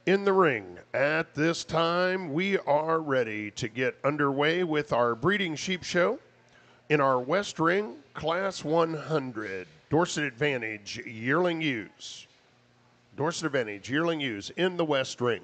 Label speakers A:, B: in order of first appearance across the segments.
A: in the ring. At this time, we are ready to get underway with our breeding sheep show in our West Ring Class 100 Dorset Advantage Yearling Ewes. Dorset Advantage Yearling Ewes in the West Ring.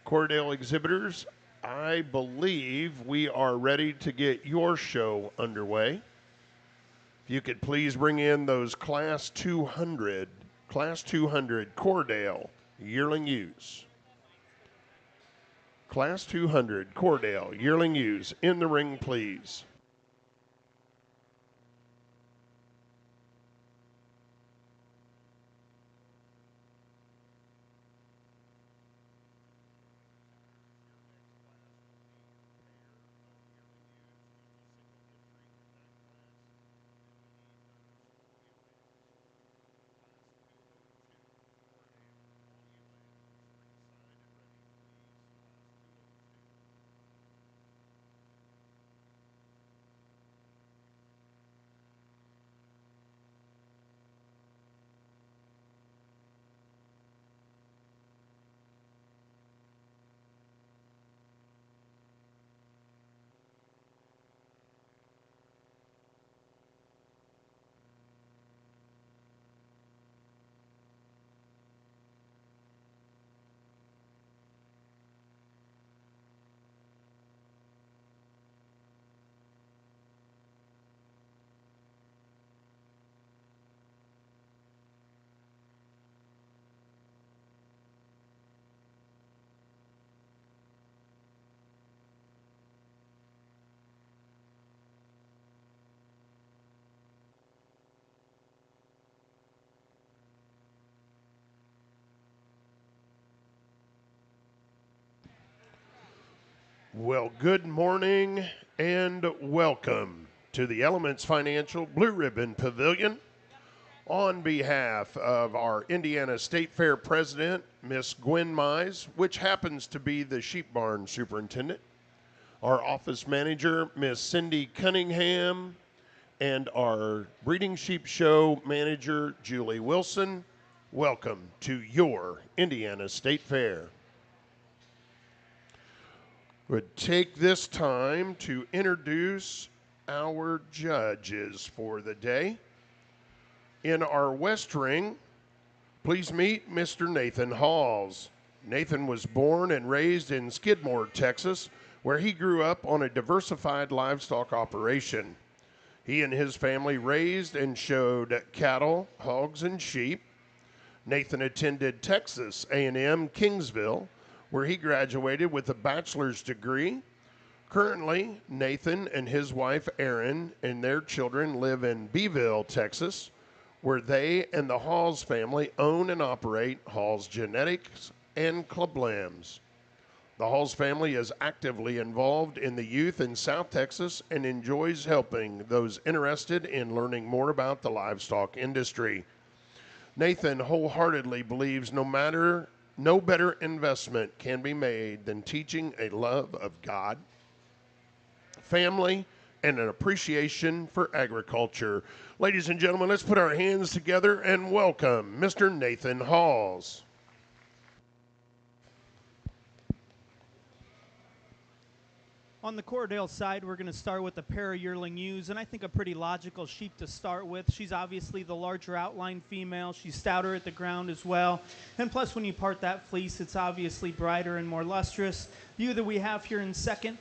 A: Cordell exhibitors, I believe we are ready to get your show underway. If you could please bring in those Class 200 Cordell Yearling Ewes. Class 200 Cordell Yearling Ewes in the ring, please. Well, good morning and welcome to the Elements Financial Blue Ribbon Pavilion. On behalf of our Indiana State Fair president, Miss Gwen Mize, which happens to be the sheep barn superintendent, our office manager, Miss Cindy Cunningham, and our breeding sheep show manager, Julie Wilson, welcome to your Indiana State Fair. Would take this time to introduce our judges for the day. In our West Ring, please meet Mr. Nathan Halls. Nathan was born and raised in Skidmore, Texas, where he grew up on a diversified livestock operation. He and his family raised and showed cattle, hogs, and sheep. Nathan attended Texas A&M Kingsville, where he graduated with a bachelor's degree. Currently, Nathan and his wife Erin and their children live in Beeville, Texas, where they and the Halls family own and operate Halls Genetics and Club Lambs. The Halls family is actively involved in the youth in South Texas and enjoys helping those interested in learning more about the livestock industry. Nathan wholeheartedly believes no better investment can be made than teaching a love of God, family, and an appreciation for agriculture. Ladies and gentlemen, let's put our hands together and welcome Mr. Nathan Halls.
B: On the Cordell side, we're going to start with a pair of yearling ewes, and I think a pretty logical sheep to start with. She's obviously the larger outline female. She's stouter at the ground as well. And plus, when you part that fleece, it's obviously brighter and more lustrous. The ewe that we have here in second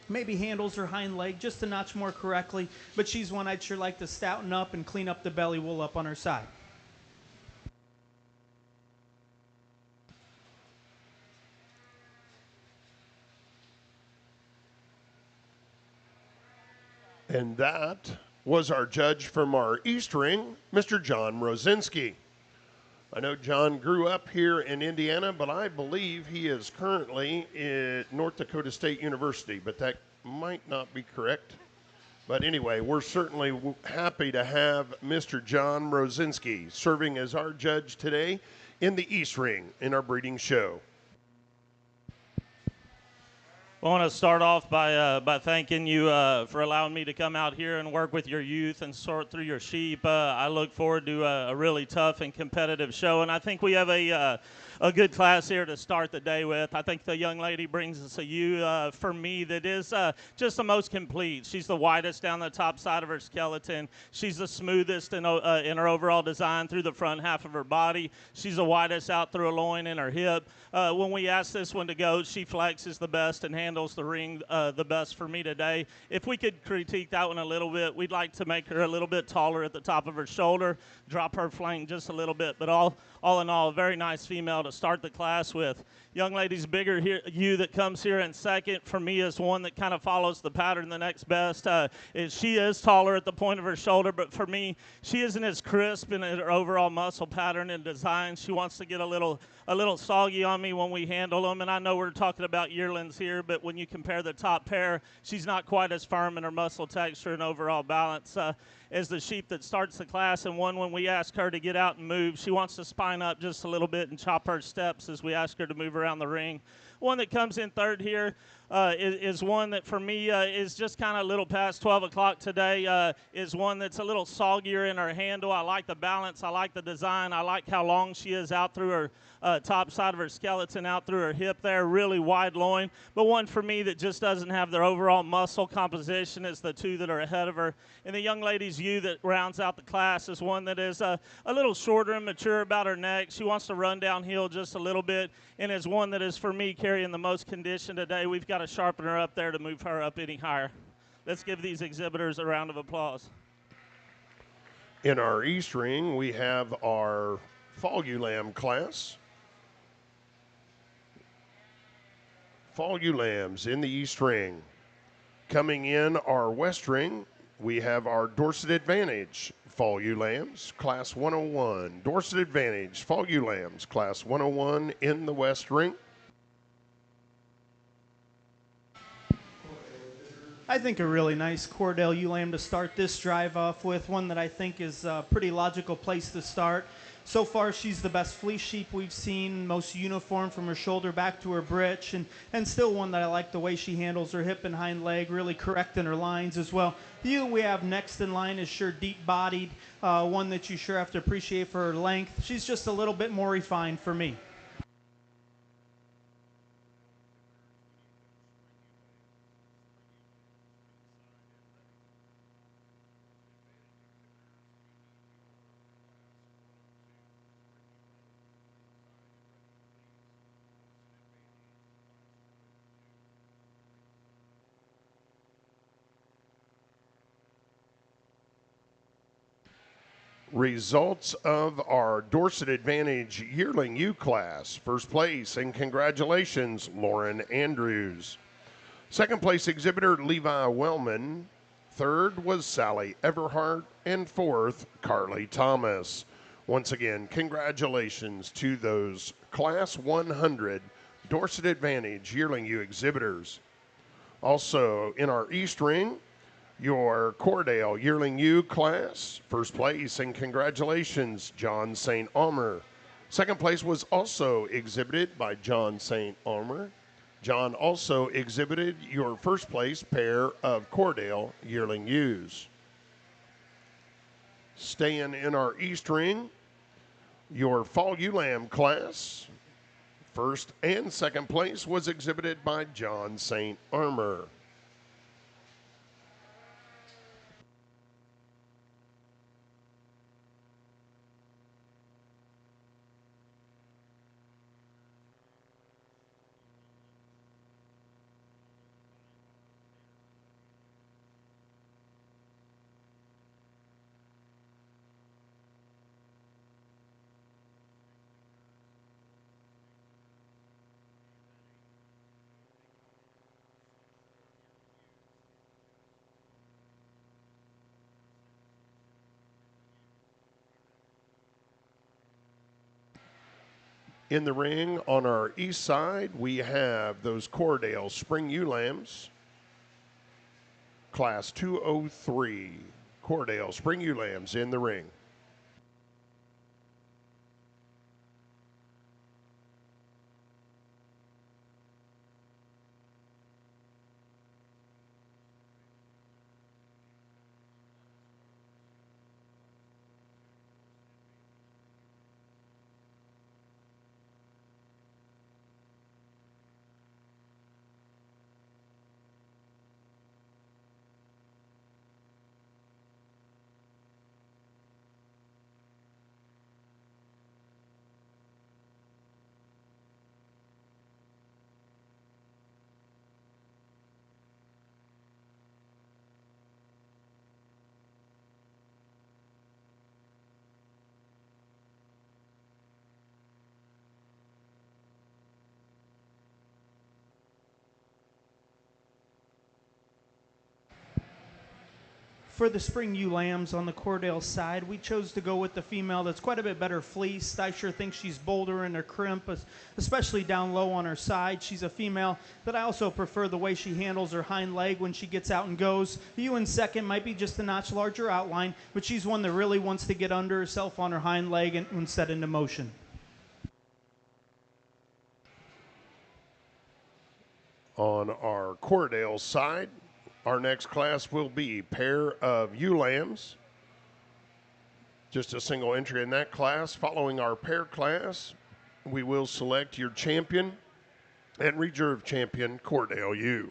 B: maybe handles her hind leg just a notch more correctly, but she's one I'd sure like to stouten up and clean up the belly wool up on her side.
A: And that was our judge from our East Ring, Mr. John Rosinski. I know John grew up here in Indiana, but I believe he is currently at North Dakota State University, but that might not be correct. But anyway, we're certainly happy to have Mr. John Rosinski serving as our judge today in the East Ring in our breeding show.
C: I want to start off by thanking you for allowing me to come out here and work with your youth and sort through your sheep. I look forward to a really tough and competitive show, and I think we have a good class here to start the day with. I think the young lady brings us a ewe for me that is just the most complete. She's the widest down the top side of her skeleton. She's the smoothest in her overall design through the front half of her body. She's the widest out through her loin and her hip. When we ask this one to go, she flexes the best and handles the ring the best for me today. If we could critique that one a little bit, we'd like to make her a little bit taller at the top of her shoulder, drop her flank just a little bit. But all in all, a very nice female to start the class with. Young lady's bigger here, ewe that comes here in second for me is one that kind of follows the pattern the next best. She is taller at the point of her shoulder, but for me, she isn't as crisp in her overall muscle pattern and design. She wants to get a little soggy on me when we handle them, and I know we're talking about yearlings here, but when you compare the top pair, she's not quite as firm in her muscle texture and overall balance as the sheep that starts the class, and one when we ask her to get out and move, she wants to spine up just a little bit and chop her steps as we ask her to move around the ring. One that comes in third here is one that for me is just kind of a little past 12 o'clock today, is one that's a little soggier in her handle. I like the balance. I like the design. I like how long she is out through her top side of her skeleton, out through her hip there, really wide loin. But one for me that just doesn't have their overall muscle composition is the two that are ahead of her. And the young lady's ewe that rounds out the class is one that is a little shorter and mature about her neck. She wants to run downhill just a little bit, and is one that is for me carrying the most condition today. We've got to sharpen her up there to move her up any higher. Let's give these exhibitors a round of applause.
A: In our East Ring, we have our Fall Ewe Lamb class. Fall Ewe Lambs in the East Ring. Coming in our West Ring, we have our Dorset Advantage Fall Ewe Lambs, Class 101. Dorset Advantage Fall Ewe Lambs, Class 101 in the West Ring.
B: I think a really nice Cordell ewe lamb to start this drive off with, one that I think is a pretty logical place to start. So far, she's the best fleece sheep we've seen, most uniform from her shoulder back to her breech, and still one that I like the way she handles her hip and hind leg, really correct in her lines as well. The ewe we have next in line is sure deep-bodied, one that you sure have to appreciate for her length. She's just a little bit more refined for me.
A: Results of our Dorset Advantage Yearling U class. First place, and congratulations, Lauren Andrews. Second place exhibitor, Levi Wellman. Third was Sally Everhart. And fourth, Carly Thomas. Once again, congratulations to those Class 100 Dorset Advantage Yearling U exhibitors. Also, in our East Ring, your Cordell Yearling U class, first place, and congratulations, John St. Omer. Second place was also exhibited by John St. Omer. John also exhibited your first place pair of Cordell Yearling Ewes. Staying in our East Ring, your Fall Ewe Lamb class, first and second place was exhibited by John St. Omer. In the ring on our east side, we have those Cordale Spring Ewe Lambs, Class 203. Cordale Spring Ewe Lambs in the ring.
B: For the spring ewe lambs on the Cordale side, we chose to go with the female that's quite a bit better fleeced. I sure think she's bolder in her crimp, especially down low on her side. She's a female that I also prefer the way she handles her hind leg when she gets out and goes. The ewe in second might be just a notch larger outline, but she's one that really wants to get under herself on her hind leg and set into motion.
A: On our Cordale side, our next class will be pair of ewe lambs. Just a single entry in that class. Following our pair class, we will select your champion and reserve champion Cordale ewe.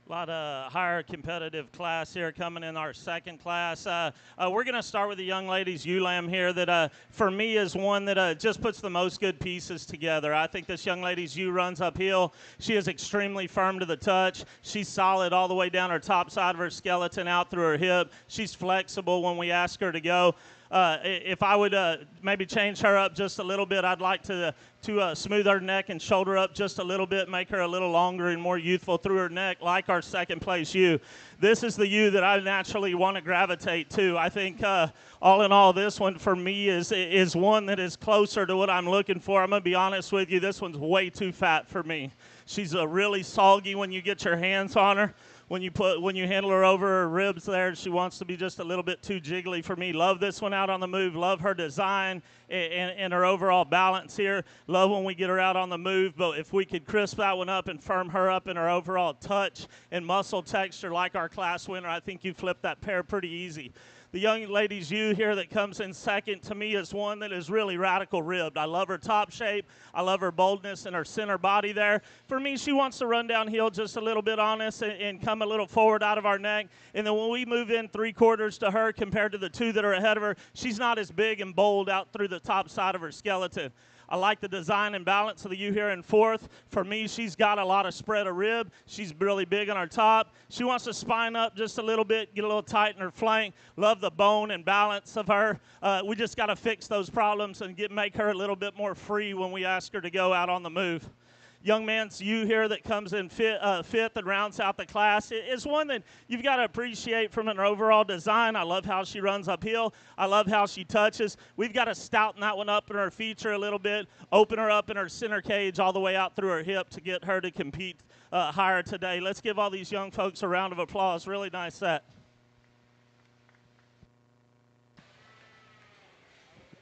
C: A lot of higher competitive class here coming in our second class. We're going to start with the young lady's ewe lamb here that for me is one that just puts the most good pieces together. I think this young lady's ewe runs uphill. She is extremely firm to the touch. She's solid all the way down her top side of her skeleton out through her hip. She's flexible when we ask her to go. If I would maybe change her up just a little bit, I'd like to smooth her neck and shoulder up just a little bit, make her a little longer and more youthful through her neck, like our second place ewe. This is the ewe that I naturally want to gravitate to. I think all in all, this one for me is one that is closer to what I'm looking for. I'm going to be honest with you, this one's way too fat for me. She's really soggy when you get your hands on her. When you handle her over her ribs there, she wants to be just a little bit too jiggly for me. Love this one out on the move. Love her design and her overall balance here. Love when we get her out on the move, but if we could crisp that one up and firm her up in her overall touch and muscle texture like our class winner, I think you flip that pair pretty easy. The young lady's ewe here that comes in second to me is one that is really radical ribbed. I love her top shape. I love her boldness and her center body there. For me, she wants to run downhill just a little bit on us and come a little forward out of our neck. And then when we move in 3/4 to her compared to the two that are ahead of her, she's not as big and bold out through the top side of her skeleton. I like the design and balance of the ewe here in fourth. For me, she's got a lot of spread of rib. She's really big on her top. She wants to spine up just a little bit, get a little tight in her flank. Love the bone and balance of her. We just got to fix those problems and make her a little bit more free when we ask her to go out on the move. Young man's ewe here that comes in fifth and rounds out the class is one that you've got to appreciate from an overall design. I love how she runs uphill. I love how she touches. We've got to stouten that one up in her feature a little bit, open her up in her center cage all the way out through her hip to get her to compete higher today. Let's give all these young folks a round of applause. Really nice set.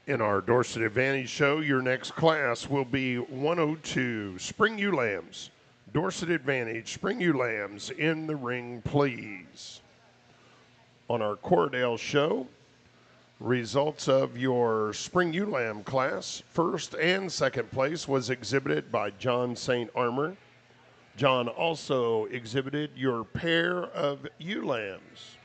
A: In our Dorset Advantage show, your next class will be 102 Spring Ewe Lambs. Dorset Advantage Spring Ewe Lambs in the ring, please. On our Cordale show, results of your Spring Ewe Lamb class, first and second place was exhibited by John St. Armor. John also exhibited your pair of ewe lambs.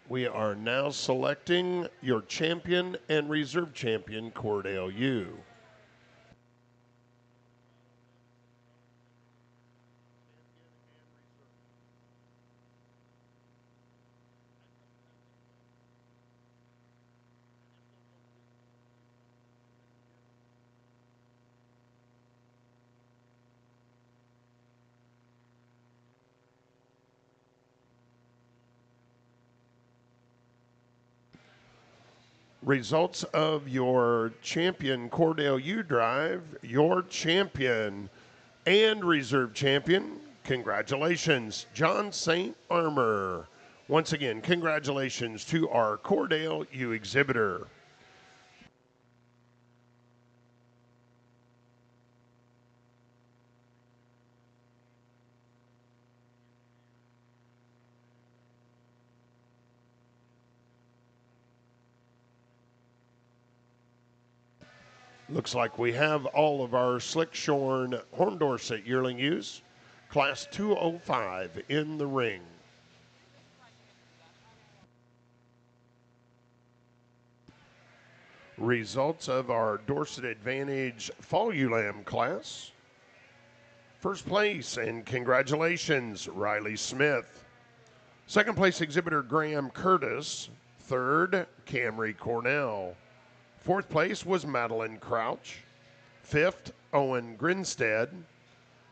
A: We are now selecting your champion and reserve champion, Cordale ewe. Results of your champion Cordell U Drive, your champion and reserve champion. Congratulations, John St. Armor. Once again, congratulations to our Cordell U exhibitor. Looks like we have all of our Slick Shorn Horn Dorset yearling ewes, class 205 in the ring. Results of our Dorset Advantage Fall Ewe Lamb class. First place, and congratulations, Riley Smith. Second place exhibitor Graham Curtis. Third, Camry Cornell. Fourth place was Madeline Crouch. Fifth, Owen Grinstead.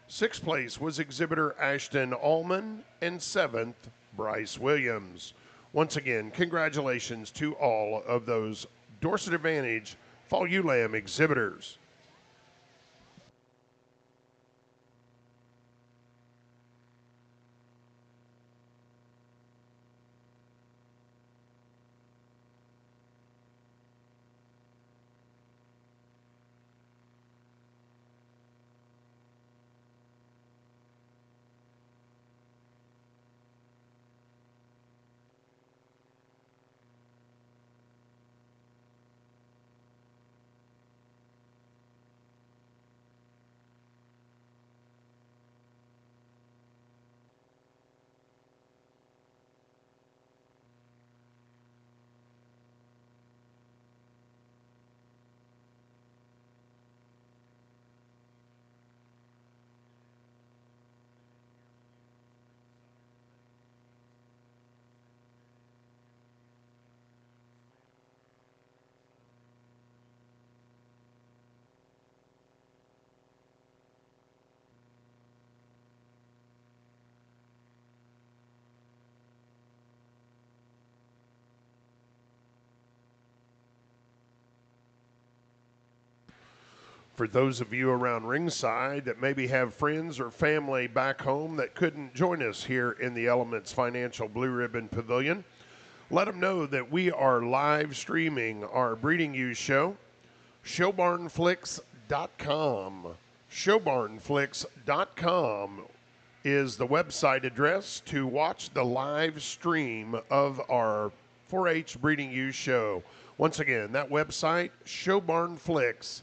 A: Sixth place was exhibitor Ashton Allman. And seventh, Bryce Williams. Once again, congratulations to all of those Dorset Advantage Fall Ewe Lamb exhibitors. For those of you around ringside that maybe have friends or family back home that couldn't join us here in the Elements Financial Blue Ribbon Pavilion, let them know that we are live streaming our Breeding Ewes show, showbarnflix.com. Showbarnflix.com is the website address to watch the live stream of our 4-H Breeding Ewes show. Once again, that website, showbarnflix.com.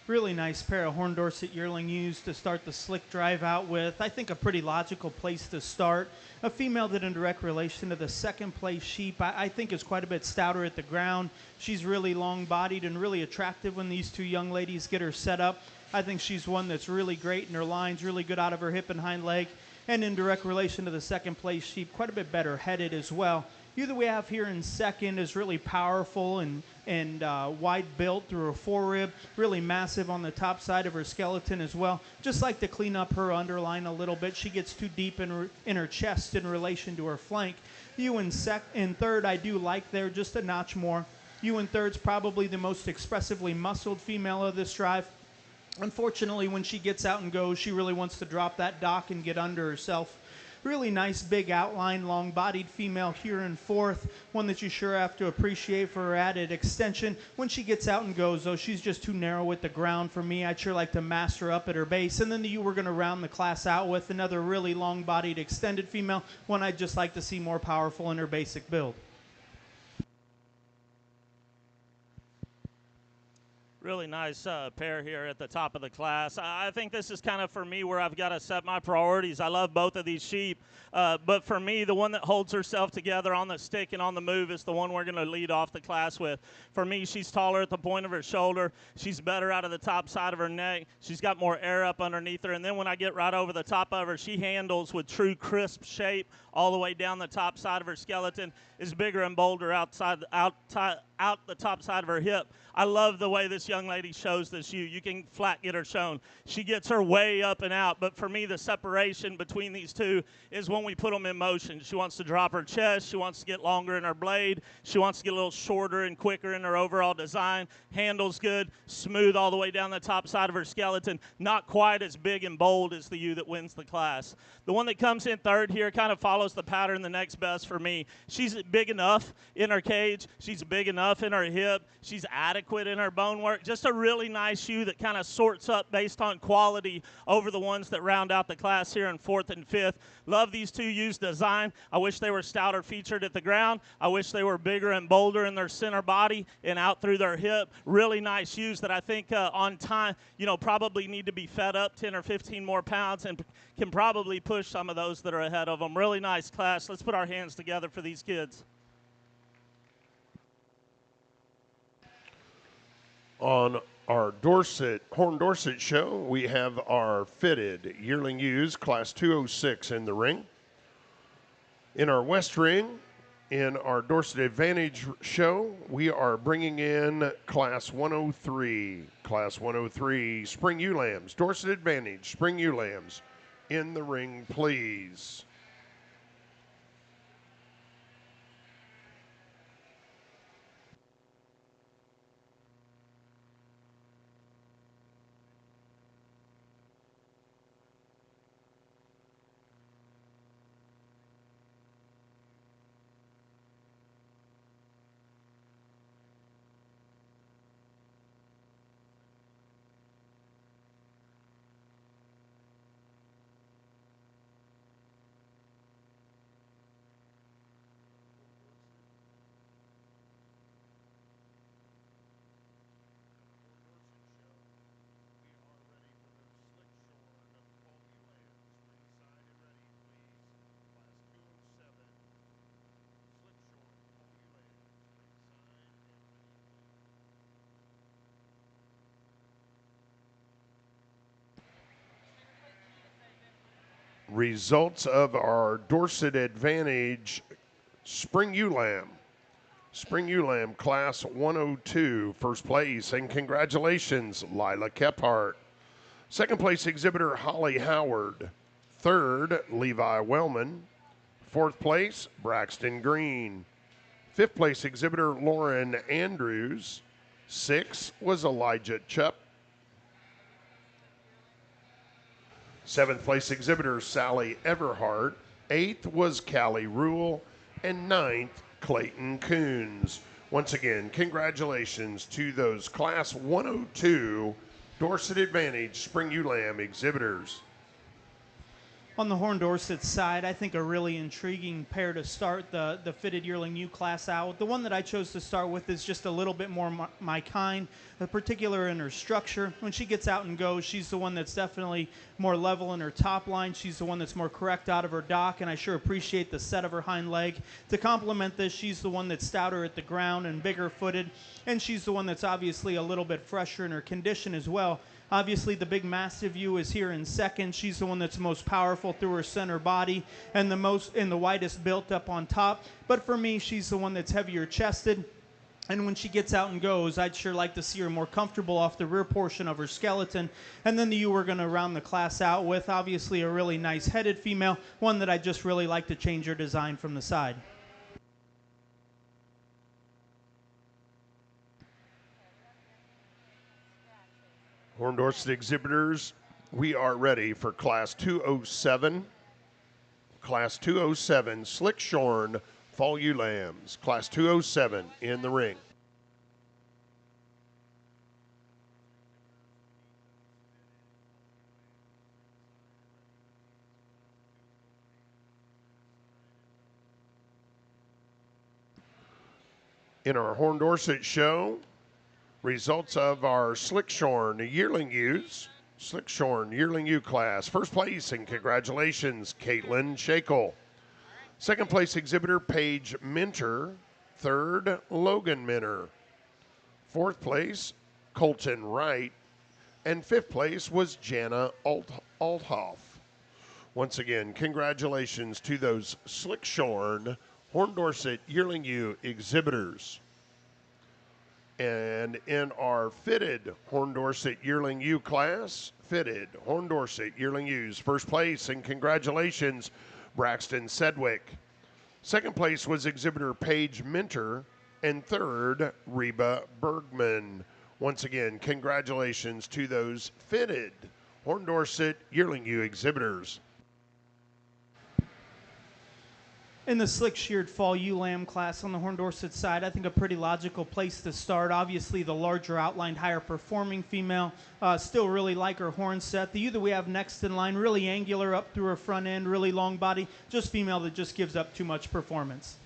B: Really nice pair of Horn Dorset yearling ewes to start the slick drive out with. I think a pretty logical place to start. A female that in direct relation to the second place sheep, I think is quite a bit stouter at the ground. She's really long-bodied and really attractive when these two young ladies get her set up. I think she's one that's really great in her lines, really good out of her hip and hind leg. And in direct relation to the second place sheep, quite a bit better headed as well. Ewe that we have here in second is really powerful and wide built through her forerib, really massive on the top side of her skeleton as well. Just like to clean up her underline a little bit. She gets too deep in her chest in relation to her flank. Ewe in third, I do like there just a notch more. Ewe in third's probably the most expressively muscled female of this drive. Unfortunately, when she gets out and goes, she really wants to drop that dock and get under herself. Really nice, big outline, long-bodied female here in fourth, one that you sure have to appreciate for her added extension. When she gets out and goes, though, she's just too narrow at the ground for me. I'd sure like to master up at her base. And then the ewe we're going to round the class out with another really long-bodied, extended female, one I'd just like to see more powerful in her basic build.
C: Really nice pair here at the top of the class. I think this is kind of for me where I've got to set my priorities. I love both of these sheep, but for me, the one that holds herself together on the stick and on the move is the one we're going to lead off the class with. For me, she's taller at the point of her shoulder. She's better out of the top side of her neck. She's got more air up underneath her, and then when I get right over the top of her, she handles with true crisp shape all the way down the top side of her skeleton, is bigger and bolder out the top side of her hip. I love the way this young lady shows this ewe. You can flat get her shown. She gets her way up and out, but for me, the separation between these two is when we put them in motion. She wants to drop her chest. She wants to get longer in her blade. She wants to get a little shorter and quicker in her overall design. Handles good, smooth all the way down the top side of her skeleton. Not quite as big and bold as the ewe that wins the class. The one that comes in third here kind of follows the pattern the next best for me. She's big enough in her cage. She's big enough in her hip. She's adequate in her bone work. Just a really nice ewe that kind of sorts up based on quality over the ones that round out the class here in fourth and fifth. Love these two ewes' design. I wish they were stouter featured at the ground. I wish they were bigger and bolder in their center body and out through their hip. Really nice ewes that I think on time, probably need to be fed up 10 or 15 more pounds and can probably push some of those that are ahead of them. Really nice class. Let's put our hands together for these kids.
A: On our Horn Dorset show, we have our fitted yearling ewes, Class 206 in the ring. In our West ring, in our Dorset Advantage show, we are bringing in Class 103. Class 103, Spring Ewe Lambs, Dorset Advantage, Spring Ewe Lambs. In the ring, please. Results of our Dorset Advantage Spring Ewe Lamb. Spring Ewe Lamb, Class 102, first place, and congratulations, Lila Kephart. Second place exhibitor, Holly Howard. Third, Levi Wellman. Fourth place, Braxton Green. Fifth place exhibitor, Lauren Andrews. Sixth was Elijah Chupp. Seventh place exhibitor, Sally Everhart. Eighth was Callie Rule. And ninth, Clayton Coons. Once again, congratulations to those Class 102 Dorset Advantage Spring Ewe Lamb exhibitors.
B: On the Horn Dorset side, I think a really intriguing pair to start the fitted yearling ewe class out. The one that I chose to start with is just a little bit more my kind, particular in her structure. When she gets out and goes, she's the one that's definitely more level in her top line. She's the one that's more correct out of her dock, and I sure appreciate the set of her hind leg. To complement this, she's the one that's stouter at the ground and bigger footed, and she's the one that's obviously a little bit fresher in her condition as well. Obviously, the big mastiff ewe is here in second. She's the one that's most powerful through her center body and the widest built up on top. But for me, she's the one that's heavier chested. And when she gets out and goes, I'd sure like to see her more comfortable off the rear portion of her skeleton. And then the ewe we're going to round the class out with, obviously a really nice headed female, one that I just really like to change her design from the side.
A: Horn Dorset exhibitors, we are ready for Class 207. Class 207, Slick Shorn, Fall Ewe Lambs. Class 207 in the ring. In our Horn Dorset show, Results of our Slickshorn Yearling Ewes. Slickshorn Yearling Ewe class. First place, and congratulations, Caitlin Shakel. Second place exhibitor, Paige Minter. Third, Logan Minter. Fourth place, Colton Wright. And fifth place was Jana Althoff. Once again, congratulations to those Slickshorn Horn Dorset Yearling Ewe exhibitors. And in our fitted Horn Dorset Yearling Ewe class, fitted Horn Dorset Yearling Ewes, first place, and congratulations, Braxton Sedgwick. Second place was exhibitor Paige Minter, and third, Reba Bergman. Once again, congratulations to those fitted Horn Dorset Yearling Ewe exhibitors.
B: In the slick-sheared fall ewe lamb class on the Horn Dorset side, I think a pretty logical place to start. Obviously, the larger outlined, higher performing female. Still really like her horn set. The ewe that we have next in line, really angular up through her front end, really long body. Just female that just gives up too much performance.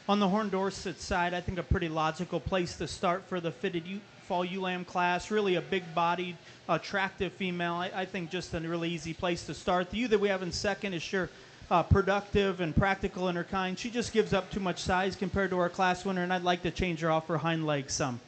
B: On the Horn Dorset side, I think a pretty logical place to start for the fitted fall ewe lamb class. Really a big-bodied, attractive female. I think just a really easy place to start. The ewe that we have in second is sure productive and practical in her kind. She just gives up too much size compared to our class winner, and I'd like to change her off her hind legs some.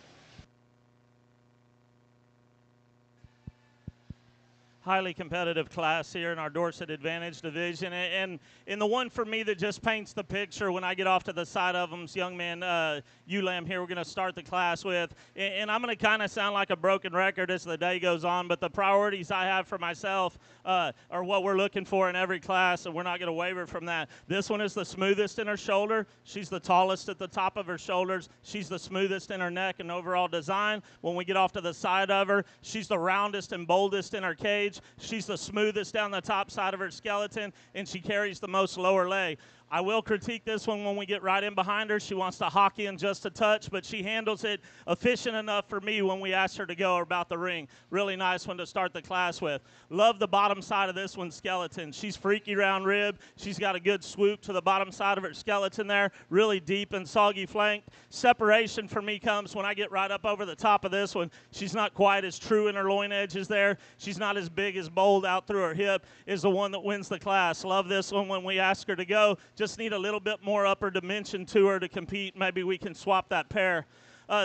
C: Highly competitive class here in our Dorset Advantage division. And in the one for me that just paints the picture when I get off to the side of them, young man ewe lamb here we're going to start the class with. And I'm going to kind of sound like a broken record as the day goes on, but the priorities I have for myself are what we're looking for in every class, and we're not going to waver from that. This one is the smoothest in her shoulder. She's the tallest at the top of her shoulders. She's the smoothest in her neck and overall design. When we get off to the side of her, she's the roundest and boldest in her cage. She's the smoothest down the top side of her skeleton, and she carries the most lower leg. I will critique this one when we get right in behind her. She wants to hawk in just a touch, but she handles it efficient enough for me when we ask her to go about the ring. Really nice one to start the class with. Love the bottom side of this one's skeleton. She's freaky round rib. She's got a good swoop to the bottom side of her skeleton there. Really deep and soggy flanked. Separation for me comes when I get right up over the top of this one. She's not quite as true in her loin edges there. She's not as big as bold out through her hip. Is the one that wins the class. Love this one when we ask her to go. Just need a little bit more upper dimension to her to compete. Maybe we can swap that pair.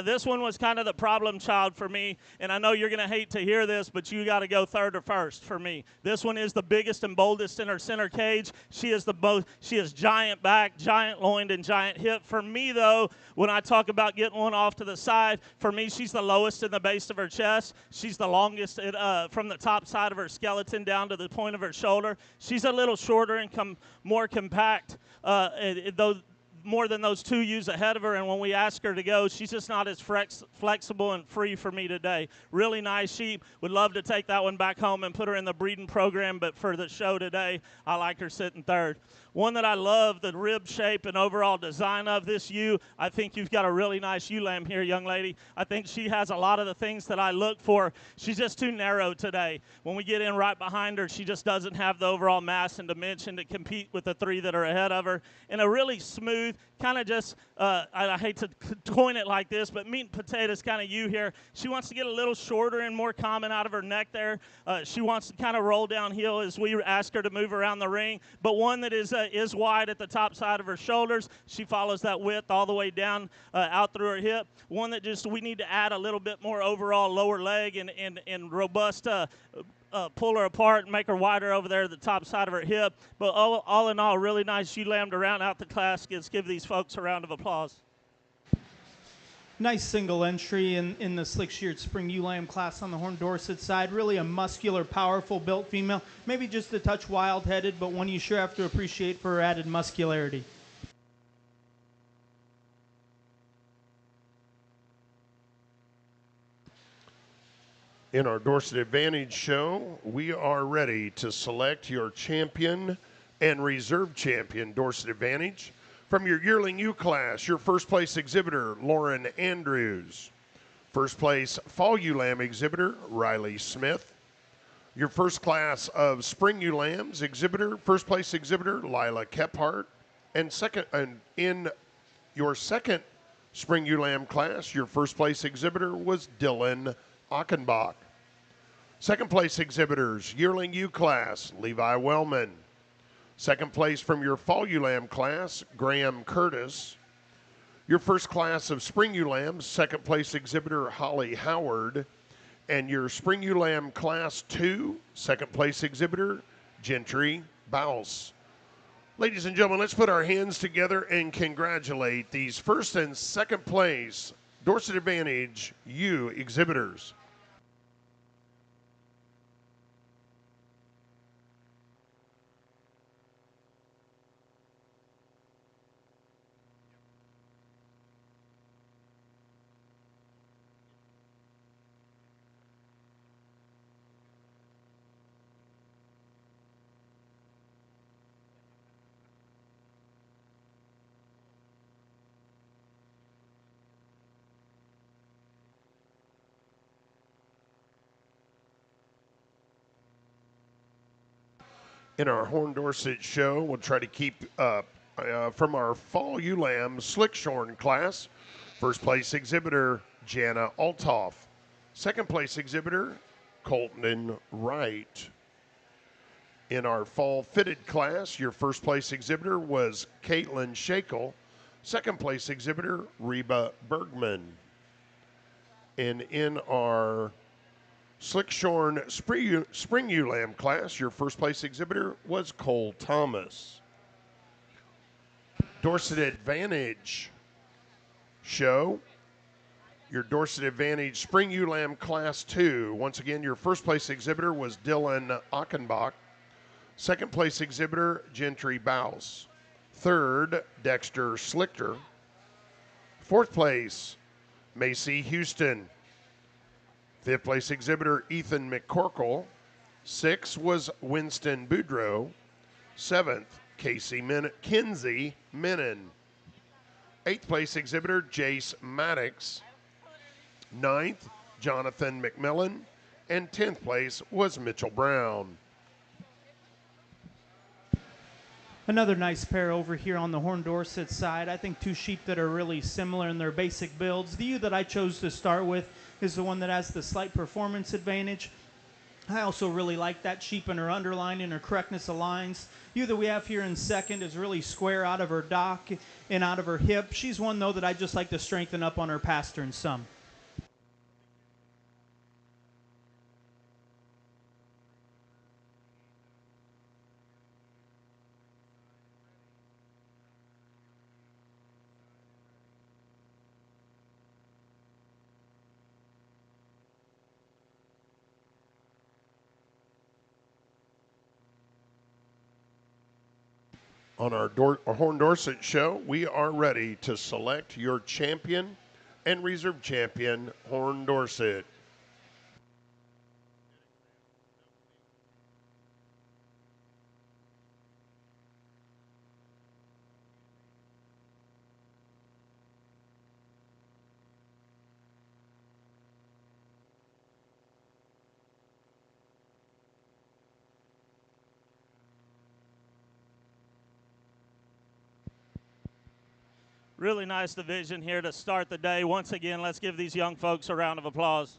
C: This one was kind of the problem child for me, and I know you're going to hate to hear this, but you got to go third or first for me. This one is the biggest and boldest in her center cage. She is giant back, giant loin, and giant hip. For me, though, when I talk about getting one off to the side, for me, she's the lowest in the base of her chest. She's the longest from the top side of her skeleton down to the point of her shoulder. She's a little shorter and more compact, though more than those two ewes ahead of her, and when we ask her to go, she's just not as flexible and free for me today. Really nice sheep. Would love to take that one back home and put her in the breeding program, but for the show today, I like her sitting third. One that I love, the rib shape and overall design of this ewe. I think you've got a really nice ewe lamb here, young lady. I think she has a lot of the things that I look for. She's just too narrow today. When we get in right behind her, she just doesn't have the overall mass and dimension to compete with the three that are ahead of her. And a really smooth, kind of just, I hate to coin it like this, but meat and potatoes kind of ewe here. She wants to get a little shorter and more common out of her neck there. She wants to kind of roll downhill as we ask her to move around the ring, but one that is wide at the top side of her shoulders. She follows that width all the way down out through her hip. One that just we need to add a little bit more overall lower leg and robust pull her apart and make her wider over there at the top side of her hip. But all in all, really nice ewe lamb to round out the class. Let's give these folks a round of applause.
B: Nice single entry in the slick-sheared spring ewe lamb class on the Horn Dorset side. Really a muscular, powerful built female. Maybe just a touch wild-headed, but one you sure have to appreciate for her added muscularity.
A: In our Dorset Advantage show, we are ready to select your champion and reserve champion Dorset Advantage. From your yearling ewe class, your first place exhibitor, Lauren Andrews. First place fall ewe lamb exhibitor, Riley Smith. Your first class of spring ewe lambs exhibitor, first place exhibitor, Lila Kephart. And in your second spring ewe lamb class, your first place exhibitor was Dylan Achenbach. Second place exhibitors, yearling ewe class, Levi Wellman. Second place from your fall ewe lamb class, Graham Curtis. Your first class of spring ewe lambs, second place exhibitor, Holly Howard. And your spring ewe lamb class 2, second place exhibitor, Gentry Bouse. Ladies and gentlemen, let's put our hands together and congratulate these first and second place Dorset Advantage ewe exhibitors. In our Horn Dorset show, we'll try to keep up from our fall ewe lamb slickshorn class. First place exhibitor, Jana Althoff. Second place exhibitor, Colton Wright. In our fall fitted class, your first place exhibitor was Caitlin Shakel. Second place exhibitor, Reba Bergman. And in our Slickshorn Spring Ewe Lamb class, your first place exhibitor was Cole Thomas. Dorset Advantage show, your Dorset Advantage Spring Ewe Lamb class 2. Once again, your first place exhibitor was Dylan Achenbach. Second place exhibitor, Gentry Bouse. Third, Dexter Slichter. Fourth place, Macy Houston. Fifth place exhibitor, Ethan McCorkle. Sixth was Winston Boudreau. Seventh, Kinsey Menon. Eighth place exhibitor, Jace Maddox. Ninth, Jonathan McMillan. And 10th place was Mitchell Brown.
B: Another nice pair over here on the Horn Dorset side. I think two sheep that are really similar in their basic builds. The ewe that I chose to start with is the one that has the slight performance advantage. I also really like that sheep in her underline and her correctness of lines. You that we have here in second is really square out of her dock and out of her hip. She's one, though, that I just like to strengthen up on her pastern some.
A: On our Horn Dorset show, we are ready to select your champion and reserve champion, Horn Dorset.
C: Really nice division here to start the day. Once again, let's give these young folks a round of applause.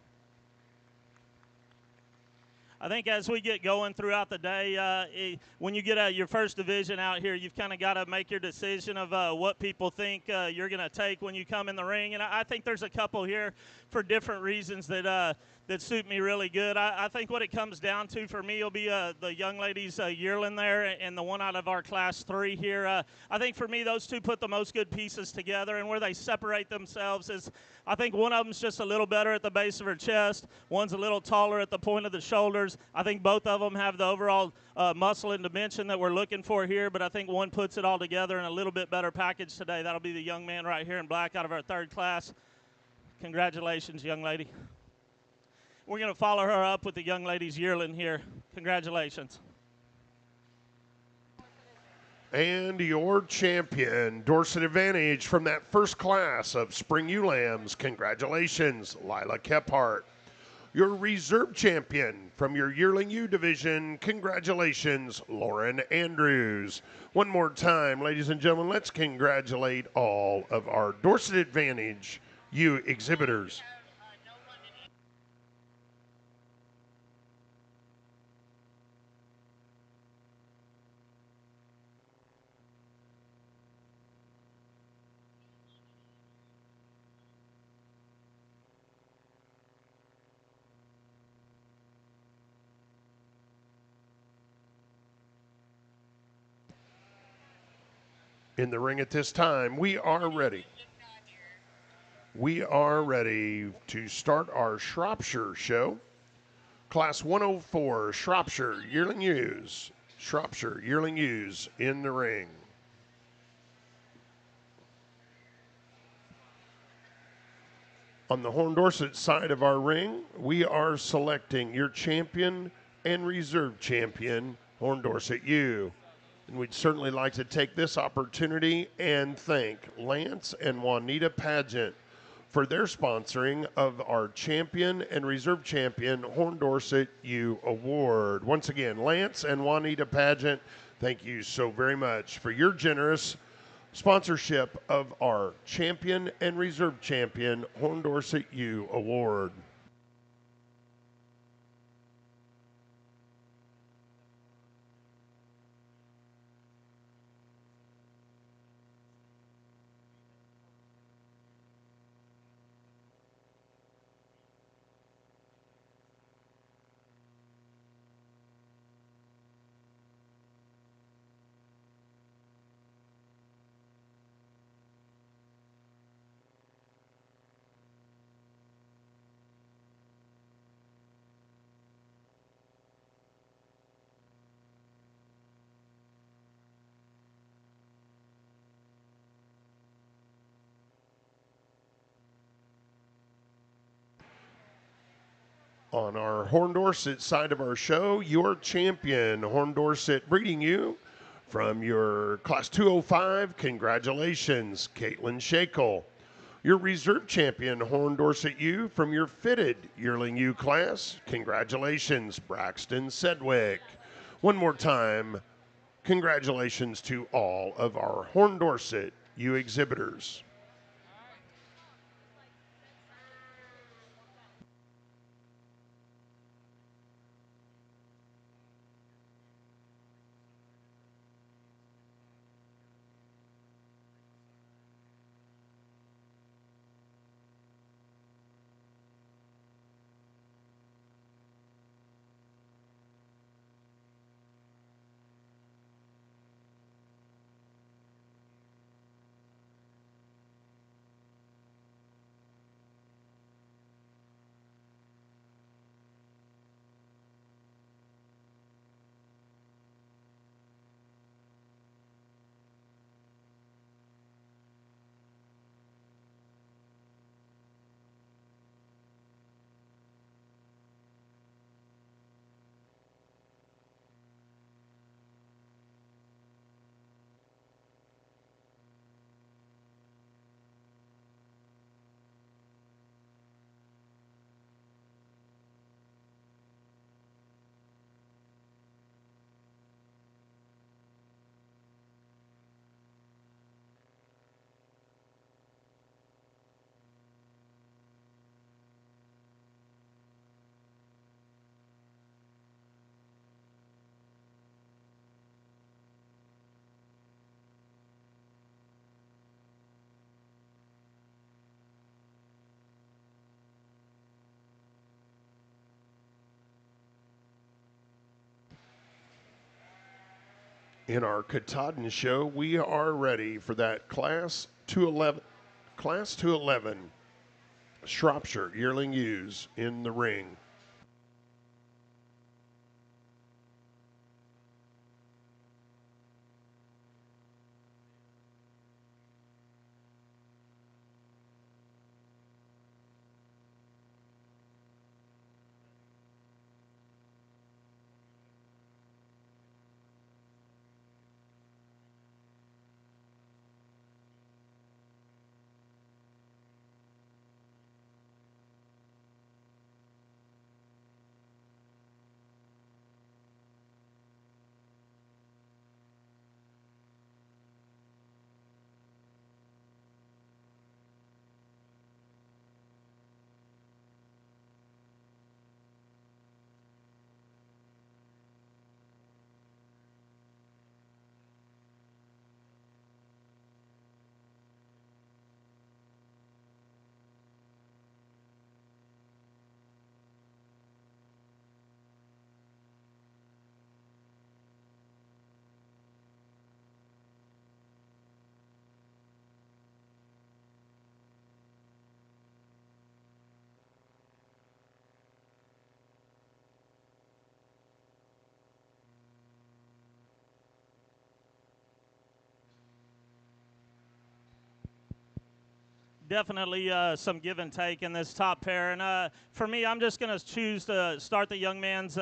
C: I think as we get going throughout the day, when you get your first division out here, you've kind of got to make your decision of what people think you're going to take when you come in the ring. And I think there's a couple here for different reasons that suit me really good. I think what it comes down to for me will be the young ladies yearling there and the one out of our class 3 here. I think for me those two put the most good pieces together, and where they separate themselves is I think one of them's just a little better at the base of her chest. One's a little taller at the point of the shoulders. I think both of them have the overall muscle and dimension that we're looking for here, but I think one puts it all together in a little bit better package today. That'll be the young man right here in black out of our 3rd class. Congratulations, young lady. We're going to follow her up with the young lady's yearling here. Congratulations.
A: And your champion, Dorset Advantage, from that first class of Spring Ewe Lambs. Congratulations, Lila Kephart. Your reserve champion from your yearling ewe division. Congratulations, Lauren Andrews. One more time, ladies and gentlemen, let's congratulate all of our Dorset Advantage ewe exhibitors. In the ring at this time, we are ready. We are ready to start our Shropshire show. Class 104, Shropshire Yearling Ewes. Shropshire Yearling Ewes in the ring. On the Horn Dorset side of our ring, we are selecting your champion and reserve champion, Horn Dorset ewe. And we'd certainly like to take this opportunity and thank Lance and Juanita Pageant for their sponsoring of our champion and reserve champion Horn Dorset ewe award. Once again, Lance and Juanita Pageant, thank you so very much for your generous sponsorship of our champion and reserve champion Horn Dorset ewe award. On our Horn Dorset side of our show, your champion, Horn Dorset breeding ewe from your Class 205, congratulations, Caitlin Shakel. Your reserve champion, Horn Dorset ewe from your fitted yearling ewe class, congratulations, Braxton Sedgwick. One more time, congratulations to all of our Horn Dorset ewe exhibitors. In our Katahdin show, we are ready for that Class 211 Shropshire Yearling Ewes in the ring.
C: Definitely some give and take in this top pair. And for me, I'm just going to choose to start the young man's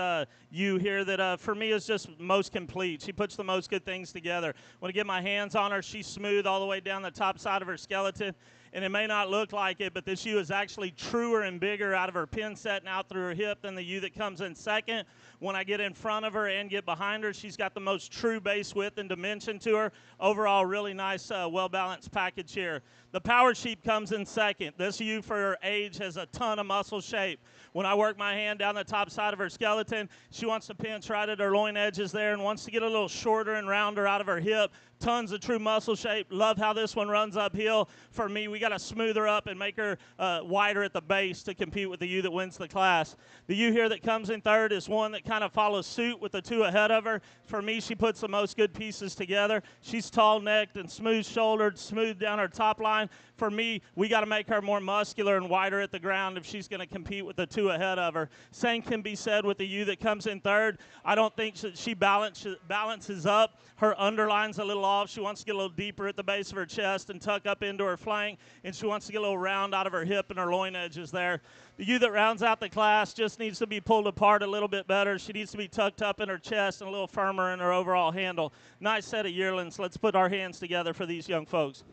C: ewe here that for me is just most complete. She puts the most good things together. When I get my hands on her, she's smooth all the way down the top side of her skeleton. And it may not look like it, but this ewe is actually truer and bigger out of her pin set and out through her hip than the ewe that comes in second. When I get in front of her and get behind her, she's got the most true base width and dimension to her. Overall, really nice, well-balanced package here. The Power Sheep comes in second. This ewe, for her age, has a ton of muscle shape. When I work my hand down the top side of her skeleton, she wants to pinch right at her loin edges there and wants to get a little shorter and rounder out of her hip. Tons of true muscle shape. Love how this one runs uphill. For me, we got to smooth her up and make her wider at the base to compete with the ewe that wins the class. The ewe here that comes in third is one that kind of follows suit with the two ahead of her. For me, she puts the most good pieces together. She's tall-necked and smooth-shouldered, smooth down her top line. For me, we got to make her more muscular and wider at the ground if she's going to compete with the two ahead of her. Same can be said with the ewe that comes in third. I don't think she balances up. Her underline's a little off. She wants to get a little deeper at the base of her chest and tuck up into her flank, and she wants to get a little round out of her hip and her loin edges there. The ewe that rounds out the class just needs to be pulled apart a little bit better. She needs to be tucked up in her chest and a little firmer in her overall handle. Nice set of yearlings. Let's put our hands together for these young folks.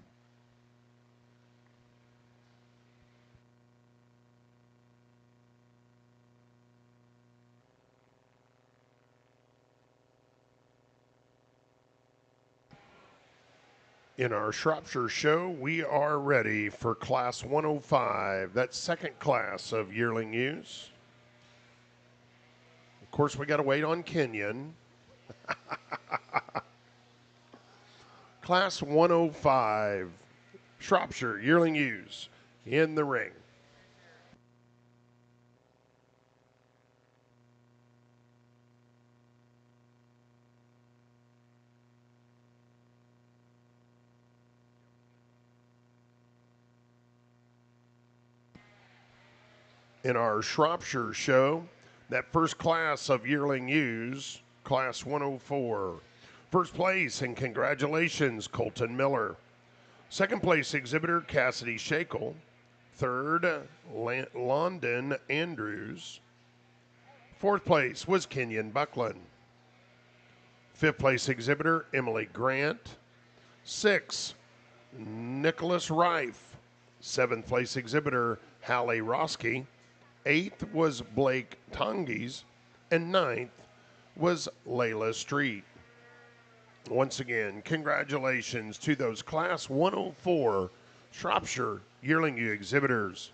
A: In our Shropshire show, we are ready for Class 105, that second class of yearling ewes. Of course, we got to wait on Kenyon. Class 105, Shropshire yearling ewes in the ring. In our Shropshire show, that first class of yearling ewes, Class 104. First place, and congratulations, Colton Miller. Second place exhibitor, Cassidy Shakel. Third, London Andrews. Fourth place was Kenyon Buckland. Fifth place exhibitor, Emily Grant. Sixth, Nicholas Rife. Seventh place exhibitor, Hallie Roski. Eighth was Blake Tongies, and ninth was Layla Street. Once again, congratulations to those Class 104 Shropshire yearling ewe exhibitors.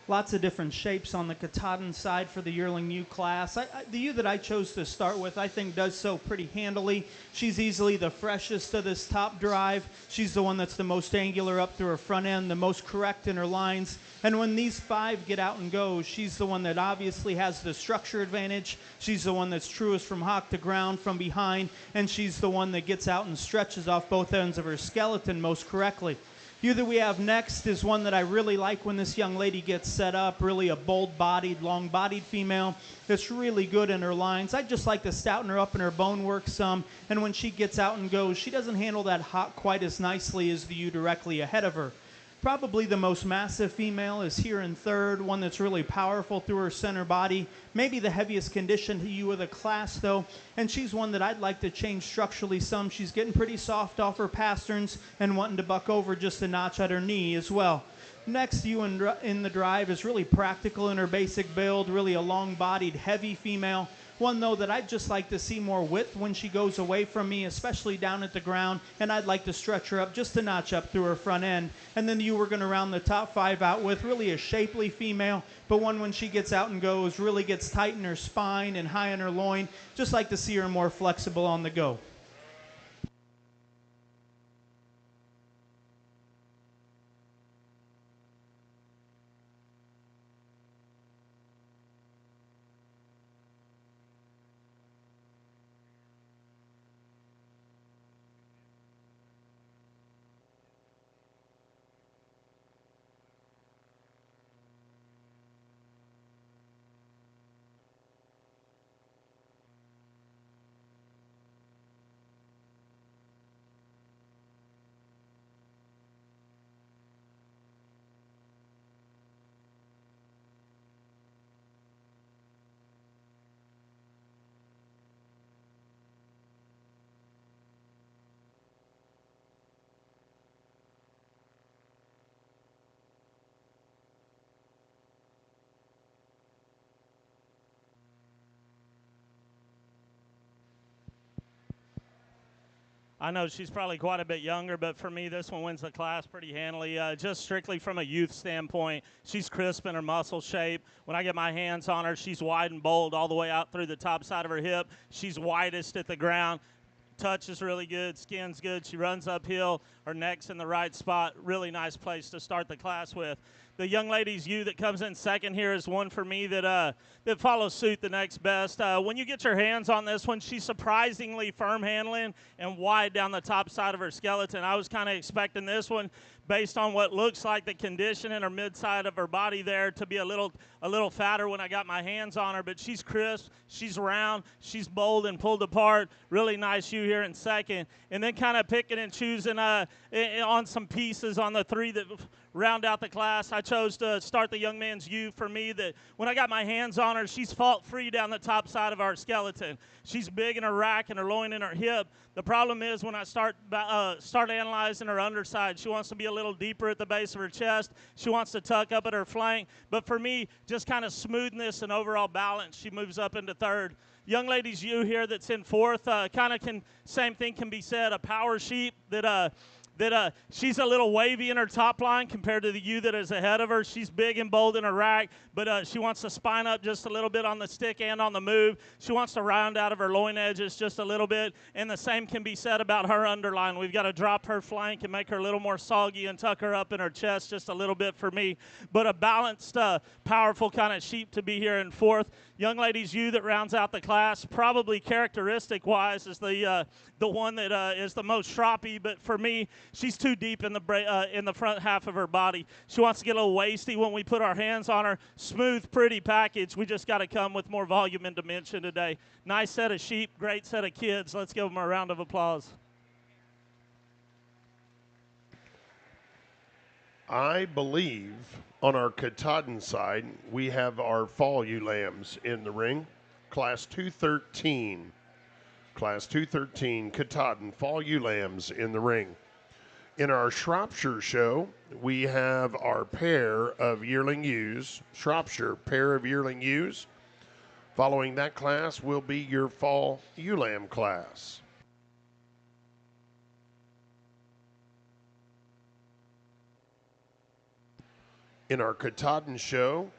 B: Lots of different shapes on the Katahdin side for the yearling ewe class. The ewe that I chose to start with, I think, does so pretty handily. She's easily the freshest of this top drive. She's the one that's the most angular up through her front end, the most correct in her lines. And when these 5 get out and go, she's the one that obviously has the structure advantage. She's the one that's truest from hock to ground from behind, and she's the one that gets out and stretches off both ends of her skeleton most correctly. Ewe that we have next is one that I really like when this young lady gets set up, really a bold-bodied, long-bodied female that's really good in her lines. I'd just like to stouten her up in her bone work some, and when she gets out and goes, she doesn't handle that hock quite as nicely as the ewe directly ahead of her. Probably the most massive female is here in third, one that's really powerful through her center body. Maybe the heaviest conditioned ewe of the class, though, and she's one that I'd like to change structurally some. She's getting pretty soft off her pasterns and wanting to buck over just a notch at her knee as well. Next ewe in the drive is really practical in her basic build, really a long-bodied, heavy female. One, though, that I'd just like to see more width when she goes away from me, especially down at the ground, and I'd like to stretch her up just a notch up through her front end. And then the ewe we're going to round the top 5 out with, really a shapely female, but one when she gets out and goes really gets tight in her spine and high in her loin. Just like to see her more flexible on the go.
C: I know she's probably quite a bit younger, but for me, this one wins the class pretty handily. Just strictly from a youth standpoint, she's crisp in her muscle shape. When I get my hands on her, she's wide and bold all the way out through the top side of her hip. She's widest at the ground. Touch is really good. Skin's good. She runs uphill. Her neck's in the right spot. Really nice place to start the class with. The young lady's ewe that comes in second here is one for me that follows suit the next best. When you get your hands on this one, she's surprisingly firm handling and wide down the top side of her skeleton. I was kind of expecting this one, based on what looks like the condition in her mid side of her body there, to be a little fatter when I got my hands on her, but she's crisp, she's round, she's bold and pulled apart. Really nice ewe here in second. And then kind of picking and choosing on some pieces on the 3 that round out the class. I chose to start the young man's ewe for me that when I got my hands on her, she's fault-free down the top side of our skeleton. She's big in her rack and her loin and her hip. The problem is when I start analyzing her underside, she wants to be a little deeper at the base of her chest. She wants to tuck up at her flank. But for me, just kind of smoothness and overall balance, she moves up into third. Young lady's ewe here that's in fourth, same thing can be said, a power sheep that she's a little wavy in her top line compared to the ewe that is ahead of her. She's big and bold in her rack, but she wants to spine up just a little bit on the stick and on the move. She wants to round out of her loin edges just a little bit, and the same can be said about her underline. We've got to drop her flank and make her a little more soggy and tuck her up in her chest just a little bit for me. But a balanced, powerful kind of sheep to be here in fourth. Young lady's ewe that rounds out the class, probably characteristic-wise, is the one that is the most stroppy, but for me, she's too deep in the front half of her body. She wants to get a little waisty when we put our hands on her. Smooth, pretty package. We just got to come with more volume and dimension today. Nice set of sheep, great set of kids. Let's give them a round of applause.
A: I believe on our Katahdin side, we have our fall ewe lambs in the ring. Class 213. Class 213 Katahdin fall ewe lambs in the ring. In our Shropshire show, we have our pair of yearling ewes, Shropshire pair of yearling ewes. Following that class will be your fall ewe lamb class. In our Katahdin show,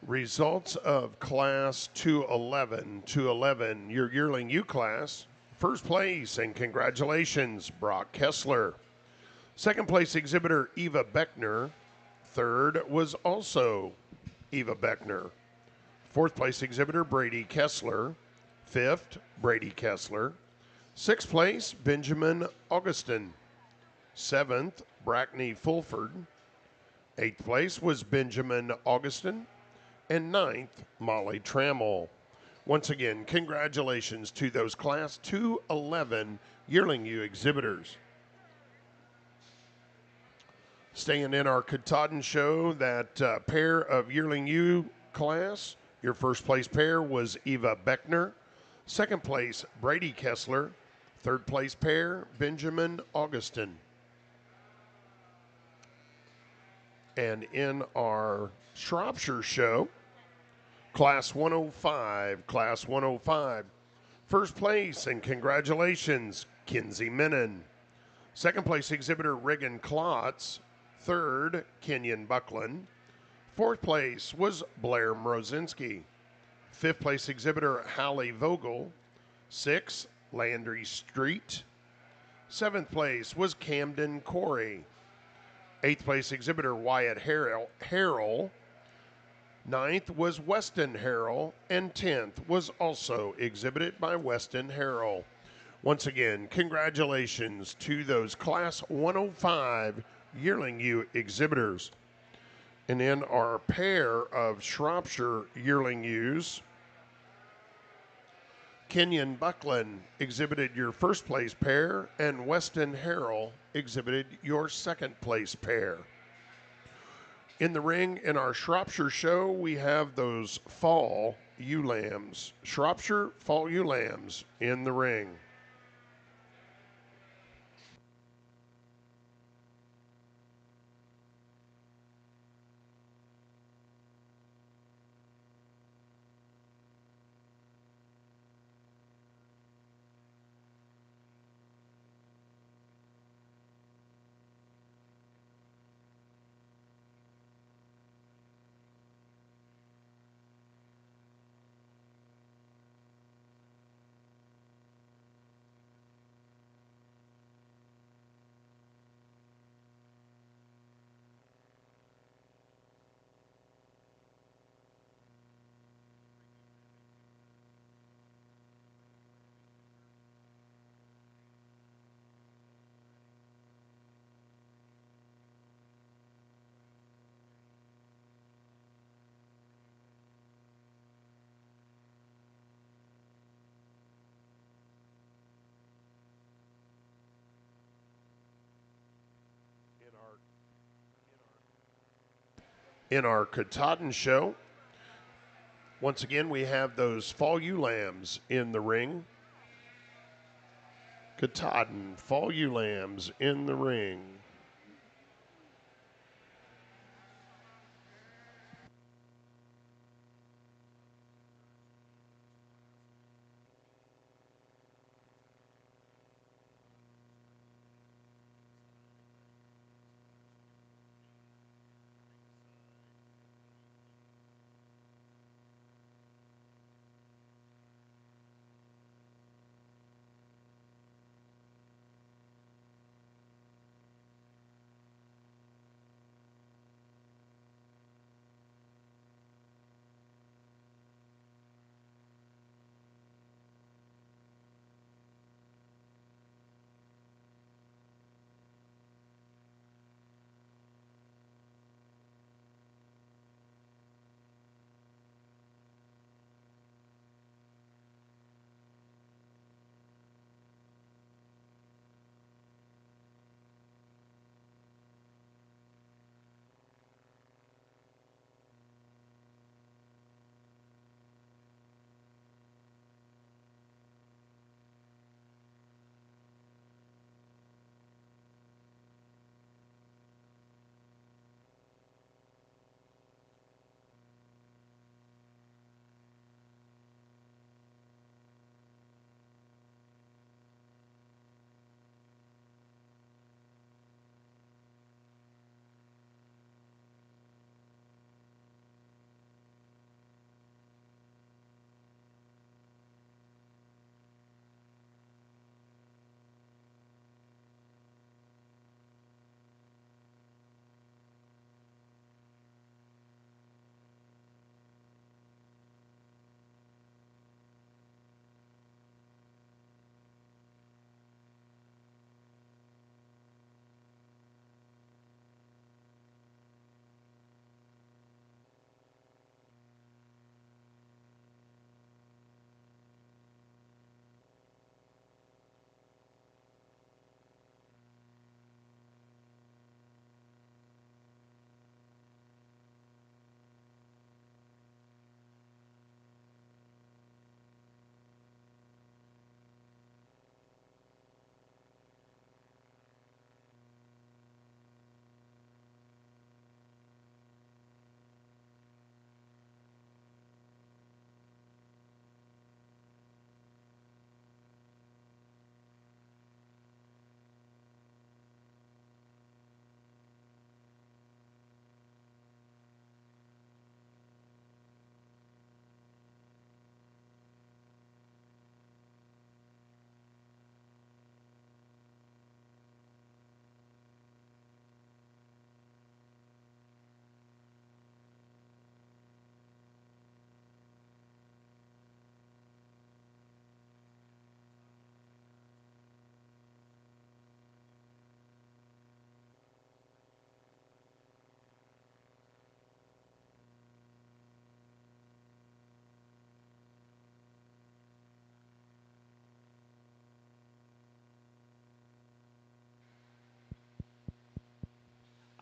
A: results of Class 211, your yearling U class. First place, and congratulations, Brock Kessler. Second place exhibitor, Eva Beckner. Third was also Eva Beckner. Fourth place exhibitor, Brady Kessler. Fifth, Brady Kessler. Sixth place, Benjamin Augustin. Seventh, Brackney Fulford. Eighth place was Benjamin Augustin. And ninth, Molly Trammell. Once again, congratulations to those Class 211 Yearling U exhibitors. Staying in our Katahdin show, that pair of Yearling U class, your first place pair was Eva Beckner. Second place, Brady Kessler. Third place pair, Benjamin Augustin. And in our Shropshire show, Class 105. First place, and congratulations, Kinsey Menon. Second place exhibitor, Regan Klotz. Third, Kenyon Buckland. Fourth place was Blair Mrozinski. Fifth place exhibitor, Hallie Vogel. Sixth, Landry Street. Seventh place was Camden Corey. Eighth place exhibitor, Wyatt Harrell. Ninth was Weston Harrell. And 10th was also exhibited by Weston Harrell. Once again, congratulations to those Class 105 Yearling U exhibitors. And in our pair of Shropshire Yearling U's, Kenyon Buckland exhibited your first place pair, and Weston Harrell exhibited your second place pair. In the ring in our Shropshire show, we have those fall ewe lambs. Shropshire fall ewe lambs in the ring. In our Katahdin show, once again, we have those fall ewe lambs in the ring. Katahdin fall ewe lambs in the ring.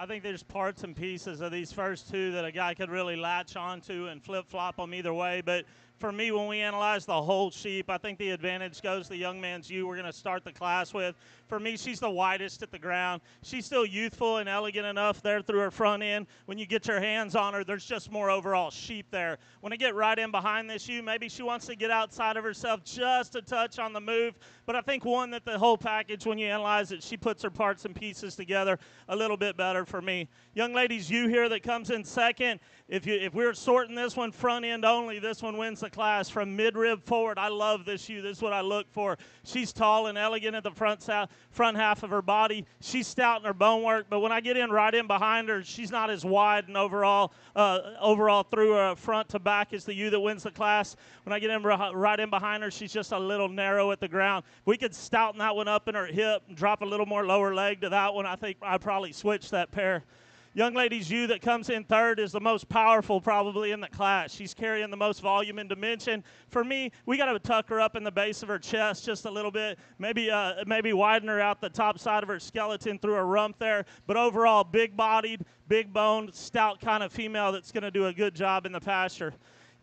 C: I think there's parts and pieces of these first two that a guy could really latch onto and flip-flop them either way. But for me, when we analyze the whole sheep, I think the advantage goes to the young man's ewe we're going to start the class with. For me, she's the widest at the ground. She's still youthful and elegant enough there through her front end. When you get your hands on her, there's just more overall sheep there. When I get right in behind this ewe, maybe she wants to get outside of herself just a touch on the move. But I think, one, that the whole package, when you analyze it, she puts her parts and pieces together a little bit better for me. Young ladies, ewe here that comes in second. If we're sorting this one front end only, this one wins the class from midrib forward. I love this ewe. This is what I look for. She's tall and elegant at the front half of her body. She's stout in her bone work, but when I get right in behind her, she's not as wide and overall through front to back as the ewe that wins the class. When I get right in behind her, she's just a little narrow at the ground. If we could stouten that one up in her hip and drop a little more lower leg to that one, I think I'd probably switch that pair. Young lady's ewe that comes in third is the most powerful probably in the class. She's carrying the most volume and dimension. For me, we got to tuck her up in the base of her chest just a little bit, maybe widen her out the top side of her skeleton through her rump there. But overall, big-bodied, big-boned, stout kind of female that's going to do a good job in the pasture.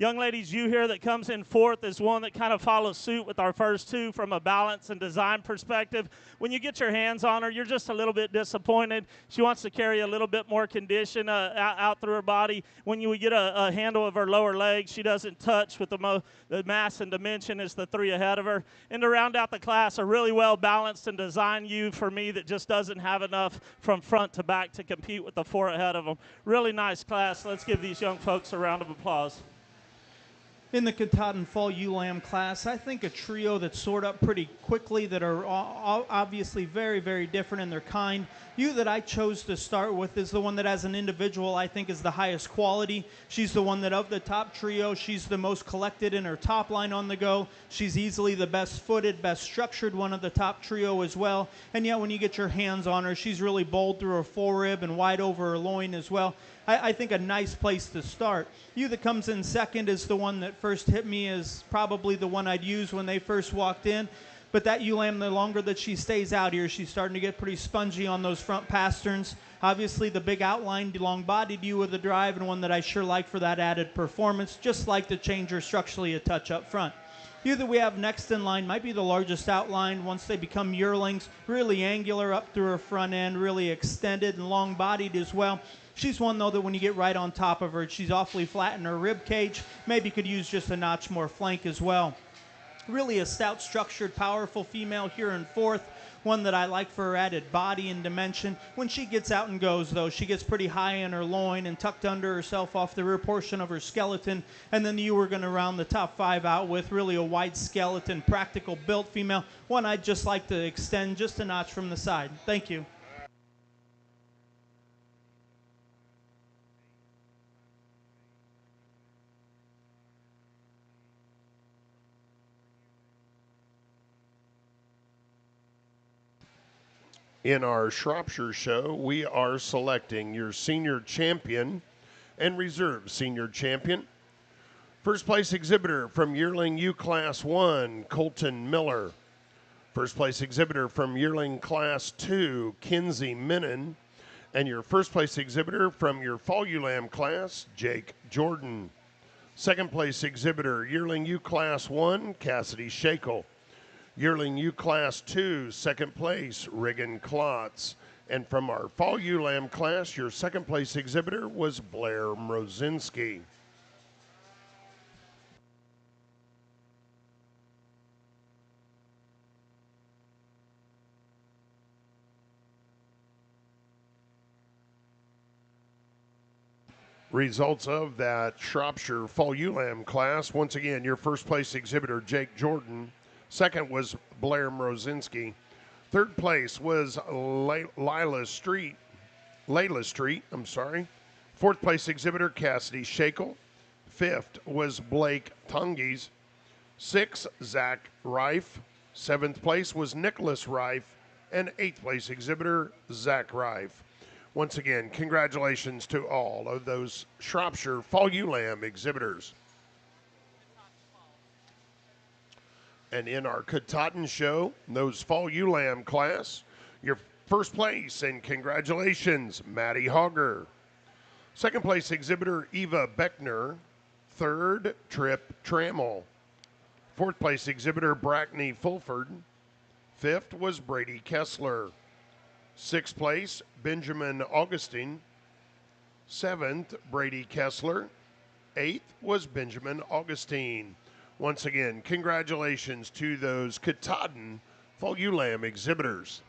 C: Young lady's ewe here that comes in fourth is one that kind of follows suit with our first two from a balance and design perspective. When you get your hands on her, you're just a little bit disappointed. She wants to carry a little bit more condition out through her body. When we get a handle of her lower leg, she doesn't touch with the mass and dimension as the three ahead of her. And to round out the class, a really well-balanced and designed ewe for me that just doesn't have enough from front to back to compete with the four ahead of them. Really nice class. Let's give these young folks a round of applause.
B: In the Katahdin Fall Ewe Lamb class, I think a trio that sort up pretty quickly that are obviously very, very different in their kind. Ewe that I chose to start with is the one that as an individual I think is the highest quality. She's the one that of the top trio, she's the most collected in her top line on the go. She's easily the best footed, best structured one of the top trio as well. And yet when you get your hands on her, she's really bold through her forerib and wide over her loin as well. I think a nice place to start. Ewe that comes in second is the one that first hit me as probably the one I'd use when they first walked in. But that ewe lamb, the longer that she stays out here, she's starting to get pretty spongy on those front pasterns. Obviously, the big outlined, long-bodied ewe with the drive, and one that I sure like for that added performance, just like to change her structurally a touch up front. Ewe that we have next in line might be the largest outlined once they become yearlings, really angular up through her front end, really extended and long-bodied as well. She's one, though, that when you get right on top of her, she's awfully flat in her rib cage. Maybe could use just a notch more flank as well. Really a stout, structured, powerful female here in fourth. One that I like for her added body and dimension. When she gets out and goes, though, she gets pretty high in her loin and tucked under herself off the rear portion of her skeleton. And then you were going to round the top five out with really a wide skeleton, practical built female. One I'd just like to extend just a notch from the side. Thank you.
A: In our Shropshire show, we are selecting your senior champion and reserve senior champion. First place exhibitor from Yearling U Class 1, Colton Miller. First place exhibitor from Yearling Class 2, Kinsey Minnan. And your first place exhibitor from your Fall Ewe Lamb class, Jake Jordan. Second place exhibitor, Yearling U Class 1, Cassidy Shakel. Yearling U Class 2, second place, Riggin Klotz. And from our Fall Ewe Lamb class, your second place exhibitor was Blair Mrozinski. Results of that Shropshire Fall Ewe Lamb class. Once again, your first place exhibitor, Jake Jordan. Second was Blair Mrozinski. Third place was Layla Street. Fourth place exhibitor, Cassidy Shakel. Fifth was Blake Tungies. Sixth, Zach Reif. Seventh place was Nicholas Reif. And eighth place exhibitor, Zach Reif. Once again, congratulations to all of those Shropshire Fall Ewe Lamb exhibitors. And in our Katahdin show, those Fall Ewe Lamb class, your First place, and congratulations, Maddie Hogger. Second place exhibitor, Eva Beckner. Third, Trip Trammell. Fourth place exhibitor, Brackney Fulford. Fifth was Brady Kessler. Sixth place, Benjamin Augustine. Seventh, Brady Kessler. Eighth was Benjamin Augustine. Once again, congratulations to those Katahdin Fall Ewe Lamb exhibitors.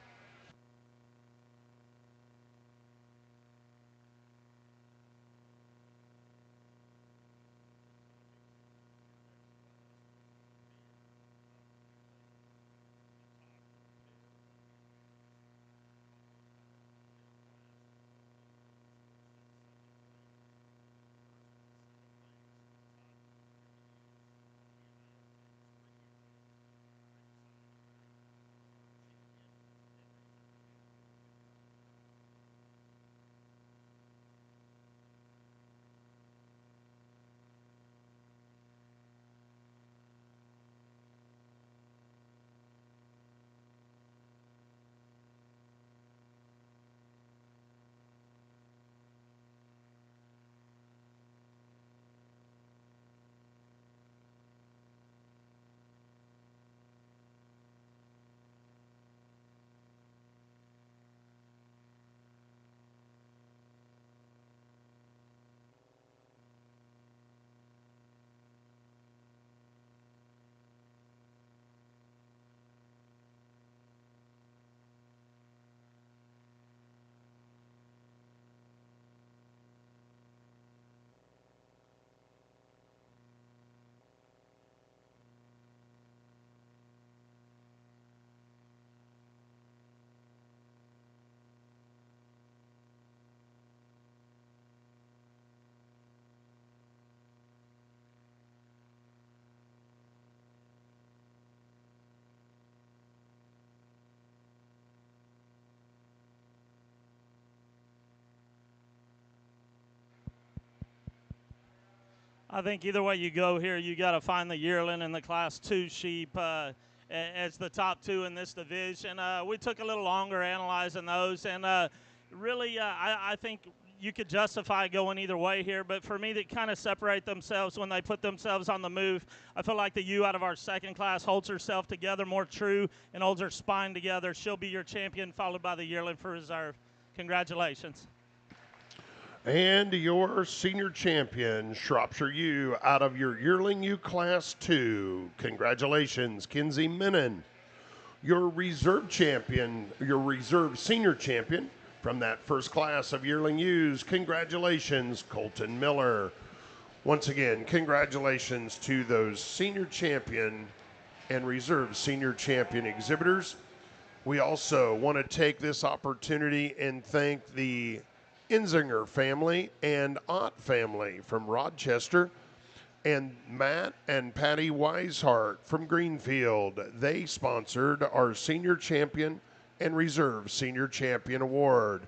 C: I think either way you go here, you got to find the yearling and the Class 2 sheep as the top two in this division. We took a little longer analyzing those, and really I think you could justify going either way here, but for me, they kind of separate themselves when they put themselves on the move. I feel like the ewe out of our second class holds herself together more true and holds her spine together. She'll be your champion, followed by the yearling for reserve. Congratulations.
A: And your senior champion, Shropshire Ewe, out of your yearling ewe class 2. Congratulations, Kinsey Menon. Your reserve champion, your reserve senior champion from that first class of yearling ewes. Congratulations, Colton Miller. Once again, congratulations to those senior champion and reserve senior champion exhibitors. We also want to take this opportunity and thank the Inzinger family and Ott family from Rochester, and Matt and Patty Weishart from Greenfield. They sponsored our senior champion and reserve senior champion award.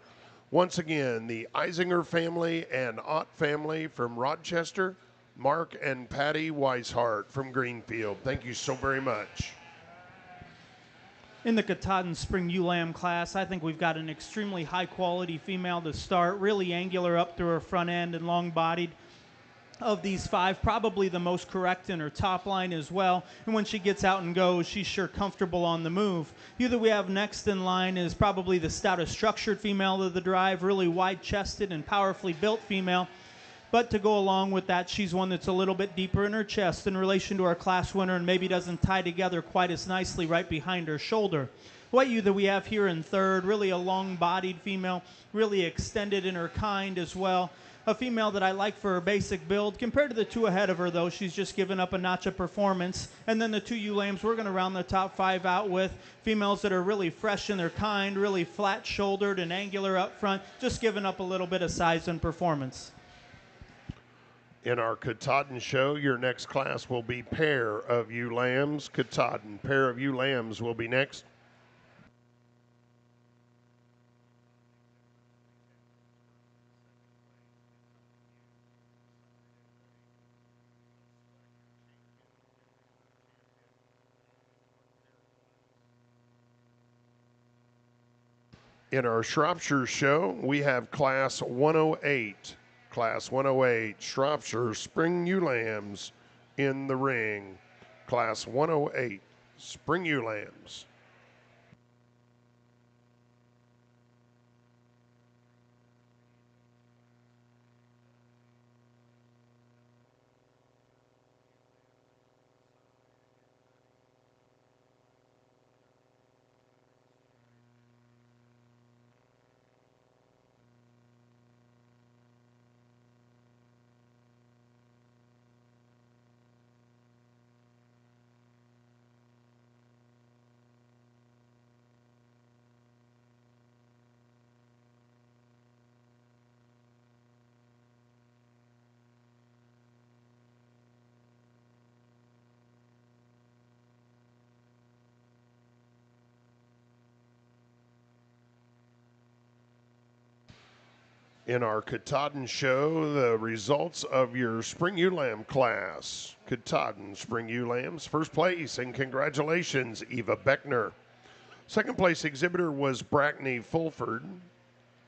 A: Once again, the Eisinger family and Ott family from Rochester, Mark and Patty Weishart from Greenfield. Thank you so very much.
B: In the Katahdin Spring Ewe Lamb class, I think we've got an extremely high-quality female to start, really angular up through her front end and long-bodied. Of these five, probably the most correct in her top line as well. And when she gets out and goes, she's sure comfortable on the move. The that we have next in line is probably the stoutest structured female of the drive, really wide-chested and powerfully built female. But to go along with that, she's one that's a little bit deeper in her chest in relation to our class winner and maybe doesn't tie together quite as nicely right behind her shoulder. What ewe that we have here in third, really a long-bodied female, really extended in her kind as well. A female that I like for her basic build. Compared to the two ahead of her, though, she's just given up a notch of performance. And then the two ewe lambs we're going to round the top five out with females that are really fresh in their kind, really flat-shouldered and angular up front, just giving up a little bit of size and performance.
A: In our Katahdin show, your next class will be pair of ewe lambs. Katahdin pair of ewe lambs will be next. In our Shropshire show, we have Class 108. Class 108, Shropshire Spring Ewe Lambs in the ring. Class 108, Spring Ewe Lambs. In our Katahdin show, the results of your Spring Ewe Lamb class. Katahdin Spring Ewe Lambs, first place, and congratulations, Eva Beckner. Second place exhibitor was Brackney Fulford.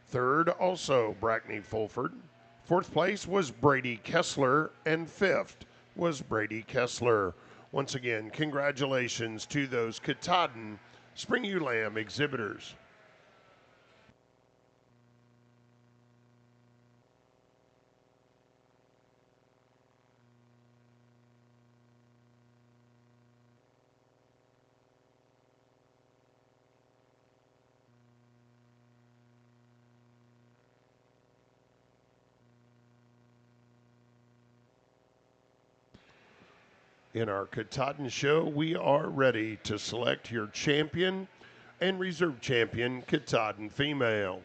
A: Third, also Brackney Fulford. Fourth place was Brady Kessler, and fifth was Brady Kessler. Once again, congratulations to those Katahdin Spring Ewe Lamb exhibitors. In our Katahdin show, we are ready to select your champion and reserve champion Katahdin female.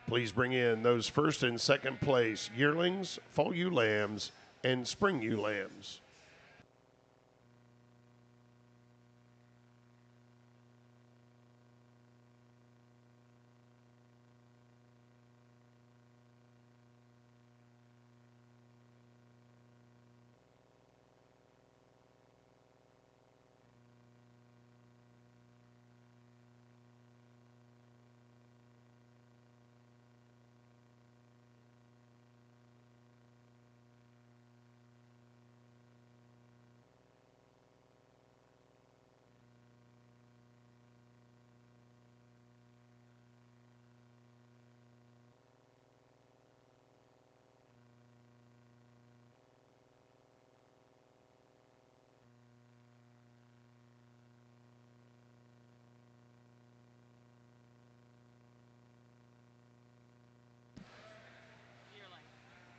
A: Please bring in those first and second place yearlings, fall ewe lambs, and spring ewe lambs.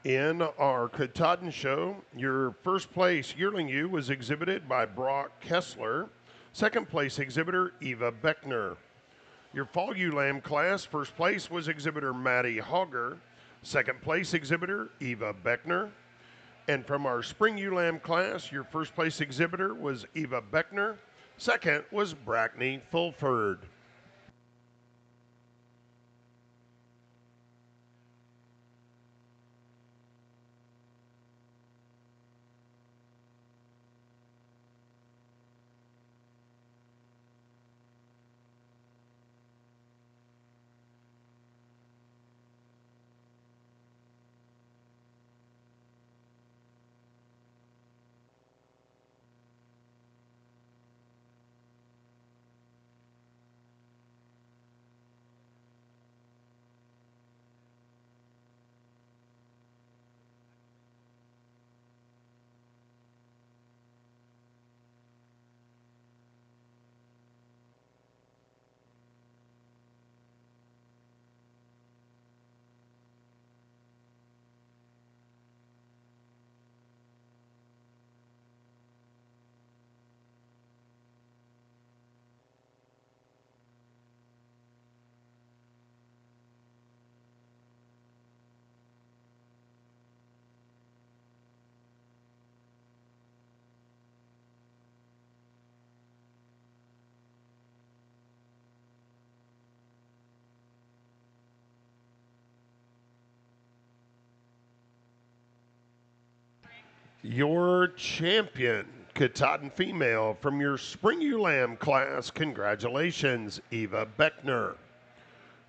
A: In our Katahdin show, your first place yearling ewe was exhibited by Brock Kessler. Second place exhibitor, Eva Beckner. Your fall ewe lamb class, first place was exhibitor Maddie Hogger. Second place exhibitor, Eva Beckner. And from our spring ewe lamb class, your first place exhibitor was Eva Beckner. Second was Brackney Fulford. Your champion, Katahdin female from your spring ewe lamb class. Congratulations, Eva Beckner.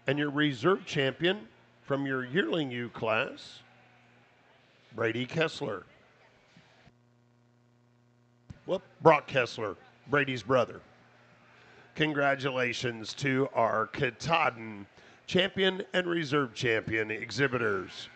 A: And your reserve champion from your yearling ewe class, Brady Kessler. Well, Brock Kessler, Brady's brother. Congratulations to our Katahdin champion and reserve champion exhibitors.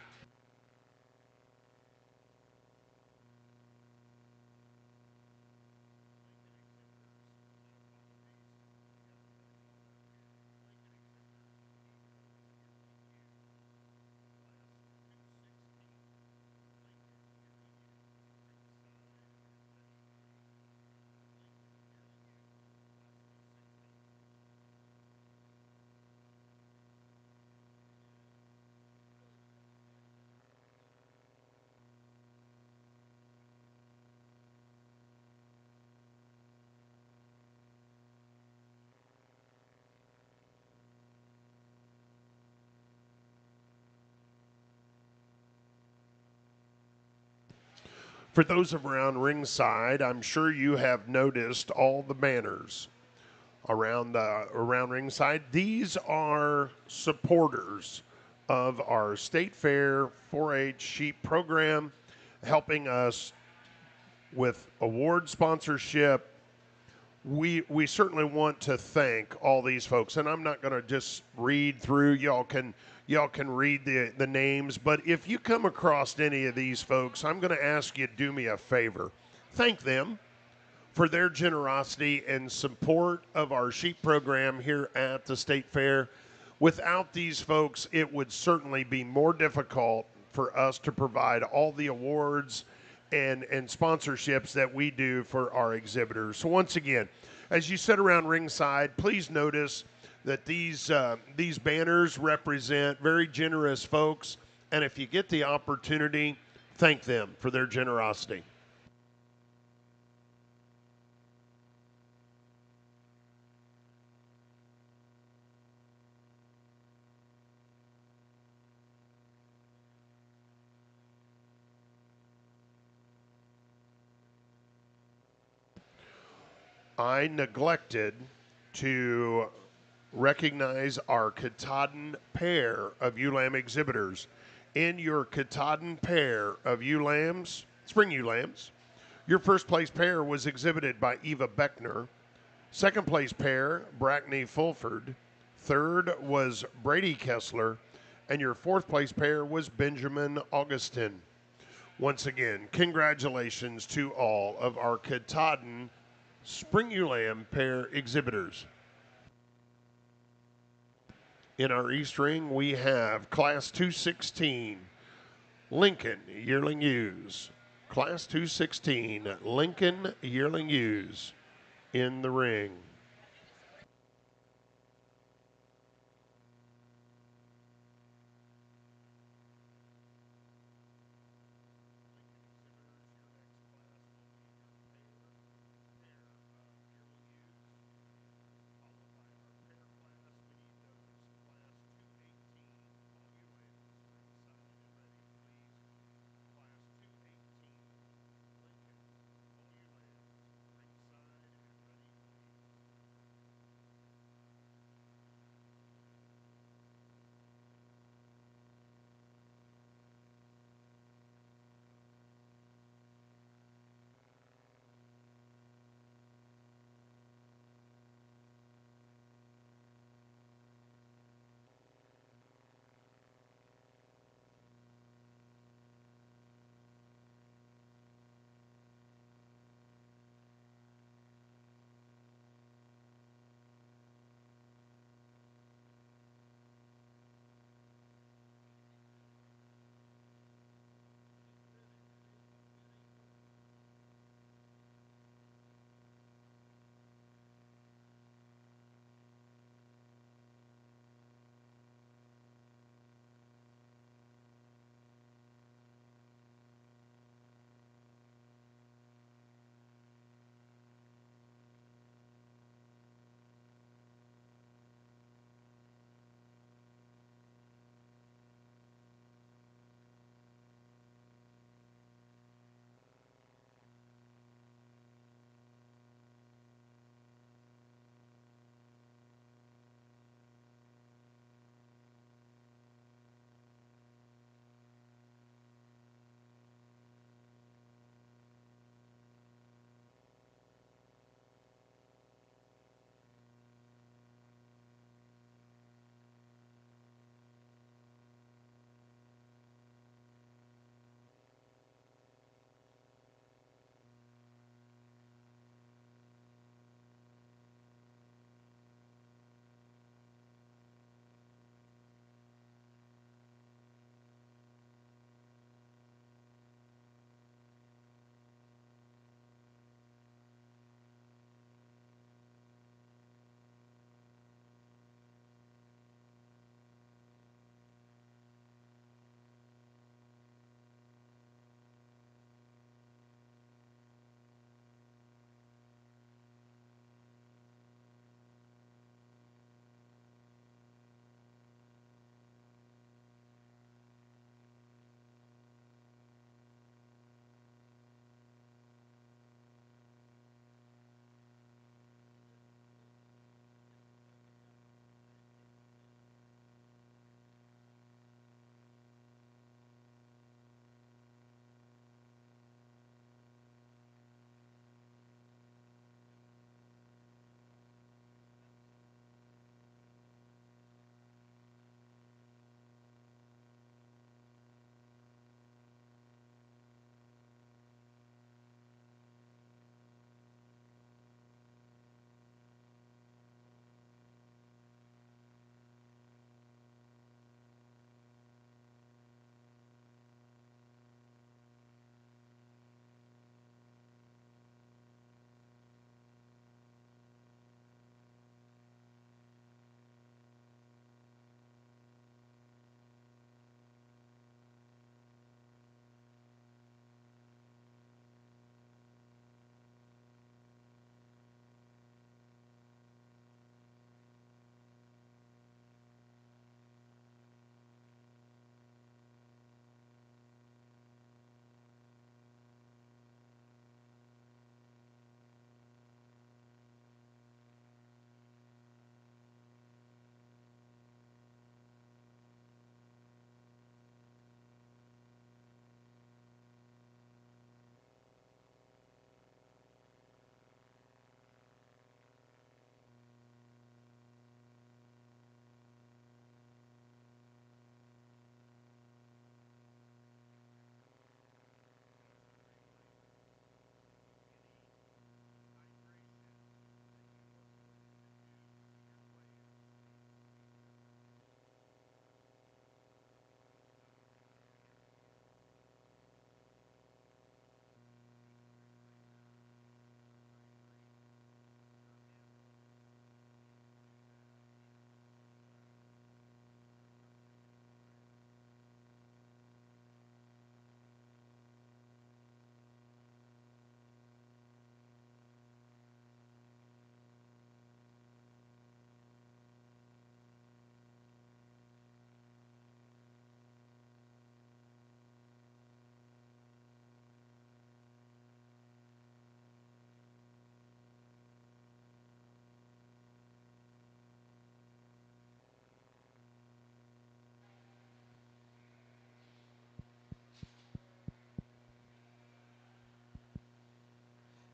A: For those around ringside, I'm sure you have noticed all the banners around ringside. These are supporters of our State Fair 4-H sheep program, helping us with award sponsorship. We certainly want to thank all these folks, and I'm not going to just read through. Y'all can read the names, but if you come across any of these folks, I'm going to ask you to do me a favor. Thank them for their generosity and support of our sheep program here at the State Fair. Without these folks, it would certainly be more difficult for us to provide all the awards and sponsorships that we do for our exhibitors. So once again, as you sit around ringside, please notice that these banners represent very generous folks, and if you get the opportunity, thank them for their generosity. I neglected to recognize our Katahdin pair of ewe lamb exhibitors. In your Katahdin pair of ewe lambs, spring ewe lambs, your first place pair was exhibited by Eva Beckner. Second place pair, Brackney Fulford. Third was Brady Kessler. And your fourth place pair was Benjamin Augustin. Once again, congratulations to all of our Katahdin spring ewe lamb pair exhibitors. In our East Ring, we have Class 216 Lincoln Yearling Ewes. Class 216 Lincoln Yearling Ewes in the ring.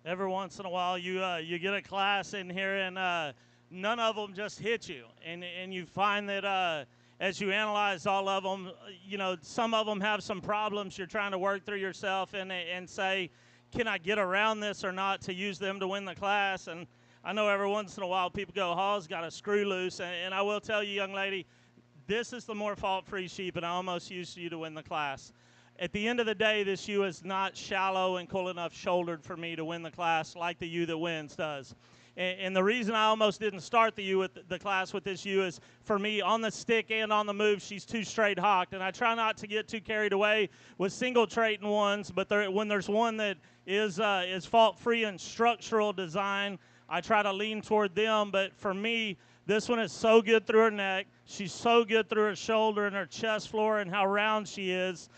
C: every once in a while you get a class in here and none of them just hit you, and you find that as you analyze all of them, some of them have some problems you're trying to work through yourself and say, can I get around this or not to use them to win the class? And I know every once in a while people go, Hall's got a screw loose, and I will tell you, young lady, this is the more fault-free sheep, and I almost used you to win the class. At the end of the day, this ewe is not shallow and cool enough shouldered for me to win the class like the ewe that wins does. And the reason I almost didn't start the class with this ewe is, for me, on the stick and on the move, she's too straight hocked. And I try not to get too carried away with single trait and ones, but when there's one that is fault-free and structural design, I try to lean toward them. But for me, this one is so good through her neck. She's so good through her shoulder and her chest floor and how round she is.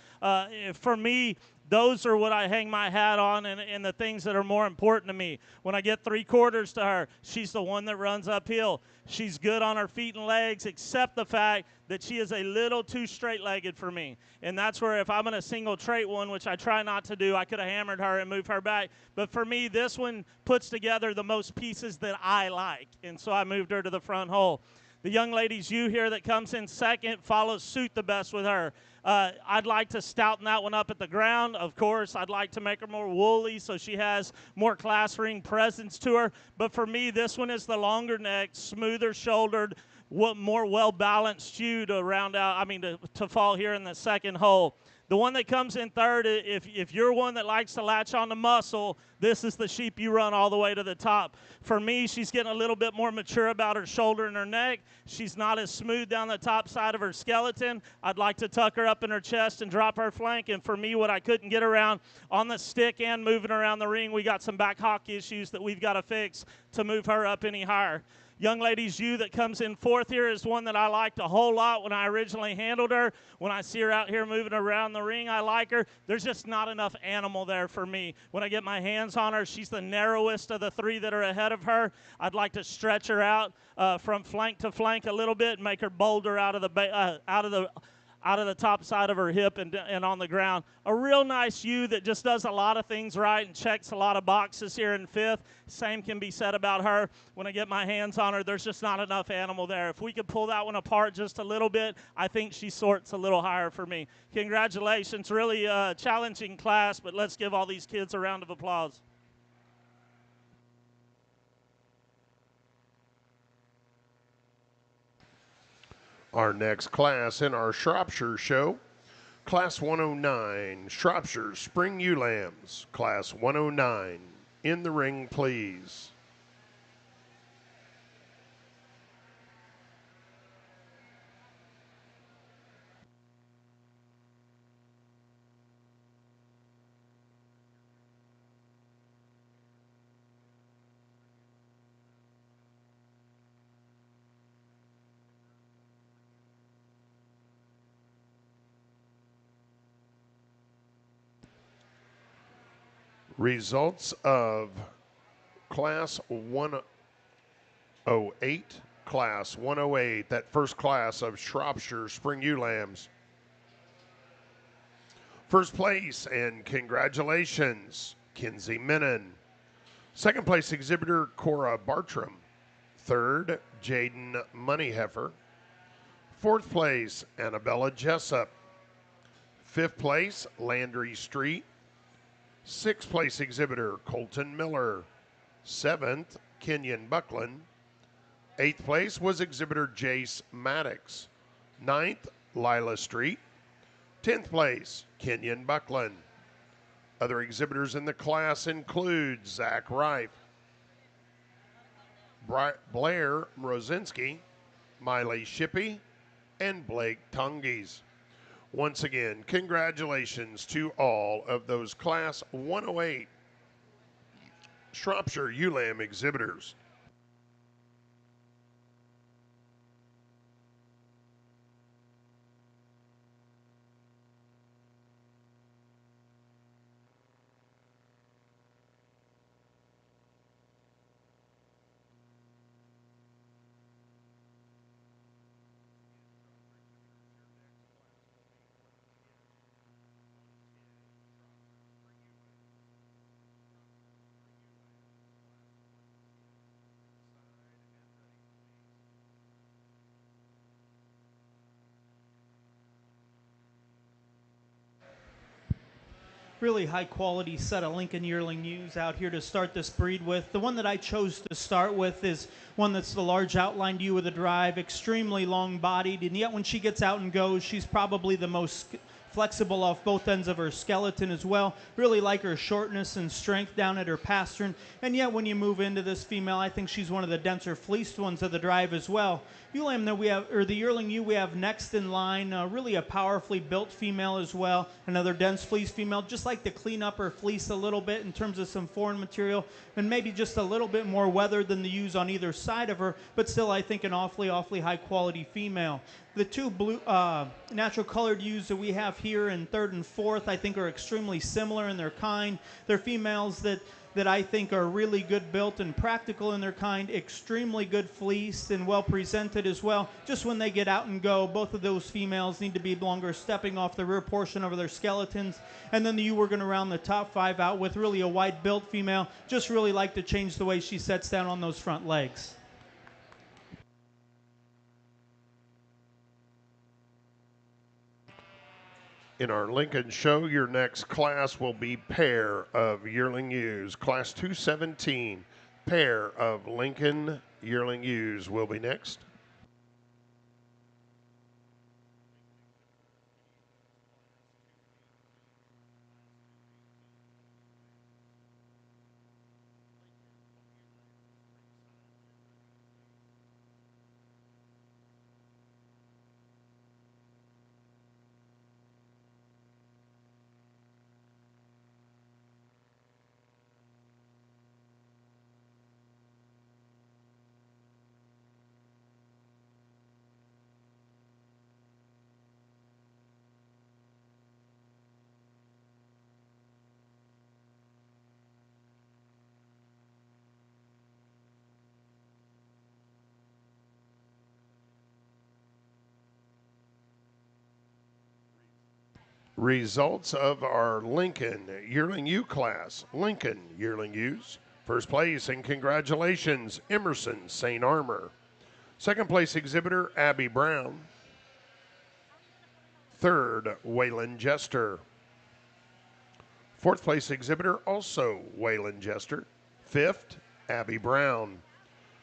C: For me, those are what I hang my hat on and the things that are more important to me. When I get 3/4 to her, she's the one that runs uphill. She's good on her feet and legs, except the fact that she is a little too straight-legged for me. And that's where if I'm in a single trait one, which I try not to do, I could have hammered her and moved her back. But for me, this one puts together the most pieces that I like. And so I moved her to the front hole. The young lady's ewe here that comes in second follows suit the best with her. I'd like to stouten that one up at the ground. Of course, I'd like to make her more woolly so she has more class ring presence to her. But for me, this one is the longer neck, smoother shouldered, more well-balanced ewe to fall here in the second hole. The one that comes in third, if you're one that likes to latch on to muscle, this is the sheep you run all the way to the top. For me, she's getting a little bit more mature about her shoulder and her neck. She's not as smooth down the top side of her skeleton. I'd like to tuck her up in her chest and drop her flank. And for me, what I couldn't get around on the stick and moving around the ring, we got some back hock issues that we've got to fix to move her up any higher. Young lady's ewe that comes in fourth here is one that I liked a whole lot when I originally handled her. When I see her out here moving around the ring, I like her. There's just not enough animal there for me. When I get my hands on her, she's the narrowest of the three that are ahead of her. I'd like to stretch her out from flank to flank a little bit and make her bolder out of the top side of her hip and on the ground. A real nice ewe that just does a lot of things right and checks a lot of boxes here in fifth. Same can be said about her. When I get my hands on her, there's just not enough animal there. If we could pull that one apart just a little bit, I think she sorts a little higher for me. Congratulations. Really challenging class, but let's give all these kids a round of applause.
A: Our next class in our Shropshire show, Class 109, Shropshire Spring Ewe Lambs. Class 109, in the ring, please. Results of Class 108, Class 108, that first class of Shropshire Spring Ewe Lambs. First place, and congratulations, Kinsey Menon. Second place exhibitor, Cora Bartram. Third, Jaden Moneyheffer. Fourth place, Annabella Jessup. Fifth place, Landry Street. Sixth place exhibitor, Colton Miller. Seventh, Kenyon Buckland. Eighth place was exhibitor Jace Maddox. Ninth, Lila Street. 10th place, Kenyon Buckland. Other exhibitors in the class include Zach Reif, Blair Mrozinski, Miley Shippey, and Blake Tongies. Once again, congratulations to all of those Class 108 Shropshire Ewe Lamb exhibitors.
B: really high quality set of Lincoln yearling ewes out here to start this breed with. The one that I chose to start with is one that's the large outlined ewe with a drive, extremely long bodied, and yet when she gets out and goes, she's probably the most flexible off both ends of her skeleton as well. Really like her shortness and strength down at her pastern. And yet when you move into this female, I think she's one of the denser fleeced ones of the drive as well. Ewe lamb that we have, or the yearling ewe we have next in line, really a powerfully built female as well. Another dense fleece female, just like to clean up her fleece a little bit in terms of some foreign material, and maybe just a little bit more weathered than the ewes on either side of her, but still I think an awfully high quality female. The two blue, natural colored ewes that we have here in third and fourth, I think are extremely similar in their kind. They're females that I think are really good built and practical in their kind, extremely good fleeced and well presented as well. Just when they get out and go, both of those females need to be longer stepping off the rear portion of their skeletons. And then the ewe we're going to round the top five out with, really a wide built female. Just really like to change the way she sets down on those front legs.
A: In our Lincoln show, your next class will be pair of yearling ewes. Class 217, pair of Lincoln yearling ewes will be next. Results of our Lincoln yearling ewe class. Lincoln yearling ewes. First place and congratulations, Emerson St. Armor. Second place exhibitor, Abby Brown. Third, Waylon Jester. Fourth place exhibitor, also Waylon Jester. Fifth, Abby Brown.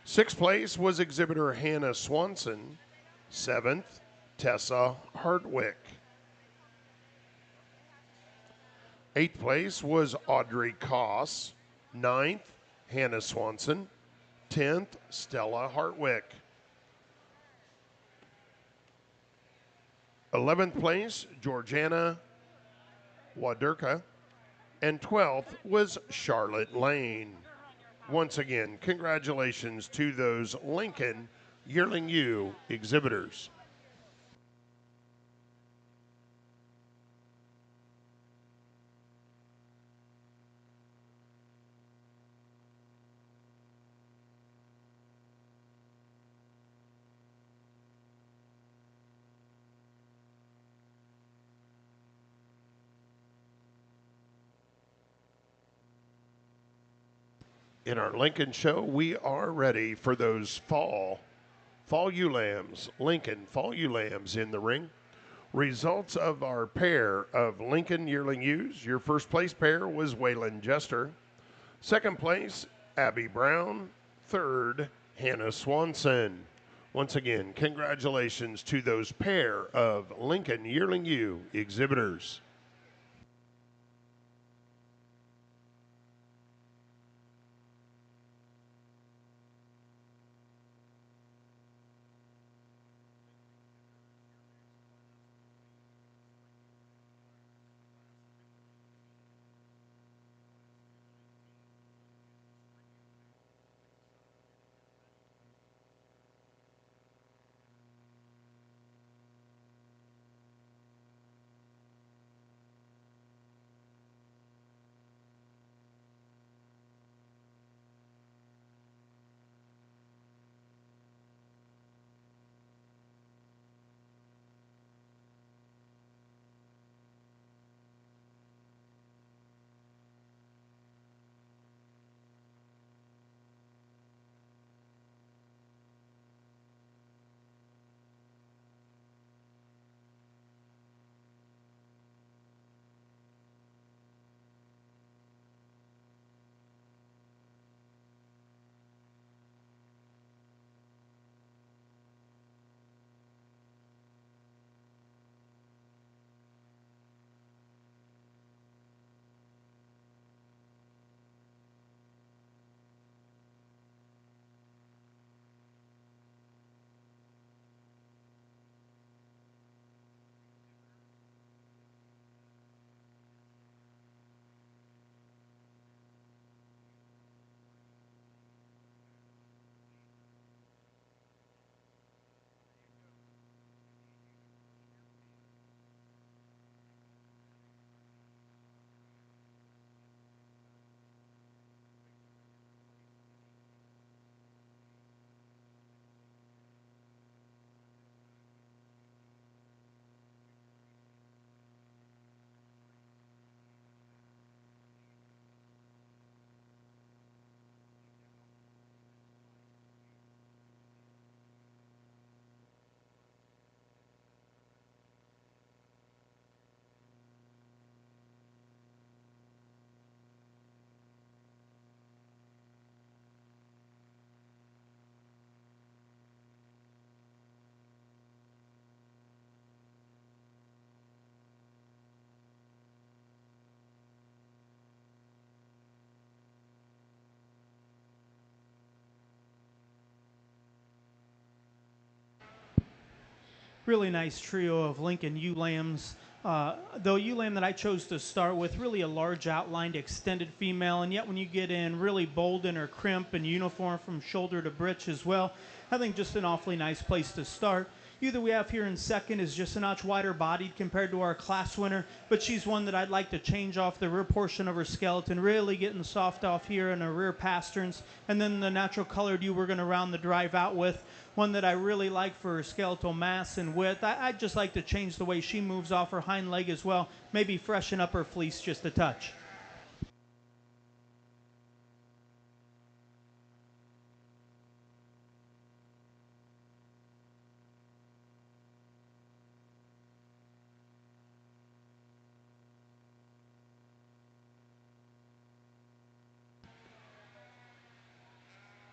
A: Sixth place was exhibitor Hannah Swanson. Seventh, Tessa Hardwick. Eighth place was Audrey Koss. Ninth, Hannah Swanson. 10th, Stella Hartwick. 11th place, Georgiana Wadurka. And 12th was Charlotte Lane. Once again, congratulations to those Lincoln yearling ewe exhibitors. In our Lincoln show, we are ready for those fall ewe lambs, Lincoln fall ewe lambs in the ring. Results of our pair of Lincoln yearling ewes. Your first place pair was Waylon Jester. Second place, Abby Brown. Third, Hannah Swanson. Once again, congratulations to those pair of Lincoln yearling ewe exhibitors.
B: Really nice trio of Lincoln ewe lambs. The ewe lamb that I chose to start with, really a large outlined extended female, and yet when you get in, really bold in her crimp and uniform from shoulder to breech as well. I think just an awfully nice place to start. Ewe that we have here in second is just a notch wider bodied compared to our class winner, but she's one that I'd like to change off the rear portion of her skeleton, really getting soft off here in her rear pasterns, and then the natural colored ewe we're going to round the drive out with, one that I really like for her skeletal mass and width. I'd just like to change the way she moves off her hind leg as well, maybe freshen up her fleece just a touch.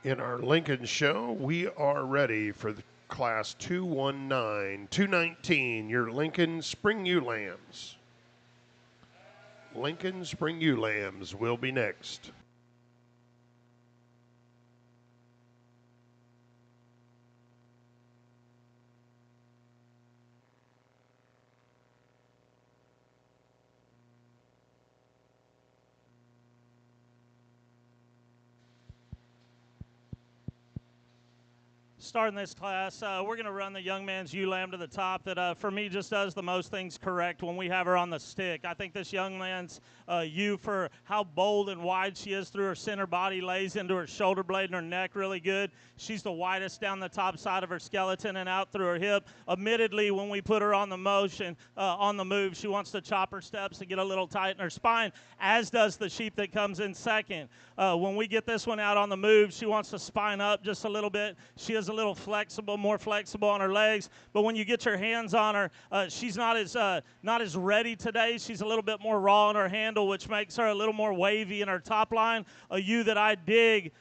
A: In our Lincoln show, we are ready for the class 219, 219, your Lincoln Spring Ewe Lambs. Lincoln Spring Ewe Lambs will be next.
C: Starting this class, we're going to run the young man's ewe lamb to the top that, for me, just does the most things correct when we have her on the stick. I think this young man's ewe, for how bold and wide she is through her center body, lays into her shoulder blade and her neck really good. She's the widest down the top side of her skeleton and out through her hip. Admittedly, when we put her on the motion, on the move, she wants to chop her steps and get a little tight in her spine, as does the sheep that comes in second. When we get this one out on the move, she wants to spine up just a little bit. She is a little flexible, more flexible on her legs, but when you get your hands on her, she's not as ready today. She's a little bit more raw in her handle, which makes her a little more wavy in her top line. A ewe that I dig.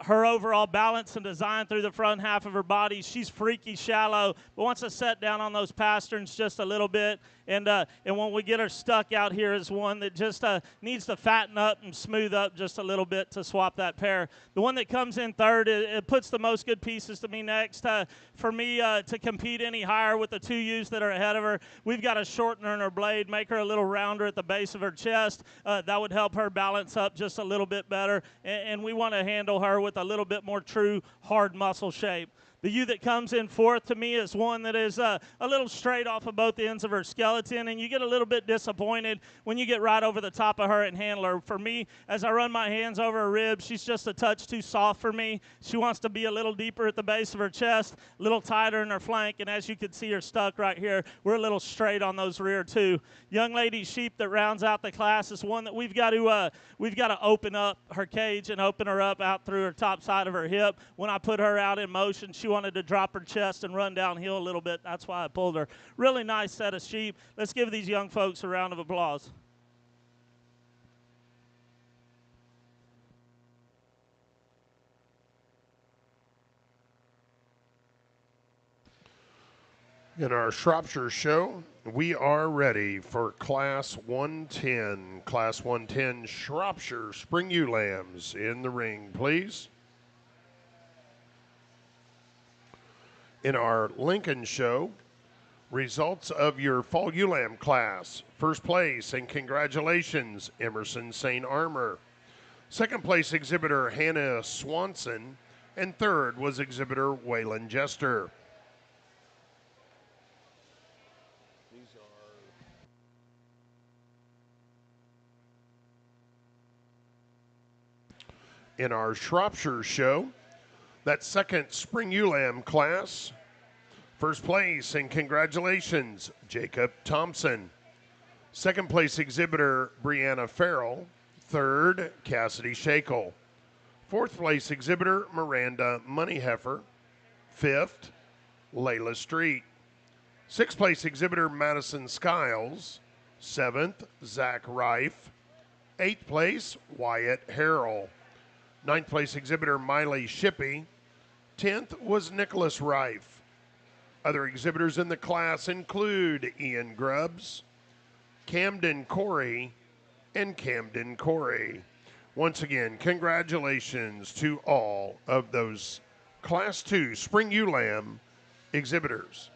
C: Her overall balance and design through the front half of her body. She's freaky shallow, but wants to set down on those pasterns just a little bit. And when we get her stuck out here is one that just needs to fatten up and smooth up just a little bit to swap that pair. The one that comes in third, it puts the most good pieces to me next. For me to compete any higher with the two ewes that are ahead of her, we've got to shorten her in her blade, make her a little rounder at the base of her chest. That would help her balance up just a little bit better. And we want to handle her with a little bit more true hard muscle shape. The ewe that comes in fourth to me is one that is a little straight off of both ends of her skeleton, and you get a little bit disappointed when you get right over the top of her and handle her. For me, as I run my hands over her ribs, she's just a touch too soft for me. She wants to be a little deeper at the base of her chest, a little tighter in her flank, and as you can see her stuck right here, we're a little straight on those rear too. Young lady sheep that rounds out the class is one that we've got to open up her cage and open her up out through her top side of her hip. When I put her out in motion, she wanted to drop her chest and run downhill a little bit. That's why I pulled her. Really nice set of sheep. Let's give these young folks a round of applause.
A: In our Shropshire show, we are ready for Class 110. Class 110 Shropshire Spring Ewe Lambs in the ring, please. In our Lincoln show, results of your Fall Ewe Lamb class. First place, and congratulations, Emerson St. Armor. Second place, exhibitor Hannah Swanson. And third was exhibitor Waylon Jester. In our Shropshire show, that second Spring Ewe Lamb class, first place and congratulations, Jacob Thompson. Second place exhibitor, Brianna Farrell. Third, Cassidy Shakel. Fourth place exhibitor, Miranda Moneyheffer. Fifth, Layla Street. Sixth place exhibitor, Madison Skiles. Seventh, Zach Reif. Eighth place, Wyatt Harrell. Ninth place exhibitor, Miley Shippey. 10th was Nicholas Reif. Other exhibitors in the class include Ian Grubbs, Camden Corey, and Camden Corey. Once again, congratulations to all of those Class 2 Spring Ewe Lamb exhibitors.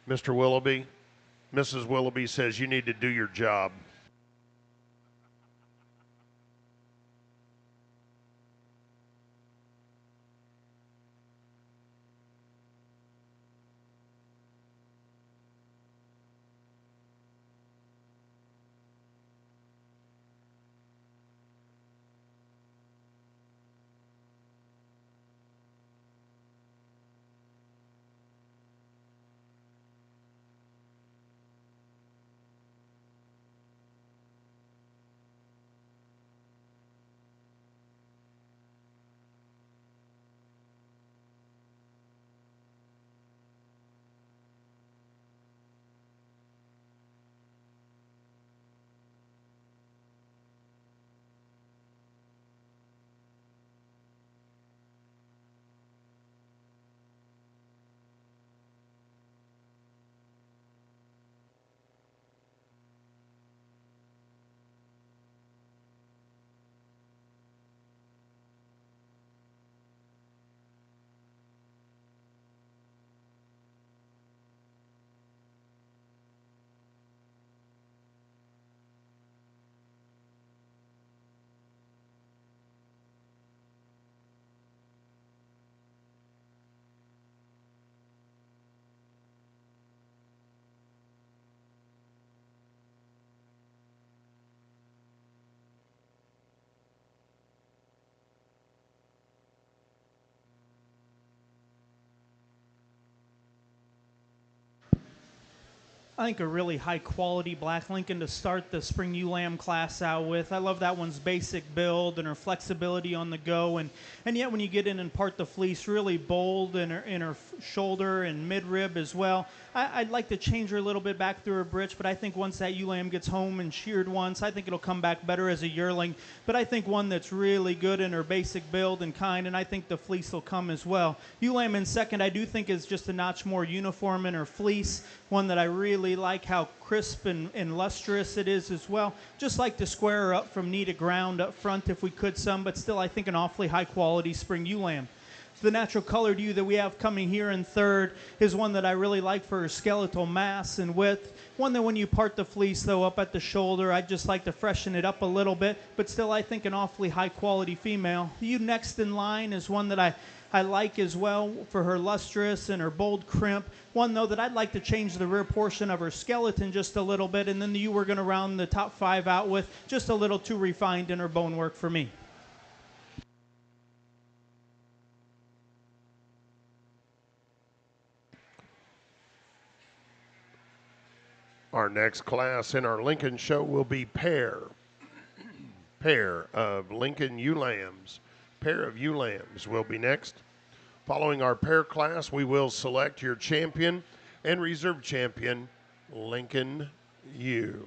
A: Mr. Willoughby. Mrs. Willoughby says you need to do your job.
B: I think a really high quality black Lincoln to start the Spring Ewe Lamb class out with. I love that one's basic build and her flexibility on the go, and yet when you get in and part the fleece, really bold in her shoulder and midrib as well. I'd like to change her a little bit back through her britch, but I think once that ewe lamb gets home and sheared once, I think it'll come back better as a yearling. But I think one that's really good in her basic build and kind, and I think the fleece will come as well. Ewe lamb in second, I do think is just a notch more uniform in her fleece, one that I really like how crisp and lustrous it is as well. Just like to square her up from knee to ground up front if we could some, but still I think an awfully high quality spring ewe lamb. The natural colored ewe that we have coming here in third is one that I really like for her skeletal mass and width. One that when you part the fleece, though, up at the shoulder, I just like to freshen it up a little bit, but still I think an awfully high-quality female. The ewe next in line is one that I like as well for her lustrous and her bold crimp. One, though, that I'd like to change the rear portion of her skeleton just a little bit, and then the ewe we're going to round the top five out with just a little too refined in her bone work for me.
A: Our next class in our Lincoln show will be pair of Lincoln ewe lambs. Pair of ewe lambs will be next. Following our pair class, we will select your champion and reserve champion, Lincoln ewe.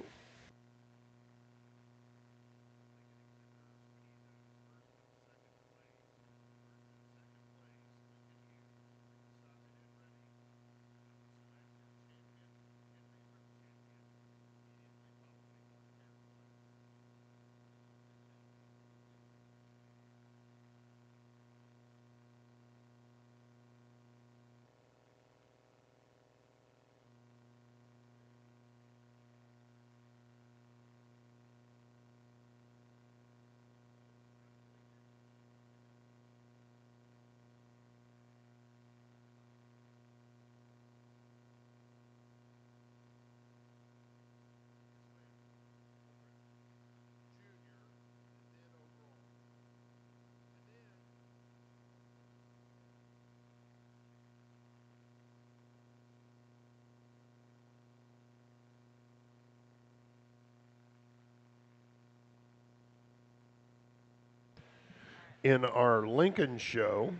A: In our Lincoln show,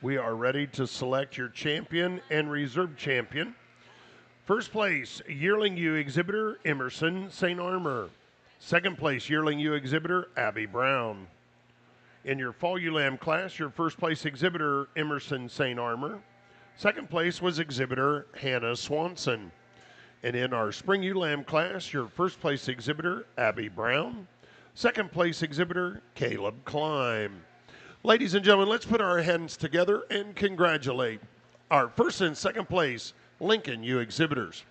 A: we are ready to select your champion and reserve champion. First place, yearling ewe exhibitor Emerson St. Armour. Second place, yearling ewe exhibitor Abby Brown. In your fall ewe lamb class, your first place exhibitor Emerson St. Armour. Second place was exhibitor Hannah Swanson. And in our spring ewe lamb class, your first place exhibitor Abby Brown. Second place exhibitor Caleb Klein. Ladies and gentlemen, let's put our hands together and congratulate our first and second place Lincoln U exhibitors.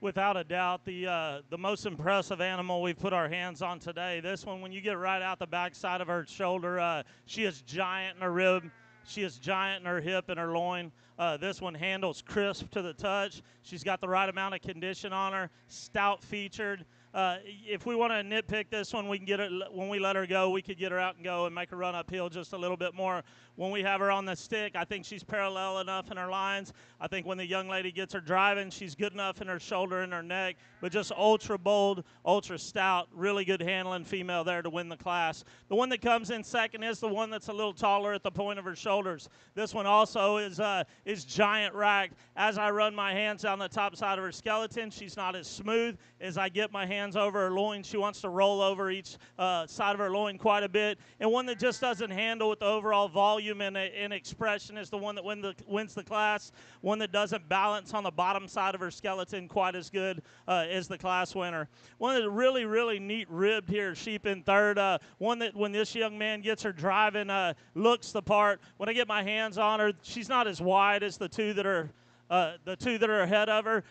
C: Without a doubt, the most impressive animal we've put our hands on today. This one, when you get right out the backside of her shoulder, she is giant in her rib. She is giant in her hip and her loin. This one handles crisp to the touch. She's got the right amount of condition on her, stout featured. If we want to nitpick this one, we can get it when we let her go. We could get her out and go and make her run uphill just a little bit more. When we have her on the stick, I think she's parallel enough in her lines. I think when the young lady gets her driving, she's good enough in her shoulder and her neck, but just ultra bold, ultra stout, really good handling female there to win the class. The one that comes in second is the one that's a little taller at the point of her shoulders. This one also is giant racked. As I run my hands down the top side of her skeleton, she's not as smooth. As I get my hands over her loin, she wants to roll over each side of her loin quite a bit. And one that just doesn't handle with the overall volume and expression is the one that wins the class. One that doesn't balance on the bottom side of her skeleton quite as good is the class winner. One that's really, really neat ribbed here, sheep in third. One that when this young man gets her driving, looks the part. When I get my hands on her, she's not as wide as the two that are ahead of her.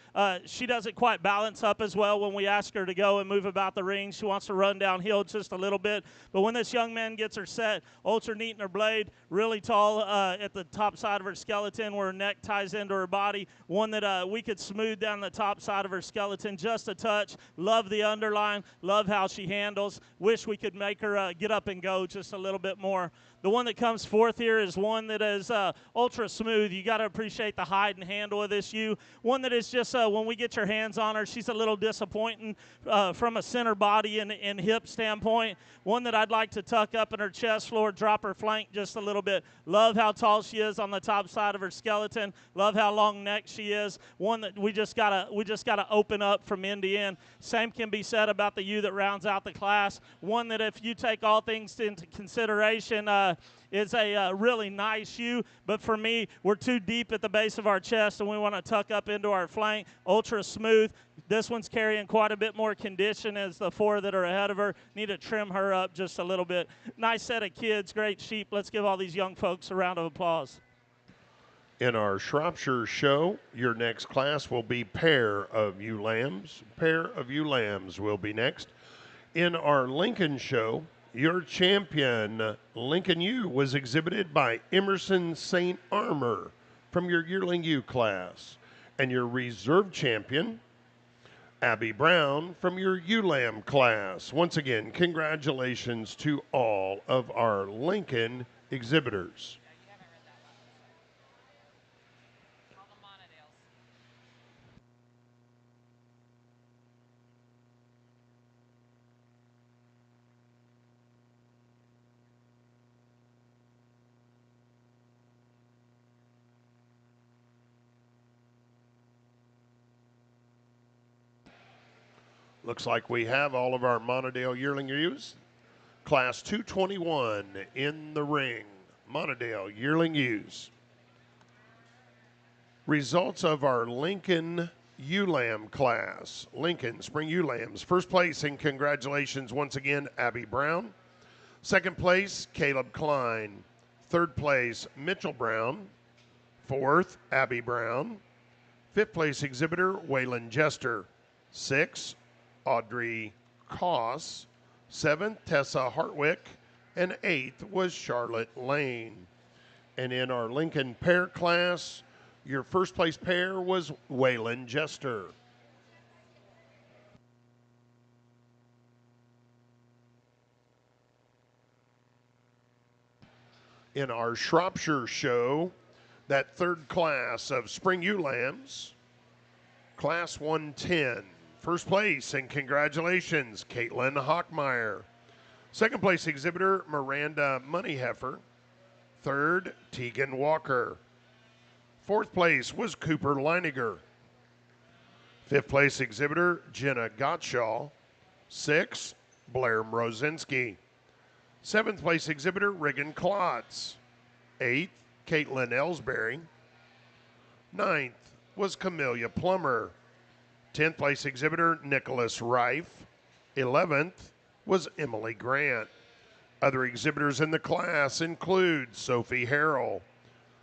C: She doesn't quite balance up as well when we ask her to go and move about the ring. She wants to run downhill just a little bit. But when this young man gets her set, ultra neat in her blade, really tall at the top side of her skeleton where her neck ties into her body. One that we could smooth down the top side of her skeleton just a touch. Love the underline. Love how she handles. Wish we could make her get up and go just a little bit more. The one that comes fourth here is one that is ultra smooth. You got to appreciate the hide and handle of this ewe. One that is just, when we get your hands on her, she's a little disappointing from a center body and hip standpoint. One that I'd like to tuck up in her chest floor, drop her flank just a little bit. Love how tall she is on the top side of her skeleton. Love how long neck she is. One that we just gotta open up from end to end. Same can be said about the ewe that rounds out the class. One that if you take all things into consideration, is a really nice ewe, but for me, we're too deep at the base of our chest and we want to tuck up into our flank. Ultra smooth. This one's carrying quite a bit more condition as the four that are ahead of her. Need to trim her up just a little bit. Nice set of kids, great sheep. Let's give all these young folks a round of applause.
A: In our Shropshire show, your next class will be pair of ewe lambs. Pair of ewe lambs will be next. In our Lincoln show, your champion, Lincoln ewe, was exhibited by Emerson St. Armor from your yearling ewe class. And your reserve champion, Abby Brown, from your ewe lamb class. Once again, congratulations to all of our Lincoln exhibitors. Looks like we have all of our Monadale yearling ewes. Class 221 in the ring. Monadale yearling ewes. Results of our Lincoln ewe lamb class. Lincoln Spring Ewe Lambs. First place, and congratulations once again, Abby Brown. Second place, Caleb Klein. Third place, Mitchell Brown. Fourth, Abby Brown. Fifth place exhibitor, Waylon Jester. Sixth, Audrey Koss. Seventh, Tessa Hartwick. And eighth was Charlotte Lane. And in our Lincoln pair class, your first place pair was Waylon Jester. In our Shropshire show, that third class of Spring Ewe Lambs, class 110. First place, and congratulations, Caitlin Hockmeyer. Second place exhibitor, Miranda Moneyheffer. Third, Tegan Walker. Fourth place was Cooper Leiniger. Fifth place exhibitor, Jenna Gottschall. Sixth, Blair Mrozinski. Seventh place exhibitor, Regan Klotz. Eighth, Caitlin Ellsbury. Ninth was Camellia Plummer. 10th place exhibitor, Nicholas Reif. 11th was Emily Grant. Other exhibitors in the class include Sophie Harrell.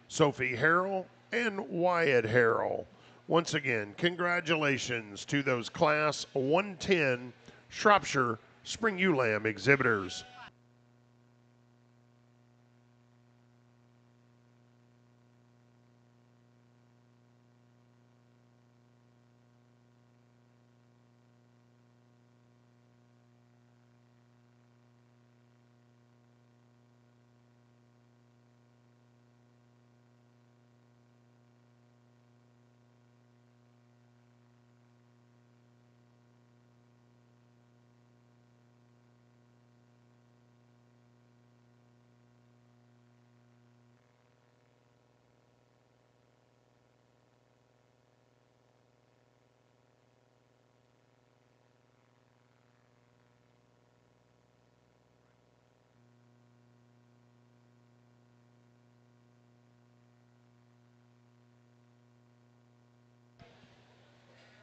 A: Sophie Harrell and Wyatt Harrell. Once again, congratulations to those Class 110 Shropshire Spring Ewe Lamb exhibitors.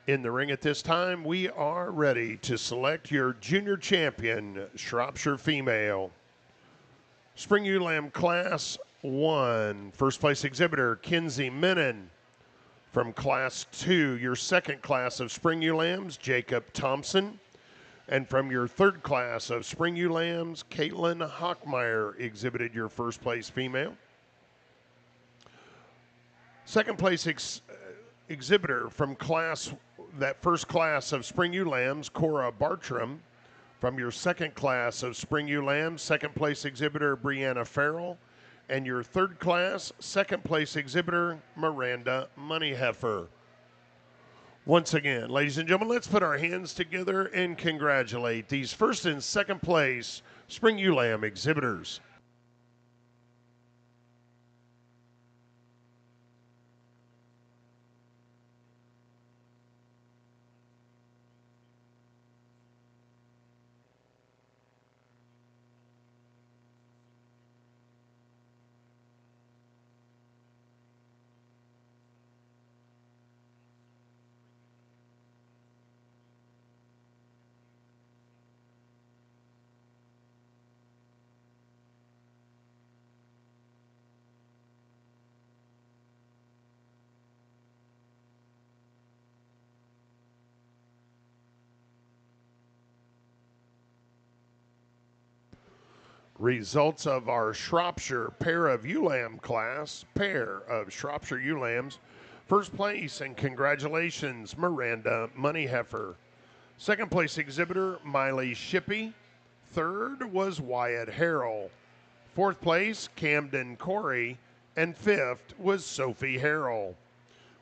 A: In the ring at this time, we are ready to select your junior champion, Shropshire female. Spring Ewe Lamb Class 1, first place exhibitor, Kinsey Menon. From Class 2, your second class of Spring Ewe Lambs, Jacob Thompson. And from your third class of Spring Ewe Lambs, Caitlin Hockmeyer exhibited your first place female. Second place exhibitor from that first class of Spring Ewe Lambs, Cora Bartram. From your second class of Spring Ewe Lambs, second place exhibitor, Brianna Farrell. And your third class, second place exhibitor, Miranda Moneyheffer. Once again, ladies and gentlemen, let's put our hands together and congratulate these first and second place Spring Ewe Lamb exhibitors. Results of our Shropshire pair of ewe lamb class, pair of Shropshire ewe lambs. First place, and congratulations, Miranda Moneyheffer. Second place exhibitor, Miley Shippey. Third was Wyatt Harrell. Fourth place, Camden Corey. And fifth was Sophie Harrell.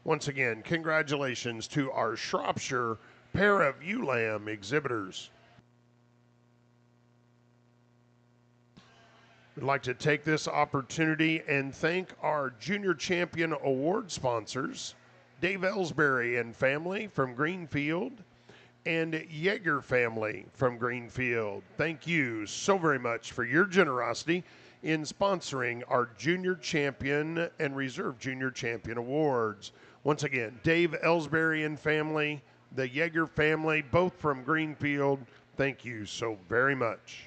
A: Once again, congratulations to our Shropshire pair of ewe lamb exhibitors. We'd like to take this opportunity and thank our Junior Champion Award sponsors, Dave Ellsbury and family from Greenfield, and Yeager family from Greenfield. Thank you so very much for your generosity in sponsoring our Junior Champion and Reserve Junior Champion Awards. Once again, Dave Ellsbury and family, the Yeager family, both from Greenfield, thank you so very much.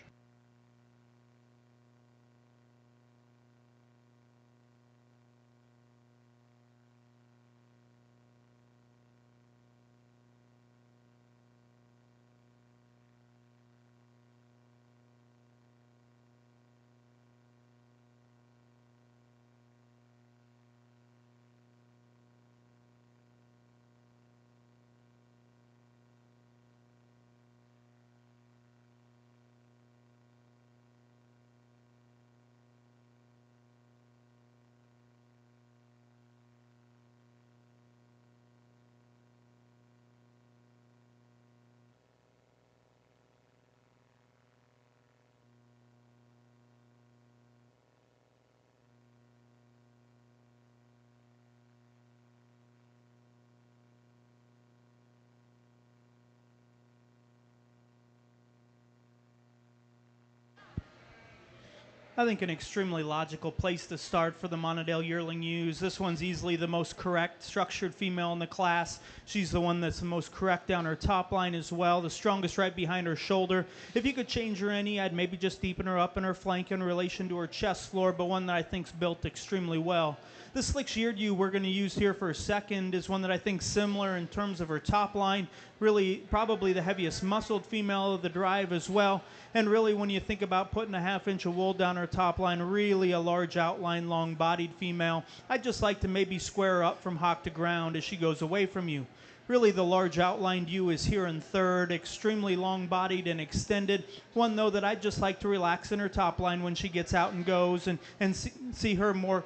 B: I think an extremely logical place to start for the Monadale Yearling Ewes. This one's easily the most correct structured female in the class. She's the one that's the most correct down her top line as well, the strongest right behind her shoulder. If you could change her any, I'd maybe just deepen her up in her flank in relation to her chest floor, but one that I think's built extremely well. The slick sheared ewe we're going to use here for a second is one that I think similar in terms of her top line, really probably the heaviest muscled female of the drive as well. And really when you think about putting a half-inch of wool down her top line, really a large outline, long-bodied female, I'd just like to maybe square her up from hock to ground as she goes away from you. Really, the large outlined ewe is here in third, extremely long-bodied and extended. One, though, that I'd just like to relax in her top line when she gets out and goes and see her more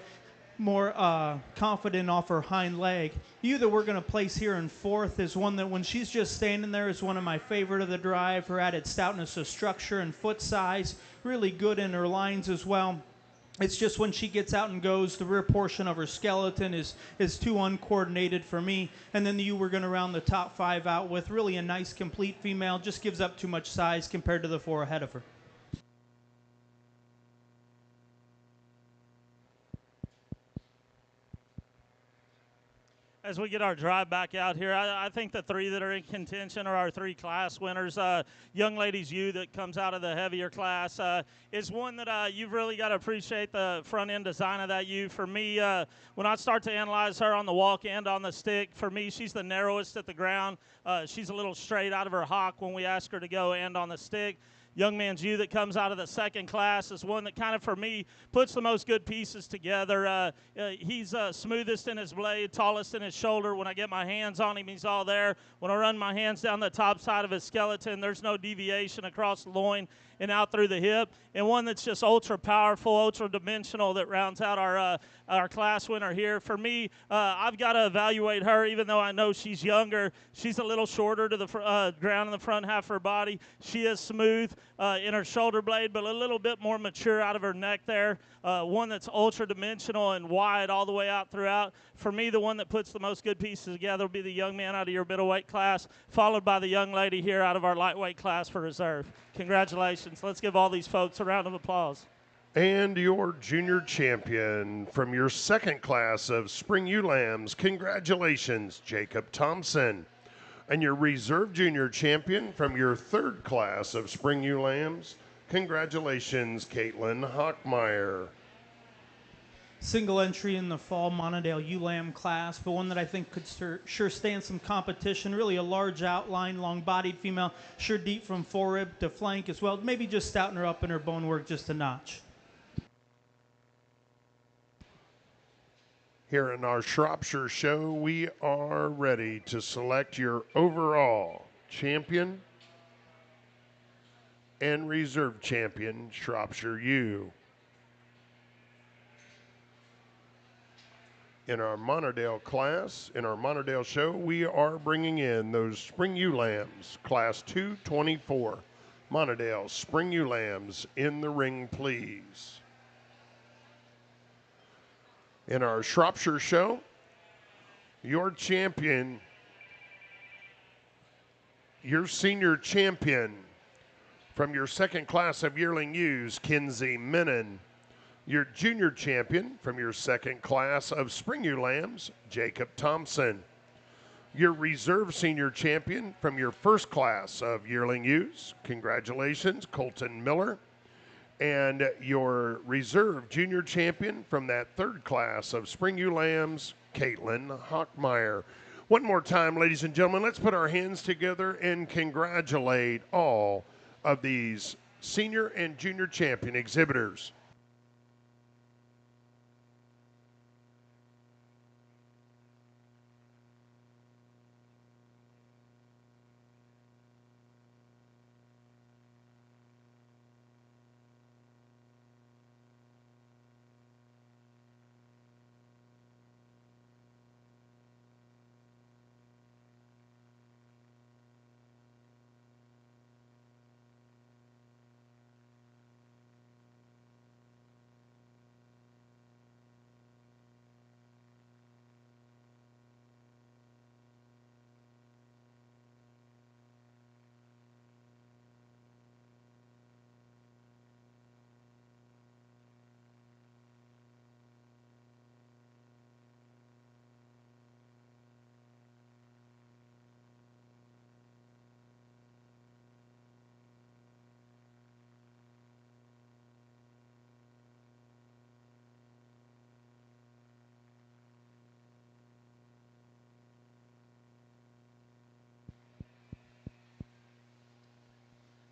B: confident off her hind leg. The ewe that we're going to place here in fourth is one that when she's just standing there is one of my favorite of the drive. Her added stoutness of structure and foot size, really good in her lines as well. It's just when she gets out and goes, the rear portion of her skeleton is too uncoordinated for me. And then the ewe we're going to round the top five out with, really a nice complete female, just gives up too much size compared to the four ahead of her.
C: As we get our drive back out here, I think the three that are in contention are our three class winners. Young Ladies ewe that comes out of the heavier class is one that you've really got to appreciate the front end design of that ewe. For me, when I start to analyze her on the walk and on the stick, for me, she's the narrowest at the ground. She's a little straight out of her hock when we ask her to go and on the stick. Young Man's ewe that comes out of the second class is one that kind of, for me, puts the most good pieces together. He's smoothest in his blade, tallest in his shoulder. When I get my hands on him, he's all there. When I run my hands down the top side of his skeleton, there's no deviation across the loin and out through the hip. And one that's just ultra powerful, ultra dimensional that rounds out our class winner here. For me, I've got to evaluate her, even though I know she's younger. She's a little shorter to the ground in the front half of her body. She is smooth in her shoulder blade, but a little bit more mature out of her neck there. One that's ultra dimensional and wide all the way out throughout. For me, the one that puts the most good pieces together will be the young man out of your middleweight class, followed by the young lady here out of our lightweight class for reserve. Congratulations. Let's give all these folks a round of applause.
A: And your junior champion from your second class of Spring Ewe Lambs, congratulations, Jacob Thompson. And your reserve junior champion from your third class of Spring Ewe Lambs, congratulations, Caitlin Hockmeyer.
B: Single entry in the fall Monadale ewe lamb class, but one that I think could sure stand some competition. Really a large outline, long-bodied female, sure deep from forerib to flank as well. Maybe just stouten her up in her bone work just a notch.
A: Here in our Shropshire show, we are ready to select your overall champion and reserve champion, Shropshire ewe. In our Monadale class, in our Monadale show, we are bringing in those Spring Ewe Lambs, Class 224. Monadale Spring Ewe Lambs in the ring, please. In our Shropshire show, your champion, your senior champion from your second class of yearling ewes, Kinsey Menon. Your junior champion from your second class of Spring Ewe Lambs, Jacob Thompson. Your reserve senior champion from your first class of yearling ewes, congratulations, Colton Miller. And your reserve junior champion from that third class of Spring Ewe Lambs, Caitlin Hockmeyer. One more time, ladies and gentlemen, let's put our hands together and congratulate all of these senior and junior champion exhibitors.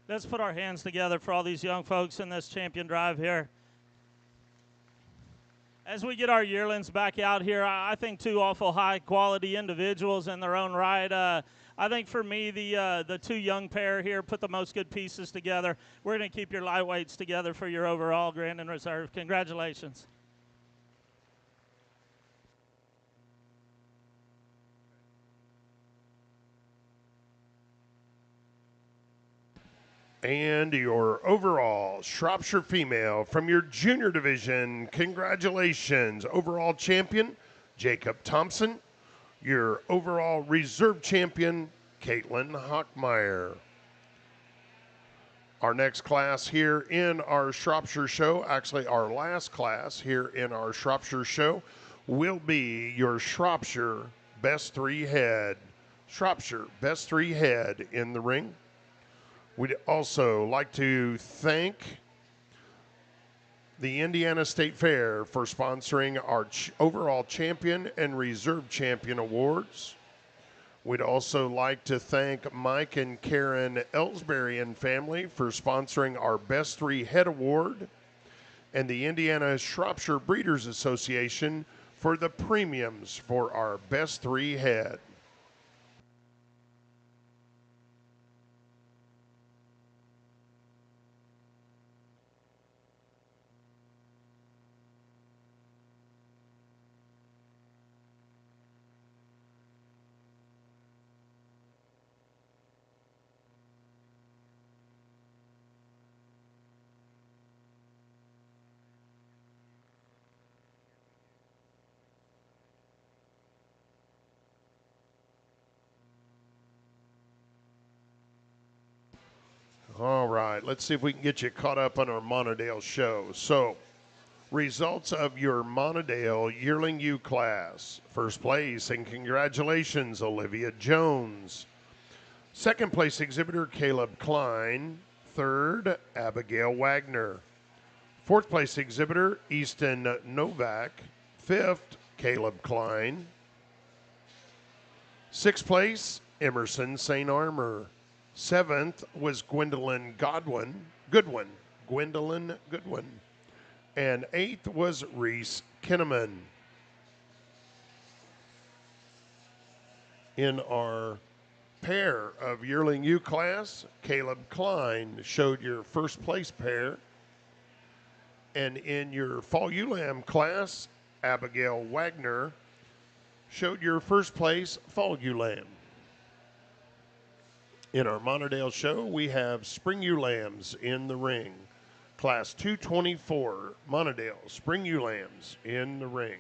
C: Let's put our hands together for all these young folks in this champion drive here. As we get our yearlings back out here, I think two awful high-quality individuals in their own right. I think for me, the two young pair here put the most good pieces together. We're going to keep your lightweights together for your overall Grand and Reserve. Congratulations.
A: And your overall Shropshire female from your junior division, congratulations, overall champion, Jacob Thompson. Your overall reserve champion, Caitlin Hockmeyer. Our next class here in our Shropshire show, actually our last class here in our Shropshire show, will be your Shropshire best three head. Shropshire best three head in the ring. We'd also like to thank the Indiana State Fair for sponsoring our overall champion and reserve champion awards. We'd also like to thank Mike and Karen Ellsbury and family for sponsoring our Best Three Head Award, and the Indiana Shropshire Breeders Association for the premiums for our Best Three Head. All right, let's see if we can get you caught up on our Monadale show. So, results of your Monadale Yearling U class. First place, and congratulations, Olivia Jones. Second place exhibitor, Caleb Klein. Third, Abigail Wagner. Fourth place exhibitor, Easton Novak. Fifth, Caleb Klein. Sixth place, Emerson St. Armor. Seventh was Gwendolyn Goodwin. And eighth was Reese Kinnaman. In our pair of Yearling U class, Caleb Klein showed your first place pair. And in your Fall Ewe-Lamb class, Abigail Wagner showed your first place Fall Ewe-Lamb. In our Monadale show, we have Spring Ewe-Lambs in the ring. Class 224, Monadale, Spring Ewe-Lambs in the ring.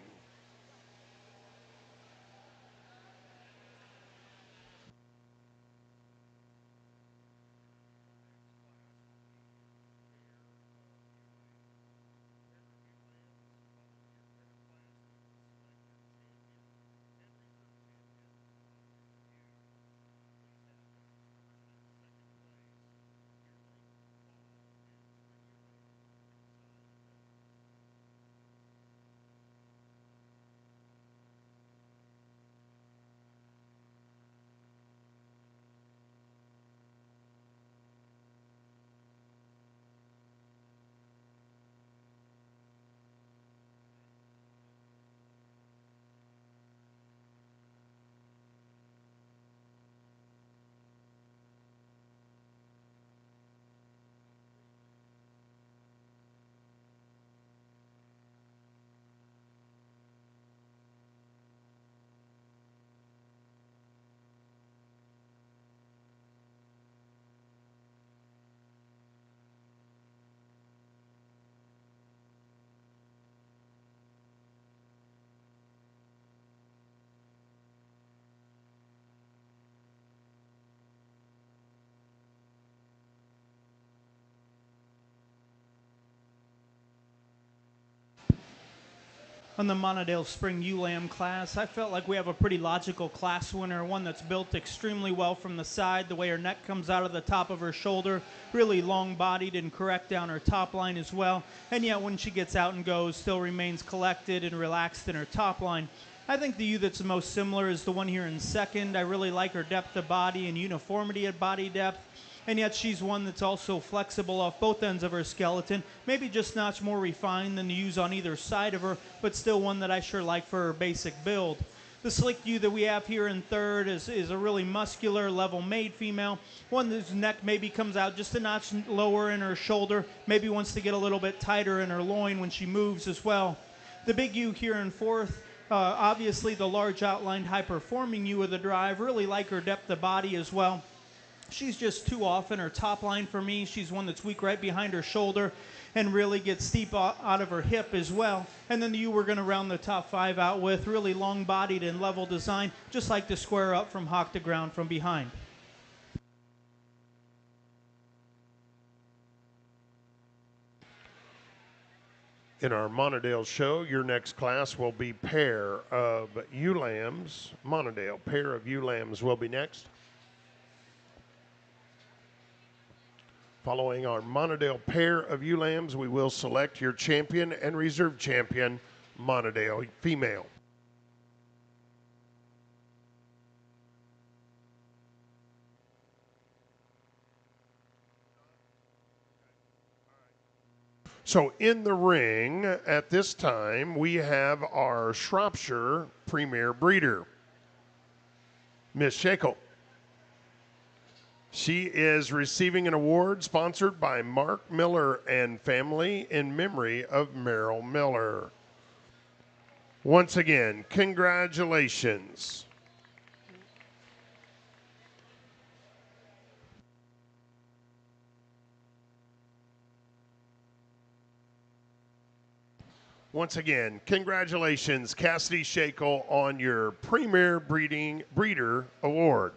B: On the Monadale Spring Ewe-Lamb class, I felt like we have a pretty logical class winner, one that's built extremely well from the side, the way her neck comes out of the top of her shoulder, really long-bodied and correct down her top line as well, and yet when she gets out and goes, still remains collected and relaxed in her top line. I think the ewe that's the most similar is the one here in second. I really like her depth of body and uniformity of body depth. and yet she's one that's also flexible off both ends of her skeleton, maybe just notch more refined than the ewes on either side of her, but still one that I sure like for her basic build. The slick ewe that we have here in third is a really muscular, level-made female, one whose neck maybe comes out just a notch lower in her shoulder, maybe wants to get a little bit tighter in her loin when she moves as well. The big ewe here in fourth, obviously the large outlined high-performing ewe of the drive, really like her depth of body as well. She's just too often her top line for me. She's one that's weak right behind her shoulder and really gets steep out of her hip as well. And then the ewe we're going to round the top 5 out with, really long-bodied and level design, just like to square up from hock to ground from behind.
A: In our Monadale show, your next class will be pair of ewe lambs. Monadale, pair of ewe lambs will be next. Following our Monadale pair of ewe lambs, we will select your champion and reserve champion, Monadale female. So in the ring at this time, we have our Shropshire Premier Breeder, Miss Shackle. She is receiving an award sponsored by Mark Miller and family in memory of Merrill Miller. Once again, congratulations. Once again, congratulations, Cassidy Shackle, on your Premier Breeder Award.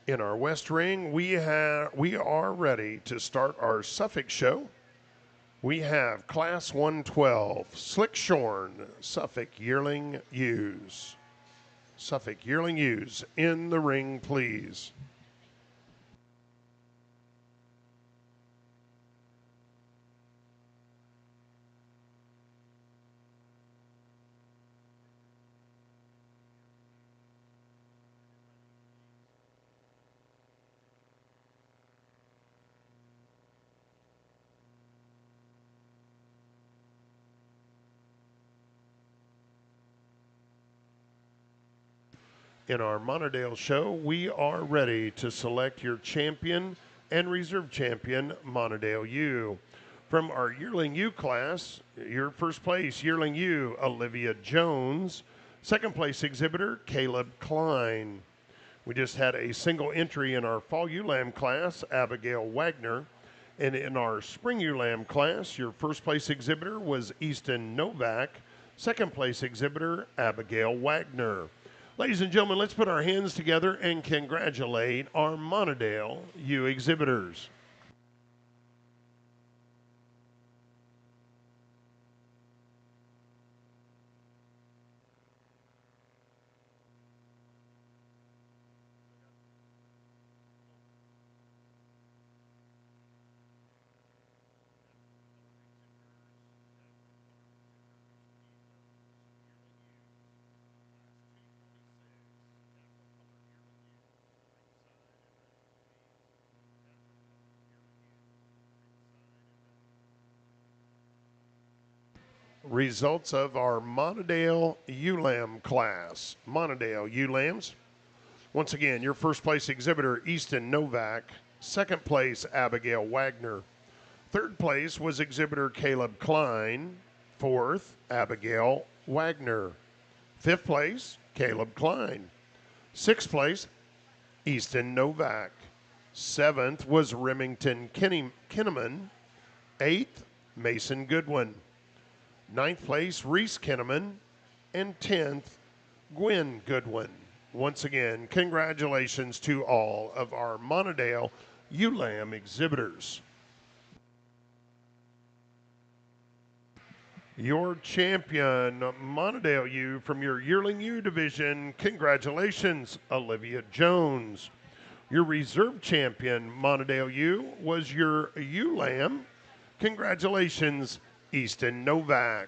A: In our West Ring, we are ready to start our Suffolk show. We have Class 112, Slick Shorn, Suffolk Yearling Ewes. Suffolk Yearling Ewes in the ring, please. In our Monadale show, we are ready to select your champion and reserve champion, Monadale ewe. From our Yearling Ewe class, your first place Yearling Ewe, Olivia Jones. Second place exhibitor, Caleb Klein. We just had a single entry in our Fall Ewe Lamb class, Abigail Wagner. And in our Spring Ewe Lamb class, your first place exhibitor was Easton Novak. Second place exhibitor, Abigail Wagner. Ladies and gentlemen, let's put our hands together and congratulate our Monadale ewe exhibitors. Results of our Monadale ewe lamb class. Monadale ewe lambs. Once again, your first place exhibitor, Easton Novak. Second place, Abigail Wagner. Third place was exhibitor Caleb Klein. Fourth, Abigail Wagner. Fifth place, Caleb Klein. Sixth place, Easton Novak. Seventh was Remington Kinneman. Eighth, Mason Goodwin. Ninth place, Reese Kinneman. And 10th, Gwen Goodwin. Once again, congratulations to all of our Monadale ewe lamb exhibitors. Your champion, Monadale U from your Yearling U division. Congratulations, Olivia Jones. Your reserve champion, Monadale U, was your ewe lamb. Congratulations, Easton Novak.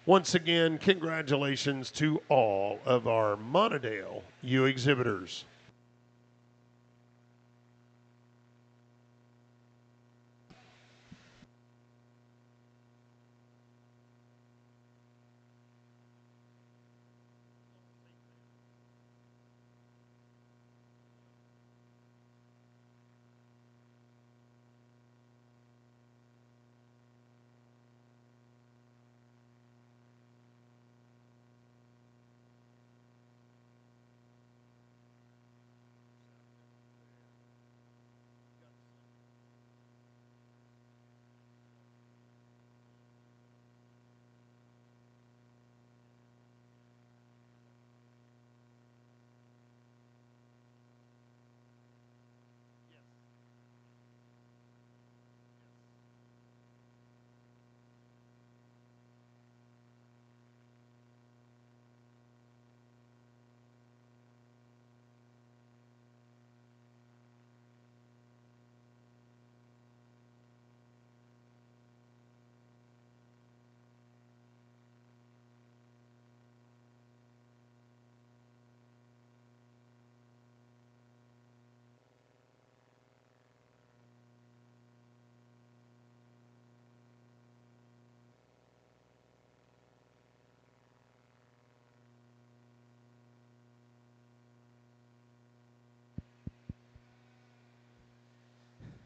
A: Once again, congratulations to all of our Monadale U exhibitors.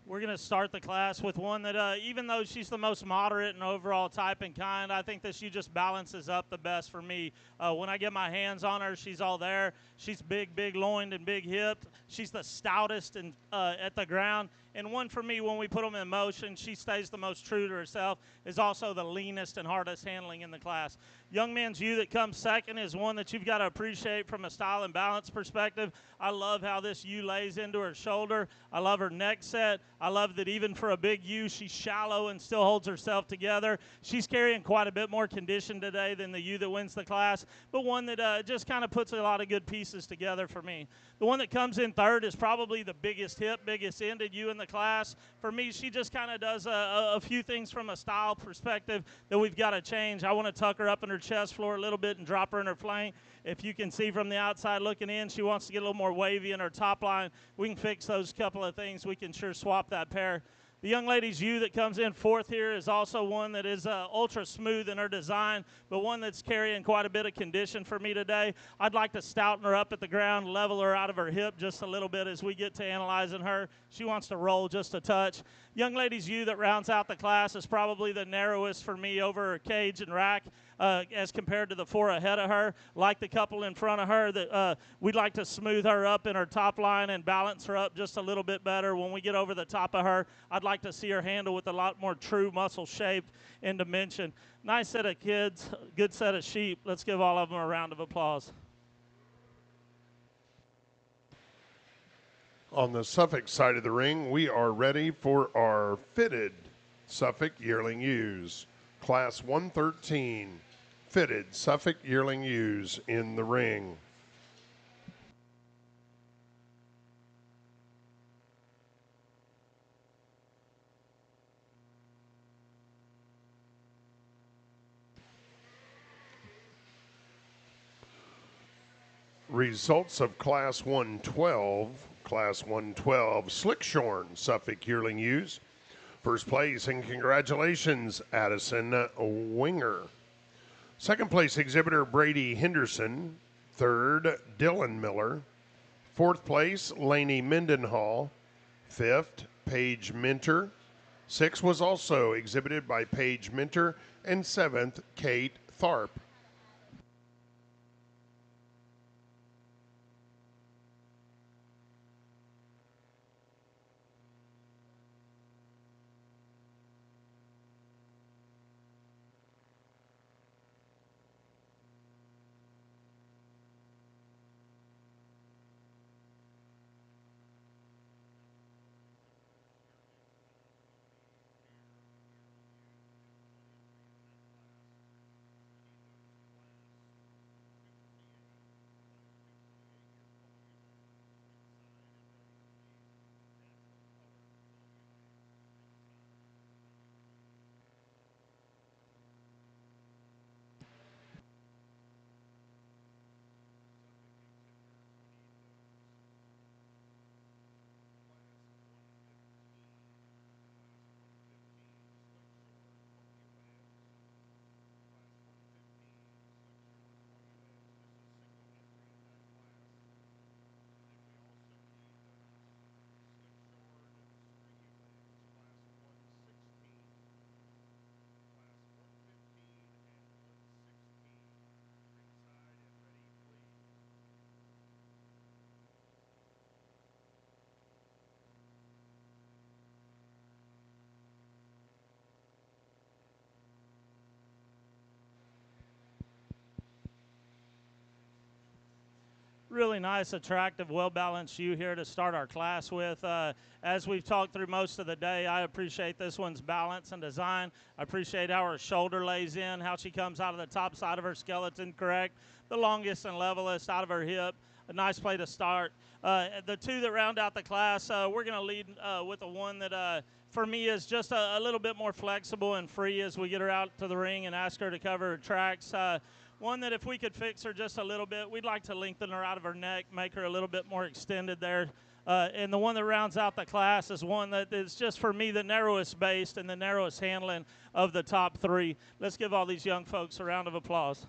C: We're going to start the class with one that, even though she's the most moderate and overall type and kind, I think that she just balances up the best for me. When I get my hands on her, she's all there. She's big loined and big hipped. She's the stoutest at the ground. And one for me, when we put them in motion, she stays the most true to herself, is also the leanest and hardest handling in the class. Young man's ewe that comes second is one that you've got to appreciate from a style and balance perspective. I love how this ewe lays into her shoulder. I love her neck set. I love that even for a big ewe, she's shallow and still holds herself together. She's carrying quite a bit more condition today than the ewe that wins the class, but one that just kind of puts a lot of good pieces together for me. The one that comes in third is probably the biggest hip, biggest ended ewe in the class. For me, she just kind of does a few things from a style perspective that we've got to change. I want to tuck her up in her chest floor a little bit and drop her in her flank. If you can see from the outside looking in, she wants to get a little more wavy in her top line. We can fix those couple of things. We can sure swap that pair. The young lady's ewe that comes in fourth here is also one that is ultra smooth in her design, but one that's carrying quite a bit of condition for me today. I'd like to stouten her up at the ground, level her out of her hip just a little bit as we get to analyzing her. She wants to roll just a touch. Young lady's ewe that rounds out the class is probably the narrowest for me over her cage and rack as compared to the four ahead of her. Like the couple in front of her, that we'd like to smooth her up in her top line and balance her up just a little bit better. When we get over the top of her, I'd like to see her handle with a lot more true muscle shape and dimension. Nice set of kids, good set of sheep. Let's give all of them a round of applause.
A: On the Suffolk side of the ring, we are ready for our fitted Suffolk yearling ewes. Class 113, fitted Suffolk yearling ewes in the ring. Results of Class 112. Class 112, Slickshorn, Suffolk yearling ewes. First place, and congratulations, Addison Winger. Second place, exhibitor Brady Henderson. Third, Dylan Miller. Fourth place, Laney Mendenhall. Fifth, Paige Minter. Sixth was also exhibited by Paige Minter. And seventh, Kate Tharp.
C: Really nice, attractive, well-balanced ewe here to start our class with. As we've talked through most of the day, I appreciate this one's balance and design. I appreciate how her shoulder lays in, how she comes out of the top side of her skeleton correct, the longest and levelest out of her hip. A nice play to start. The two that round out the class, we're going to lead with the one that for me is just a little bit more flexible and free as we get her out to the ring and ask her to cover her tracks. One that if we could fix her just a little bit, we'd like to lengthen her out of her neck, make her a little bit more extended there. And the one that rounds out the class is one that is just, for me, the narrowest based and the narrowest handling of the top three. Let's give all these young folks a round of applause.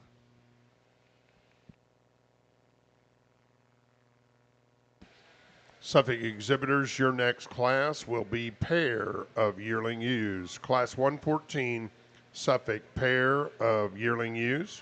A: Suffolk exhibitors, your next class will be pair of yearling ewes. Class 114, Suffolk pair of yearling ewes.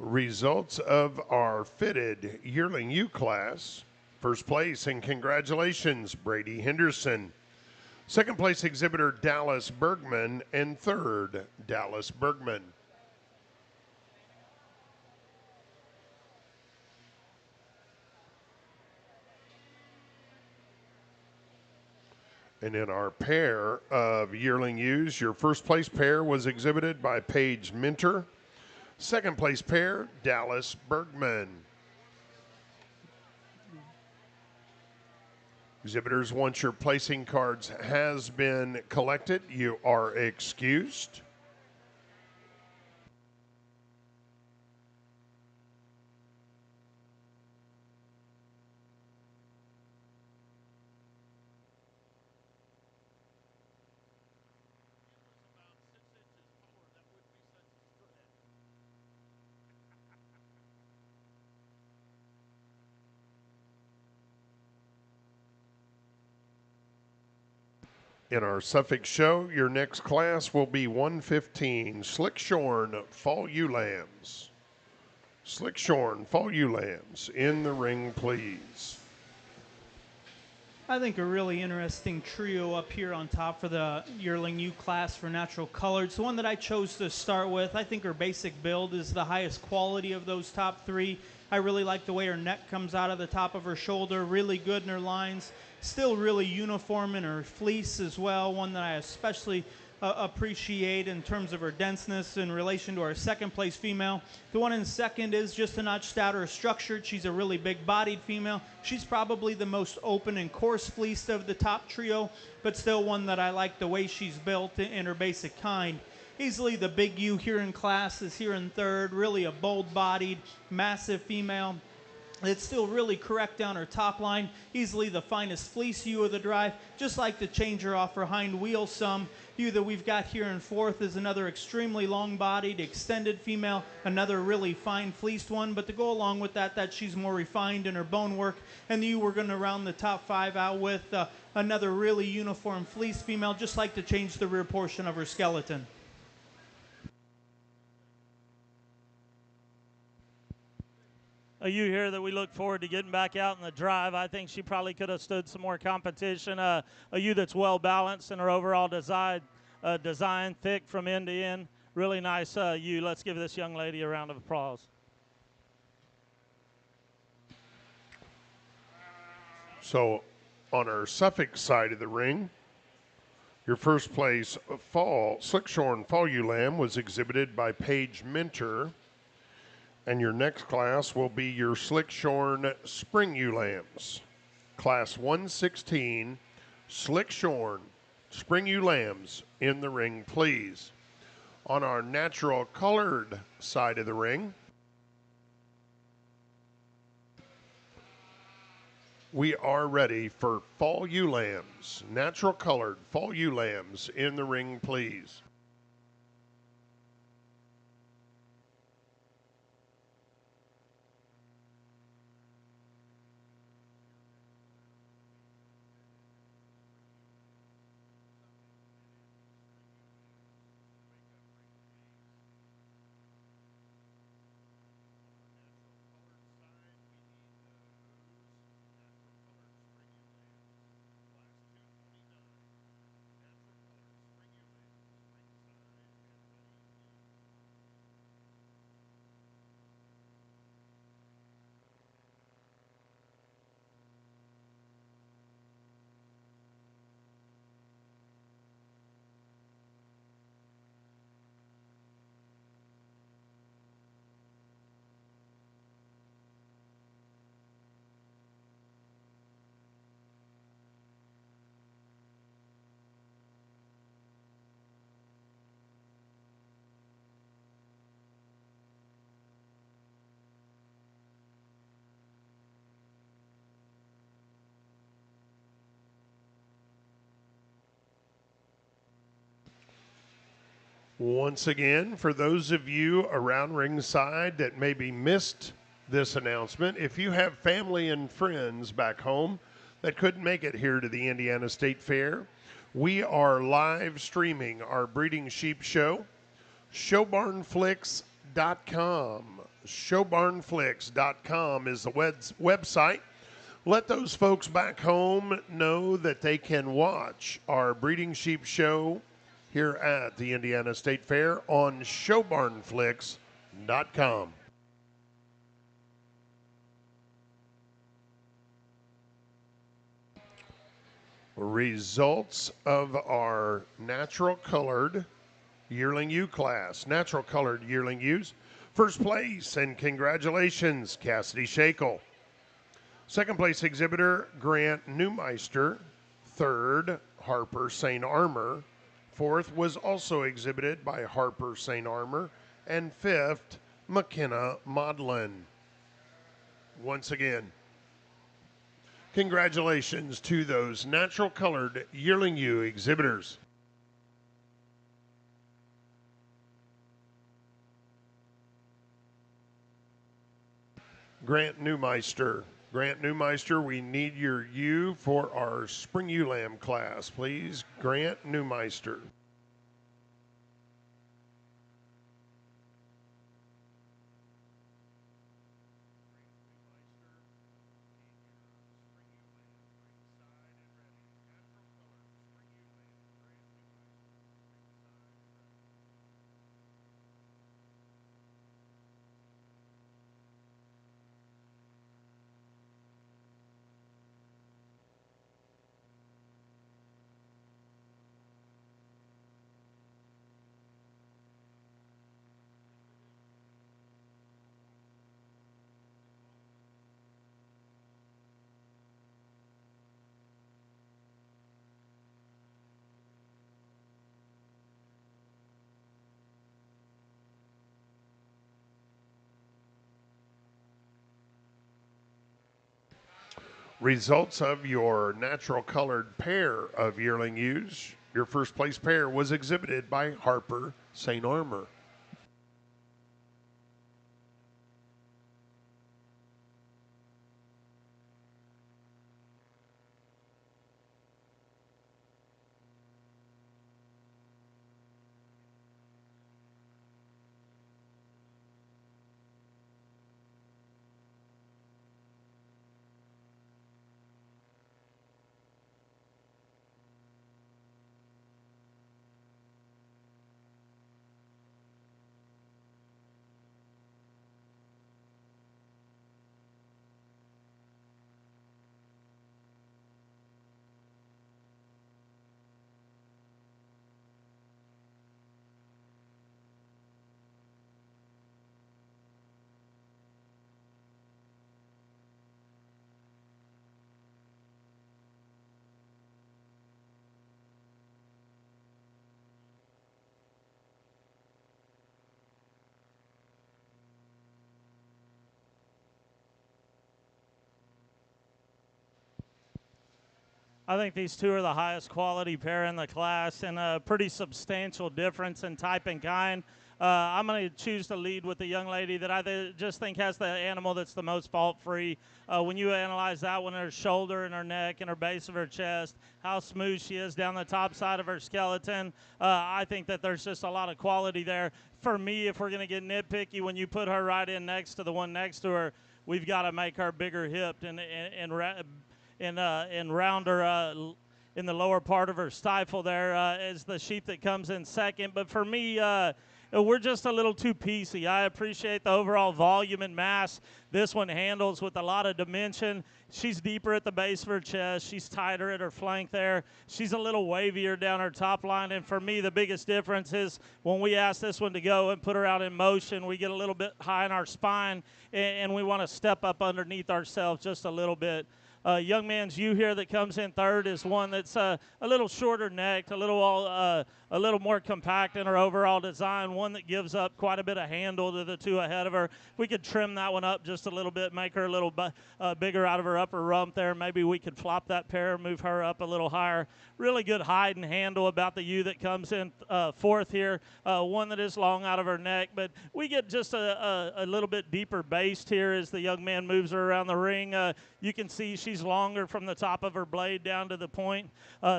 A: Results of our fitted yearling ewe class. First place and congratulations, Brady Henderson. Second place exhibitor Dallas Bergman, and third, Dallas Bergman. And in our pair of yearling ewes, your first place pair was exhibited by Paige Minter. Second place pair, Dallas Bergman. Exhibitors, once your placing cards has been collected, you are excused. In our Suffolk show, your next class will be 115, Slickshorn Fall Ewe Lambs. Slickshorn Fall Ewe Lambs, in the ring, please.
B: I think a really interesting trio up here on top for the yearling ewe class for natural color. It's the one that I chose to start with. I think her basic build is the highest quality of those top three. I really like the way her neck comes out of the top of her shoulder, really good in her lines. Still really uniform in her fleece as well, one that I especially appreciate in terms of her denseness in relation to our second place female. The one in second is just a notch stouter structured. She's a really big bodied female. She's probably the most open and coarse fleeced of the top trio, but still one that I like the way she's built in her basic kind. Easily the big ewe here in class is here in third, really a bold bodied, massive female. It's still really correct down her top line, easily the finest fleece ewe of the drive. Just like to change her off her hind wheel some. Ewe that we've got here in fourth is another extremely long-bodied, extended female, another really fine fleeced one. But to go along with that she's more refined in her bone work. And the ewe we're going to round the top five out with another really uniform fleeced female. Just like to change the rear portion of her skeleton.
C: A ewe here that we look forward to getting back out in the drive. I think she probably could have stood some more competition. A ewe that's well balanced in her overall design, thick from end to end. Really nice ewe. Let's give this young lady a round of applause.
A: So on our Suffolk side of the ring, your first place fall Slickshorn Fall Ewe Lamb was exhibited by Paige Minter, and your next class will be your Slickshorn Spring Ewe Lambs. Class 116, Slickshorn Spring Ewe Lambs in the ring, please. On our natural colored side of the ring, we are ready for Fall Ewe Lambs. Natural colored Fall Ewe Lambs in the ring, please. Once again, for those of you around ringside that maybe missed this announcement, if you have family and friends back home that couldn't make it here to the Indiana State Fair, we are live streaming our breeding sheep show, showbarnflix.com. Showbarnflix.com is the website. Let those folks back home know that they can watch our breeding sheep show here at the Indiana State Fair on showbarnflix.com. Results of our natural colored yearling ewe class. Natural colored yearling ewes. First place, and congratulations, Cassidy Shakel. Second place exhibitor, Grant Newmeister. Third, Harper St. Armor. Fourth was also exhibited by Harper St. Armor. And fifth, McKenna Maudlin. Once again, congratulations to those natural colored yearling ewe exhibitors. Grant Newmeister. Grant Newmeister, we need your ewe for our Spring Ewe Lamb class, please. Grant Newmeister. Results of your natural colored pair of yearling ewes. Your first place pair was exhibited by Harper St. Armor.
C: I think these two are the highest quality pair in the class, and a pretty substantial difference in type and kind. I'm going to choose to lead with the young lady that I just think has the animal that's the most fault-free. When you analyze that one, her shoulder and her neck and her base of her chest, how smooth she is down the top side of her skeleton, I think that there's just a lot of quality there. For me, if we're going to get nitpicky, when you put her right in next to the one next to her, we've got to make her bigger hipped and round her in the lower part of her stifle there is the sheep that comes in second. But for me, we're just a little too piecey. I appreciate the overall volume and mass this one handles with a lot of dimension. She's deeper at the base of her chest. She's tighter at her flank there. She's a little wavier down her top line. And for me, the biggest difference is when we ask this one to go and put her out in motion, we get a little bit high in our spine, and we want to step up underneath ourselves just a little bit. Young man's ewe here that comes in third is one that's a little shorter necked, a little more compact in her overall design, one that gives up quite a bit of handle to the two ahead of her. We could trim that one up just a little bit, make her a little bigger out of her upper rump there. Maybe we could flop that pair, move her up a little higher. Really good hide and handle about the ewe that comes in fourth here, one that is long out of her neck. But we get just a little bit deeper based here as the young man moves her around the ring. You can see she's longer from the top of her blade down to the point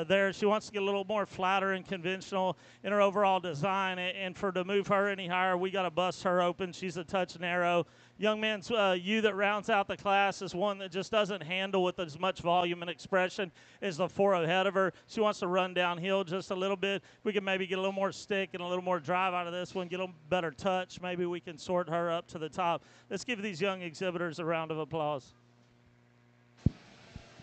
C: there. She wants to get a little more flatter and conventional in her overall design, and to move her any higher, we got to bust her open. She's a touch narrow. Young man's ewe that rounds out the class is one that just doesn't handle with as much volume and expression as the four ahead of her. She wants to run downhill just a little bit. We can maybe get a little more stick and a little more drive out of this one, get a little better touch. Maybe we can sort her up to the top. Let's give these young exhibitors a round of applause.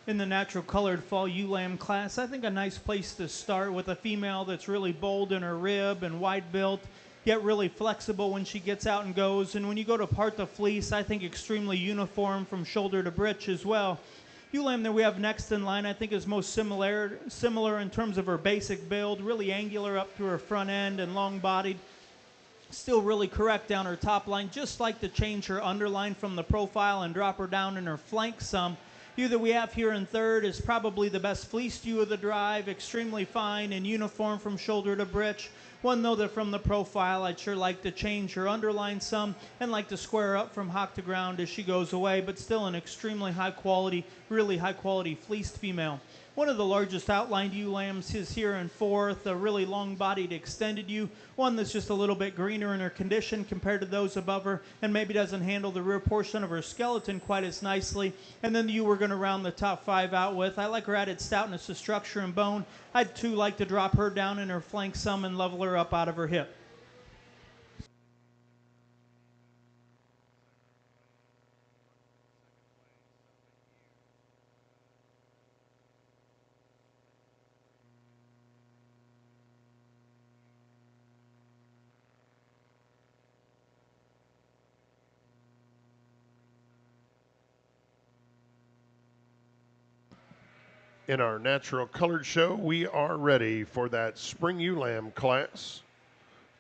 B: In the natural colored fall ewe lamb class, I think a nice place to start with a female that's really bold in her rib and wide built, yet really flexible when she gets out and goes. And when you go to part the fleece, I think extremely uniform from shoulder to breech as well. Ewe lamb that we have next in line, I think is most similar in terms of her basic build, really angular up through her front end and long bodied. Still really correct down her top line, just like to change her underline from the profile and drop her down in her flank some. Ewe that we have here in third is probably the best fleeced ewe of the drive, extremely fine and uniform from shoulder to breech. One, though, that from the profile, I'd sure like to change her underline some and like to square up from hock to ground as she goes away, but still an extremely high quality, really high quality fleeced female. One of the largest outlined ewe lambs is here in fourth, a really long-bodied extended ewe, one that's just a little bit greener in her condition compared to those above her and maybe doesn't handle the rear portion of her skeleton quite as nicely. And then the ewe we're going to round the top five out with. I like her added stoutness of structure and bone. I'd too like to drop her down in her flank some and level her up out of her hip.
A: In our natural colored show, we are ready for that spring ewe lamb class.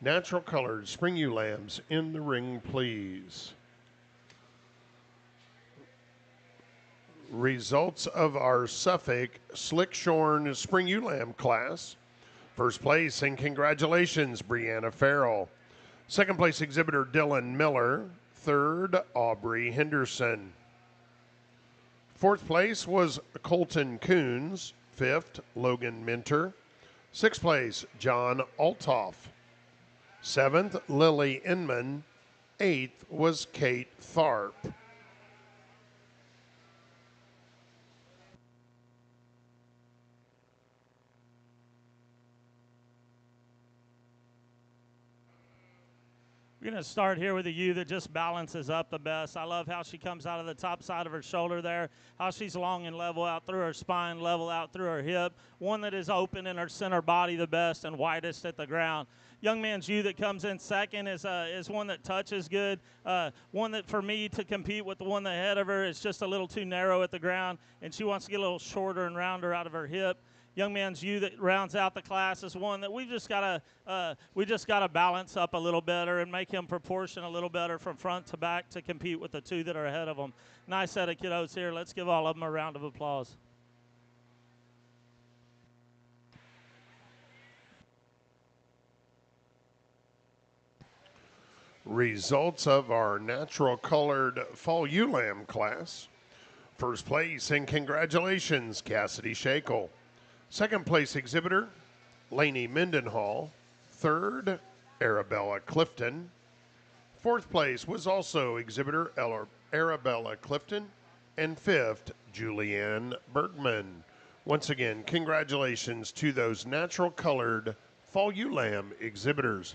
A: Natural colored spring ewe lambs in the ring, please. Results of our Suffolk Slick Shorn spring ewe lamb class. First place, and congratulations, Brianna Farrell. Second place, exhibitor Dylan Miller. Third, Aubrey Henderson. Fourth place was Colton Coons. Fifth, Logan Minter. Sixth place, John Altoff. Seventh, Lily Inman. Eighth was Kate Tharp.
C: We're going to start here with a ewe that just balances up the best. I love how she comes out of the top side of her shoulder there, how she's long and level out through her spine, level out through her hip. One that is open in her center body the best and widest at the ground. Young man's ewe that comes in second is one that touches good. One that for me to compete with the one ahead of her is just a little too narrow at the ground, and she wants to get a little shorter and rounder out of her hip. Young man's ewe that rounds out the class is one that we just gotta balance up a little better and make him proportion a little better from front to back to compete with the two that are ahead of him. Nice set of kiddos here. Let's give all of them a round of applause.
A: Results of our natural colored fall ewe lamb class. First place, and congratulations, Cassidy Shakel. Second place exhibitor, Lainey Mendenhall. Third, Arabella Clifton. Fourth place was also exhibitor Arabella Clifton. And fifth, Julianne Bergman. Once again, congratulations to those natural colored fall ewe lamb exhibitors.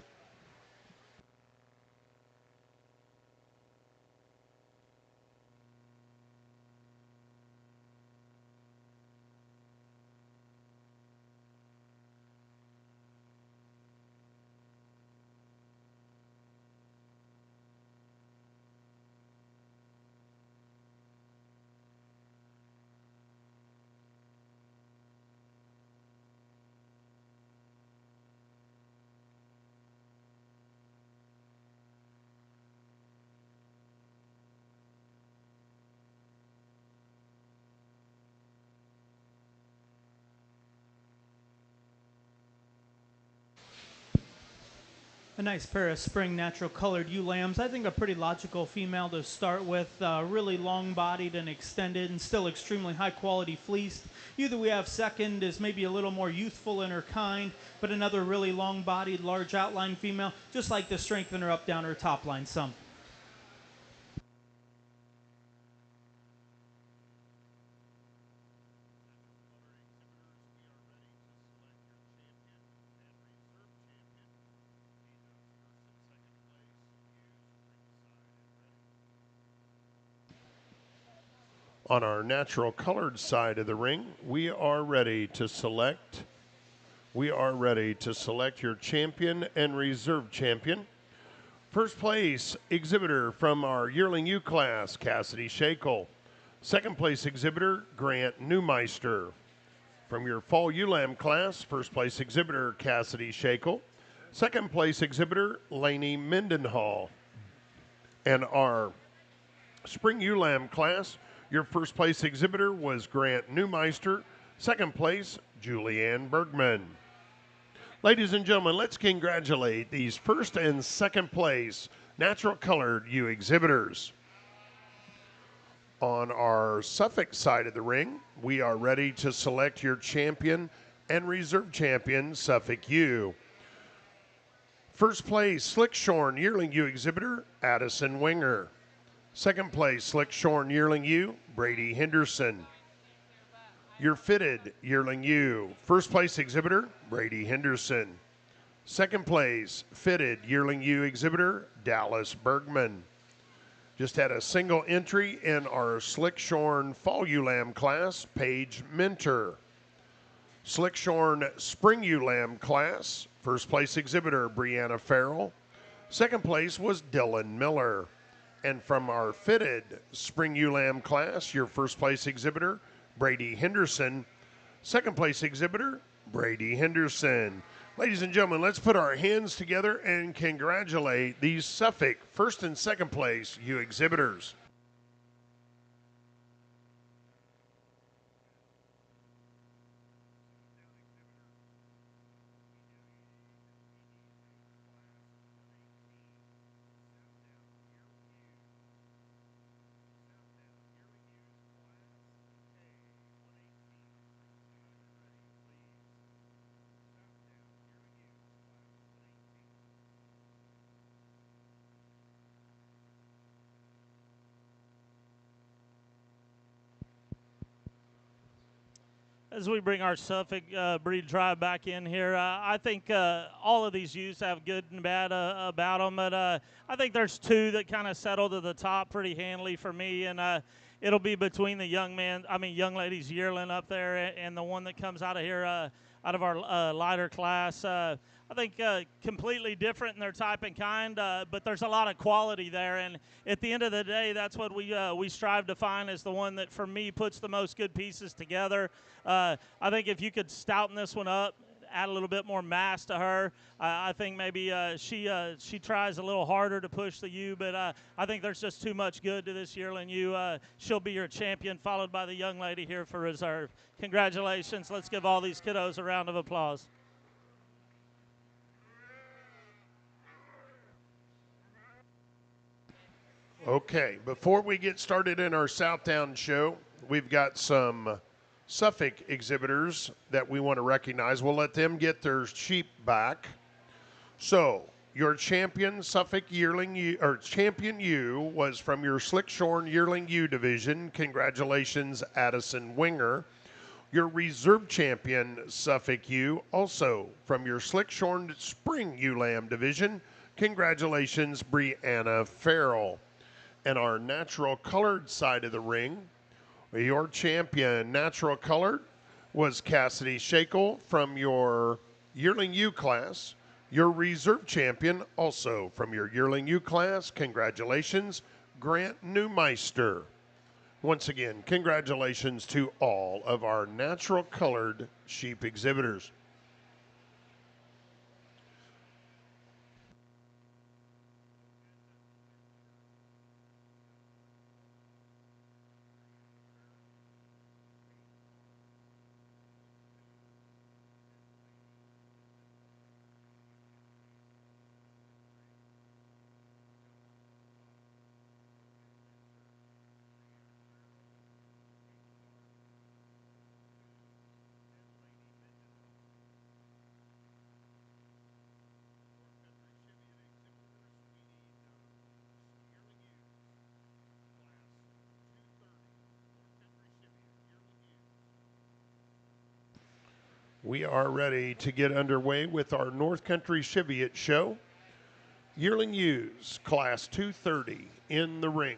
B: A nice pair of spring natural colored ewe lambs. I think a pretty logical female to start with. Really long bodied and extended and still extremely high quality fleeced. Ewe that we have second is maybe a little more youthful in her kind, but another really long bodied, large outline female. Just like to strengthen her up down her top line some.
A: On our natural colored side of the ring, we are ready to select your champion and reserve champion. First place exhibitor from our yearling ewe class, Cassidy Shakel. Second place exhibitor, Grant Neumeister. From your fall ewe lamb class, first place exhibitor, Cassidy Shakel. Second place exhibitor, Lainey Mendenhall. And our spring ewe lamb class, your first place exhibitor was Grant Neumeister. Second place, Julianne Bergman. Ladies and gentlemen, let's congratulate these first and second place natural colored ewe exhibitors. On our Suffolk side of the ring, we are ready to select your champion and reserve champion, Suffolk ewe. First place, Slick Shorn yearling ewe exhibitor, Addison Winger. Second place, Slick Shorn yearling ewe, Brady Henderson. Your fitted yearling ewe, first place exhibitor, Brady Henderson. Second place, fitted yearling ewe exhibitor, Dallas Bergman. Just had a single entry in our Slick Shorn fall ewe lamb class, Paige Minter. Slick Shorn spring ewe lamb class, first place exhibitor, Brianna Farrell. Second place was Dylan Miller. And from our fitted spring ewe lamb class, your first place exhibitor, Brady Henderson. Second place exhibitor, Brady Henderson. Ladies and gentlemen, let's put our hands together and congratulate these Suffolk first and second place ewe exhibitors.
C: As we bring our Suffolk breed tribe back in here, I think all of these ewes have good and bad about them, but I think there's two that kind of settle to the top pretty handily for me, and it'll be between the young ladies yearling up there and the one that comes out of here, out of our lighter class. I think completely different in their type and kind, but there's a lot of quality there. And at the end of the day, that's what we strive to find is the one that, for me, puts the most good pieces together. I think if you could stouten this one up, add a little bit more mass to her, I think maybe she tries a little harder to push the ewe, but I think there's just too much good to this yearling ewe. She'll be your champion, followed by the young lady here for reserve. Congratulations. Let's give all these kiddos a round of applause.
A: Okay, before we get started in our Southtown show, we've got some Suffolk exhibitors that we want to recognize. We'll let them get their sheep back. So, your champion Suffolk yearling ewe, or champion ewe was from your Slickshorn yearling ewe division. Congratulations, Addison Winger. Your reserve champion Suffolk ewe, also from your Slickshorn spring ewe lamb division. Congratulations, Brianna Farrell. And our natural colored side of the ring, your champion natural colored was Cassidy Shakel from your yearling ewe class. Your reserve champion, also from your yearling ewe class, congratulations, Grant Newmeister. Once again, congratulations to all of our natural colored sheep exhibitors. We are ready to get underway with our North Country Cheviot show. Yearling ewes, class 230 in the ring.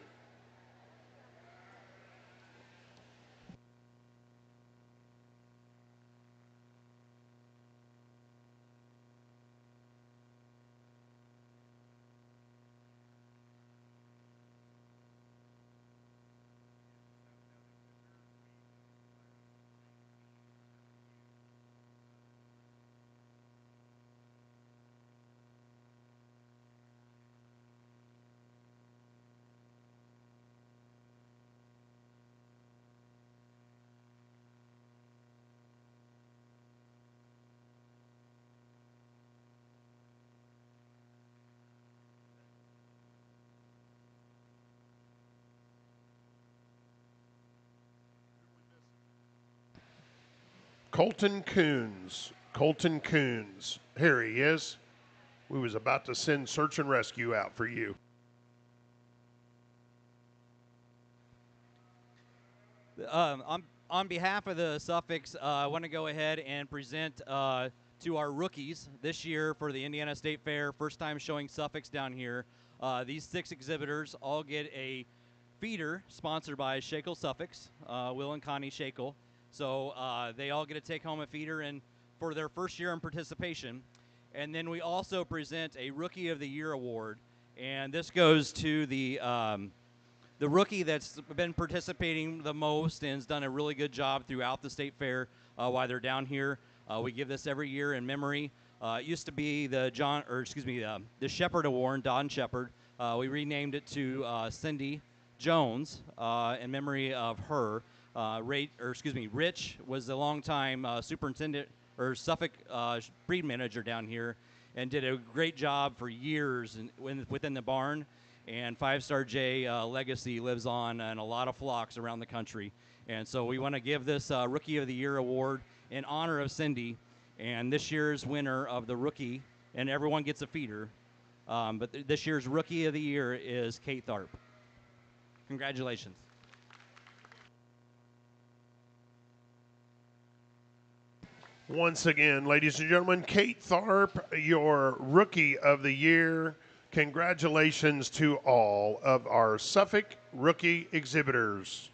A: Colton Coons. Colton Coons. Here he is. We was about to send search and rescue out for you.
D: On behalf of the Suffolks, I want to go ahead and present to our rookies this year for the Indiana State Fair, first time showing Suffolks down here. These 6 exhibitors all get a feeder sponsored by Shakel Suffolks, Will and Connie Shakel. So they all get to take home a feeder and for their first year in participation. And then we also present a Rookie of the Year award, and this goes to the rookie that's been participating the most and has done a really good job throughout the state fair while they're down here. We give this every year in memory. It used to be the the Shepherd Award, Don Shepherd. We renamed it to Cindy Jones in memory of her. Rich was the longtime superintendent or Suffolk breed manager down here and did a great job for years within the barn. And 5-Star J legacy lives on in a lot of flocks around the country. And so we want to give this Rookie of the Year award in honor of Cindy. And this year's winner of the Rookie, and everyone gets a feeder, but this year's Rookie of the Year is Kate Tharp. Congratulations.
A: Once again, ladies and gentlemen, Kate Tharp, your Rookie of the Year. Congratulations to all of our Suffolk rookie exhibitors.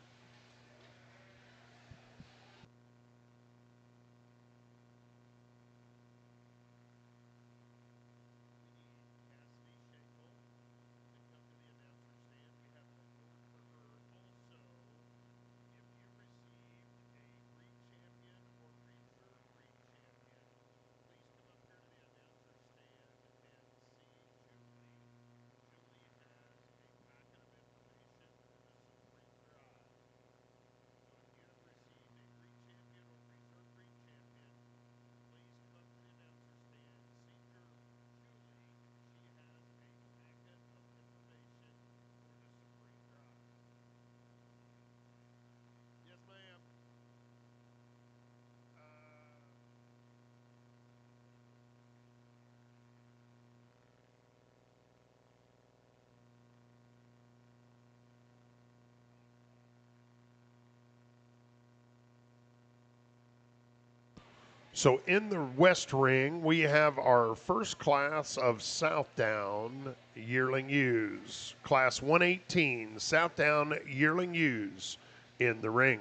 A: So in the West Ring, we have our first class of Southdown Yearling Ewes. Class 118, Southdown Yearling Ewes in the ring.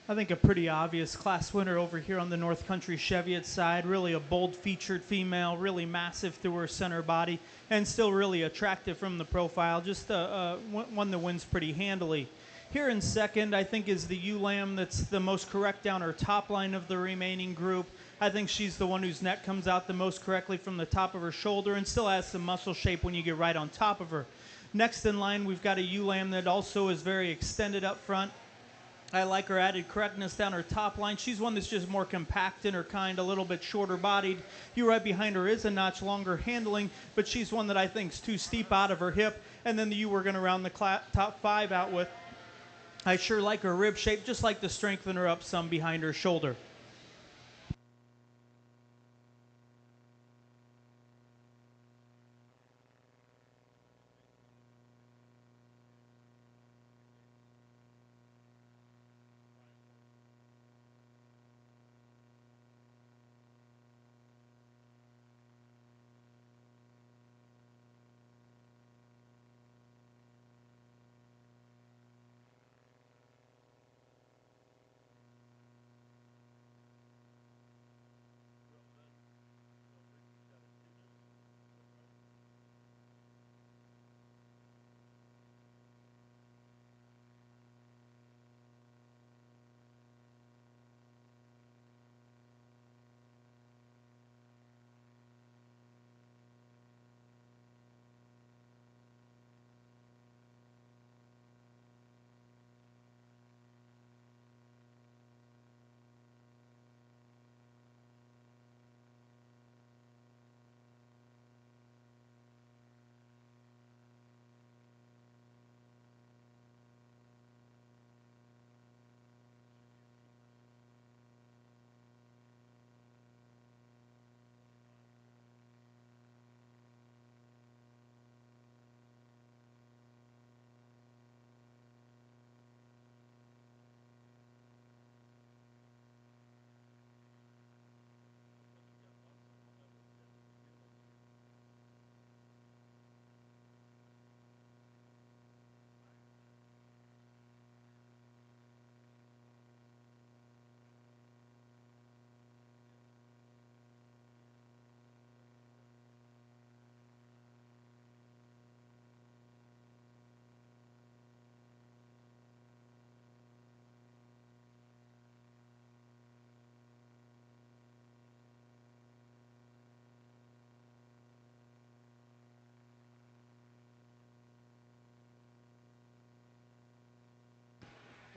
B: I think a pretty obvious class winner over here on the North Country Cheviot side. Really a bold featured female, really massive through her center body, and still really attractive from the profile. Just one that wins pretty handily. Here in second, I think, is the ewe lamb that's the most correct down her top line of the remaining group. I think she's the one whose neck comes out the most correctly from the top of her shoulder and still has some muscle shape when you get right on top of her. Next in line, we've got a ewe lamb that also is very extended up front. I like her added correctness down her top line. She's one that's just more compact in her kind, a little bit shorter bodied. You right behind her is a notch longer handling, but she's one that I think is too steep out of her hip. And then the ewe we're going to round the top five out with. I sure like her rib shape, just like to strengthen her up some behind her shoulder.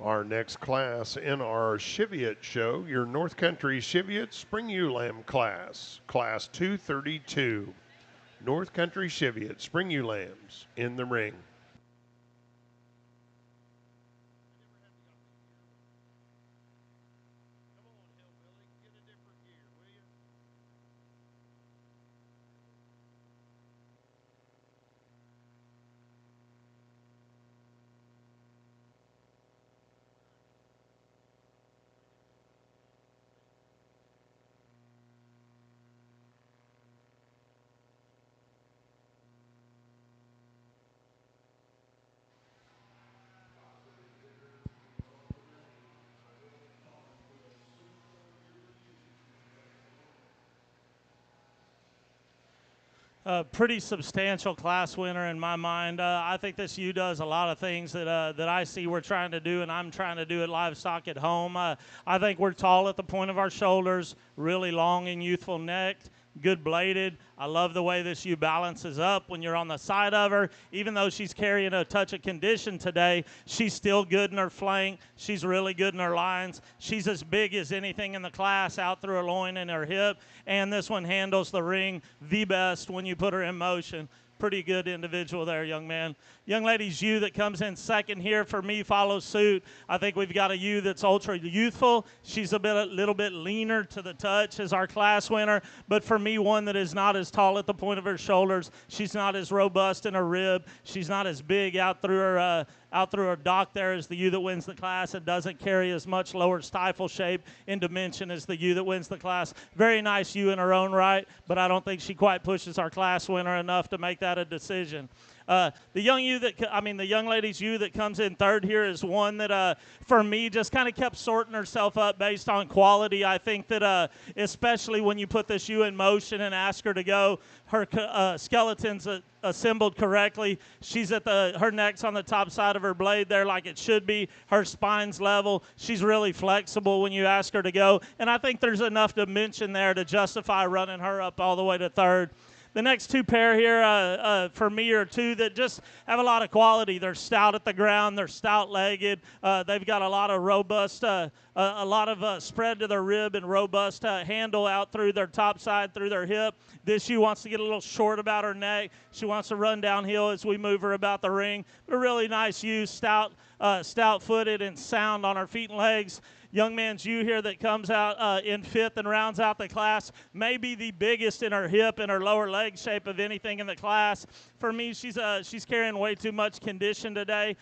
B: Our next class in our Cheviot show, your North Country Cheviot Spring Ewe Lamb class, Class 232. North Country Cheviot Spring Ewe Lambs in the ring.
C: a pretty substantial class winner in my mind. I think this ewe does a lot of things that I see we're trying to do, and I'm trying to do at livestock at home. I think we're tall at the point of our shoulders, really long and youthful necked, good bladed. I love the way this ewe balances up when you're on the side of her. Even though she's carrying a touch of condition today, she's still good in her flank. She's really good in her lines. She's as big as anything in the class out through her loin and her hip. And this one handles the ring the best when you put her in motion. Pretty good individual there, young man. Young lady's ewe that comes in second here for me follows suit. I think we've got a ewe that's ultra youthful. She's a little bit leaner to the touch as our class winner, but for me, one that is not as tall at the point of her shoulders. She's not as robust in her rib. She's not as big out through her dock there as the ewe that wins the class. It doesn't carry as much lower stifle shape in dimension as the ewe that wins the class. Very nice ewe in her own right, but I don't think she quite pushes our class winner enough to make that a decision. The young lady's ewe that comes in third here is one that, for me, just kind of kept sorting herself up based on quality. I think that, especially when you put this ewe in motion and ask her to go, her skeleton's assembled correctly. She's at her neck's on the top side of her blade there like it should be. Her spine's level. She's really flexible when you ask her to go. And I think there's enough dimension there to justify running her up all the way to third. The next two pair here, for me, are two that just have a lot of quality. They're stout at the ground. They're stout-legged. They've got a lot of robust, spread to their rib and robust handle out through their top side, through their hip. This ewe wants to get a little short about her neck. She wants to run downhill as we move her about the ring. But a really nice ewe, stout-footed and sound on her feet and legs. Young man's ewe here that comes out in fifth and rounds out the class, may be the biggest in her hip and her lower leg shape of anything in the class. For me, she's carrying way too much condition today.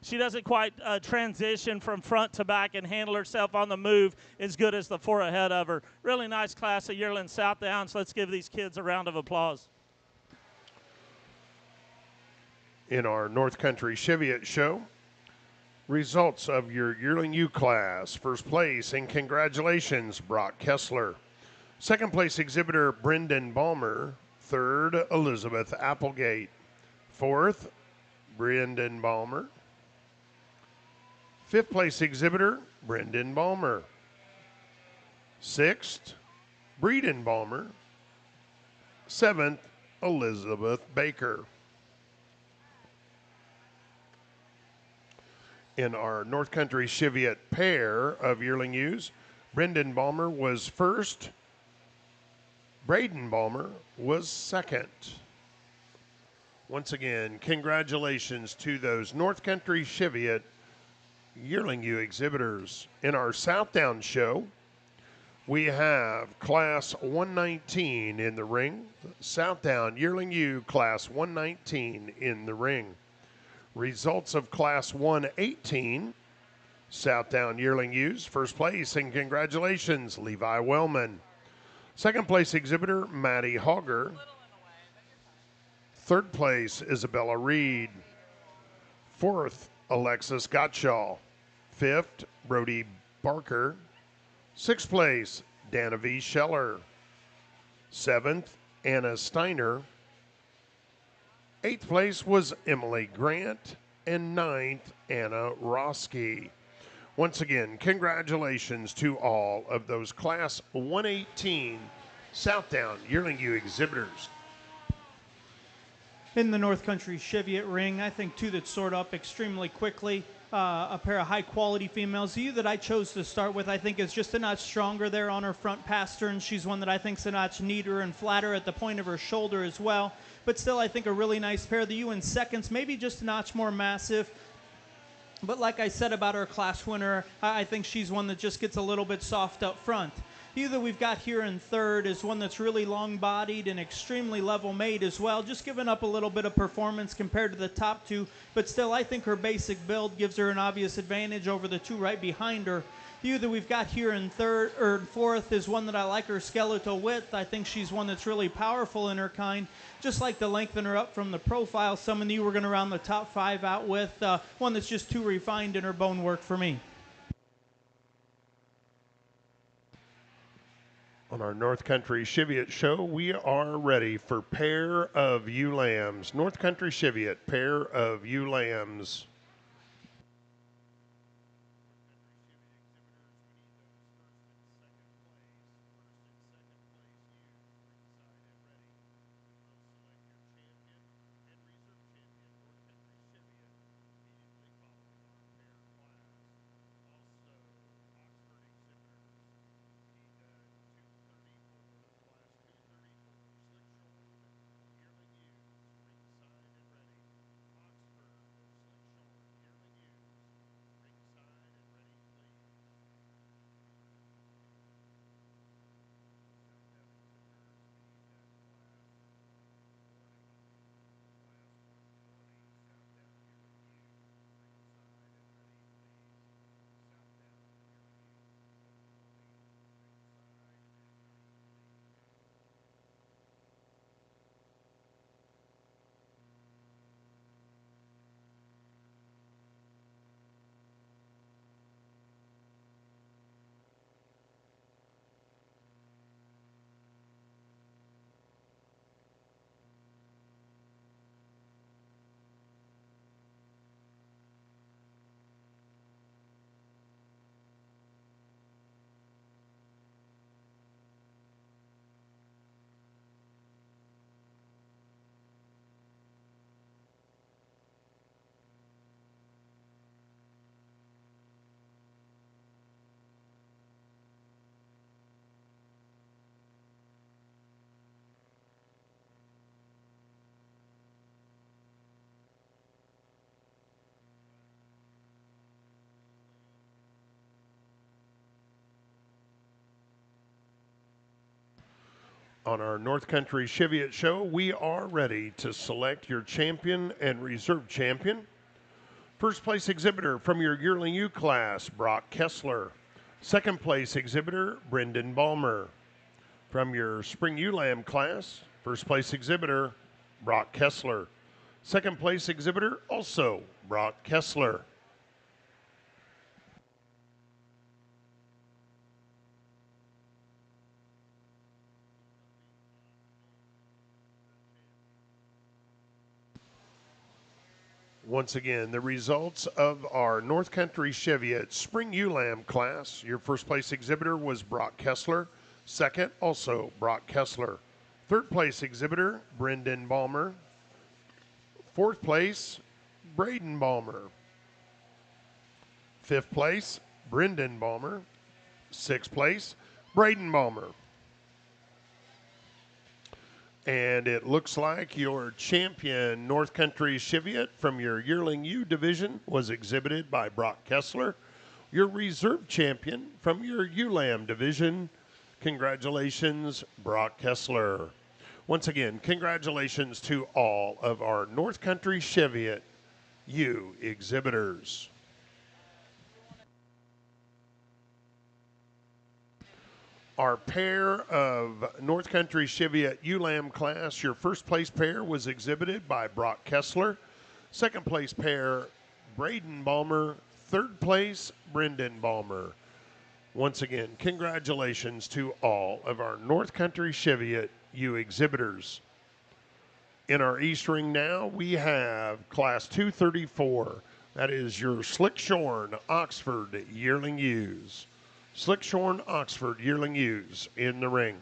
C: She doesn't quite transition from front to back and handle herself on the move as good as the four ahead of her. Really nice class of yearling Southdowns. Let's give these kids a round of applause.
A: In our North Country Cheviot show, results of your yearling ewe class. First place, and congratulations, Brock Kessler. Second place exhibitor, Brendan Balmer. Third, Elizabeth Applegate. Fourth, Brendan Balmer. Fifth place exhibitor, Brendan Balmer. Sixth, Breeden Balmer. Seventh, Elizabeth Baker. In our North Country Cheviot pair of yearling ewes, Brendan Balmer was first. Braden Balmer was second. Once again, congratulations to those North Country Cheviot yearling ewe exhibitors. In our Southdown show, we have Class 119 in the ring. Southdown yearling ewe Class 119 in the ring. Results of Class 118, Southdown yearling ewes. First place, and congratulations, Levi Wellman. Second place exhibitor, Maddie Hogger. Third place, Isabella Reed. Fourth, Alexis Gottschall. Fifth, Brody Barker. Sixth place, Dana V. Scheller. Seventh, Anna Steiner. Eighth place was Emily Grant, and ninth, Anna Roski. Once again, congratulations to all of those Class 118 Southdown yearling ewe exhibitors.
B: In the North Country Cheviot ring, I think two that sort up extremely quickly. A pair of high-quality females. The ewe that I chose to start with, I think, is just a notch stronger there on her front pastern. She's one that I think is a notch neater and flatter at the point of her shoulder as well. But still, I think a really nice pair. The ewe in seconds, maybe just a notch more massive. But like I said about our class winner, I think she's one that just gets a little bit soft up front. The ewe that we've got here in third is one that's really long-bodied and extremely level-made as well, just giving up a little bit of performance compared to the top two, but still I think her basic build gives her an obvious advantage over the two right behind her. The ewe that we've got here in third or fourth is one that I like her skeletal width. I think she's one that's really powerful in her kind. Just like to lengthen her up from the profile. Some of you were going to round the top five out with one that's just too refined in her bone work for me.
A: On our North Country Cheviot show, we are ready for Pair of Ewe Lambs. North Country Cheviot, Pair of Ewe Lambs. On our North Country Cheviot show, we are ready to select your champion and reserve champion. First place exhibitor from your yearling ewe class, Brock Kessler. Second place exhibitor, Brendan Balmer. From your spring ewe lamb class, first place exhibitor, Brock Kessler. Second place exhibitor, also Brock Kessler. Once again, the results of our North Country Cheviot Spring Ewe Lamb class. Your first place exhibitor was Brock Kessler. Second, also Brock Kessler. Third place exhibitor, Brendan Balmer. Fourth place, Braden Balmer. Fifth place, Brendan Balmer. Sixth place, Braden Balmer. And it looks like your champion North Country Cheviot from your yearling ewe division was exhibited by Brock Kessler. Your reserve champion from your ewe lamb division, congratulations, Brock Kessler. Once again, congratulations to all of our North Country Cheviot ewe exhibitors. Our pair of North Country Cheviot ewe lamb class, your first place pair was exhibited by Brock Kessler. Second place pair, Braden Balmer. Third place, Brendan Balmer. Once again, congratulations to all of our North Country Cheviot ewe exhibitors. In our East Ring now, we have Class 234. That is your Slickshorn Oxford yearling ewes. Slickshorn Oxford yearling ewes in the ring.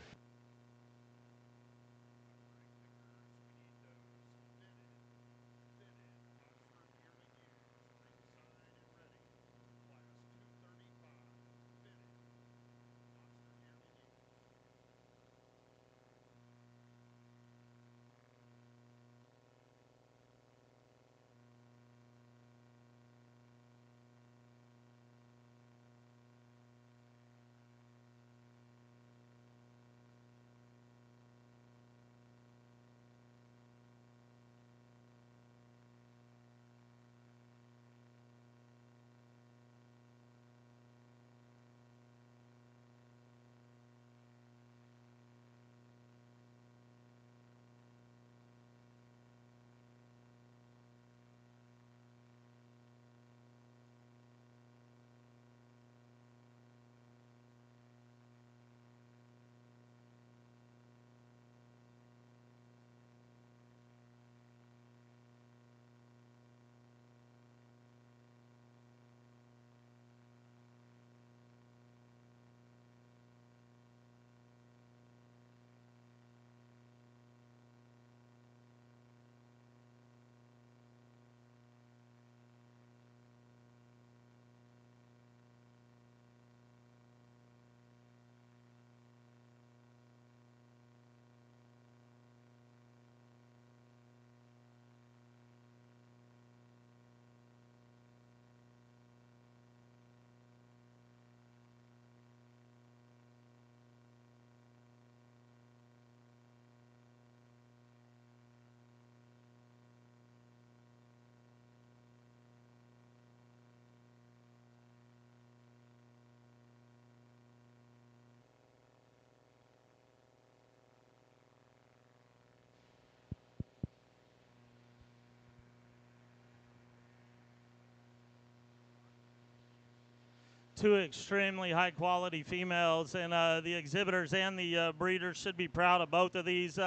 C: two extremely high-quality females, and the exhibitors and the breeders should be proud of both of these.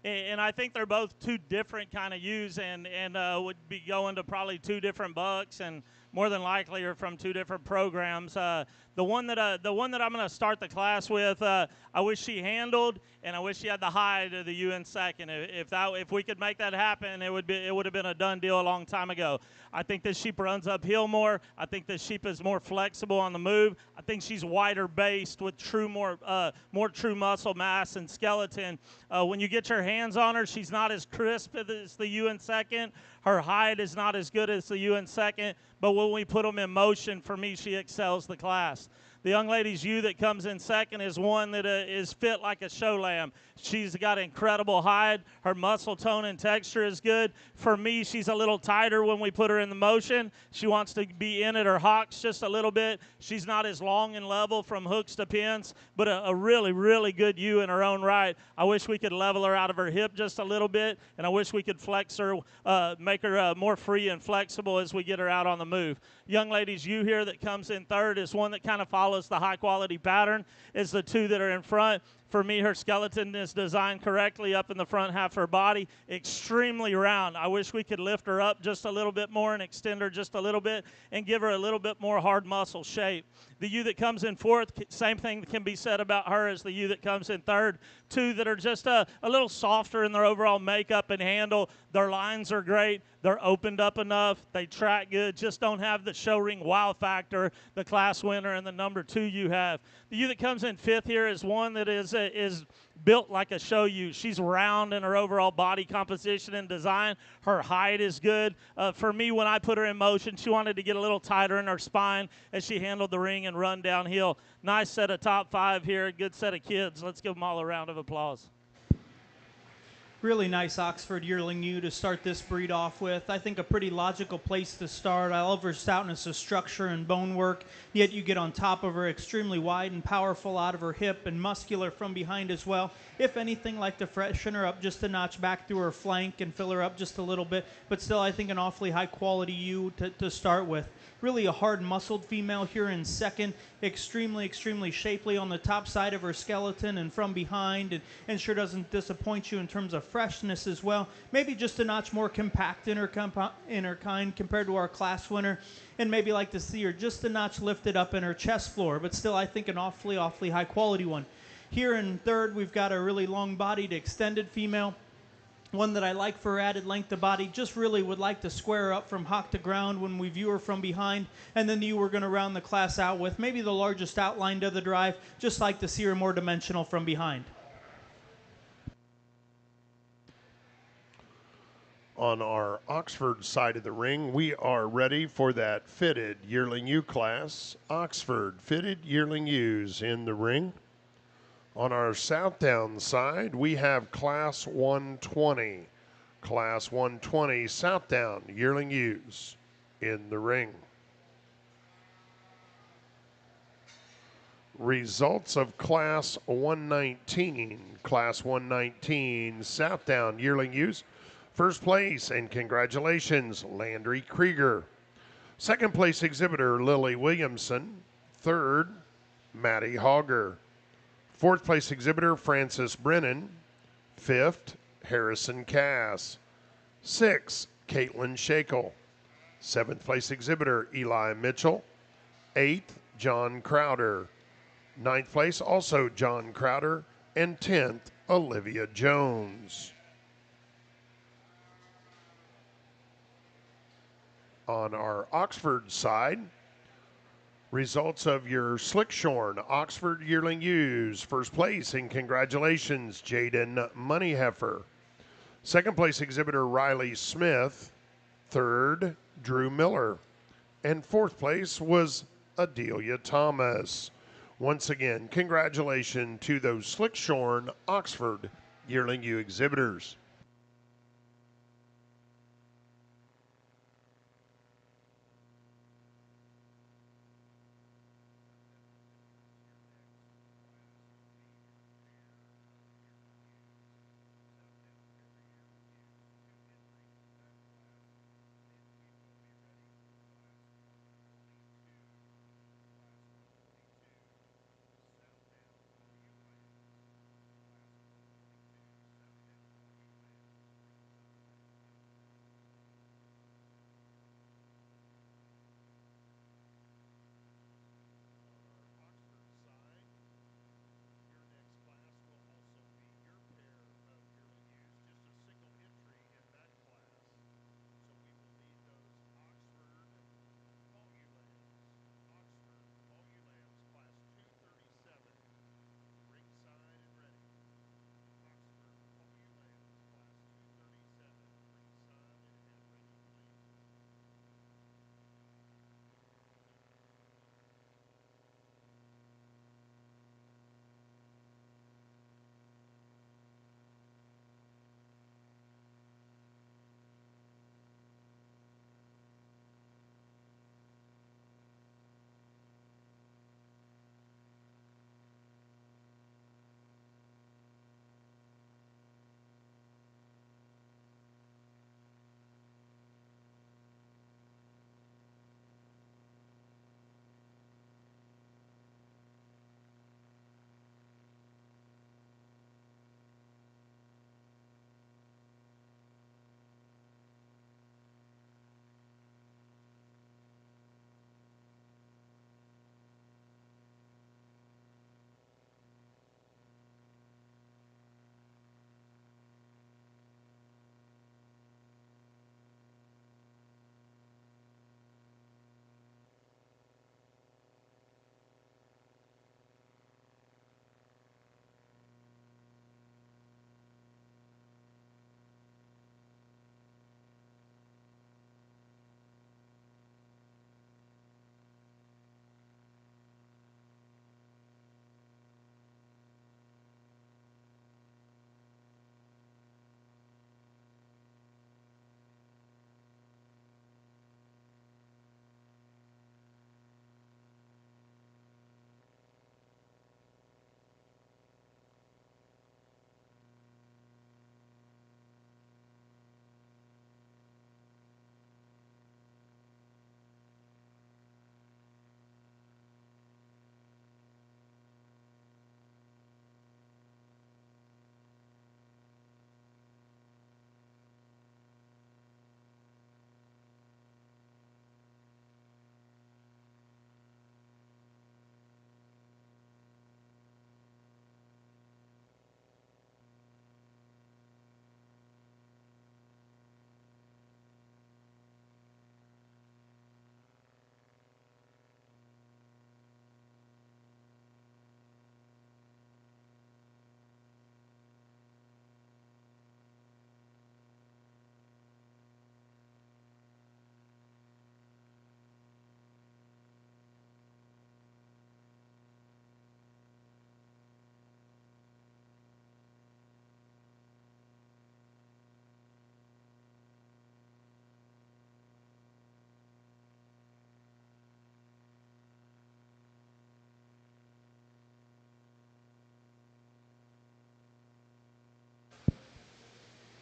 C: And I think they're both two different kind of ewes, and would be going to probably two different bucks, and more than likely are from two different programs. The one that I'm going to start the class with, I wish she handled, and I wish she had the hide of the ewe in second. If we could make that happen, it would have been a done deal a long time ago. I think this sheep runs uphill more. I think this sheep is more flexible on the move. I think she's wider based with more true muscle mass and skeleton. When you get your hands on her, she's not as crisp as the ewe in second. Her hide is not as good as the ewe in second, but when we put them in motion, for me, she excels the class. The young lady's ewe that comes in second is one that is fit like a show lamb. She's got incredible hide. Her muscle tone and texture is good. For me, she's a little tighter when we put her in the motion. She wants to be in at her hocks just a little bit. She's not as long and level from hooks to pins, but a really, really good ewe in her own right. I wish we could level her out of her hip just a little bit, and I wish we could flex her, make her more free and flexible as we get her out on the move. Young lady's ewe here that comes in third is one that kind of follows the high-quality pattern is the two that are in front. For me, her skeleton is designed correctly up in the front half of her body, extremely round. I wish we could lift her up just a little bit more and extend her just a little bit and give her a little bit more hard muscle shape. The ewe that comes in fourth, same thing can be said about her as the ewe that comes in third. Two that are just a little softer in their overall makeup and handle. Their lines are great. They're opened up enough. They track good. Just don't have the show ring wow factor the class winner and the number two you have. The ewe that comes in fifth here is one that is built like a show ewe. She's round in her overall body composition and design. Her height is good. For me, when I put her in motion, she wanted to get a little tighter in her spine as she handled the ring and run downhill. Nice set of top five here. Good set of kids. Let's give them all a round of applause.
B: Really nice Oxford yearling ewe to start this breed off with. I think a pretty logical place to start. I love her stoutness of structure and bone work, yet you get on top of her extremely wide and powerful out of her hip and muscular from behind as well. If anything, like to freshen her up just a notch back through her flank and fill her up just a little bit, but still I think an awfully high quality ewe to start with. Really a hard muscled female here in second, extremely shapely on the top side of her skeleton and from behind, and sure doesn't disappoint you in terms of freshness as well. Maybe just a notch more compact in her kind compared to our class winner, and maybe like to see her just a notch lifted up in her chest floor, but still I think an awfully high quality one. Here in third, we've got a really long-bodied extended female. One that I like for her added length of body, just really would like to square her up from hock to ground when we view her from behind, and then you were going to round the class out with maybe the largest outline to the drive, just like to see her more dimensional from behind.
A: On our Oxford side of the ring, we are ready for that fitted yearling ewe class. Oxford fitted yearling ewes in the ring. On our Southdown side, we have Class 120. Class 120 Southdown yearling ewes in the ring. Results of Class 119. Class 119 Southdown yearling ewes. First place, and congratulations, Landry Krieger. Second place exhibitor, Lily Williamson. Third, Maddie Hogger. Fourth place exhibitor, Francis Brennan. Fifth, Harrison Cass. Sixth, Caitlin Shakel. Seventh place exhibitor, Eli Mitchell. Eighth, John Crowder. Ninth place, also John Crowder. And 10th, Olivia Jones. On our Oxford side, results of your Slickshorn Oxford yearling ewes. First place, and congratulations, Jaden Moneyheffer. Second place exhibitor, Riley Smith. Third, Drew Miller. And fourth place was Adelia Thomas. Once again, congratulations to those Slickshorn Oxford yearling ewe exhibitors.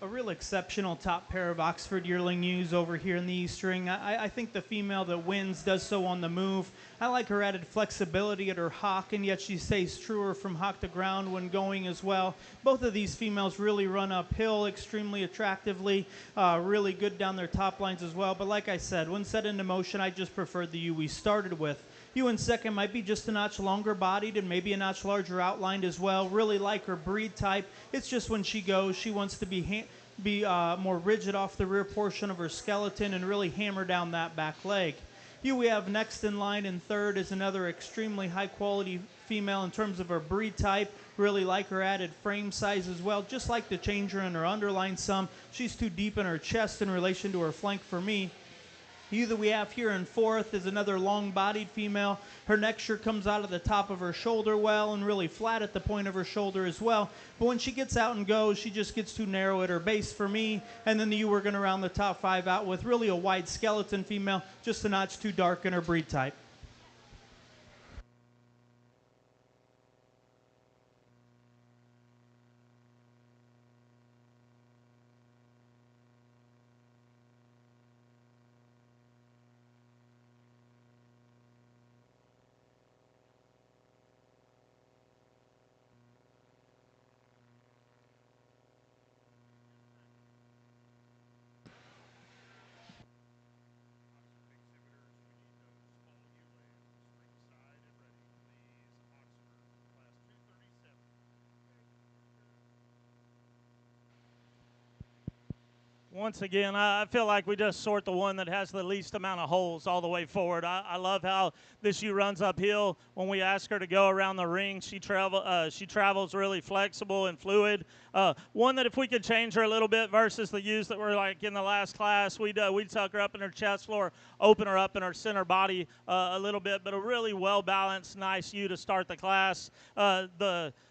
B: a real exceptional top pair of Oxford yearling ewes over here in the East Ring. I think the female that wins does so on the move. I like her added flexibility at her hock, and yet she stays truer from hock to ground when going as well. Both of these females really run uphill extremely attractively, really good down their top lines as well. But like I said, when set into motion, I just preferred the ewe we started with. Ewe in second might be just a notch longer bodied and maybe a notch larger outlined as well. Really like her breed type. It's just when she goes, she wants to be more rigid off the rear portion of her skeleton and really hammer down that back leg. Ewe we have next in line in third is another extremely high quality female in terms of her breed type. Really like her added frame size as well. Just like to change her in her underline some. She's too deep in her chest in relation to her flank for me. Ewe that we have here in fourth is another long-bodied female. Her neck sure comes out of the top of her shoulder well and really flat at the point of her shoulder as well. But when she gets out and goes, she just gets too narrow at her base for me. And then the ewe we're going to round the top five out with really a wide skeleton female, just a notch too dark in her breed type.
C: Once again, I feel like we just sort the one that has the least amount of holes all the way forward. I love how this ewe runs uphill. When we ask her to go around the ring, she travels really flexible and fluid. One that if we could change her a little bit versus the ewes that were like in the last class, we'd tuck her up in her chest floor, open her up in her center body a little bit, but a really well-balanced, nice ewe to start the class.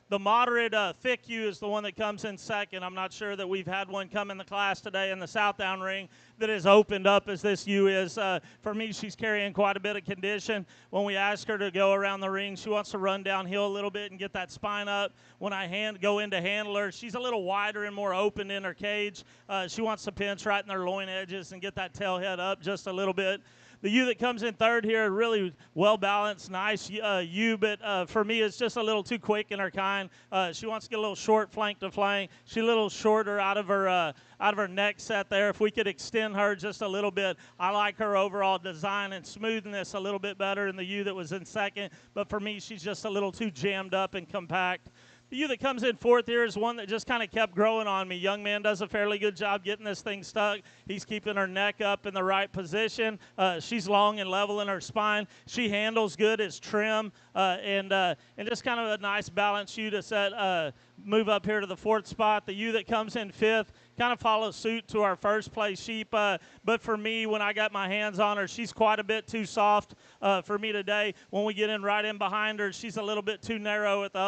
C: The moderate thick ewe is the one that comes in second. I'm not sure that we've had one come in the class today in the Southdown ring that is opened up as this ewe is. For me, she's carrying quite a bit of condition. When we ask her to go around the ring, she wants to run downhill a little bit and get that spine up. When I go in to handle her, she's a little wider and more open in her cage. She wants to pinch right in her loin edges and get that tail head up just a little bit. The ewe that comes in third here, really well-balanced, nice ewe, but for me, it's just a little too quick in her kind. She wants to get a little short flank to flank. She's a little shorter out of her neck set there. If we could extend her just a little bit, I like her overall design and smoothness a little bit better than the ewe that was in second, but for me, she's just a little too jammed up and compact. The ewe that comes in fourth here is one that just kind of kept growing on me. Young man does a fairly good job getting this thing stuck. He's keeping her neck up in the right position. She's long and level in her spine. She handles good. It's trim and just kind of a nice balanced ewe to move up here to the fourth spot. The ewe that comes in fifth kind of follows suit to our first place sheep. But for me, when I got my hands on her, she's quite a bit too soft for me today. When we get in right in behind her, she's a little bit too narrow at the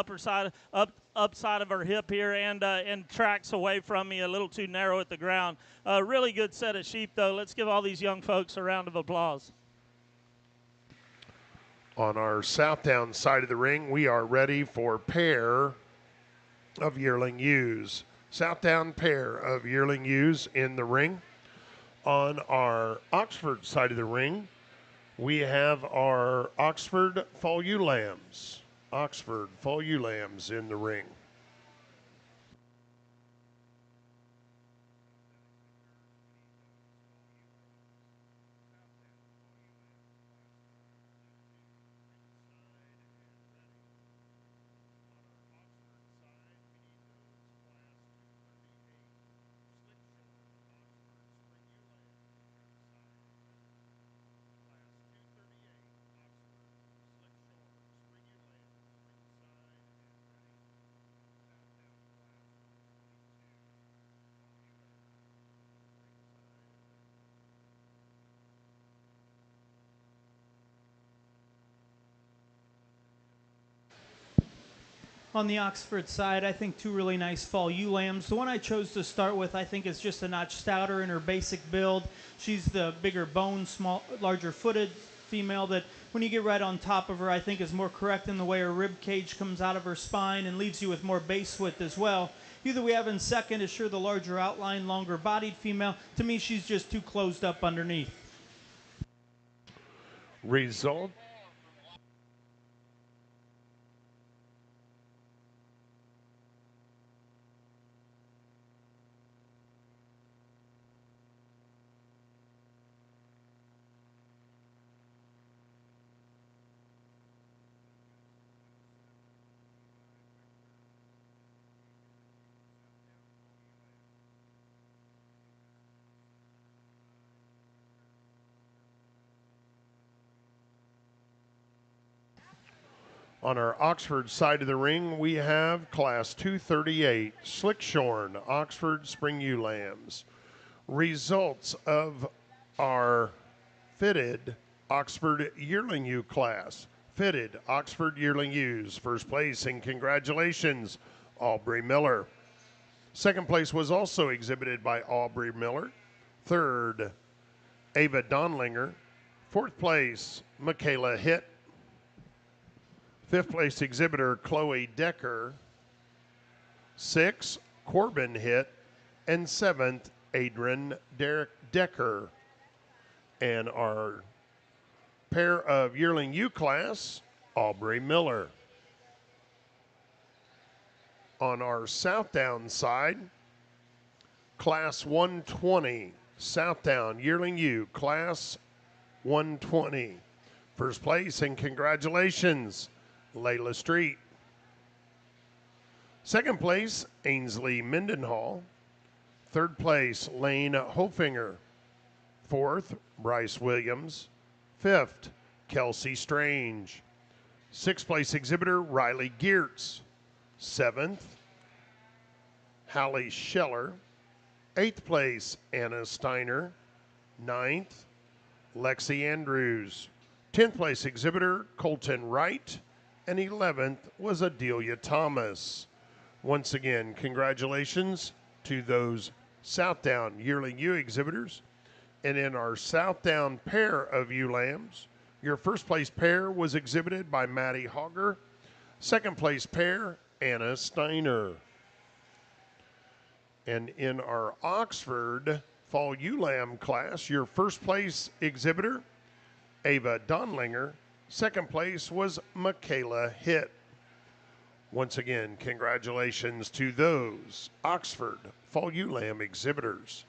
C: upside of her hip here and tracks away from me a little too narrow at the ground. Really good set of sheep, though. Let's give all these young folks a round of applause.
A: On our Southdown side of the ring, we are ready for pair of yearling ewes. Southdown pair of yearling ewes in the ring. On our Oxford side of the ring, we have our Oxford Fall Ewe Lambs. Oxford Fall Ewe Lambs in the ring.
B: On the Oxford side, I think two really nice fall ewe lambs. The one I chose to start with, I think, is just a notch stouter in her basic build. She's the bigger bone, larger footed female that when you get right on top of her, I think is more correct in the way her rib cage comes out of her spine and leaves you with more base width as well. You that we have in second is sure the larger outline, longer bodied female. To me, she's just too closed up underneath.
A: Result. On our Oxford side of the ring, we have Class 238, Slickshorn, Oxford Spring Ewe Lambs. Results of our fitted Oxford Yearling Ewe class. Fitted Oxford Yearling Ewes. First place, and congratulations, Aubrey Miller. Second place was also exhibited by Aubrey Miller. Third, Ava Donlinger. Fourth place, Michaela Hitt. Fifth place exhibitor, Chloe Decker. Sixth, Corbin Hitt. And seventh, Adrian Decker. And our pair of yearling ewe class, Aubrey Miller. On our Southdown side, Class 120, Southdown yearling ewe, Class 120. First place, and congratulations, Layla Street. Second place, Ainsley Mendenhall. Third place, Lane Hofinger. Fourth, Bryce Williams. Fifth, Kelsey Strange. Sixth place exhibitor, Riley Geertz. Seventh, Hallie Scheller. Eighth place, Anna Steiner. Ninth, Lexi Andrews. 10th place exhibitor, Colton Wright. And 11th was Adelia Thomas. Once again, congratulations to those Southdown yearling ewe exhibitors. And in our Southdown pair of ewe lambs, your first place pair was exhibited by Maddie Hogger. Second place pair, Anna Steiner. And in our Oxford Fall Ewe Lamb class, your first place exhibitor, Ava Donlinger. Second place was Michaela Hitt. Once again, congratulations to those Oxford Fall Ewe Lamb exhibitors.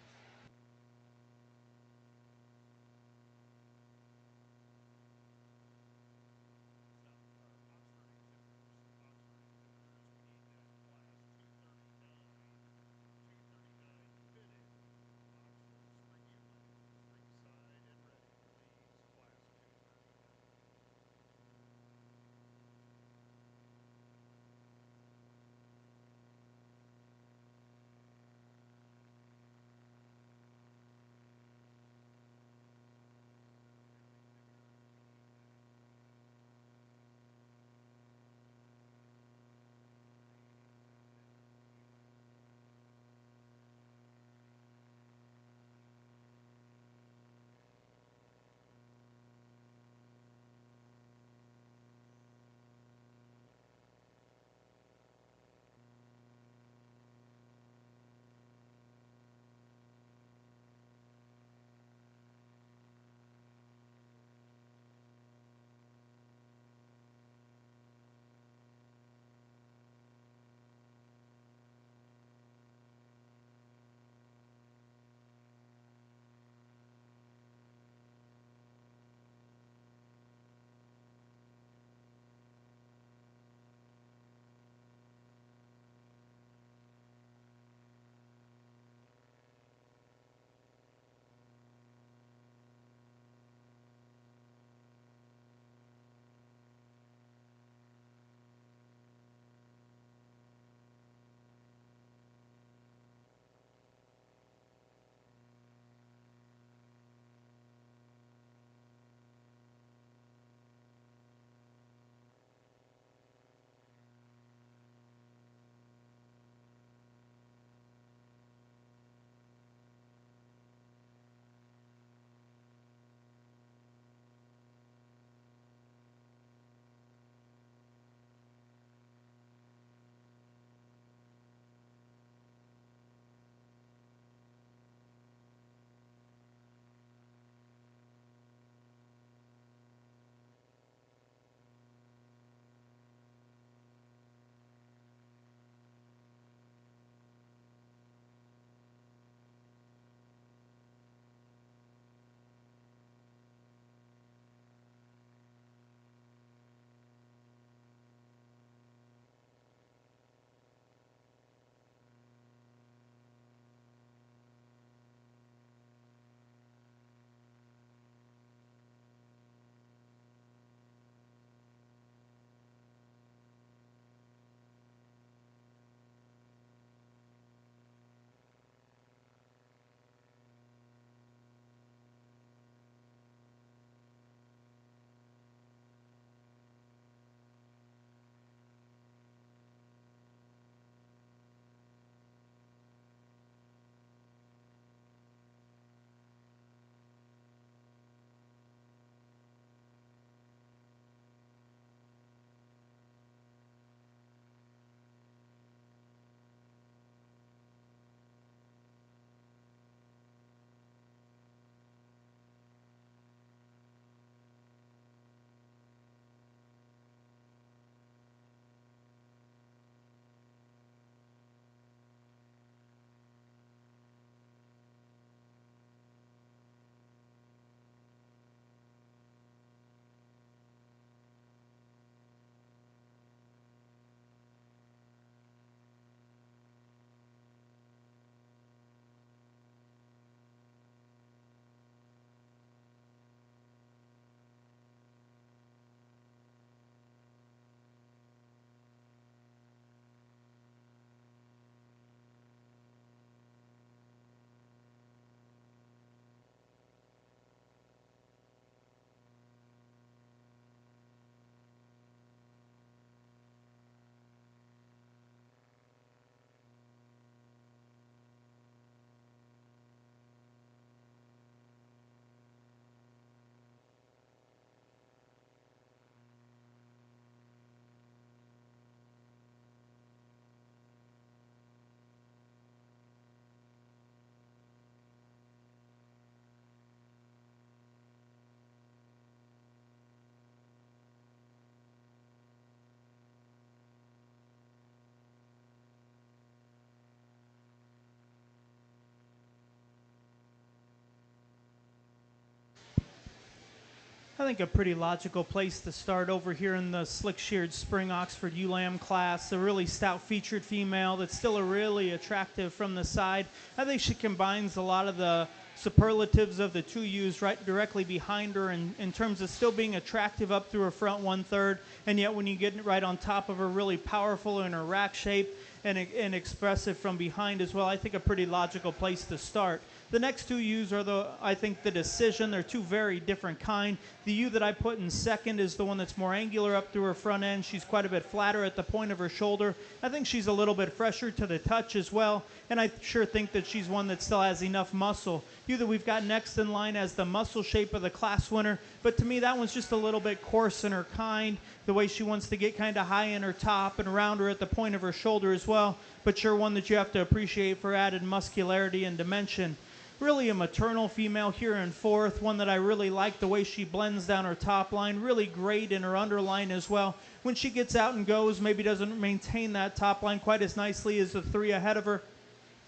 B: I think a pretty logical place to start over here in the slick-sheared spring Oxford ewe lamb class. A really stout featured female that's still a really attractive from the side. I think she combines a lot of the superlatives of the two ewes right directly behind her in terms of still being attractive up through her front 1/3, and yet when you get right on top of her, really powerful in her rack shape and expressive from behind as well. I think a pretty logical place to start. The next two ewes are I think the decision. They're two very different kind. The ewe that I put in second is the one that's more angular up through her front end. She's quite a bit flatter at the point of her shoulder. I think she's a little bit fresher to the touch as well, and I sure think that she's one that still has enough muscle. Ewe that we've got next in line as the muscle shape of the class winner, but to me that one's just a little bit coarse in her kind, the way she wants to get kind of high in her top and around her at the point of her shoulder as well, but sure one that you have to appreciate for added muscularity and dimension. Really a maternal female here in fourth, one that I really like the way she blends down her top line, really great in her underline as well. When she gets out and goes, maybe doesn't maintain that top line quite as nicely as the three ahead of her.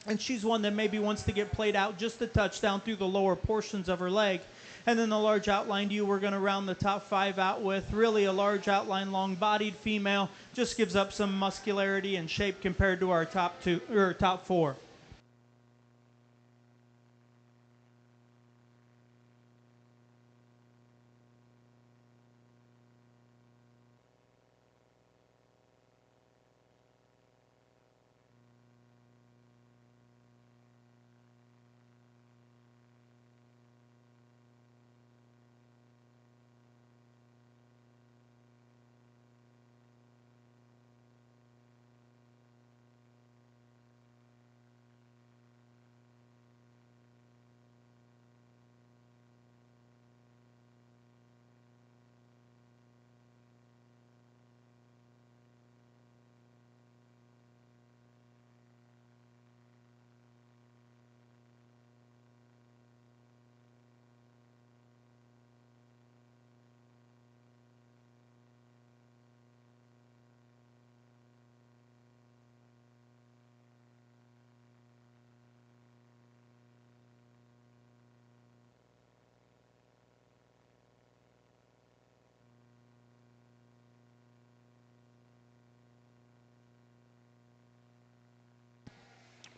B: And she's one that maybe wants to get played out just a touch down through the lower portions of her leg. And then the large outlined ewe we're going to round the top five out with. Really a large outline, long-bodied female, just gives up some muscularity and shape compared to our top four.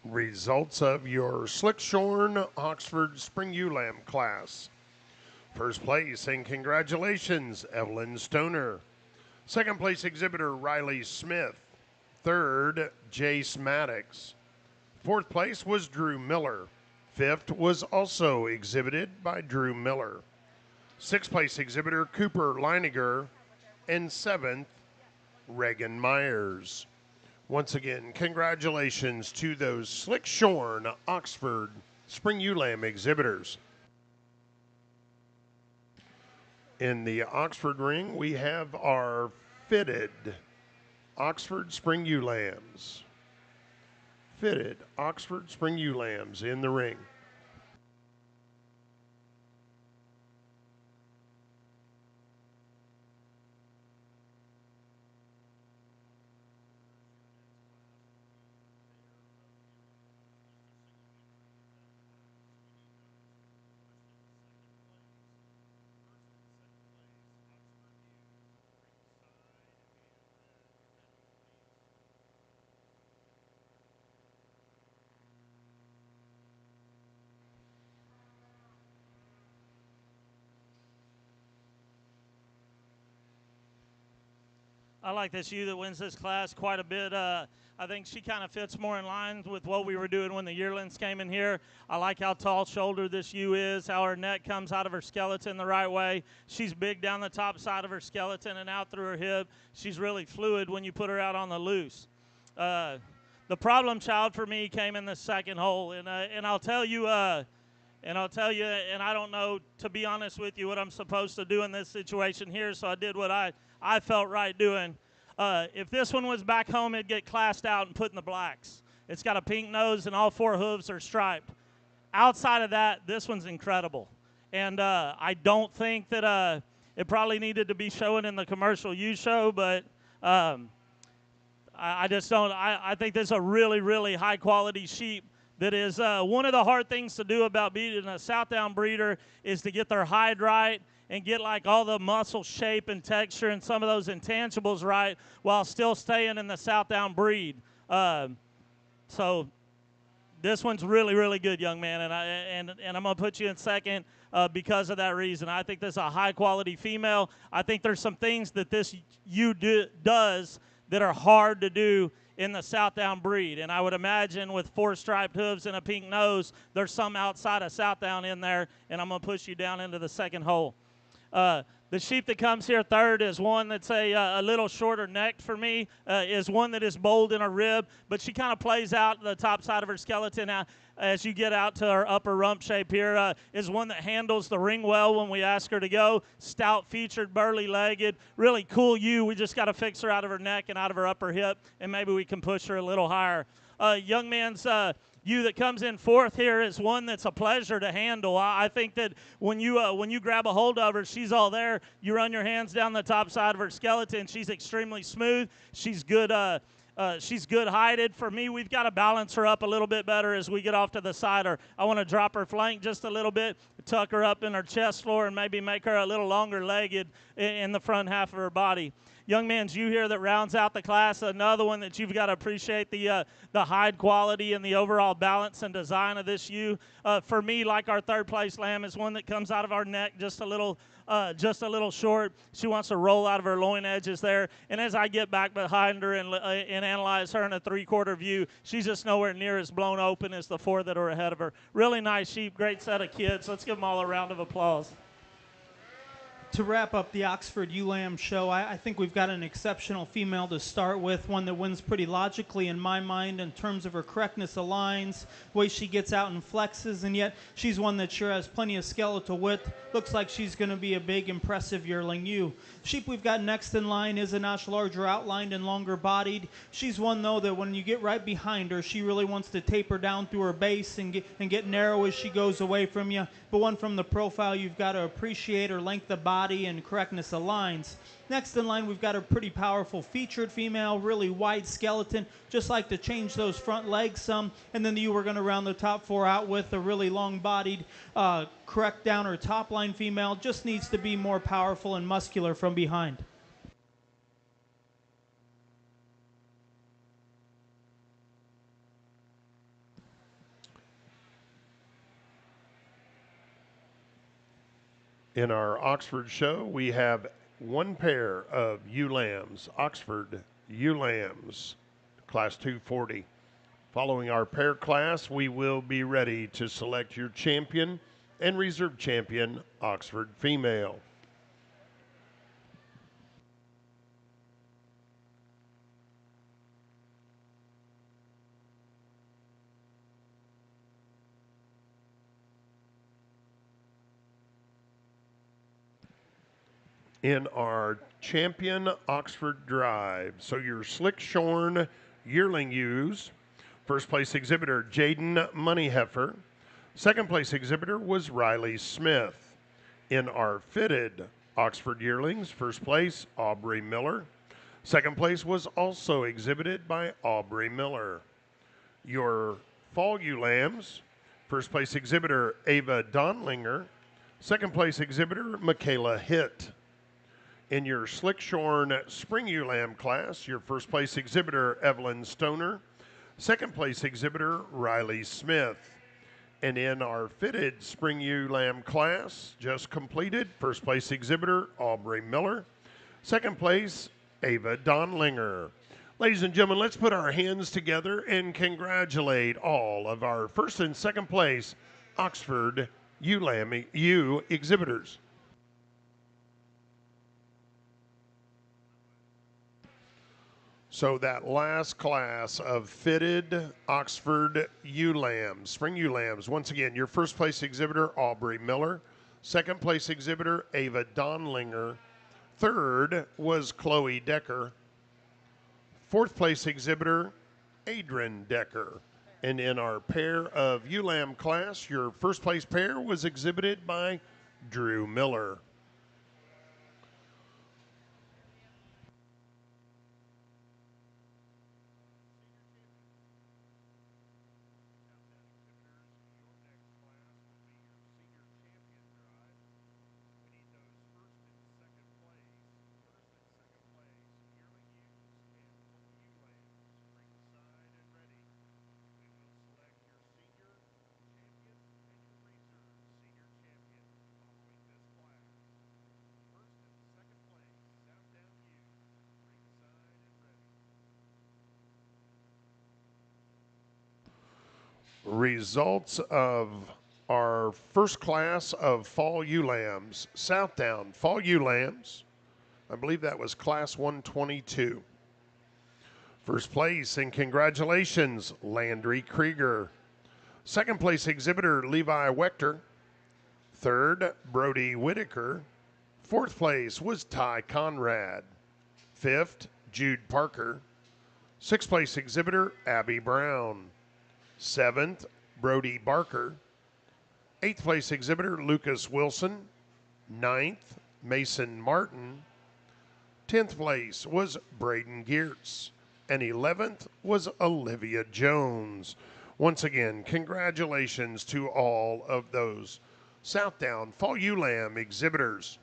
A: Results of your Slickshorn Oxford Spring Ewe Lamb class. First place and congratulations, Evelyn Stoner. Second place exhibitor, Riley Smith. Third, Jace Maddox. Fourth place was Drew Miller. Fifth was also exhibited by Drew Miller. Sixth place exhibitor, Cooper Leiniger. And seventh, Reagan Myers. Once again, congratulations to those Slickshorn Oxford Spring Ewe Lamb exhibitors. In the Oxford ring, we have our fitted Oxford Spring Ewe Lambs. Fitted Oxford Spring Ewe Lambs in the ring.
C: I like this ewe that wins this class quite a bit. I think she kind of fits more in line with what we were doing when the yearlings came in here. I like how tall-shouldered this ewe is, how her neck comes out of her skeleton the right way. She's big down the top side of her skeleton and out through her hip. She's really fluid when you put her out on the loose. The problem child for me came in the second hole, and I'll tell you, and I don't know, to be honest with you, what I'm supposed to do in this situation here, so I did what I felt right doing. If this one was back home, it'd get classed out and put in the blacks. It's got a pink nose and all four hooves are striped. Outside of that, this one's incredible. And I don't think that it probably needed to be shown in the commercial ewe show, but I just don't. I think this is a really, really high-quality sheep. That is one of the hard things to do about being a Southdown breeder is to get their hide right and get like all the muscle shape and texture and some of those intangibles right while still staying in the Southdown breed. So this one's really, really good, young man, and I'm going to put you in second because of that reason. I think this is a high-quality female. I think there's some things that this ewe does that are hard to do in the Southdown breed, and I would imagine with 4 striped hooves and a pink nose, there's some outside of Southdown in there, and I'm going to push you down into the second hole. The sheep that comes here third is one that's a little shorter necked for me, is one that is bold in her rib, but she kind of plays out the top side of her skeleton as you get out to her upper rump shape here. Is one that handles the ring well when we ask her to go. Stout featured, burly legged, really cool ewe. We just got to fix her out of her neck and out of her upper hip, and maybe we can push her a little higher. Young man's ewe that comes in fourth here is one that's a pleasure to handle. I think that when you grab a hold of her, she's all there. You run your hands down the top side of her skeleton. She's extremely smooth. She's good. She's good hided. For me, we've got to balance her up a little bit better as we get off to the side. Or I want to drop her flank just a little bit, tuck her up in her chest floor, and maybe make her a little longer legged in the front half of her body. Young man's ewe here that rounds out the class. Another one that you've got to appreciate the hide quality and the overall balance and design of this ewe. For me, like our third place lamb, is one that comes out of our neck just a little short. She wants to roll out of her loin edges there. And as I get back behind her and analyze her in a 3/4 view, she's just nowhere near as blown open as the 4 that are ahead of her. Really nice sheep, great set of kids. Let's give them all a round of applause.
B: To wrap up the Oxford Ewe Lamb show, I think we've got an exceptional female to start with, one that wins pretty logically in my mind in terms of her correctness of lines, the way she gets out and flexes, and yet she's one that sure has plenty of skeletal width. Looks like she's going to be a big, impressive yearling ewe. Sheep we've got next in line is a notch larger outlined and longer bodied. She's one, though, that when you get right behind her, she really wants to taper down through her base and get narrow as she goes away from you. But one from the profile, you've got to appreciate her length of body and correctness of lines. Next in line, we've got a pretty powerful featured female, really wide skeleton, just like to change those front legs some. And then you were going to round the top 4 out with a really long-bodied, correct down her top line female, just needs to be more powerful and muscular from behind.
A: In our Oxford show, we have one pair of ewe lambs, Oxford ewe lambs, class 240. Following our pair class, we will be ready to select your champion and reserve champion, Oxford female. In our champion Oxford drive, so your slick shorn yearling ewes. First place exhibitor Jaden Moneyheffer. Second place exhibitor was Riley Smith. In our fitted Oxford yearlings, first place Aubrey Miller. Second place was also exhibited by Aubrey Miller. Your fall ewe lambs, first place exhibitor Ava Donlinger. Second place exhibitor Michaela Hitt. In your slick shorn spring ewe lamb class, your first place exhibitor Evelyn Stoner. Second place exhibitor Riley Smith. And in our fitted spring ewe lamb class, just completed, first place exhibitor Aubrey Miller. Second place Ava Donlinger. Ladies and gentlemen, let's put our hands together and congratulate all of our first and second place Oxford ewe exhibitors. So that last class of fitted Oxford ewe lambs, spring ewe lambs, once again, your first place exhibitor, Aubrey Miller. Second place exhibitor, Ava Donlinger. Third was Chloe Decker. Fourth place exhibitor, Adrian Decker. And in our pair of ewe lamb class, your first place pair was exhibited by Drew Miller. Results of our first class of fall ewe lambs. Southdown fall ewe lambs. I believe that was class 122. First place and congratulations, Landry Krieger. Second place exhibitor, Levi Wechter. Third, Brody Whitaker. Fourth place was Ty Conrad. Fifth, Jude Parker. Sixth place exhibitor, Abby Brown. Seventh, Brody Barker. Eighth place exhibitor, Lucas Wilson. Ninth, Mason Martin. 10th place was Braden Geertz. And 11th was Olivia Jones. Once again, congratulations to all of those Southdown Fall Ewe Lamb exhibitors.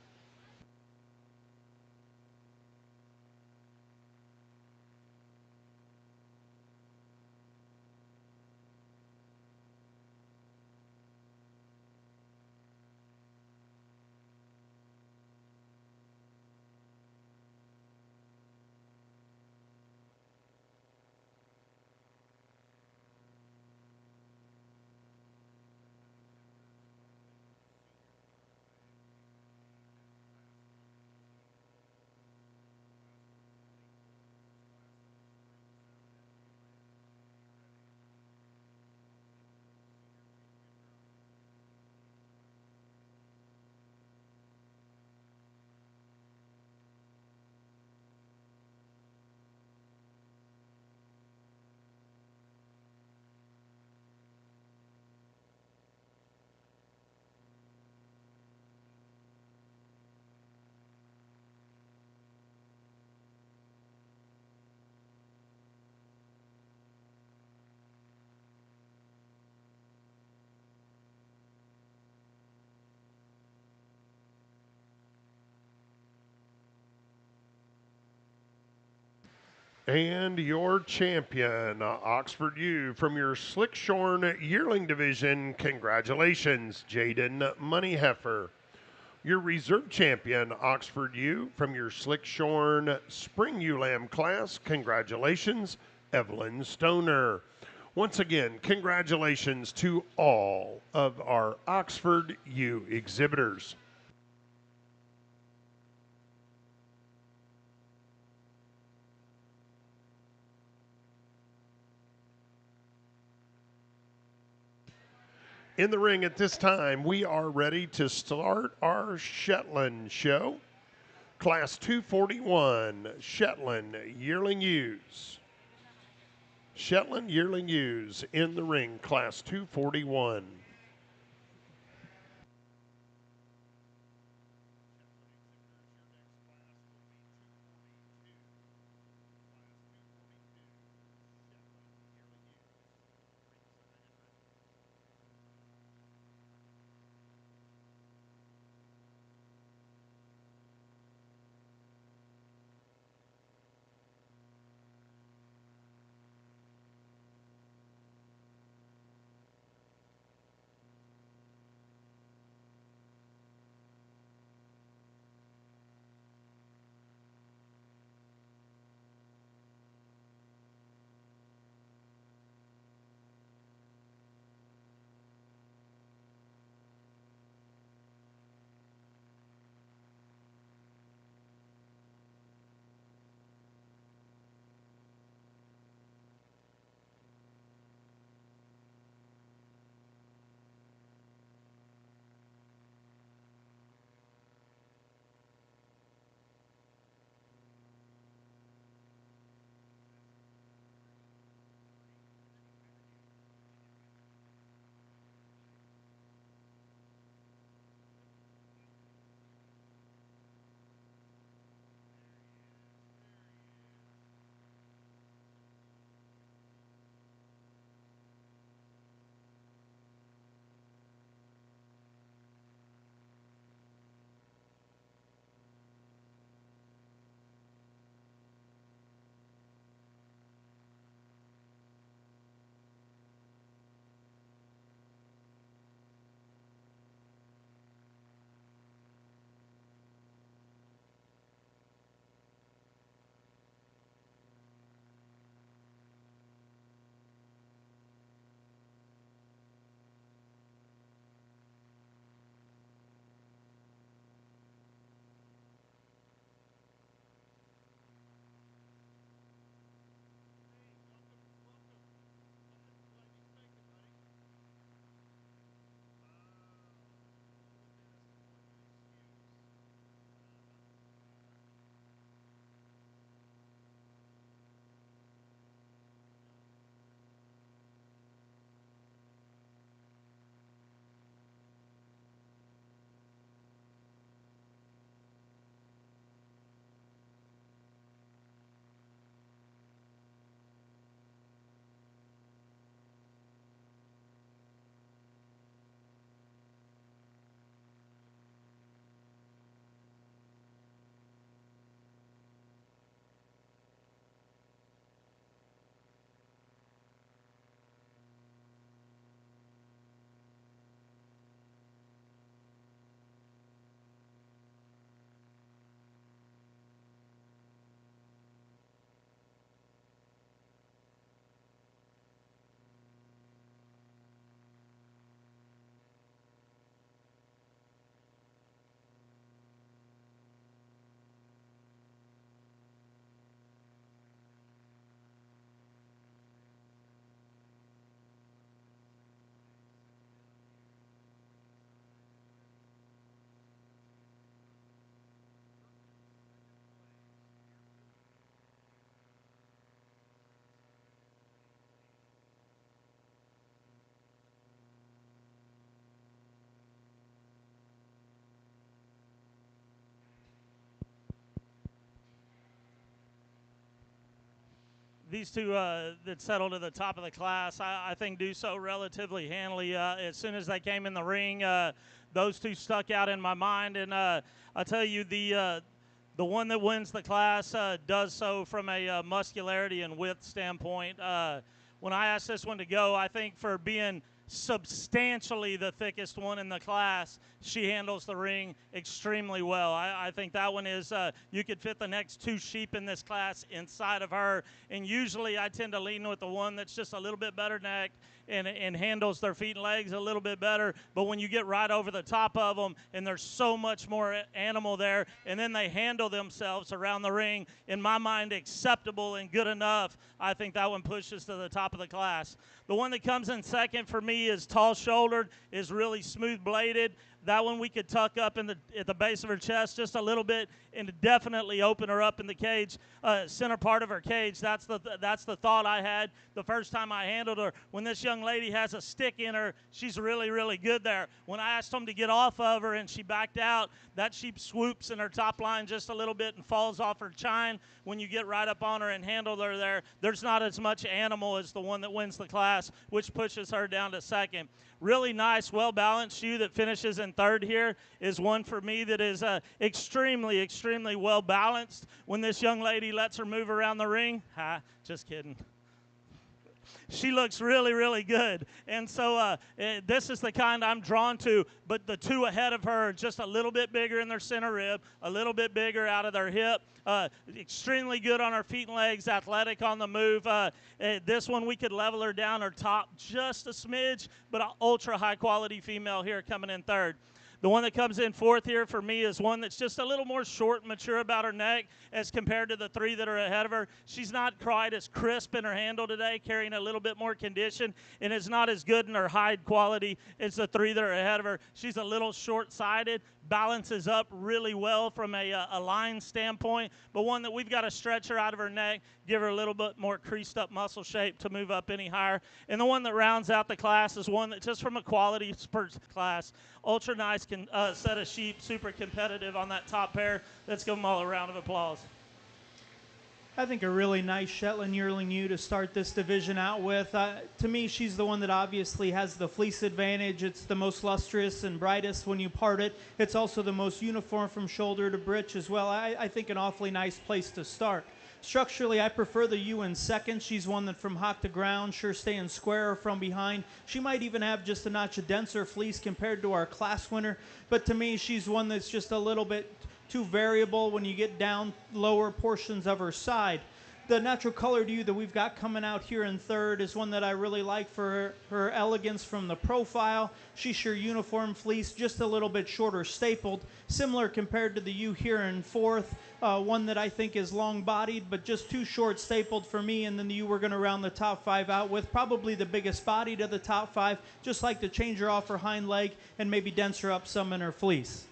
A: And your champion, Oxford U, from your Slickshorn Yearling Division, congratulations, Jaden Moneyheffer. Your reserve champion, Oxford U, from your Slickshorn Spring Ewe Lamb class, congratulations, Evelyn Stoner. Once again, congratulations to all of our Oxford U exhibitors. In the ring at this time, we are ready to start our Shetland show. Class 241, Shetland Yearling Ewes. Shetland Yearling Ewes in the ring, Class 241.
C: these two that settled to the top of the class, I think do so relatively handily. As soon as they came in the ring, those two stuck out in my mind. And I'll tell you, the one that wins the class does so from a muscularity and width standpoint. When I asked this one to go, I think for being substantially the thickest one in the class, she handles the ring extremely well. I think that one is, you could fit the next two sheep in this class inside of her, and usually I tend to lean with the one that's just a little bit better necked and handles their feet and legs a little bit better. But when you get right over the top of them, and there's so much more animal there, and then they handle themselves around the ring, in my mind, acceptable and good enough, I think that one pushes to the top of the class. The one that comes in second for me is tall-shouldered, is really smooth-bladed. That one we could tuck up at the base of her chest just a little bit and definitely open her up in the cage, center part of her cage. That's the thought I had the first time I handled her. When this young lady has a stick in her, she's really, really good there. When I asked them to get off of her and she backed out, that sheep swoops in her top line just a little bit and falls off her chine. When you get right up on her and handle her there, there's not as much animal as the one that wins the class, which pushes her down to second. Really nice, well-balanced shoe that finishes in third here is one for me that is extremely, extremely well-balanced. When this young lady lets her move around the ring, just kidding. She looks really, really good. And so this is the kind I'm drawn to, but the two ahead of her are just a little bit bigger in their center rib, a little bit bigger out of their hip, extremely good on her feet and legs, athletic on the move. This one we could level her down her top just a smidge, but an ultra high quality female here coming in third. The one that comes in fourth here for me is one that's just a little more short and mature about her neck as compared to the three that are ahead of her. She's not quite as crisp in her handle today, carrying a little bit more condition, and is not as good in her hide quality as the three that are ahead of her. She's a little short-sided, balances up really well from a line standpoint, but one that we've got to stretch her out of her neck, give her a little bit more creased up muscle shape to move up any higher. And the one that rounds out the class is one that just from a quality spurt class, ultra nice set of sheep, super competitive on that top pair. Let's give them all a round of applause.
B: I think a really nice Shetland yearling ewe to start this division out with. To me, she's the one that obviously has the fleece advantage. It's the most lustrous and brightest when you part it. It's also the most uniform from shoulder to breech as well. I think an awfully nice place to start. Structurally, I prefer the ewe in second. She's one that from hock to ground, sure staying square from behind. She might even have just a notch of denser fleece compared to our class winner. But to me, she's one that's just a little bit too variable when you get down lower portions of her side. The natural colored ewe that we've got coming out here in third is one that I really like for her elegance from the profile. She's sure uniform fleece, just a little bit shorter stapled, similar compared to the ewe here in fourth. One that I think is long-bodied, but just too short stapled for me, and then the ewe we're going to round the top five out with, probably the biggest bodied of the top five, just like to change her off her hind leg and maybe dense her up some in her fleece.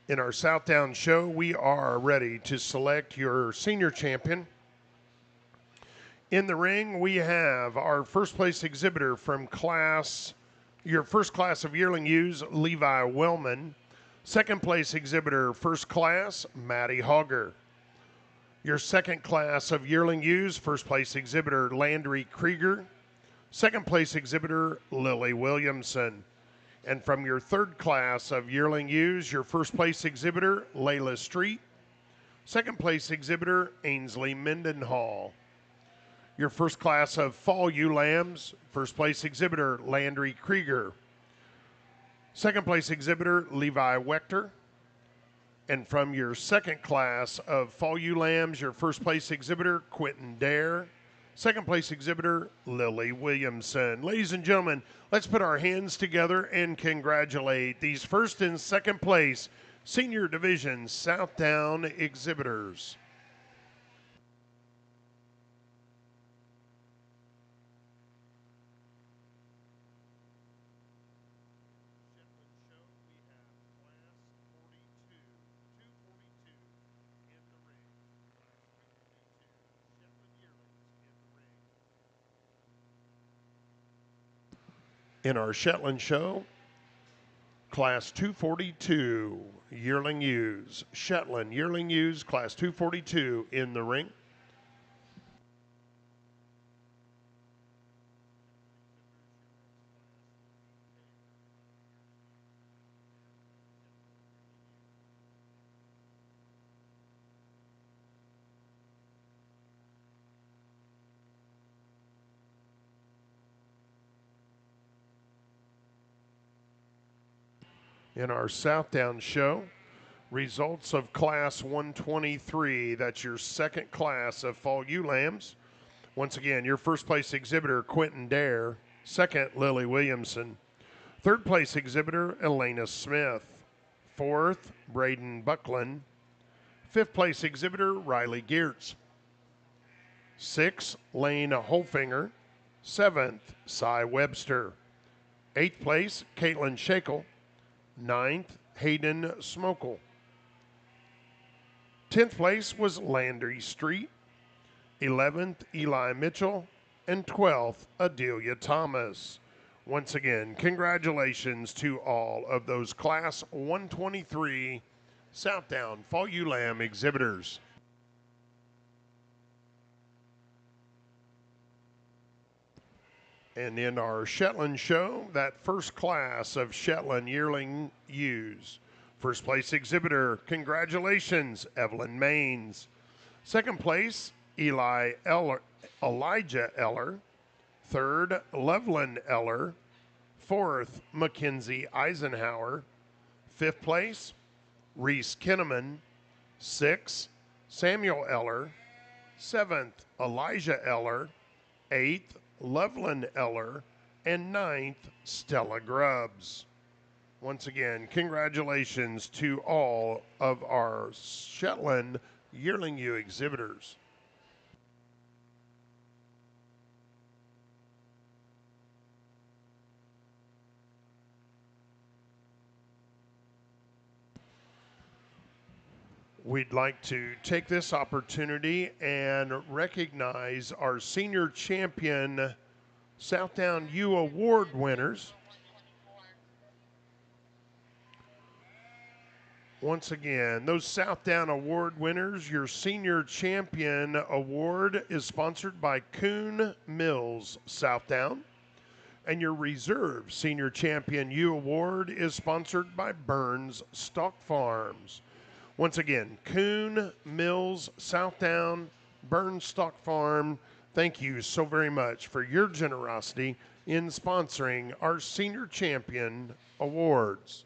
A: In our Southdown show, we are ready to select your senior champion. In the ring, we have our first place exhibitor from your first class of yearling ewes, Levi Wellman. Second place exhibitor, first class, Maddie Hogger. Your second class of yearling ewes, first place exhibitor, Landry Krieger. Second place exhibitor, Lily Williamson. And from your third class of yearling ewes, your first place exhibitor, Layla Street. Second place exhibitor, Ainsley Mendenhall. Your first class of fall ewe lambs, first place exhibitor, Landry Krieger. Second place exhibitor, Levi Wechter. And from your second class of fall ewe lambs, your first place exhibitor, Quentin Dare. Second place exhibitor, Lily Williamson. Ladies and gentlemen, let's put our hands together and congratulate these first and second place Senior Division Southdown exhibitors. In our Shetland show, Class 242 Yearling Ewes. Shetland Yearling Ewes, Class 242 in the ring. In our Southdown show, results of Class 123. That's your second class of fall ewe lambs. Once again, your first place exhibitor, Quentin Dare. Second, Lily Williamson. Third place exhibitor, Elena Smith. Fourth, Braden Buckland. Fifth place exhibitor, Riley Geertz. Sixth, Lane Holfinger. Seventh, Cy Webster. Eighth place, Caitlin Shakel. Ninth, Hayden Smokel. 10th place was Landry Street. 11th, Eli Mitchell. And 12th, Adelia Thomas. Once again, congratulations to all of those Class 123 Southdown Fall Ewe Lamb exhibitors. And in our Shetland show, that first class of Shetland yearling ewes. First place exhibitor, congratulations, Evelyn Maines. Second place, Elijah Eller. Third, Loveland Eller. Fourth, Mackenzie Eisenhower. Fifth place, Reese Kinneman. Sixth, Samuel Eller. Seventh, Elijah Eller. Eighth, Loveland Eller. And ninth, Stella Grubbs. Once again, congratulations to all of our Shetland yearling ewe exhibitors. We'd like to take this opportunity and recognize our senior champion Southdown Ewe Award winners. Once again, those Southdown Award winners, your Senior Champion Award is sponsored by Kuhn Mills Southdown. And your Reserve Senior Champion Ewe Award is sponsored by Burns Stock Farms. Once again, Kuhn Mills Southdown, Burns Stock Farm, thank you so very much for your generosity in sponsoring our Senior Champion Awards.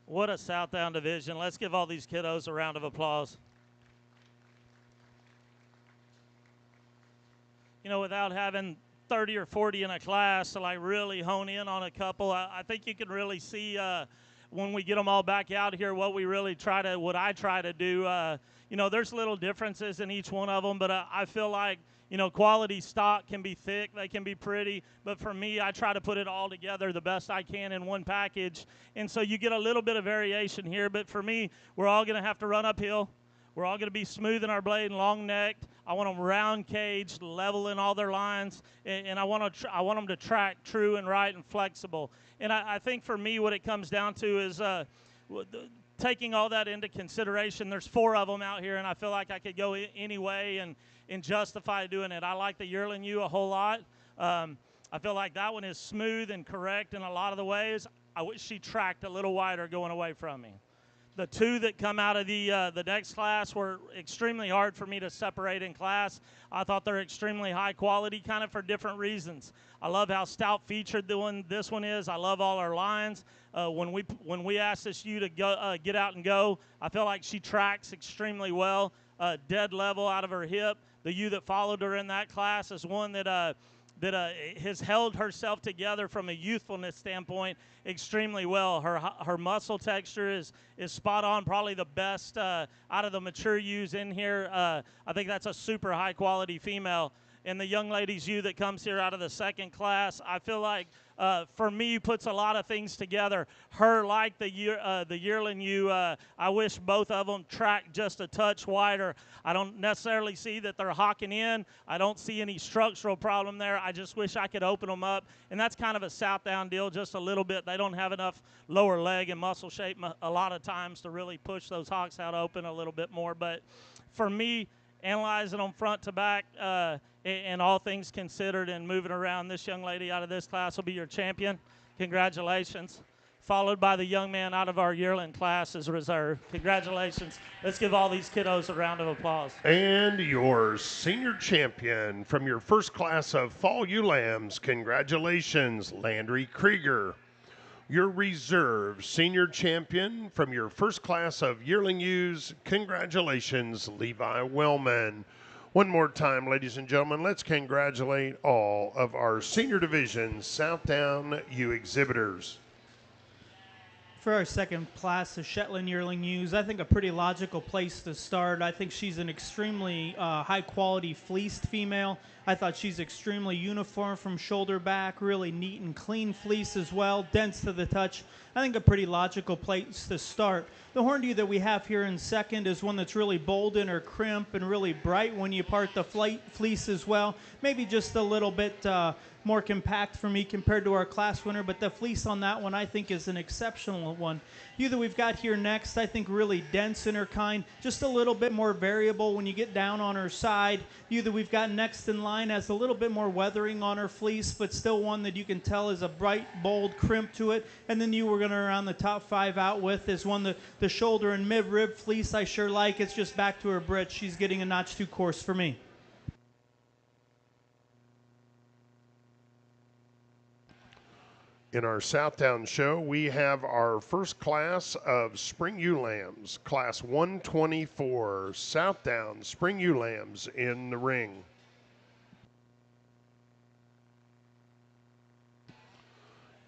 C: What a Southdown division. Let's give all these kiddos a round of applause. You know, without having 30 or 40 in a class to like really hone in on a couple, I think you can really see when we get them all back out here what I try to do. You know, there's little differences in each one of them, but I feel like, you know, quality stock can be thick, they can be pretty, but for me, I try to put it all together the best I can in one package. And so you get a little bit of variation here, but for me, we're all going to have to run uphill. We're all going to be smooth in our blade and long-necked. I want them round caged, level in all their lines, and I want them to track true and right and flexible. And I think for me what it comes down to is taking all that into consideration. There's 4 of them out here, and I feel like I could go any way and justify doing it. I like the Yearling Ewe a whole lot. I feel like that one is smooth and correct in a lot of the ways. I wish she tracked a little wider going away from me. The 2 that come out of the next class were extremely hard for me to separate in class. I thought they're extremely high quality, kind of for different reasons. I love how stout featured this one is. I love all her lines. When we asked this ewe to go, get out and go, I feel like she tracks extremely well, dead level out of her hip. The ewe that followed her in that class is one that has held herself together from a youthfulness standpoint extremely well. Her muscle texture is spot on, probably the best out of the mature ewes in here. I think that's a super high quality female. And the young lady's ewe that comes here out of the second class, I feel like for me puts a lot of things together. Her, like the yearling ewe, I wish both of them tracked just a touch wider. I don't necessarily see that they're hocking in. I don't see any structural problem there. I just wish I could open them up. And that's kind of a Southdown deal, just a little bit. They don't have enough lower leg and muscle shape a lot of times to really push those hocks out open a little bit more. But for me, analyzing them front to back and all things considered and moving around, this young lady out of this class will be your champion. Congratulations. Followed by the young man out of our yearling class as reserve. Congratulations. Let's give all these kiddos a round of applause.
A: And your senior champion from your first class of fall ewe lambs, congratulations, Landry Krieger. Your reserve senior champion from your first class of yearling ewes, congratulations, Levi Wellman. One more time, ladies and gentlemen, let's congratulate all of our senior division Southdown ewe exhibitors.
B: For our second class of Shetland yearling ewes, I think a pretty logical place to start. I think she's an extremely high-quality fleeced female. I thought she's extremely uniform from shoulder back, really neat and clean fleece as well, dense to the touch. I think a pretty logical place to start. The horned ewe that we have here in second is one that's really bold in her crimp and really bright when you part the fleece as well. Maybe just a little bit more compact for me compared to our class winner, but the fleece on that one I think is an exceptional one. Ewe that we've got here next, I think really dense in her kind, just a little bit more variable when you get down on her side. Ewe that we've got next in line has a little bit more weathering on her fleece, but still one that you can tell is a bright, bold crimp to it. And then we're going to round the top 5 out with is one the shoulder and mid-rib fleece I sure like. It's just back to her brit. She's getting a notch too coarse for me.
A: In our Southdown show, we have our first class of spring ewe lambs, class 124, Southdown spring ewe lambs in the ring.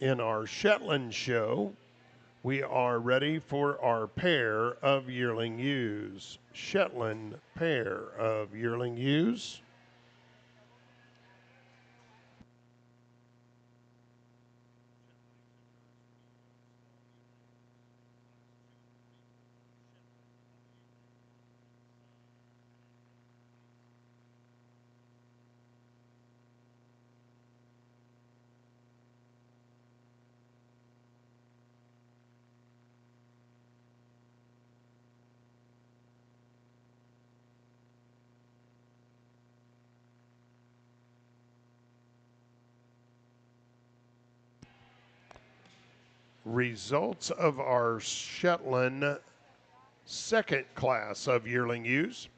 A: In our Shetland show, we are ready for our pair of yearling ewes. Shetland pair of yearling ewes. Results of our Shetland second class of yearling ewes.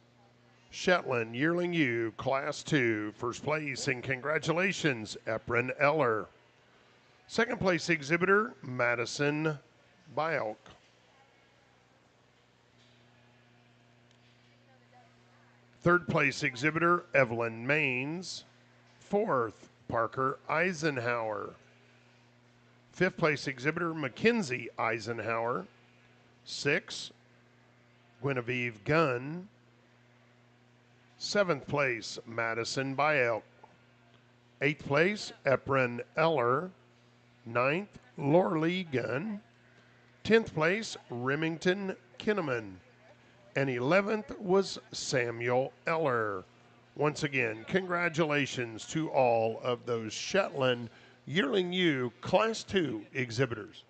A: Shetland yearling ewe class 2, first place, and congratulations, Eprin Eller. Second place exhibitor, Madison Bialk. Third place exhibitor, Evelyn Maines. Fourth, Parker Eisenhower. Fifth place exhibitor, Mackenzie Eisenhower. Sixth, Guinevere Gunn. Seventh place, Madison Bayelk. Eighth place, Eprin Eller. Ninth, Lorley Gunn. 10th place, Remington Kinnaman. And 11th was Samuel Eller. Once again, congratulations to all of those Shetland Yearling U Class 2 exhibitors.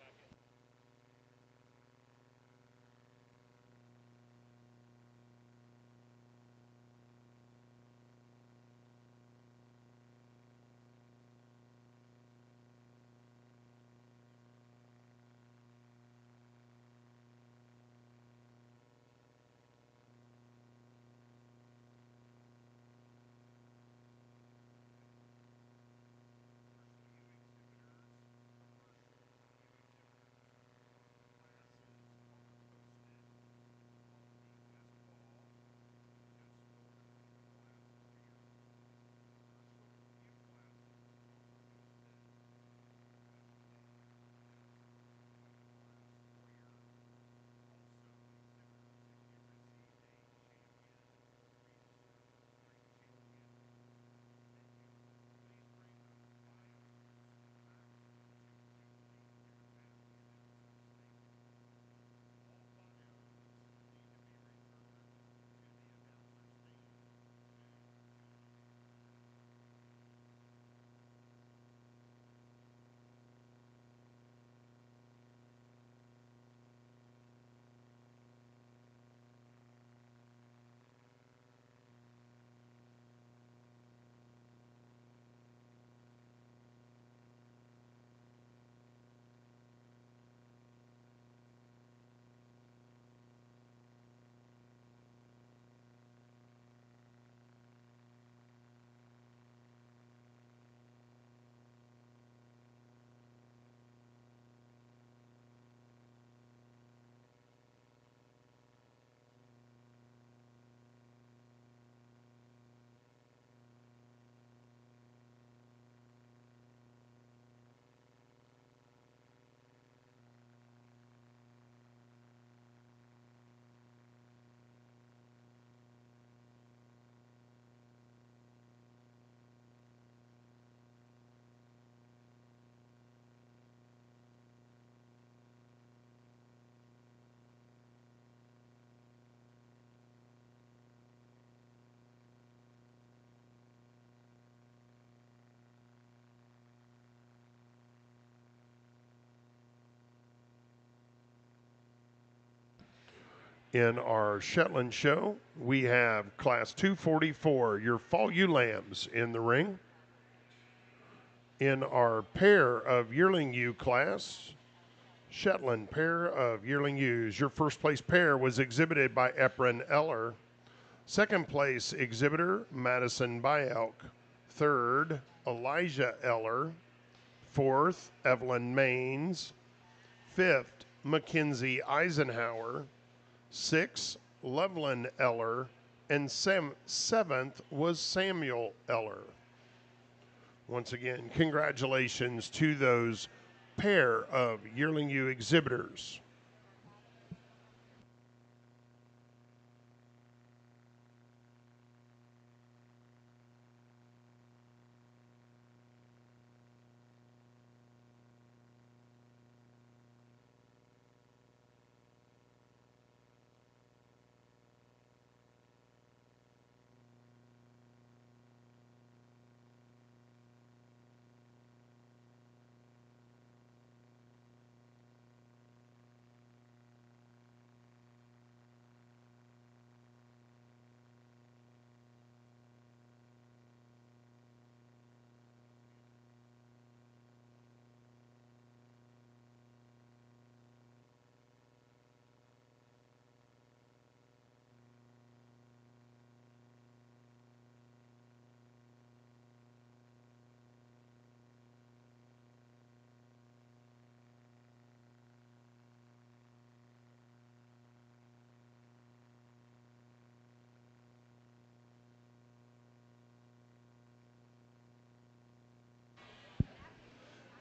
A: In our Shetland show, we have Class 244, your Fall Ewe Lambs in the ring. In our pair of Yearling Ewe class, Shetland pair of Yearling Ewes, your first place pair was exhibited by Eprin Eller. Second place exhibitor, Madison Bayelk. Third, Elijah Eller. Fourth, Evelyn Maines. Fifth, Mackenzie Eisenhower. Sixth, Loveland Eller. And seventh was Samuel Eller. Once again, congratulations to those pair of Yearling Ewe exhibitors.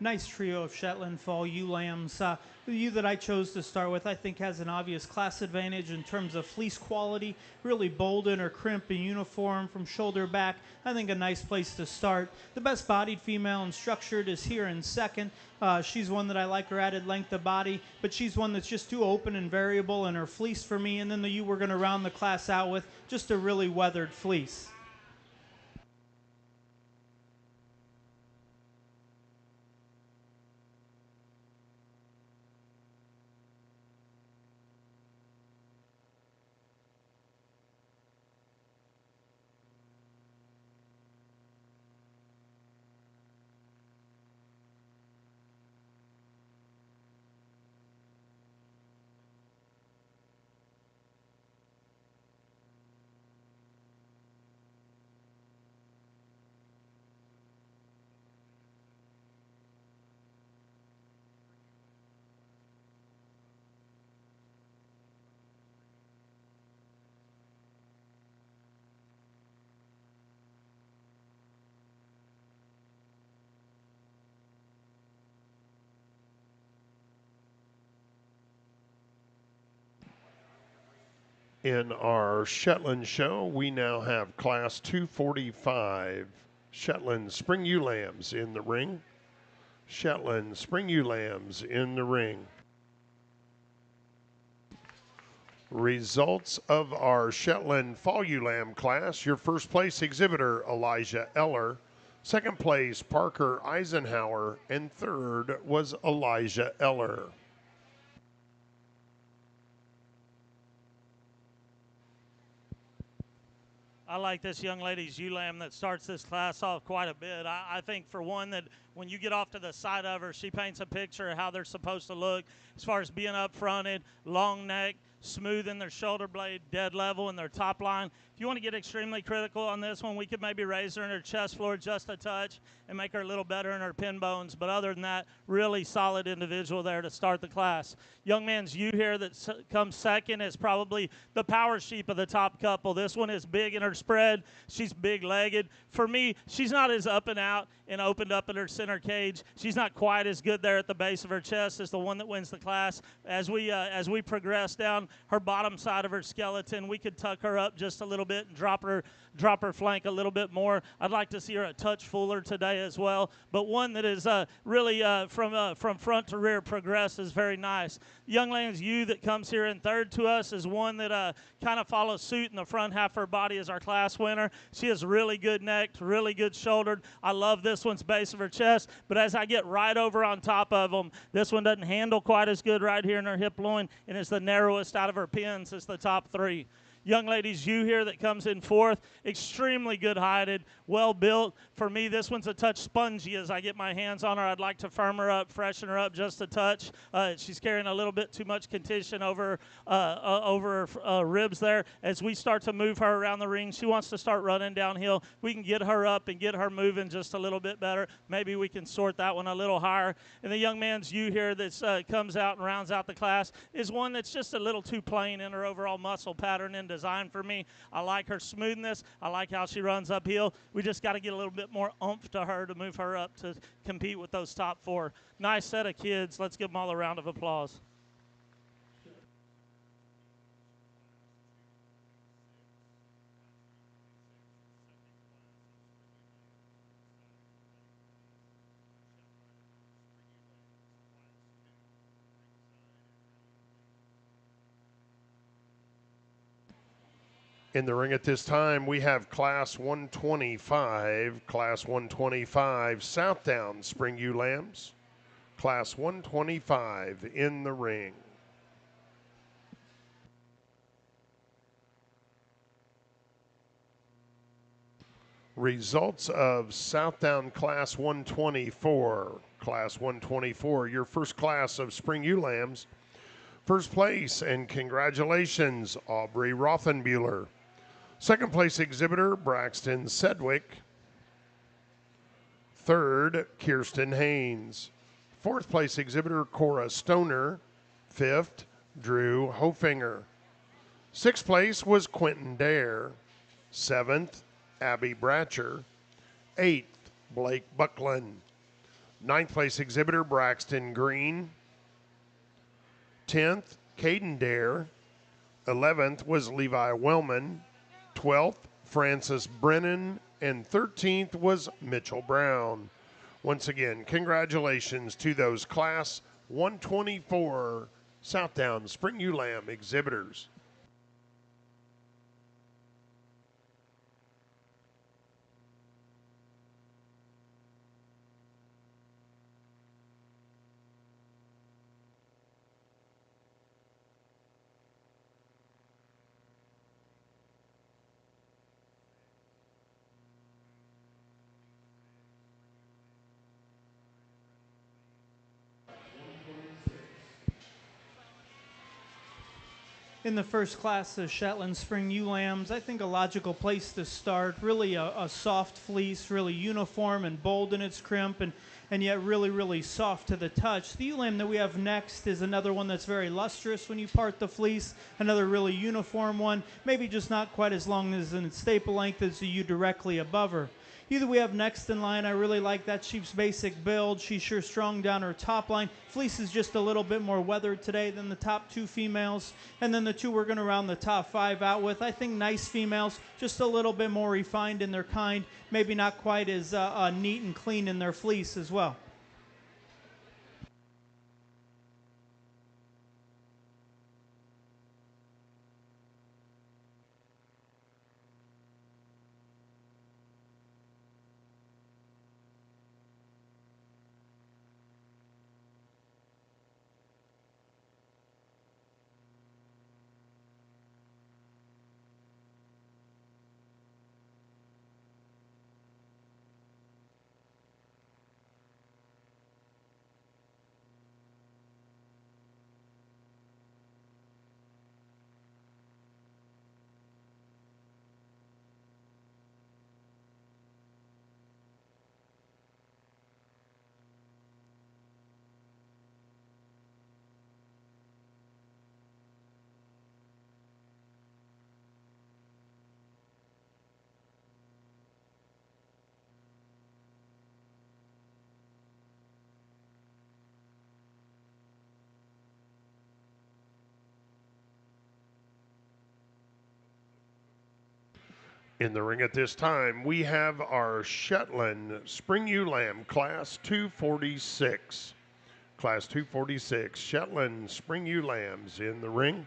B: Nice trio of Shetland fall ewe lambs. The ewe that I chose to start with, I think, has an obvious class advantage in terms of fleece quality, really bold in her crimp and uniform from shoulder back. I think a nice place to start. The best bodied female and structured is here in second. She's one that I like her added length of body, but she's one that's just too open and variable in her fleece for me. And then the ewe we're going to round the class out with, just a really weathered fleece.
A: In our Shetland show, we now have Class 245 Shetland Spring Ewe Lambs in the ring. Shetland Spring Ewe Lambs in the ring. Results of our Shetland Fall Ewe Lamb class. Your first place exhibitor, Elijah Eller. Second place, Parker Eisenhower. And third was Elijah Eller.
C: I like this young lady's ewe lamb that starts this class off quite a bit. I think, for one, that when you get off to the side of her, she paints a picture of how they're supposed to look as far as being up-fronted, long neck, smooth in their shoulder blade, dead level in their top line. If you want to get extremely critical on this one, we could maybe raise her in her chest floor just a touch and make her a little better in her pin bones. But other than that, really solid individual there to start the class. Young man's ewe here that comes second is probably the power sheep of the top couple. This one is big in her spread. She's big-legged. For me, she's not as up and out and opened up in her center cage. She's not quite as good there at the base of her chest as the one that wins the class. As we progress down her bottom side of her skeleton, we could tuck her up just a little bit and drop her flank a little bit more. I'd like to see her a touch fuller today as well, but one that is really from front to rear progresses very nice. Young lady's ewe that comes here in third to us is one that kind of follows suit in the front half of her body as our class winner. She is really good necked, really good shouldered. I love this one's base of her chest, but as I get right over on top of them, this one doesn't handle quite as good right here in her hip loin, and is the narrowest out of her pins as the top three. Young lady's ewe here that comes in fourth, extremely good heighted, well built. For me, this one's a touch spongy as I get my hands on her. I'd like to firm her up, freshen her up just a touch. She's carrying a little bit too much condition over her ribs there. As we start to move her around the ring, she wants to start running downhill. We can get her up and get her moving just a little bit better. Maybe we can sort that one a little higher. And the young man's ewe here that comes out and rounds out the class is one that's just a little too plain in her overall muscle pattern and design for me. I like her smoothness. I like how she runs uphill. We just got to get a little bit more oomph to her to move her up to compete with those top four. Nice set of kids. Let's give them all a round of applause.
A: In the ring at this time, we have Class 125, Southdown Spring Ewe Lambs. Class 125 in the ring. Results of Southdown Class 124. Class 124, your first class of Spring Ewe Lambs. First place, and congratulations, Aubrey Rothenbuehler. Second place exhibitor, Braxton Sedgwick. Third, Kirsten Haynes. Fourth place exhibitor, Cora Stoner. Fifth, Drew Hofinger. Sixth place was Quentin Dare. Seventh, Abby Bratcher. Eighth, Blake Buckland. Ninth place exhibitor, Braxton Green. 10th, Caden Dare. 11th was Levi Wellman. 12th, Francis Brennan. And 13th was Mitchell Brown. Once again, congratulations to those Class 124 Southdown Spring Ewe Lamb exhibitors.
B: In the first class of Shetland Spring Ewe Lambs, I think a logical place to start. Really a soft fleece, really uniform and bold in its crimp, and yet really, really soft to the touch. The ewe lamb that we have next is another one that's very lustrous when you part the fleece, another really uniform one, maybe just not quite as long as in its staple length as the ewe directly above her. Either we have next in line, I really like that sheep's basic build. She's sure strong down her top line. Fleece is just a little bit more weathered today than the top two females. And then the two we're going to round the top five out with. I think nice females, just a little bit more refined in their kind. Maybe not quite as neat and clean in their fleece as well.
A: In the ring at this time, we have our Shetland Spring Ewe Lamb, Class 246. Class 246, Shetland Spring Ewe Lambs in the ring.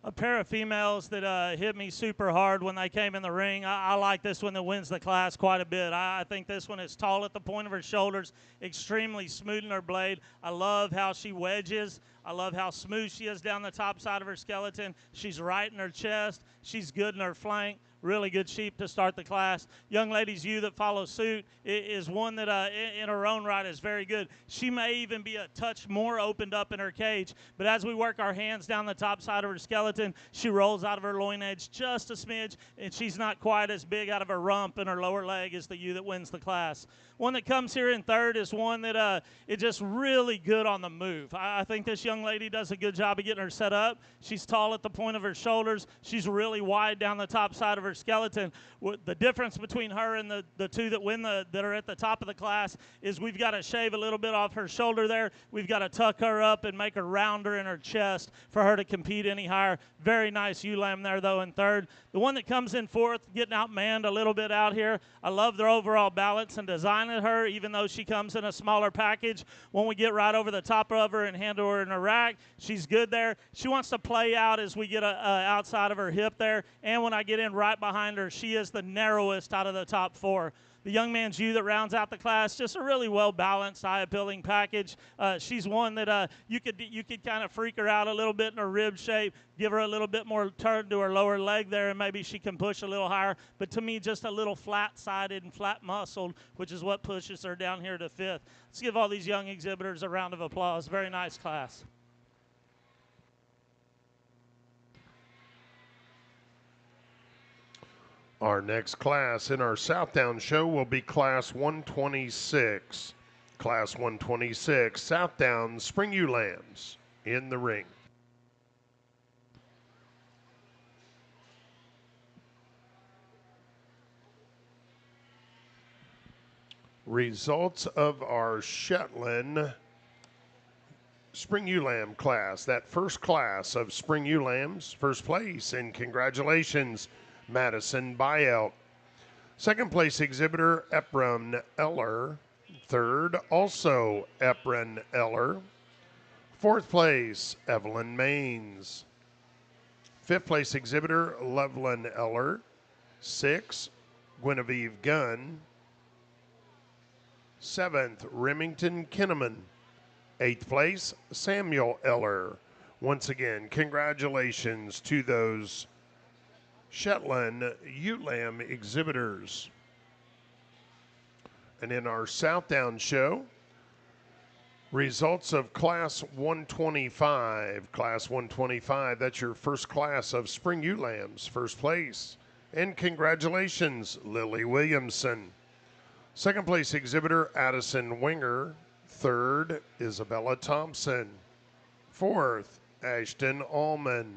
C: A pair of females that hit me super hard when they came in the ring. I like this one that wins the class quite a bit. I think this one is tall at the point of her shoulders, extremely smooth in her blade. I love how she wedges. I love how smooth she is down the top side of her skeleton. She's right in her chest. She's good in her flank. really good sheep to start the class. Young lady's ewe that follows suit is one that in her own right is very good. She may even be a touch more opened up in her cage, but as we work our hands down the top side of her skeleton, she rolls out of her loin edge just a smidge, and she's not quite as big out of her rump and her lower leg as the ewe that wins the class. One that comes here in third is one that is just really good on the move. I think this young lady does a good job of getting her set up. She's tall at the point of her shoulders. She's really wide down the top side of her skeleton. The difference between her and the two that win that are at the top of the class is we've got to shave a little bit off her shoulder there. We've got to tuck her up and make her rounder in her chest for her to compete any higher. Very nice ewe lamb there, though, in third. The one that comes in fourth, getting outmanned a little bit out here. I love their overall balance and design of her, even though she comes in a smaller package. When we get right over the top of her and handle her in a rack, she's good there. She wants to play out as we get outside of her hip there, and when I get in right behind her, she is the narrowest out of the top four. The young man's ewe that rounds out the class, just a really well-balanced, eye-appealing package. She's one that you could kind of freak her out a little bit in her rib shape, give her a little bit more turn to her lower leg there, and maybe she can push a little higher. But to me, just a little flat-sided and flat-muscled, which is what pushes her down here to fifth. Let's give all these young exhibitors a round of applause. Very nice class.
A: Our next class in our Southdown show will be Class 126. Class 126, Southdown Spring Ewe Lambs in the ring. Results of our Shetland Spring Ewe Lamb class, that first class of Spring Ewe Lambs, first place, and congratulations, Madison Byelt. Second place exhibitor, Epron Eller. Third, also Epron Eller. Fourth place, Evelyn Maines. Fifth place exhibitor, Loveland Eller. Sixth, Guinevere Gunn. Seventh, Remington Kinnaman. Eighth place, Samuel Eller. Once again, congratulations to those Shetland Ewe Lamb exhibitors. And in our Southdown show, results of Class 125. Class 125, that's your first class of Spring Ewe Lambs, first place. And congratulations, Lily Williamson. Second place exhibitor, Addison Winger. Third, Isabella Thompson. Fourth, Ashton Allman.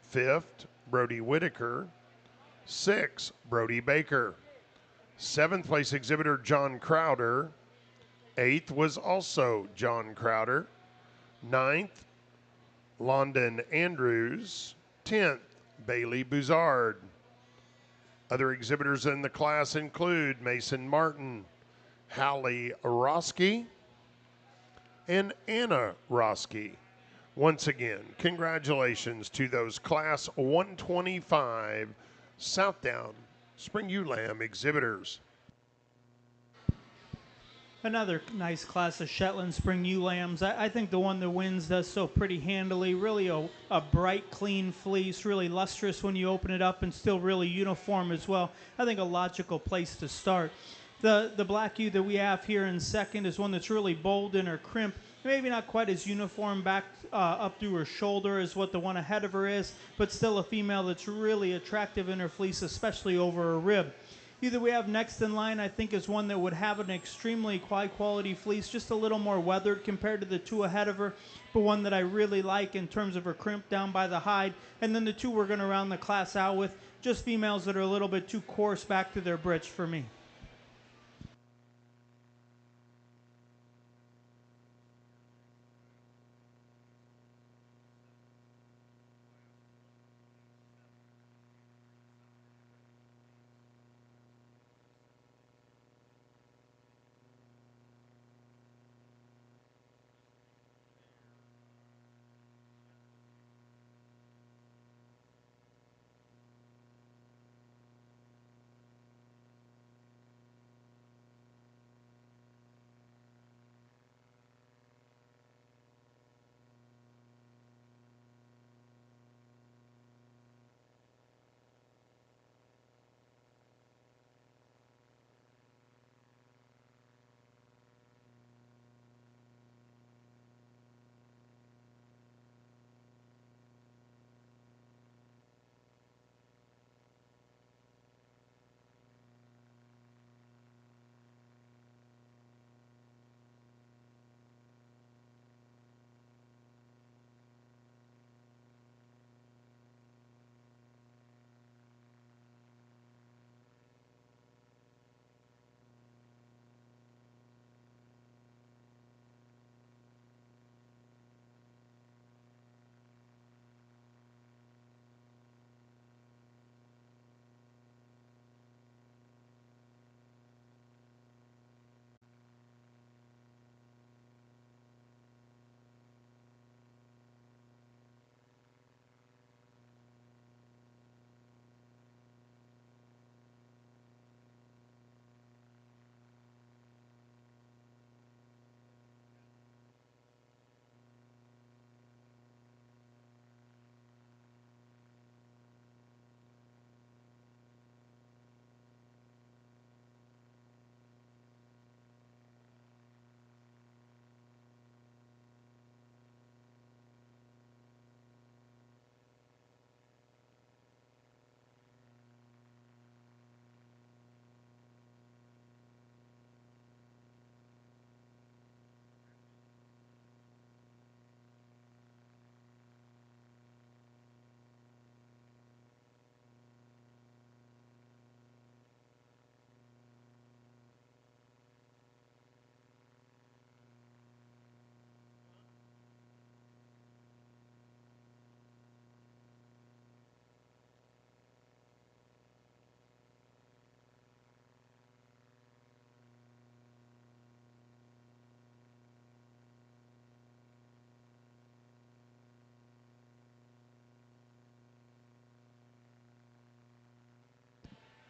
A: Fifth, Brody Whitaker. Sixth, Brody Baker. Seventh place exhibitor, John Crowder. Eighth was also John Crowder. Ninth, London Andrews. 10th, Bailey Buzard. Other exhibitors in the class include Mason Martin, Hallie Roski, and Anna Roski. Once again, congratulations to those Class 125 Southdown Spring Ewe Lamb exhibitors.
B: Another nice class of Shetland Spring Ewe Lambs. I think the one that wins does so pretty handily. Really a bright, clean fleece, really lustrous when you open it up and still really uniform as well. I think a logical place to start. The black ewe that we have here in second is one that's really bold in her crimp. Maybe not quite as uniform back up through her shoulder as what the one ahead of her is, but still a female that's really attractive in her fleece, especially over her rib. Either we have next in line, I think, is one that would have an extremely high-quality fleece, just a little more weathered compared to the two ahead of her, but one that I really like in terms of her crimp down by the hide. And then the two we're going to round the class out with, just females that are a little bit too coarse back to their britch for me.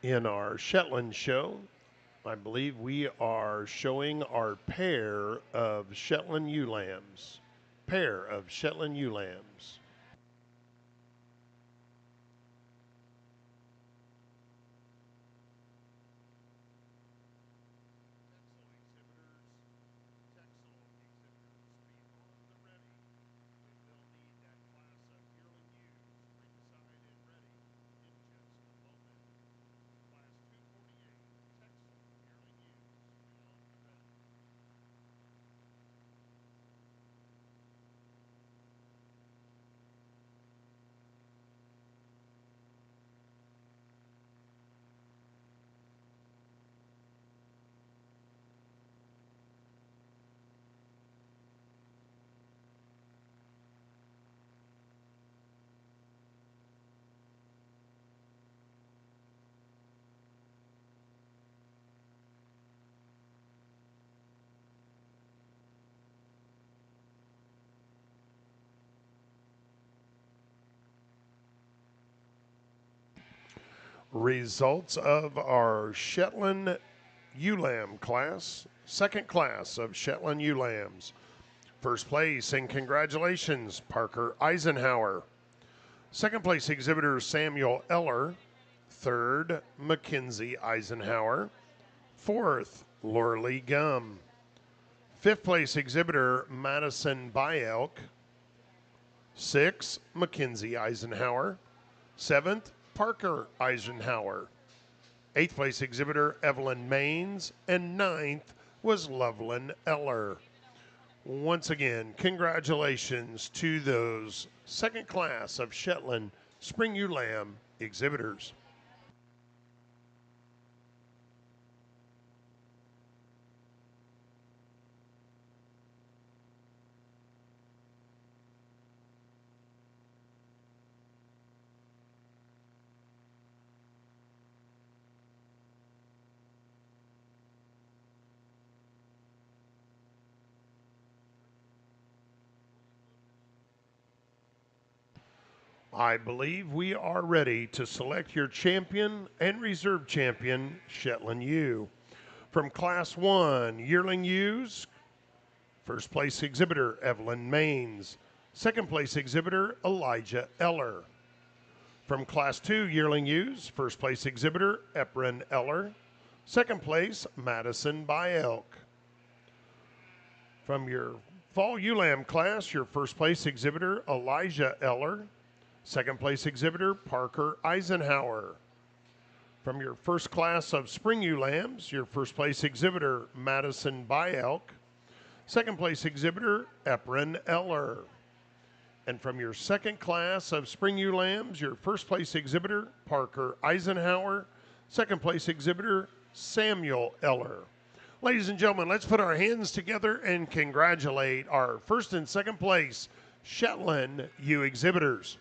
A: In our Shetland show, I believe we are showing our pair of Shetland ewe lambs. Pair of Shetland ewe lambs. Results of our Shetland ewe lamb class, second class of Shetland ewe lambs. First place and congratulations, Parker Eisenhower. Second place exhibitor Samuel Eller. Third, Mackenzie Eisenhower. Fourth, Lorley Gum. Fifth place exhibitor Madison Byelk. Sixth, Mackenzie Eisenhower. Seventh, Parker Eisenhower. Eighth place exhibitor Evelyn Maines, and ninth was Loveland Eller. Once again, congratulations to those second class of Shetland Spring Ewe Lamb exhibitors. I believe we are ready to select your champion and reserve champion, Shetland ewe. From Class 1, Yearling Ewes, first place exhibitor, Evelyn Maines. Second place exhibitor, Elijah Eller. From Class 2, Yearling Ewes, first place exhibitor, Eprin Eller. Second place, Madison Byelk. From your Fall Ewe Lamb class, your first place exhibitor, Elijah Eller. Second place exhibitor, Parker Eisenhower. From your first class of Spring Ewe Lambs, your first place exhibitor, Madison Byelk. Second place exhibitor, Eprin Eller. And from your second class of Spring Ewe Lambs, your first place exhibitor, Parker Eisenhower. Second place exhibitor, Samuel Eller. Ladies and gentlemen, let's put our hands together and congratulate our first and second place Shetland ewe exhibitors.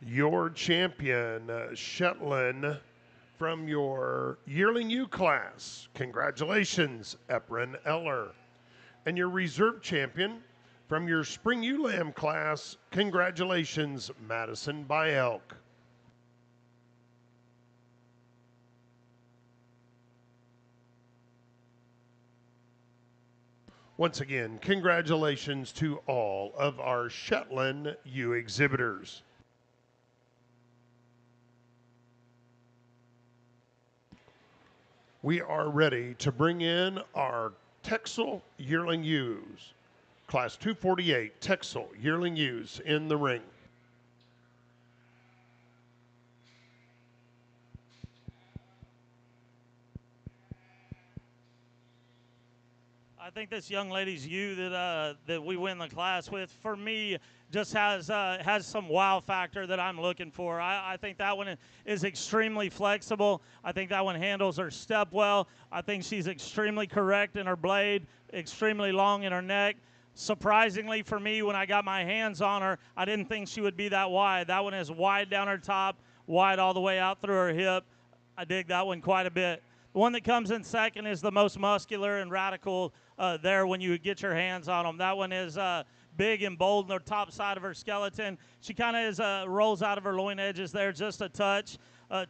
A: your champion, Shetland, from your Yearling U class. Congratulations, Eprin Eller. And your reserve champion from your Spring Ewe Lamb class. Congratulations, Madison Byelk. Once again, congratulations to all of our Shetland ewe exhibitors. We are ready to bring in our Texel Yearling Ewes. Class 248 Texel Yearling Ewes in the ring.
C: I think this young lady's ewe that we win the class with, for me, just has some wow factor that I'm looking for. I think that one is extremely flexible. I think that one handles her step well. I think she's extremely correct in her blade, extremely long in her neck. Surprisingly for me, when I got my hands on her, I didn't think she would be that wide. That one is wide down her top, wide all the way out through her hip. I dig that one quite a bit. The one that comes in second is the most muscular and radical there when you get your hands on them. That one is big and bold on the top side of her skeleton. She kind of rolls out of her loin edges there just a touch.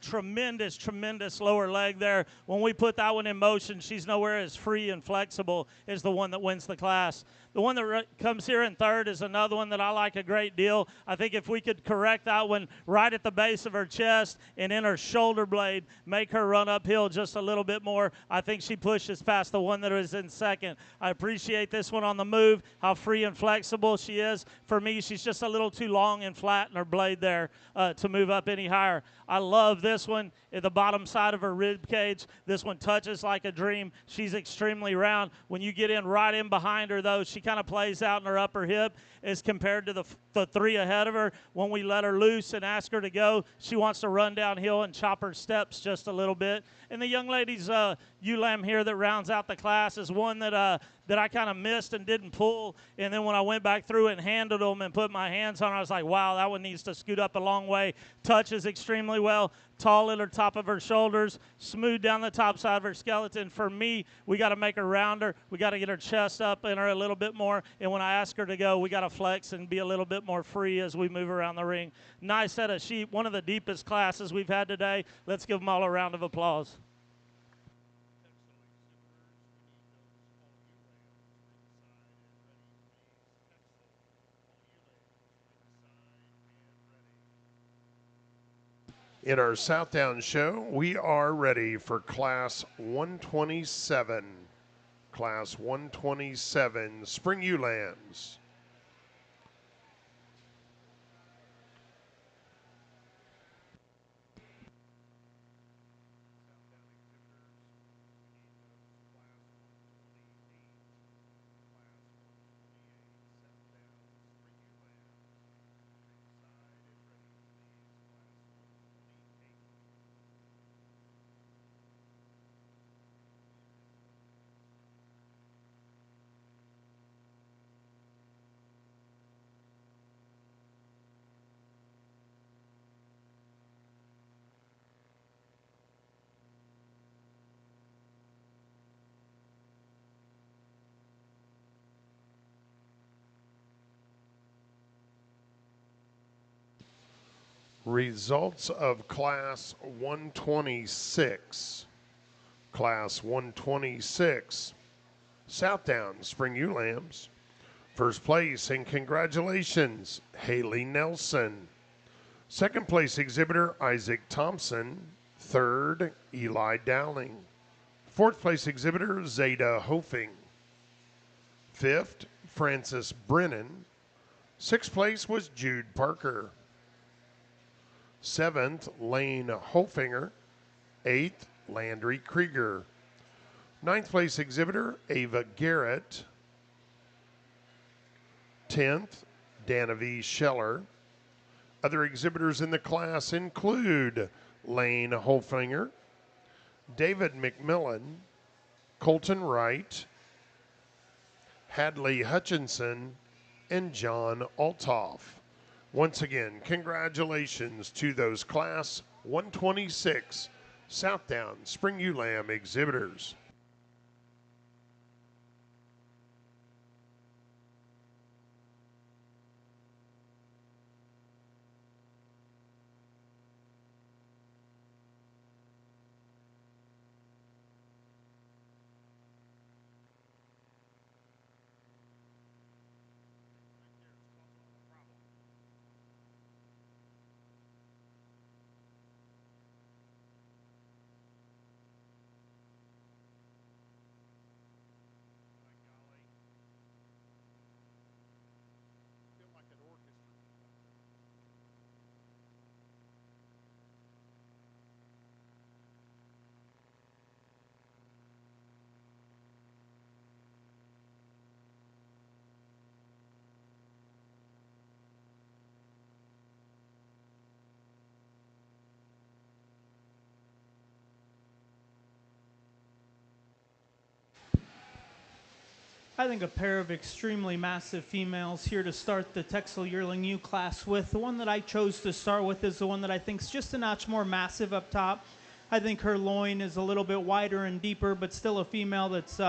C: Tremendous lower leg there. When we put that one in motion, she's nowhere as free and flexible as the one that wins the class. The one that comes here in third is another one that I like a great deal. I think if we could correct that one right at the base of her chest and in her shoulder blade, make her run uphill just a little bit more, I think she pushes past the one that is in second. I appreciate this one on the move, how free and flexible she is. For me, she's just a little too long and flat in her blade there to move up any higher. I love this one at the bottom side of her rib cage. This one touches like a dream. She's extremely round. When you get in right in behind her, though, she kind of plays out in her upper hip as compared to the three ahead of her. When we let her loose and ask her to go, she wants to run downhill and chop her steps just a little bit. And the young lady's ewe lamb here that rounds out the class is one that I kind of missed and didn't pull. And then when I went back through it and handled them and put my hands on her, I was like, wow, that one needs to scoot up a long way. Touches extremely well. Tall at her top of her shoulders, smooth down the top side of her skeleton. For me, we got to make her rounder. We got to get her chest up in her a little bit more. And when I ask her to go, we got to flex and be a little bit more free as we move around the ring. Nice set of sheep, one of the deepest classes we've had today. Let's give them all a round of applause.
A: In our Southdown show, we are ready for Class 127. Class 127, Spring Ewe Lambs. Results of Class 126. Class 126, Southdown Spring Ewe Lambs. First place, and congratulations, Haley Nelson. Second place exhibitor, Isaac Thompson. Third, Eli Dowling. Fourth place exhibitor, Zeta Hofing. Fifth, Francis Brennan. Sixth place was Jude Parker. Seventh, Lane Hofinger. Eighth, Landry Krieger. Ninth place exhibitor, Ava Garrett. 10th, Danavi Scheller. Other exhibitors in the class include Lane Hofinger, David McMillan, Colton Wright, Hadley Hutchinson, and John Altoff. Once again, congratulations to those Class 126 Southdown Spring Ewe Lamb exhibitors.
B: I think a pair of extremely massive females here to start the Texel Yearling Ewe class with. The one that I chose to start with is the one that I think is just a notch more massive up top. I think her loin is a little bit wider and deeper, but still a female that's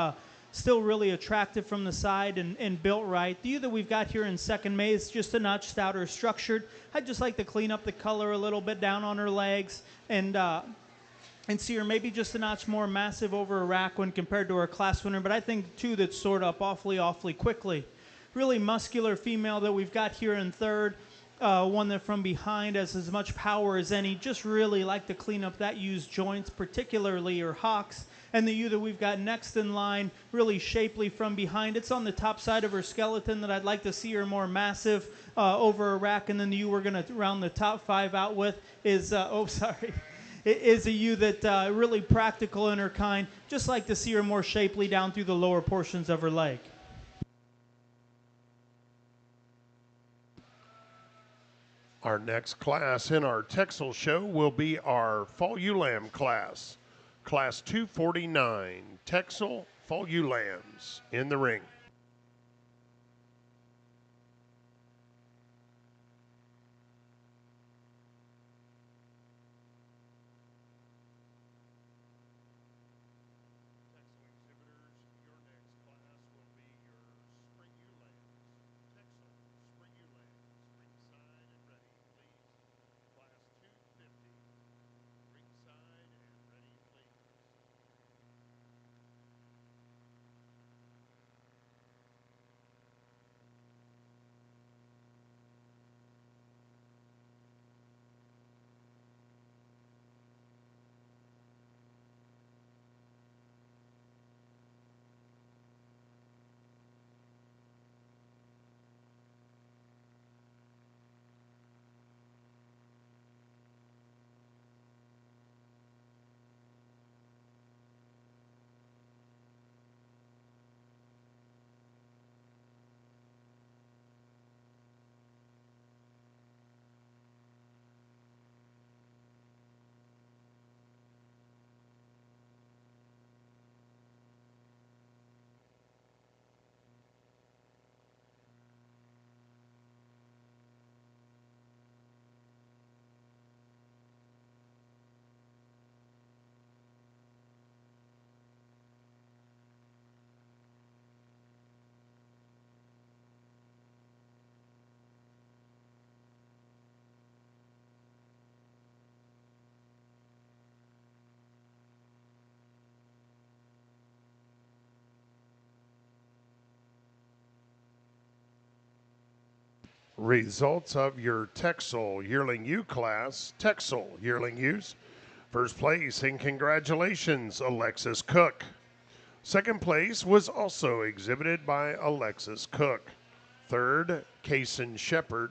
B: still really attractive from the side and built right. The ewe that we've got here in second May is just a notch stouter structured. I'd just like to clean up the color a little bit down on her legs and see her maybe just a notch more massive over a rack when compared to her class winner, but I think two that soared up awfully quickly. Really muscular female that we've got here in third, one that from behind has as much power as any. Just really like to clean up that ewe's joints, particularly her hocks. And the ewe that we've got next in line, really shapely from behind. It's on the top side of her skeleton that I'd like to see her more massive over a rack. And then the ewe we're going to round the top five out with is, It is a ewe that really practical in her kind. Just like to see her more shapely down through the lower portions of her leg.
A: Our next class in our Texel show will be our Fall Ewe Lamb class. Class 249, Texel Fall Ewe Lambs in the ring. Results of your Texel Yearling Ewe class, Texel Yearling Ewes. First place, and congratulations, Alexis Cook. Second place was also exhibited by Alexis Cook. Third, Kaysen Shepard.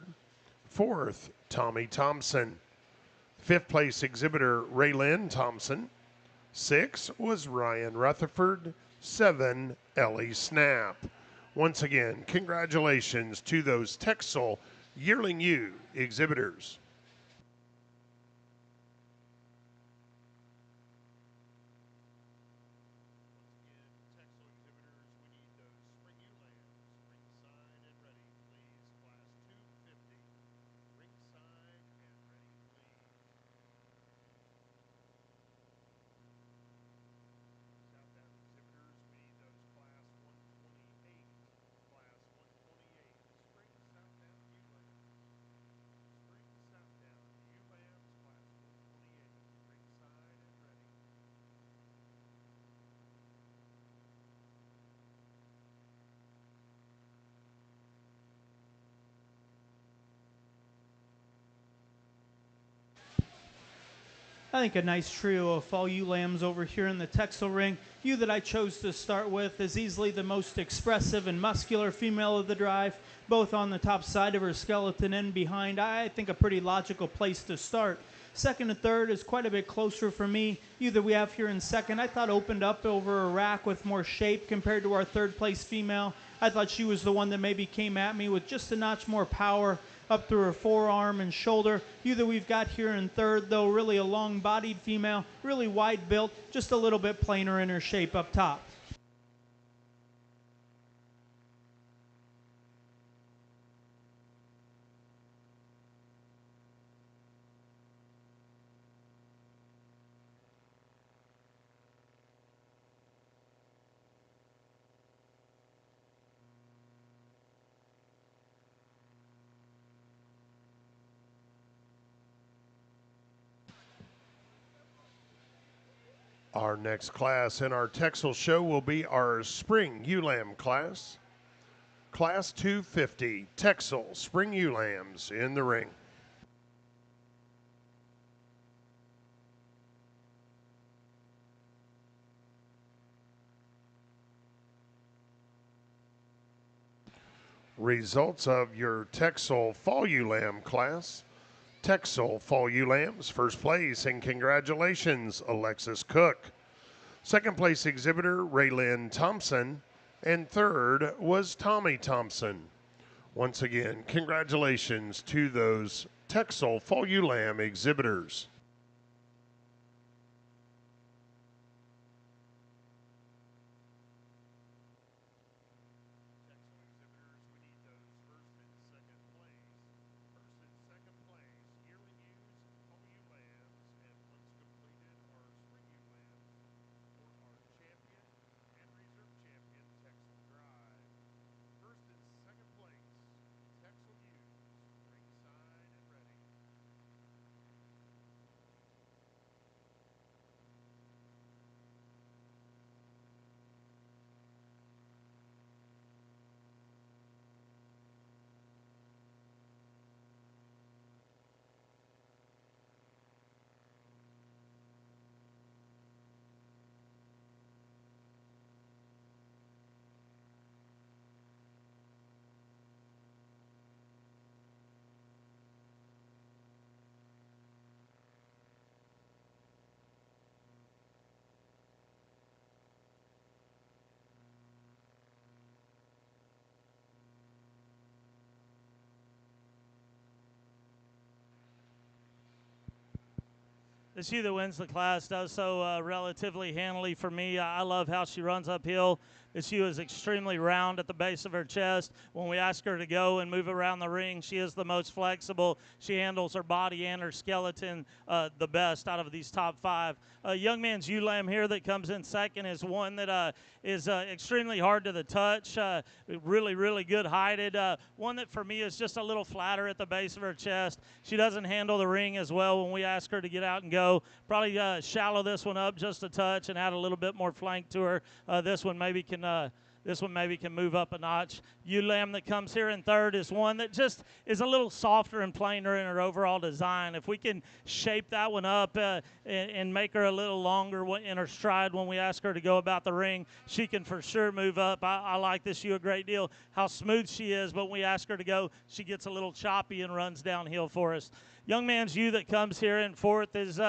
A: Fourth, Tommy Thompson. Fifth place exhibitor, Raylyn Thompson. 6 was Ryan Rutherford. 7, Ellie Snap. Once again, congratulations to those Texel Yearling Ewe exhibitors.
B: I think a nice trio of fall ewe lambs over here in the Texel ring. Ewe that I chose to start with is easily the most expressive and muscular female of the drive, both on the top side of her skeleton and behind. I think a pretty logical place to start. Second and third is quite a bit closer for me. Ewe that we have here in second, I thought opened up over a rack with more shape compared to our third place female. I thought she was the one that maybe came at me with just a notch more power up through her forearm and shoulder. Ewe that we've got here in third, though, really a long-bodied female, really wide built, just a little bit plainer in her shape up top.
A: Our next class in our Texel show will be our Spring Ewe Lamb class. Class 250, Texel Spring Ewe Lambs in the ring. Results of your Texel Fall Ewe Lamb class. Texel Fall Ewe Lambs, first place, and congratulations, Alexis Cook. Second place exhibitor, Raylyn Thompson, and third was Tommy Thompson. Once again, congratulations to those Texel Fall Ewe Lamb exhibitors.
C: This ewe that wins the class does so relatively handily for me. I love how she runs uphill. This ewe is extremely round at the base of her chest. When we ask her to go and move around the ring, she is the most flexible. She handles her body and her skeleton the best out of these top five. Young man's ewe lamb here that comes in second is one that is extremely hard to the touch, really, really good heighted. One that for me is just a little flatter at the base of her chest. She doesn't handle the ring as well when we ask her to get out and go. Probably shallow this one up just a touch and add a little bit more flank to her. This one maybe can move up a notch. Ewe lamb that comes here in third is one that just is a little softer and plainer in her overall design. If we can shape that one up and make her a little longer in her stride when we ask her to go about the ring, she can for sure move up. I like this ewe a great deal, how smooth she is, but when we ask her to go, she gets a little choppy and runs downhill for us. Young man's ewe that comes here in fourth is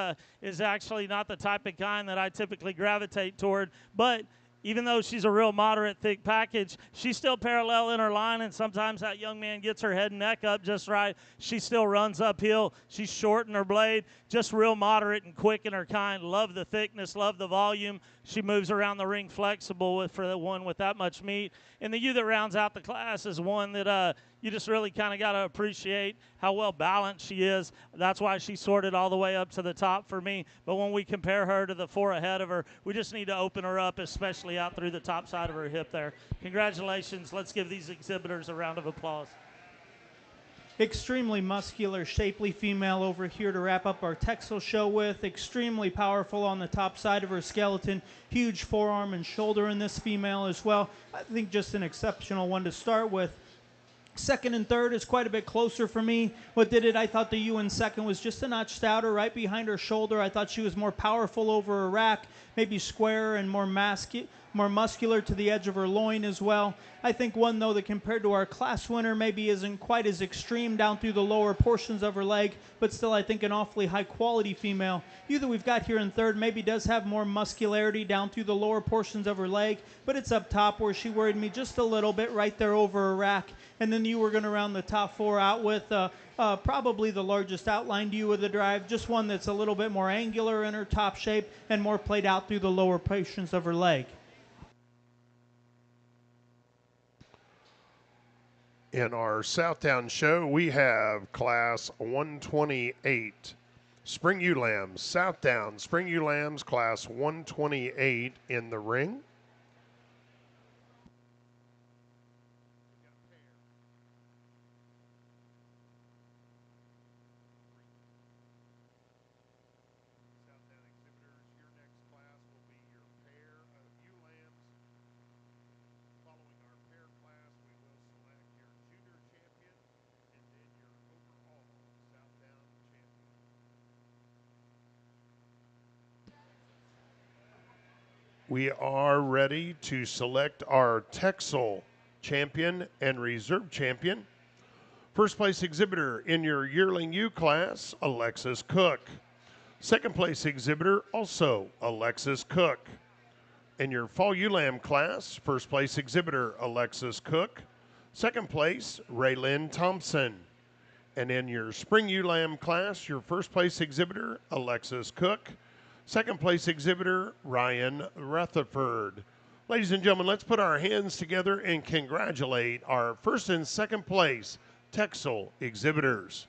C: actually not the type of kind that I typically gravitate toward, but even though she's a real moderate, thick package, she's still parallel in her line, and sometimes that young man gets her head and neck up just right. She still runs uphill. She's short in her blade, just real moderate and quick in her kind. Love the thickness, love the volume. She moves around the ring flexible for the one with that much meat. And the ewe that rounds out the class is one that you just really kind of got to appreciate how well balanced she is. That's why she sorted all the way up to the top for me. But when we compare her to the four ahead of her, we just need to open her up, especially out through the top side of her hip there. Congratulations. Let's give these exhibitors a round of applause.
B: Extremely muscular, shapely female over here to wrap up our Texel show with. Extremely powerful on the top side of her skeleton. Huge forearm and shoulder in this female as well. I think just an exceptional one to start with. Second and third is quite a bit closer for me. What did it? I thought the ewe in second was just a notch stouter, right behind her shoulder. I thought she was more powerful over her rack, maybe squarer and more muscular to the edge of her loin as well. I think one, though, that compared to our class winner maybe isn't quite as extreme down through the lower portions of her leg, but still I think an awfully high-quality female. You that we've got here in third maybe does have more muscularity down through the lower portions of her leg, but it's up top where she worried me just a little bit right there over her rack. And then you were going to round the top four out with probably the largest outlined ewe of the drive, just one that's a little bit more angular in her top shape and more played out through the lower portions of her leg.
A: In our Southtown show, we have Class 128 Spring Ewe Lambs. Southtown Spring Ewe Lambs, Class 128 in the ring. We are ready to select our Texel champion and reserve champion. First place exhibitor in your yearling ewe class, Alexis Cook. Second place exhibitor, also Alexis Cook. In your fall ewe lamb class, first place exhibitor, Alexis Cook. Second place, Raylyn Thompson. And in your spring ewe lamb class, your first place exhibitor, Alexis Cook. Second place exhibitor, Ryan Rutherford. Ladies and gentlemen, let's put our hands together and congratulate our first and second place Texel exhibitors.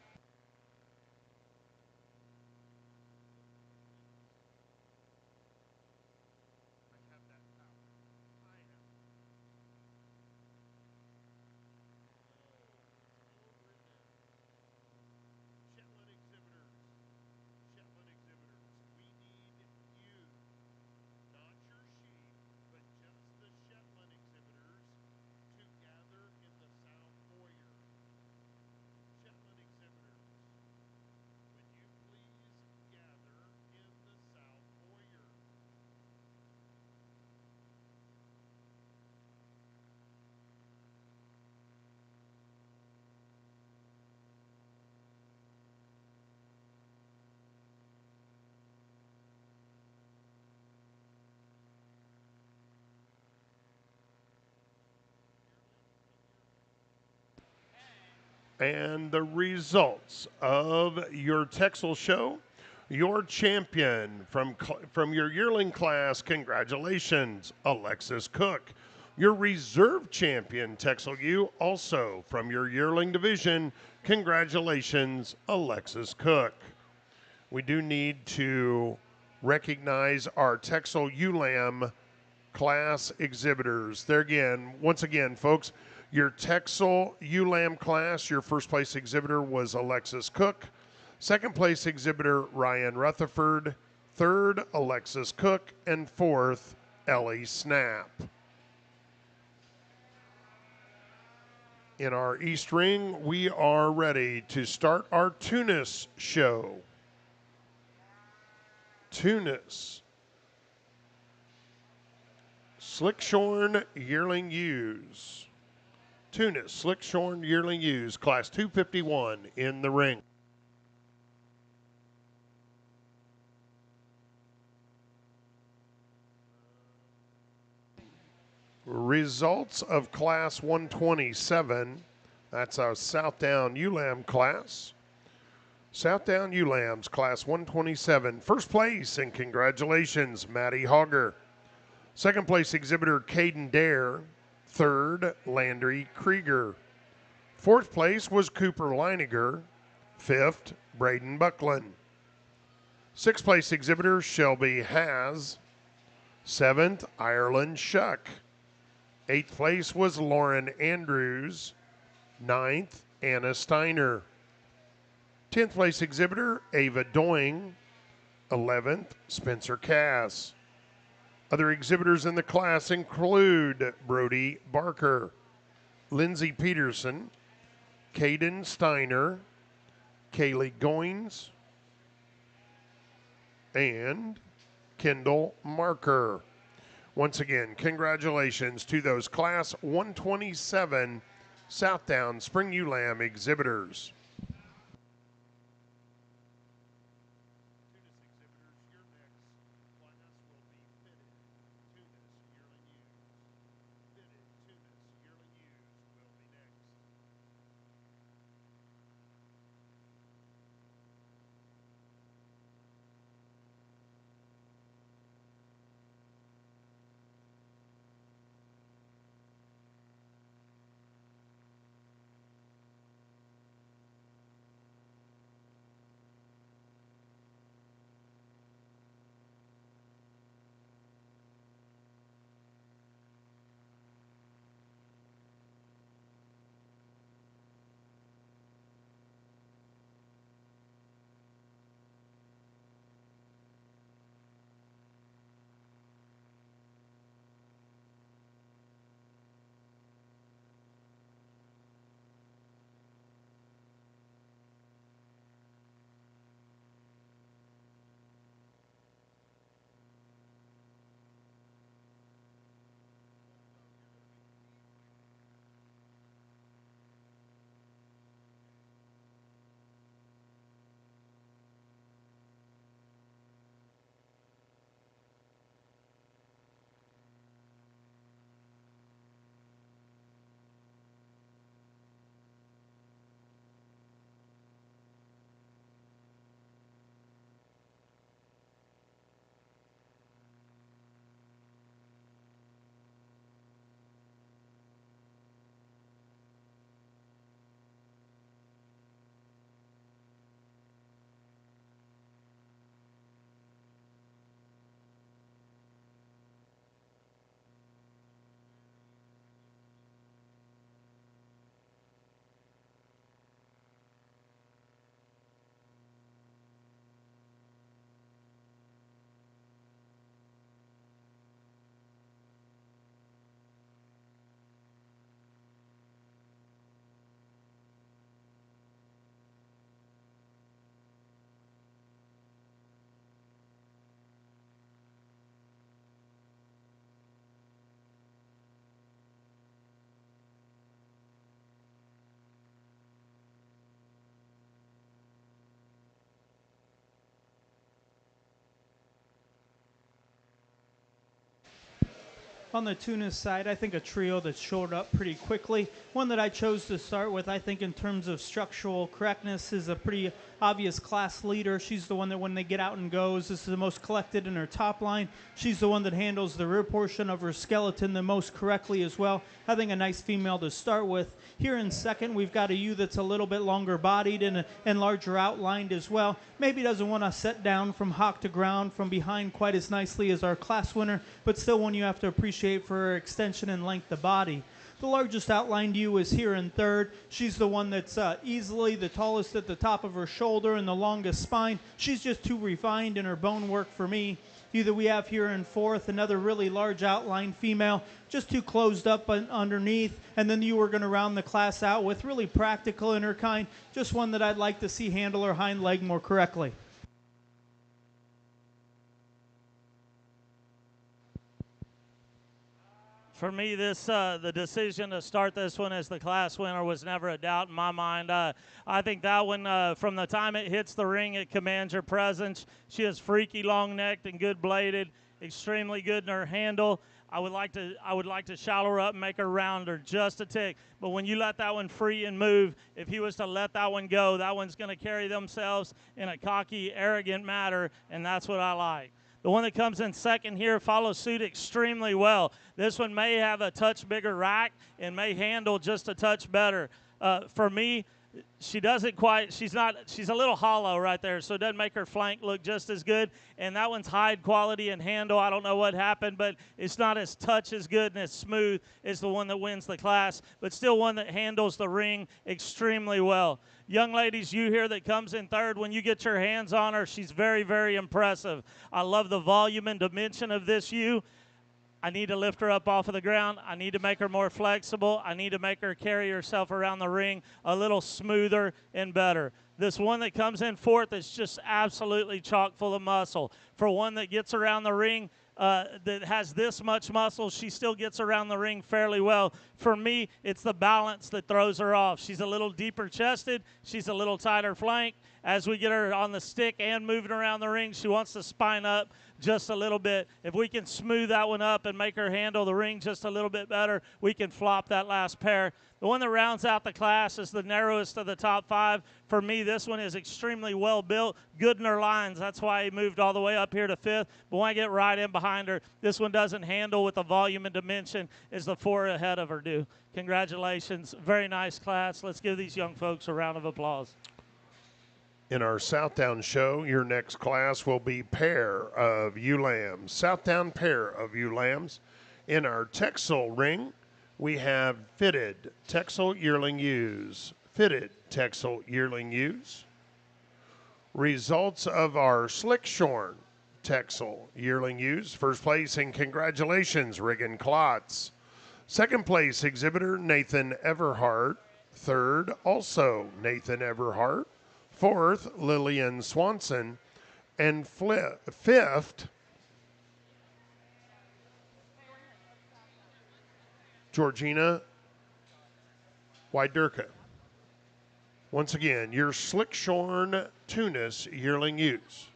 A: And the results of your Texel show, your champion from your yearling class, congratulations, Alexis Cook. Your reserve champion, Texel ewe, also from your yearling division, congratulations, Alexis Cook. We do need to recognize our Texel ewe lamb class exhibitors. There again, once again, folks, your Texel ewe lamb class, your first place exhibitor was Alexis Cook. Second place exhibitor, Ryan Rutherford. Third, Alexis Cook. And fourth, Ellie Snap. In our East Ring, we are ready to start our Tunis show. Tunis. Slickshorn yearling ewes. Tunis Slickshorn yearling ewes, class 251 in the ring. Results of class 127. That's our Southtown ewe lamb class. Southtown ewe lambs, class 127. First place, and congratulations, Maddie Hogger. Second place exhibitor, Caden Dare. Third, Landry Krieger. Fourth place was Cooper Leiniger. Fifth, Braden Buckland. Sixth place exhibitor, Shelby Haas. Seventh, Ireland Shuck. Eighth place was Lauren Andrews. Ninth, Anna Steiner. 10th place exhibitor, Ava Doing. 11th, Spencer Cass. Other exhibitors in the class include Brody Barker, Lindsey Peterson, Caden Steiner, Kaylee Goins, and Kendall Marker. Once again, congratulations to those Class 127 Southdown Spring Ewe Lamb exhibitors.
B: On the Tunis side, I think a trio that showed up pretty quickly. One that I chose to start with, I think in terms of structural correctness, is a pretty obvious class leader. She's the one that when they get out and goes, this is the most collected in her top line. She's the one that handles the rear portion of her skeleton the most correctly as well. I think a nice female to start with. Here in second, we've got a ewe that's a little bit longer bodied and larger outlined as well. Maybe doesn't want to set down from hock to ground from behind quite as nicely as our class winner, but still one you have to appreciate for her extension and length of body. The largest outlined ewe is here in third. She's the one that's easily the tallest at the top of her shoulder and the longest spine. She's just too refined in her bone work for me. Either we have here in fourth another really large outlined female, just too closed up underneath, and then you were going to round the class out with really practical in her kind, just one that I'd like to see handle her hind leg more correctly.
C: For me, the decision to start this one as the class winner was never a doubt in my mind. I think that one, from the time it hits the ring, it commands her presence. She is freaky long-necked and good-bladed, extremely good in her handle. I would like to shallow her up and make her rounder just a tick. But when you let that one free and move, if he was to let that one go, that one's going to carry themselves in a cocky, arrogant manner, and that's what I like. The one that comes in second here follows suit extremely well. This one may have a touch bigger rack and may handle just a touch better. For me, she doesn't quite, she's a little hollow right there, so it doesn't make her flank look just as good. And that one's hide quality and handle. I don't know what happened, but it's not as touch as good and as smooth as the one that wins the class, but still one that handles the ring extremely well. Young ladies, you here that comes in third, when you get your hands on her, she's very, very impressive. I love the volume and dimension of this ewe. I need to lift her up off of the ground. I need to make her more flexible. I need to make her carry herself around the ring a little smoother and better. This one that comes in fourth is just absolutely chock full of muscle. For one that gets around the ring, that has this much muscle, she still gets around the ring fairly well. For me, it's the balance that throws her off. She's a little deeper chested. She's a little tighter flank. As we get her on the stick and moving around the ring, she wants to spine up just a little bit. If we can smooth that one up and make her handle the ring just a little bit better, we can flop that last pair. The one that rounds out the class is the narrowest of the top 5. For me, this one is extremely well built, good in her lines. That's why he moved all the way up here to 5th. But when I get right in behind her, this one doesn't handle with the volume and dimension as the 4 ahead of her do. Congratulations. Very nice class. Let's give these young folks a round of applause.
A: In our Southdown show, your next class will be pair of ewe lambs. Southdown pair of ewe lambs. In our Texel ring, we have fitted Texel yearling ewes. Fitted Texel yearling ewes. Results of our Slickshorn Texel yearling ewes. First place and congratulations, Riggin Klotz. Second place exhibitor Nathan Everhart. Third, also Nathan Everhart. Fourth, Lillian Swanson. And fifth, Georgina Wyderka. Once again, your Slickshorn Tunis yearling ewes.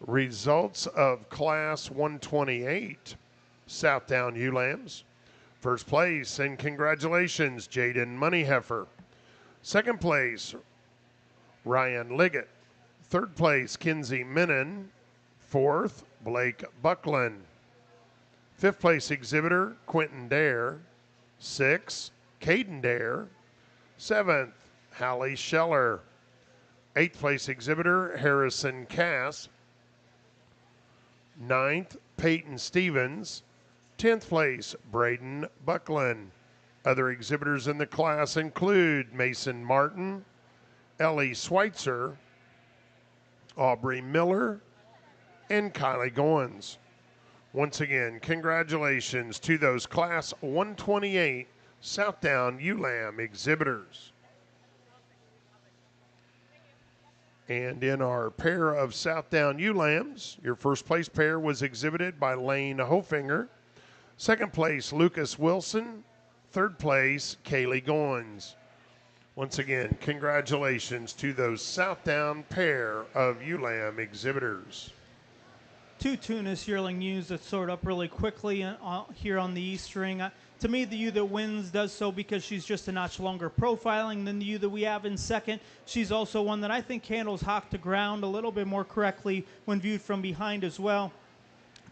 A: Results of Class 128 Southdown ewe lambs. First place, and congratulations, Jaden Moneyheffer. Second place, Ryan Liggett. Third place, Kinsey Minnan. Fourth, Blake Buckland. Fifth place exhibitor, Quentin Dare. Sixth, Caden Dare. Seventh, Hallie Scheller. Eighth place exhibitor, Harrison Cass. Ninth, Peyton Stevens. 10th place, Braden Buckland. Other exhibitors in the class include Mason Martin, Ellie Schweitzer, Aubrey Miller, and Kylie Goins. Once again, congratulations to those Class 128 Southdown ewe lamb exhibitors. And in our pair of Southdown ewe lambs, your first place pair was exhibited by Lane Hofinger. Second place, Lucas Wilson. Third place, Kaylee Goins. Once again, congratulations to those Southdown pair of ewe lamb exhibitors.
B: 2 Tunis yearling ewes that sort up really quickly here on the East Ring. To me, the ewe that wins does so because she's just a notch longer profiling than the ewe that we have in second. She's also one that I think handles hock to ground a little bit more correctly when viewed from behind as well.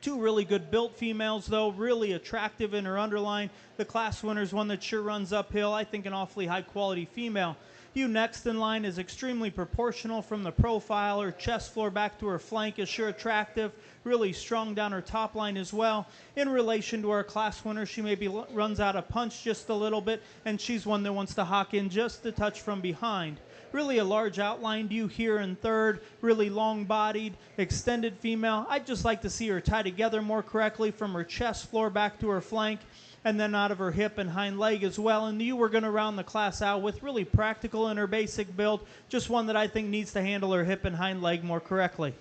B: 2 really good built females, though, really attractive in her underline. The class winner's one that sure runs uphill. I think an awfully high-quality female. Ewe next in line is extremely proportional from the profile. Her chest floor back to her flank is sure attractive. Really strong down her top line as well. In relation to our class winner, she maybe runs out of punch just a little bit, and she's one that wants to hock in just a touch from behind. Really a large outlined ewe here in third, really long-bodied, extended female. I'd just like to see her tie together more correctly from her chest floor back to her flank, and then out of her hip and hind leg as well. And the ewe we're going to round the class out with, really practical in her basic build, just one that I think needs to handle her hip and hind leg more correctly.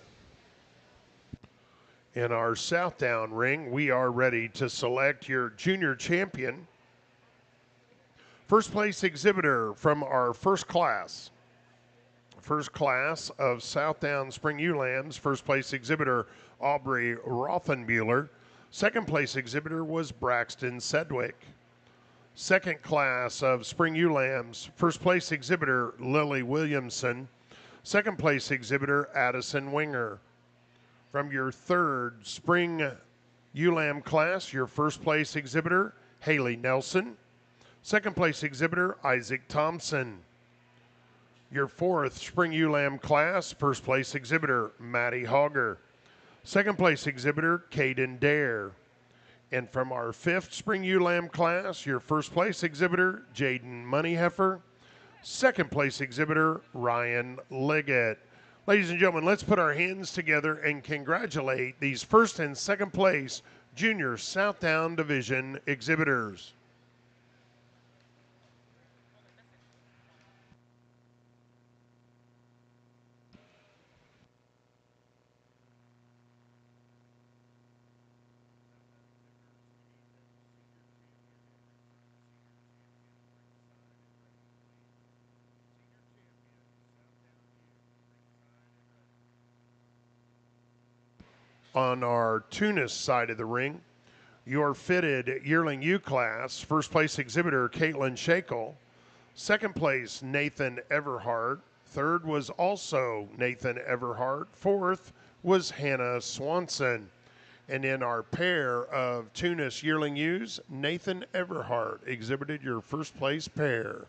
A: In our Southdown ring, we are ready to select your junior champion. First place exhibitor from our first class of Southdown Spring Ewe Lambs, first place exhibitor Aubrey Rothenbuehler. Second place exhibitor was Braxton Sedgwick. Second class of Spring Ewe Lambs, first place exhibitor Lily Williamson. Second place exhibitor Addison Winger. From your third Spring Ewe Lamb class, your first place exhibitor Haley Nelson. Second place exhibitor Isaac Thompson. Your fourth Spring Ewe Lamb class, first place exhibitor Maddie Hogger. Second place exhibitor Caden Dare. And from our fifth Spring Ewe Lamb class, your first place exhibitor Jaden Moneyheffer. Second place exhibitor Ryan Liggett. Ladies and gentlemen, let's put our hands together and congratulate these first and second place Junior Southdown Division exhibitors. On our Tunis side of the ring, your fitted yearling ewe class, first place exhibitor Caitlin Shakel. Second place, Nathan Everhart. Third was also Nathan Everhart. Fourth was Hannah Swanson. And in our pair of Tunis yearling ewes, Nathan Everhart exhibited your first place pair.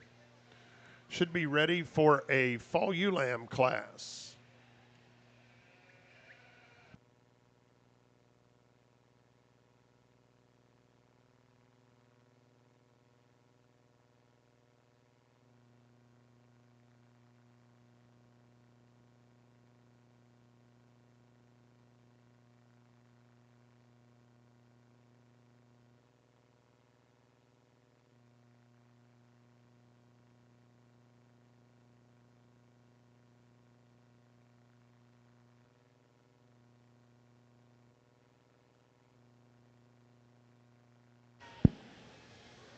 A: Should be ready for a fall ewe lamb class.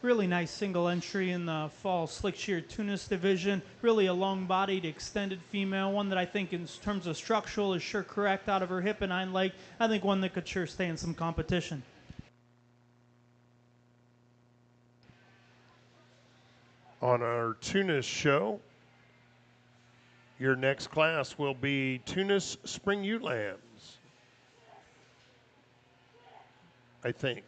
B: Really nice single entry in the fall slick shear Tunis division. Really a long-bodied, extended female, one that I think in terms of structural is sure correct out of her hip and hind leg. I think one that could sure stay in some competition.
A: On our Tunis show, your next class will be Tunis Spring Ewe Lambs, I think.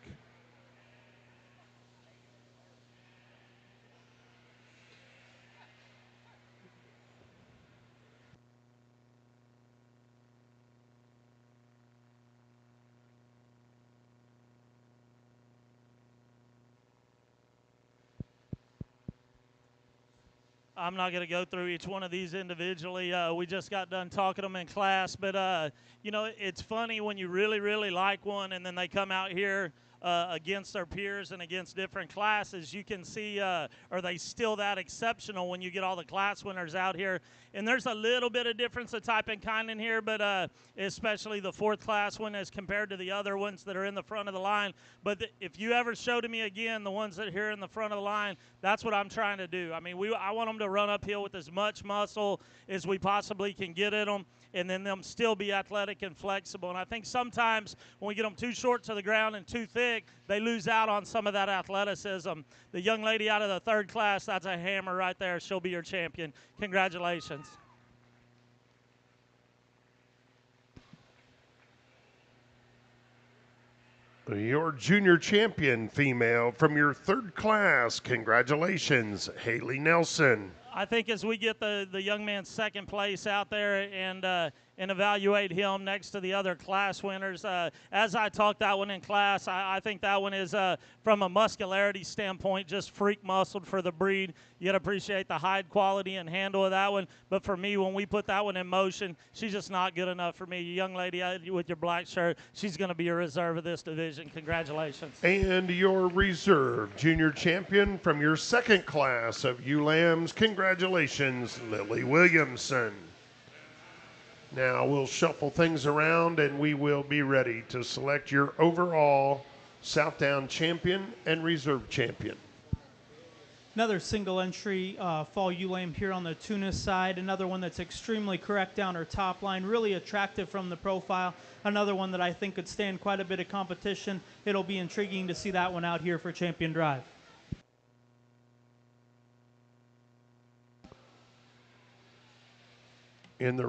C: I'm not going to go through each one of these individually. We just got done talking them in class. But, you know, it's funny when you really, really like one and then they come out here against their peers and against different classes. You can see, are they still that exceptional when you get all the class winners out here? And there's a little bit of difference of type and kind in here, but especially the fourth class one as compared to the other ones that are in the front of the line. But if you ever show to me again the ones that are here in the front of the line, that's what I'm trying to do. I mean, I want them to run uphill with as much muscle as we possibly can get in them, and then them still be athletic and flexible. And I think sometimes when we get them too short to the ground and too thick, they lose out on some of that athleticism. The young lady out of the third class, that's a hammer right there. She'll be your champion. Congratulations.
A: Your junior champion female from your third class. Congratulations, Haley Nelson.
C: I think as we get the young man's second place out there and evaluate him next to the other class winners, as I talked that one in class, I think that one is, from a muscularity standpoint, just freak muscled for the breed. You got to appreciate the hide quality and handle of that one. But for me, when we put that one in motion, she's just not good enough for me. Young lady with your black shirt, she's going to be a reserve of this division. Congratulations.
A: And your reserve junior champion from your second class of ewe lambs. Congratulations, Lily Williamson. Now we'll shuffle things around and we will be ready to select your overall Southdown champion and reserve champion.
B: Another single entry fall ewe lamb here on the Tunis side. Another one that's extremely correct down her top line, really attractive from the profile. Another one that I think could stand quite a bit of competition. It'll be intriguing to see that one out here for Champion Drive.
A: In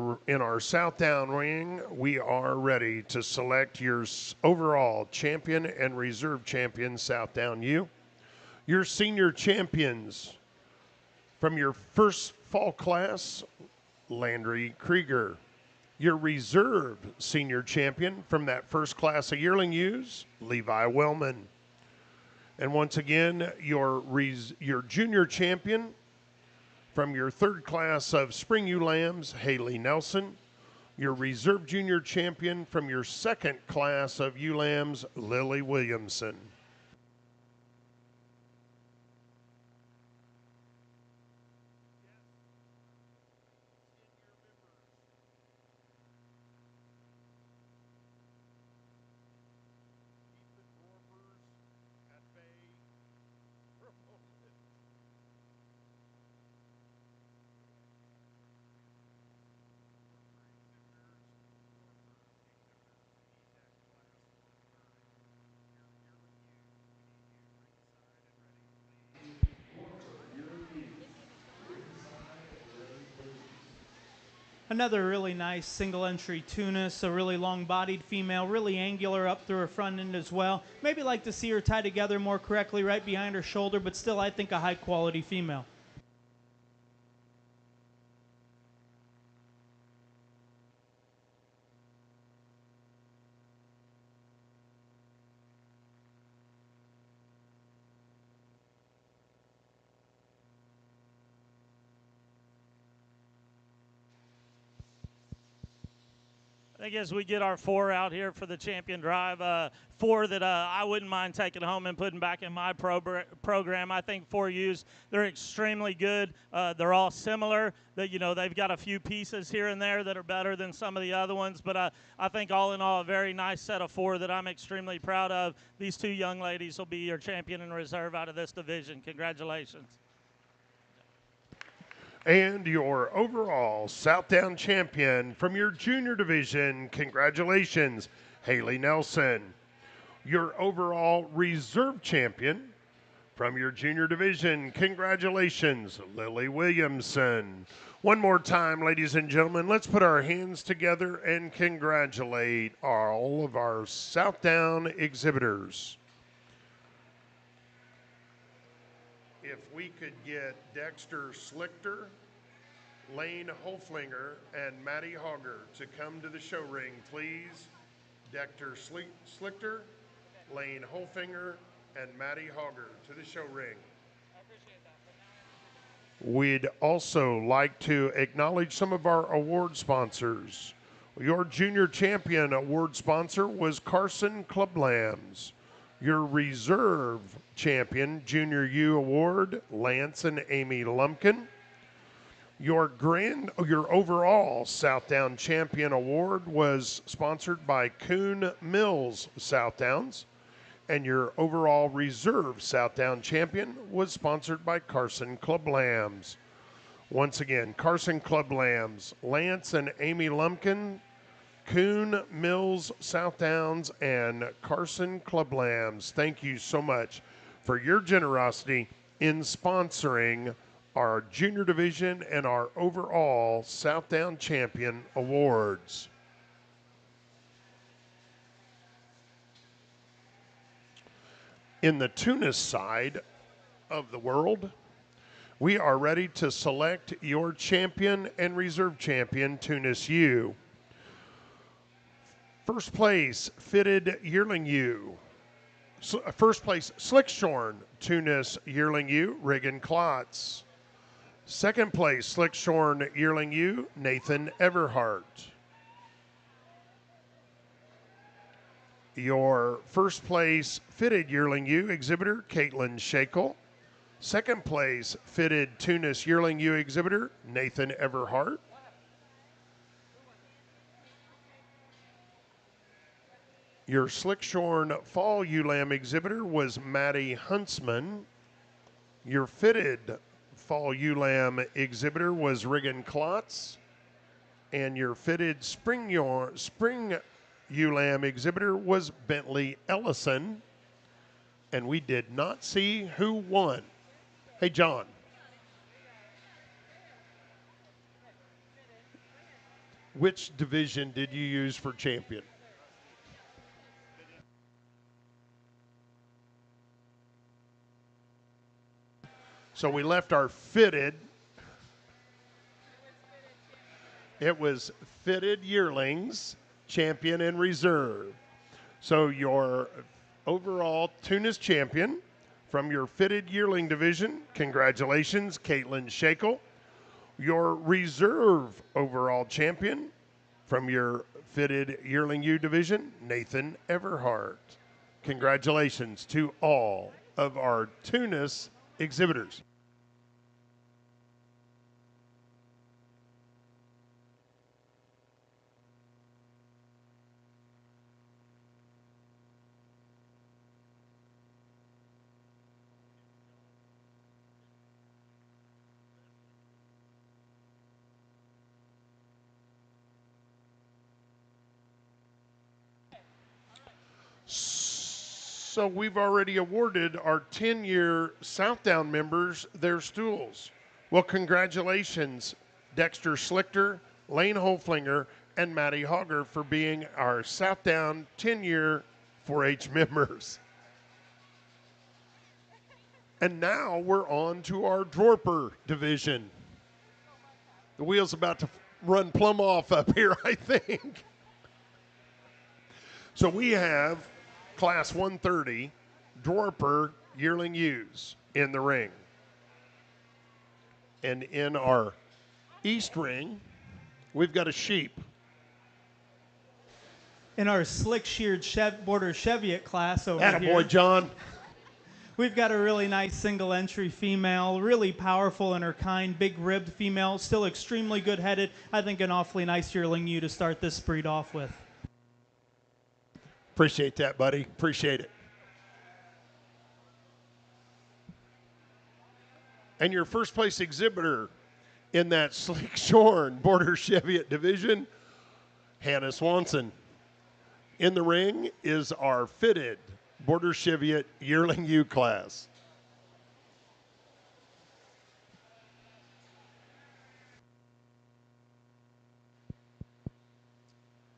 A: our Southdown ring, we are ready to select your overall champion and reserve champion Southdown U. Your senior champions from your first fall class, Landry Krieger. Your reserve senior champion from that first class of yearling ewes, Levi Wellman. And once again, your junior champion from your third class of spring ewe lambs, Haley Nelson. Your reserve junior champion from your second class of ewe lambs, Lily Williamson.
B: Another really nice single entry Tunis, a really long bodied female, really angular up through her front end as well. Maybe like to see her tie together more correctly right behind her shoulder, but still I think a high quality female.
C: I guess we get our 4 out here for the Champion Drive. 4 that I wouldn't mind taking home and putting back in my program. I think 4 ewes, they're extremely good. They're all similar. They've got a few pieces here and there that are better than some of the other ones, but I think all in all, a very nice set of 4 that I'm extremely proud of. These 2 young ladies will be your champion and reserve out of this division. Congratulations.
A: And your overall Southdown champion from your junior division, congratulations, Haley Nelson. Your overall reserve champion from your junior division, congratulations, Lily Williamson. One more time, ladies and gentlemen, let's put our hands together and congratulate all of our Southdown exhibitors. If we could get Dexter Slichter, Lane Holflinger, and Maddie Hogger to come to the show ring, please. Dexter Slichter, Lane Holfinger, and Maddie Hogger to the show ring. I appreciate that. We'd also like to acknowledge some of our award sponsors. Your junior champion award sponsor was Carson Club Lambs. Your reserve champion junior U award, Lance and Amy Lumpkin. Your overall Southdown champion award was sponsored by Coon Mills Southdowns, and your overall reserve Southdown champion was sponsored by Carson Club Lambs. Once again, Carson Club Lambs, Lance and Amy Lumpkin, Coon Mills Southdowns, and Carson Club Lambs. Thank you so much for your generosity in sponsoring our junior division and our overall Southdown champion awards. In the Tunis side of the world, we are ready to select your champion and reserve champion, Tunis U. First place, fitted yearling ewe. First place, Slickshorn, Tunis yearling ewe, Regan Klotz. Second place, Slickshorn yearling ewe, Nathan Everhart. Your first place, fitted yearling ewe exhibitor, Caitlin Shakel. Second place, fitted Tunis yearling ewe exhibitor, Nathan Everhart. Your Slickshorn fall ewe lamb exhibitor was Maddie Huntsman. Your fitted fall ewe lamb exhibitor was Riggin Klotz, and your fitted spring ewe lamb exhibitor was Bentley Ellison. And we did not see who won. Hey, John. Which division did you use for champion? So we left our fitted. It was fitted yearlings, champion and reserve. So your overall Tunis champion from your fitted yearling division, congratulations, Caitlin Shakel. Your reserve overall champion from your fitted yearling ewe division, Nathan Everhart. Congratulations to all of our Tunis exhibitors. So we've already awarded our 10-year Southdown members their stools. Well, congratulations, Dexter Slichter, Lane Holflinger, and Maddie Hogger for being our Southdown 10-year 4-H members. And now we're on to our Dorper division. The wheel's about to run plumb off up here, I think. So we have Class 130 Dorper yearling ewes in the ring. And in our east ring, we've got a sheep.
B: In our slick-sheared border Cheviot class over
A: Attaboy,
B: here,
A: John.
B: we've got a really nice single-entry female, really powerful in her kind, big-ribbed female, still extremely good-headed. I think an awfully nice yearling ewe to start this breed off with.
A: Appreciate that, buddy. Appreciate it. And your first place exhibitor in that Slick Shorn Border Cheviot division, Hannah Swanson. In the ring is our fitted Border Cheviot yearling ewe class.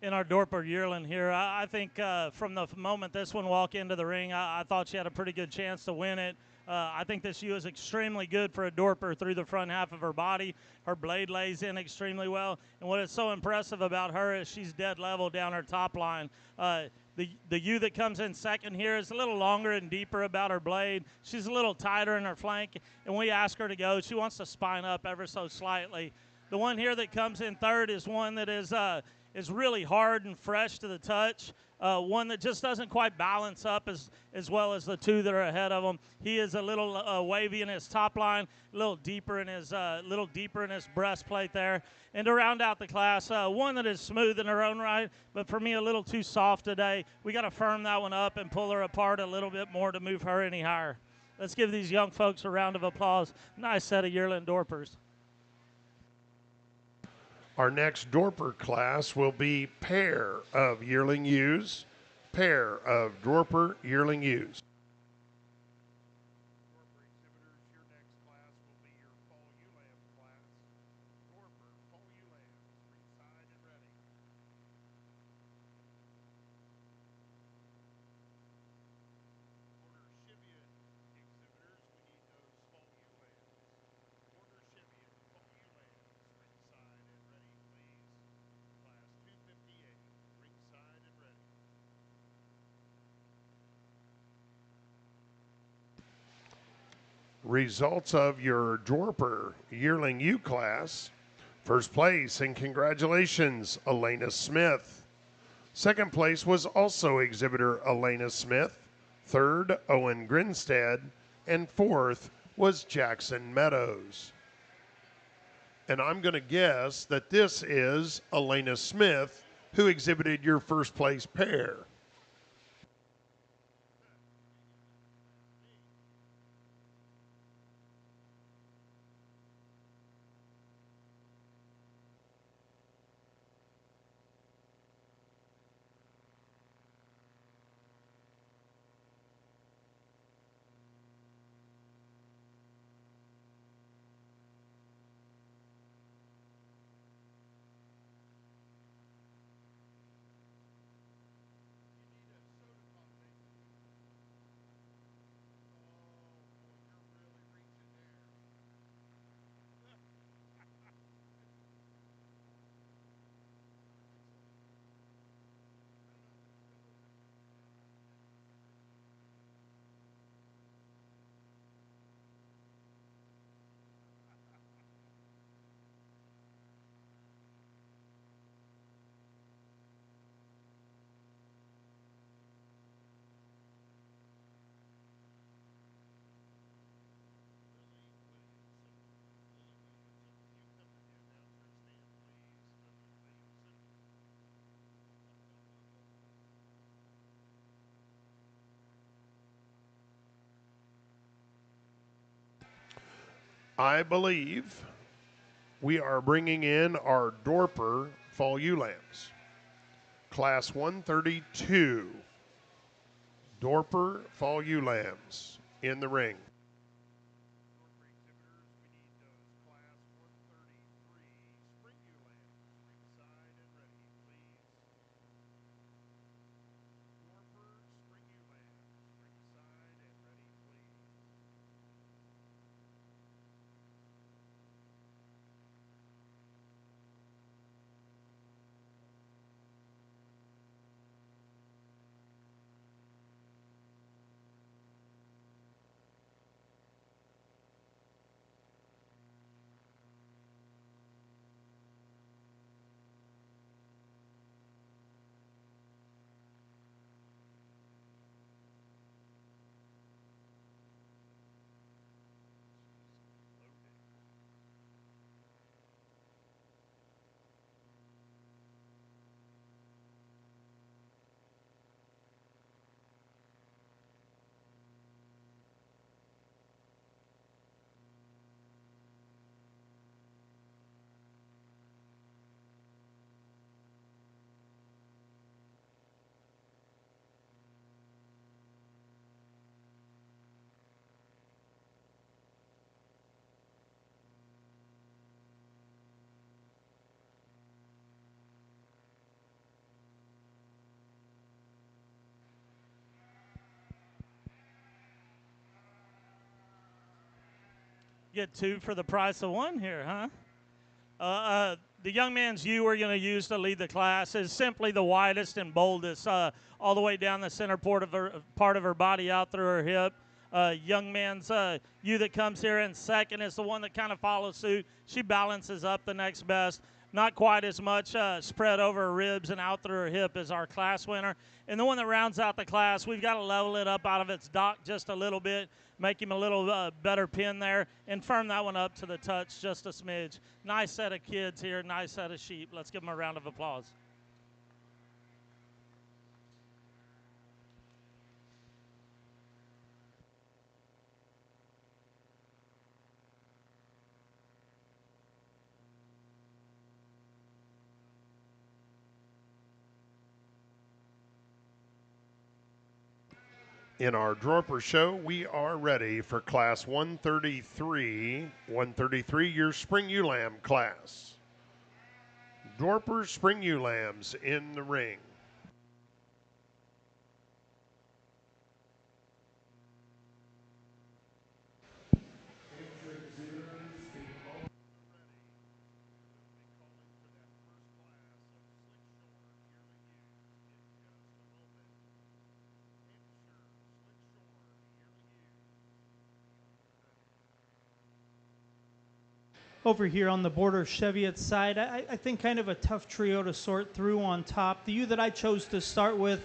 C: In our Dorper yearling here, I think from the moment this one walked into the ring, I thought she had a pretty good chance to win it. I think this ewe is extremely good for a Dorper through the front half of her body. Her blade lays in extremely well. And what is so impressive about her is she's dead level down her top line. The ewe that comes in second here is a little longer and deeper about her blade. She's a little tighter in her flank. And when we ask her to go, she wants to spine up ever so slightly. The one here that comes in third is one that is really hard and fresh to the touch. One that just doesn't quite balance up as well as the two that are ahead of him. He is a little wavy in his top line, a little deeper in his breastplate there. And to round out the class, one that is smooth in her own right, but for me a little too soft today. We got to firm that one up and pull her apart a little bit more to move her any higher. Let's give these young folks a round of applause. Nice set of yearling Dorpers.
A: Our next Dorper class will be pair of yearling ewes, pair of Dorper yearling ewes. Dorper exhibitors, your next class will be your fall ewe lamb class. Dorper fall ewe lambs, ringside and ready. Border Cheviot exhibitors, we need those fall ewe lambs. Border Cheviot fall ewe lambs, ringside and ready, please. Class 258, ringside and ready. Results of your Dorper yearling ewe class. First place, and congratulations, Elena Smith. Second place was also exhibitor Elena Smith. Third, Owen Grinstead. And fourth was Jackson Meadows. And I'm going to guess that this is Elena Smith, who exhibited your first place pair. I believe we are bringing in our Dorper Fall Ewe Lambs. Class 132, Dorper Fall Ewe Lambs in the ring.
C: Get two for the price of one here, huh? The young man's ewe we're going to use to lead the class is simply the widest and boldest, all the way down the center part of her body out through her hip. Young man's ewe that comes here in second is the one that kind of follows suit. She balances up the next best. Not quite as much spread over her ribs and out through her hip as our class winner. And the one that rounds out the class, we've got to level it up out of its dock just a little bit, make him a little better pin there, and firm that one up to the touch just a smidge. Nice set of kids here, nice set of sheep. Let's give them a round of applause.
A: In our Dorper show, we are ready for Class 133, your Spring Ewe Lamb class. Dorper Spring Ewe Lambs in the ring.
B: Over here on the Border Cheviot side, I think kind of a tough trio to sort through on top. The ewe that I chose to start with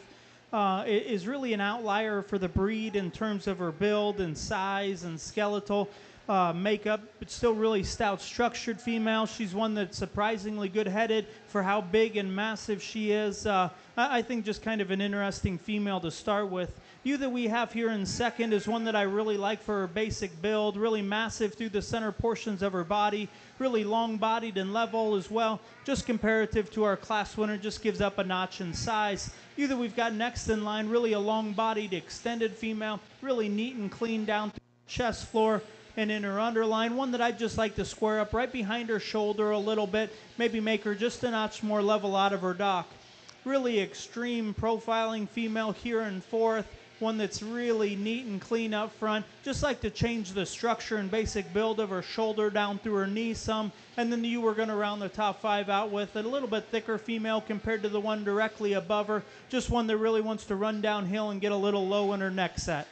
B: is really an outlier for the breed in terms of her build and size and skeletal makeup, but still really stout structured female. She's one that's surprisingly good-headed for how big and massive she is. I think just kind of an interesting female to start with. Ewe that we have here in second is one that I really like for her basic build, really massive through the center portions of her body, really long-bodied and level as well. Just comparative to our class winner, just gives up a notch in size. Ewe that we've got next in line, really a long-bodied extended female, really neat and clean down through the chest floor and in her underline. One that I'd just like to square up right behind her shoulder a little bit, maybe make her just a notch more level out of her dock. Really extreme profiling female here in fourth. One that's really neat and clean up front. Just like to change the structure and basic build of her shoulder down through her knee some. And then the ewe we're going to round the top five out with a little bit thicker female compared to the one directly above her. Just one that really wants to run downhill and get a little low in her neck set.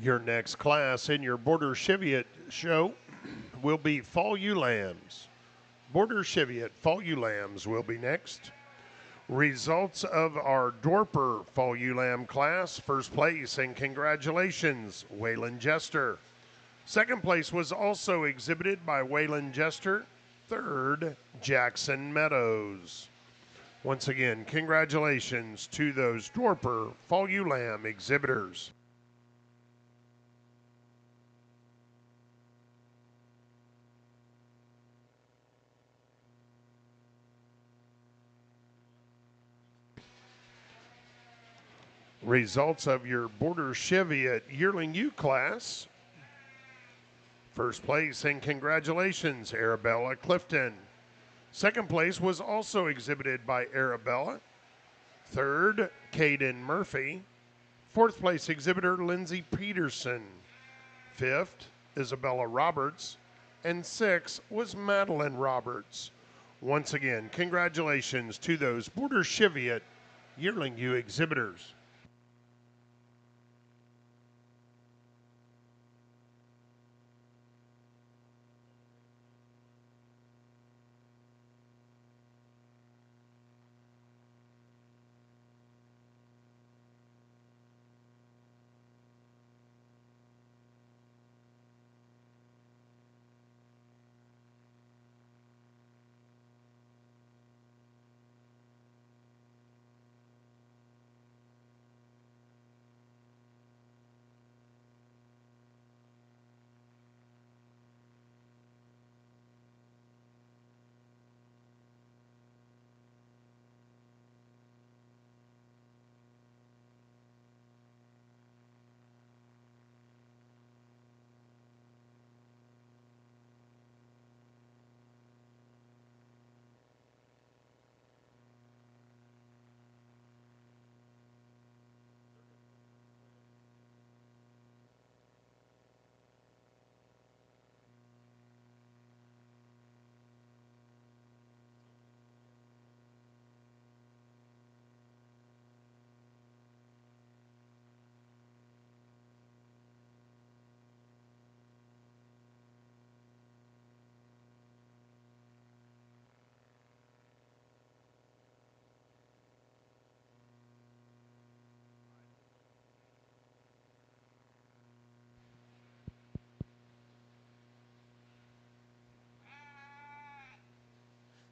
A: Your next class in your Border Cheviot show will be Fall Ewe Lambs. Border Cheviot Fall Ewe Lambs will be next. Results of our Dorper Fall Ewe Lamb class. First place and congratulations, Waylon Jester. Second place was also exhibited by Waylon Jester. Third, Jackson Meadows. Once again, congratulations to those Dorper Fall Ewe Lamb exhibitors. Results of your Border Cheviot Yearling U class. First place and congratulations, Arabella Clifton. Second place was also exhibited by Arabella. Third, Caden Murphy. Fourth place exhibitor, Lindsay Peterson. Fifth, Isabella Roberts. And sixth was Madeline Roberts. Once again, congratulations to those Border Cheviot Yearling U exhibitors.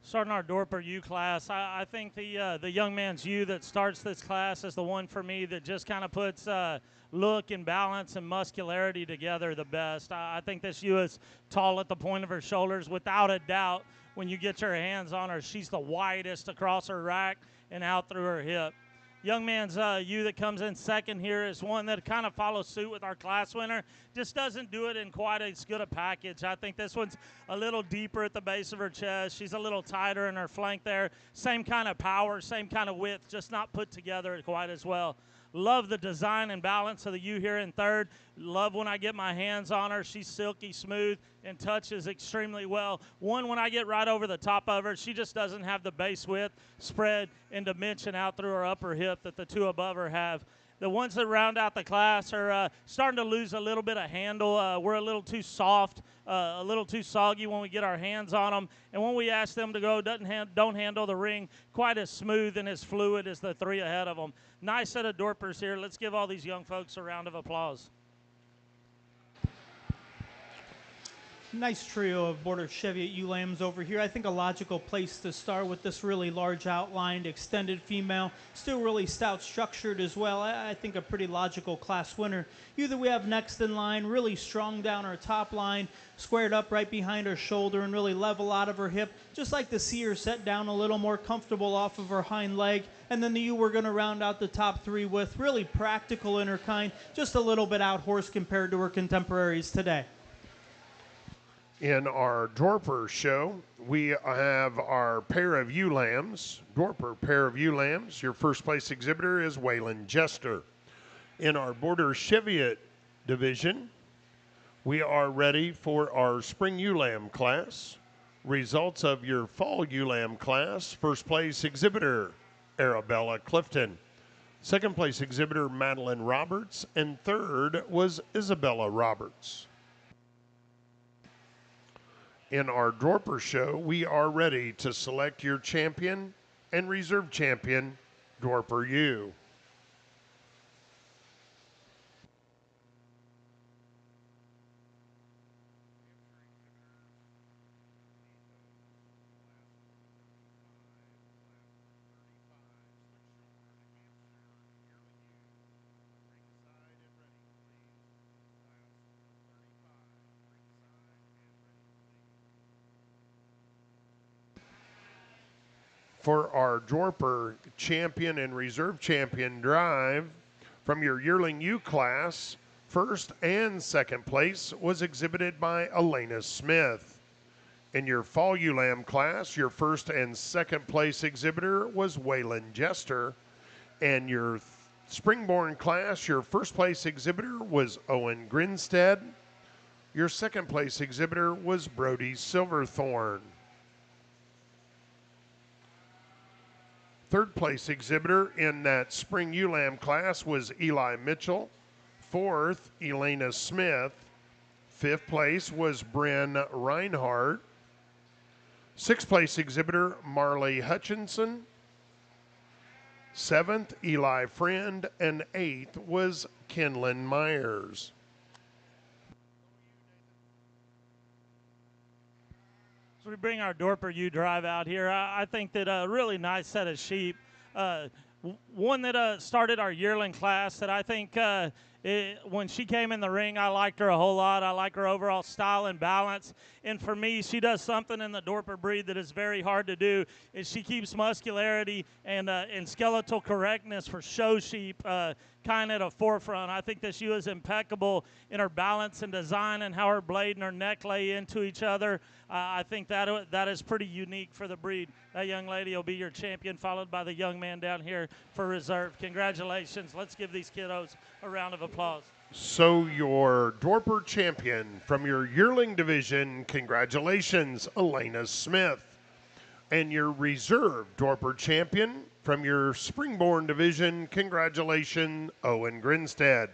C: Starting our Dorper U class, I think the young man's U that starts this class is the one for me that just kind of puts look and balance and muscularity together the best. I think this U is tall at the point of her shoulders. Without a doubt, when you get your hands on her, she's the widest across her rack and out through her hip. Young man's U that comes in second here is one that kind of follows suit with our class winner. Just doesn't do it in quite as good a package. I think this one's a little deeper at the base of her chest. She's a little tighter in her flank there. Same kind of power, same kind of width, just not put together quite as well. Love the design and balance of the U here in third. Love when I get my hands on her. She's silky smooth and touches extremely well. One, when I get right over the top of her, she just doesn't have the base width, spread, and dimension out through her upper hip that the two above her have. The ones that round out the class are starting to lose a little bit of handle. We're a little too soft, a little too soggy when we get our hands on them. And when we ask them to go, don't handle the ring quite as smooth and as fluid as the three ahead of them. Nice set of Dorpers here. Let's give all these young folks a round of applause.
B: Nice trio of Border Cheviot ewe lambs over here. I think a logical place to start with this really large outlined extended female. Still really stout structured as well. I think a pretty logical class winner. Ewe that we have next in line, really strong down her top line, squared up right behind her shoulder and really level out of her hip. Just like to see her set down a little more comfortable off of her hind leg. And then the ewe we're going to round out the top three with, really practical in her kind, just a little bit out horse compared to her contemporaries today.
A: In our Dorper show, we have our pair of ewe lambs, Dorper pair of ewe lambs. Your first place exhibitor is Waylon Jester. In our Border Cheviot division, we are ready for our spring ewe lamb class. Results of your fall ewe lamb class: first place exhibitor, Arabella Clifton. Second place exhibitor, Madeline Roberts. And third was Isabella Roberts. In our Dorper show, we are ready to select your champion and reserve champion, Dorper ewe. for our Dorper champion and reserve champion drive from your yearling U class, first and second place was exhibited by Elena Smith. In your fall ULAM class, your first and second place exhibitor was Waylon Jester. And your Springborn class, your first place exhibitor was Owen Grinstead. Your second place exhibitor was Brody Silverthorne. Third place exhibitor in that spring ULAM class was Eli Mitchell. Fourth, Elena Smith. Fifth place was Bryn Reinhardt. Sixth place exhibitor Marley Hutchinson. Seventh, Eli Friend. And eighth was Kenlyn Myers.
C: We bring our Dorper U drive out here. I think that a really nice set of sheep. One that started our yearling class that I think when she came in the ring, I liked her a whole lot. I like her overall style and balance. And for me, she does something in the Dorper breed that is very hard to do, is she keeps muscularity and skeletal correctness for show sheep kind of at a forefront. I think that she was impeccable in her balance and design and how her blade and her neck lay into each other. I think that is pretty unique for the breed. That young lady will be your champion, followed by the young man down here for reserve. Congratulations. Let's give these kiddos a round of applause.
A: So your Dorper champion from your yearling division, congratulations, Elena Smith. And your reserve Dorper champion from your Springborn division, congratulations, Owen Grinstead.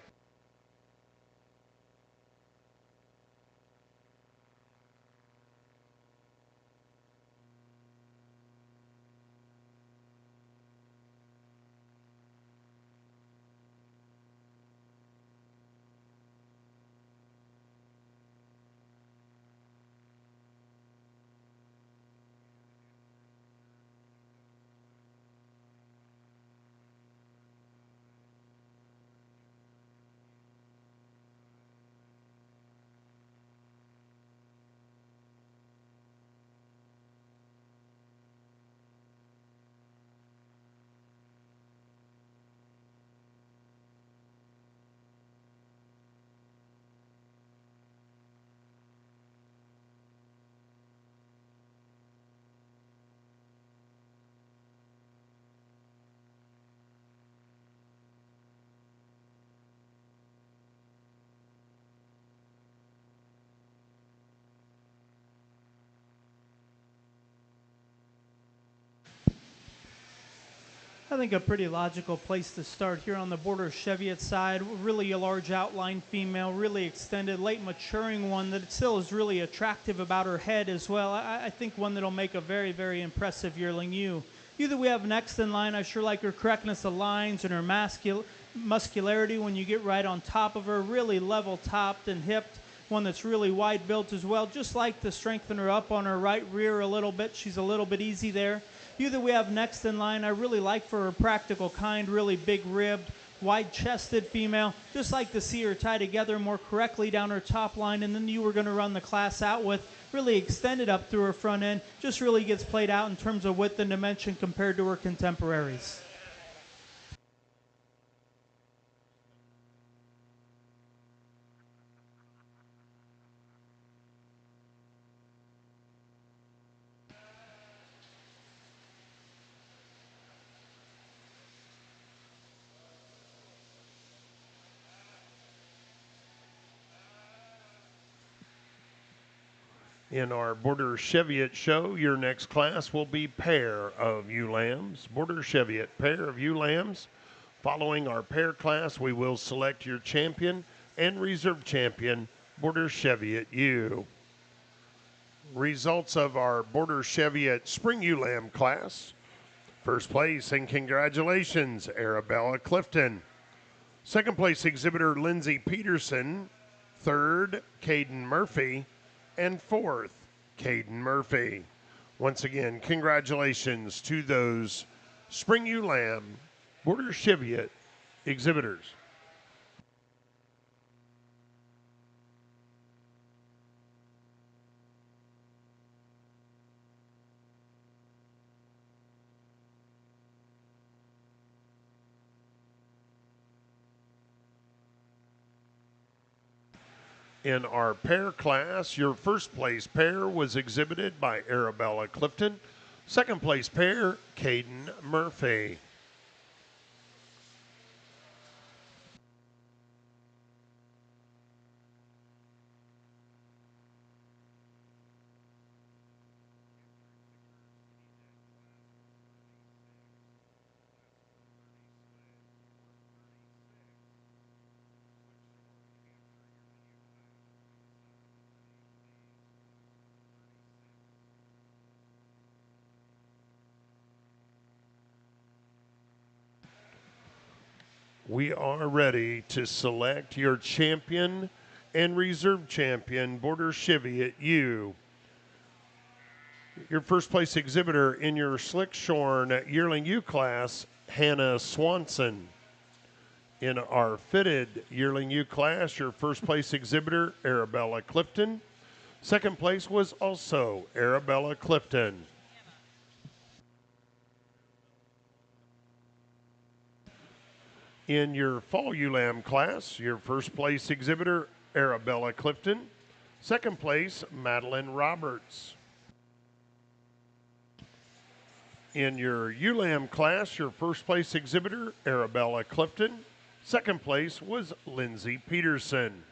B: I think a pretty logical place to start here on the Border Cheviot side. Really a large outline female, really extended, late maturing one that still is really attractive about her head as well. I think one that'll make a very, very impressive yearling ewe. You that we have next in line, I sure like her correctness of lines and her muscularity when you get right on top of her, really level topped and hipped. One that's really wide built as well. Just like to strengthen her up on her right rear a little bit. She's a little bit easy there. You that we have next in line, I really like for her practical kind, really big ribbed, wide chested female. Just like to see her tie together more correctly down her top line. And then you were going to run the class out with really extended up through her front end. Just really gets played out in terms of width and dimension compared to her contemporaries.
A: In our Border Cheviot show, your next class will be pair of ewe lambs. Border Cheviot, pair of ewe lambs. Following our pair class, we will select your champion and reserve champion, Border Cheviot ewe. Results of our Border Cheviot Spring Ewe Lamb class. First place, and congratulations, Arabella Clifton. Second place exhibitor, Lindsay Peterson. Third, Caden Murphy. And fourth, Caden Murphy. Once again, congratulations to those Spring Ewe Lamb Border Cheviot exhibitors. In our pair class, your first place pair was exhibited by Arabella Clifton. Second place pair, Caden Murphy. We are ready to select your champion and reserve champion, Border Cheviot U. Your first place exhibitor in your Slickshorn Yearling U class, Hannah Swanson. In our fitted Yearling U class, your first place exhibitor, Arabella Clifton. Second place was also Arabella Clifton. In your fall ULAM class, your first place exhibitor, Arabella Clifton. Second place, Madeline Roberts. In your ULAM class, your first place exhibitor, Arabella Clifton. Second place was Lindsay Peterson.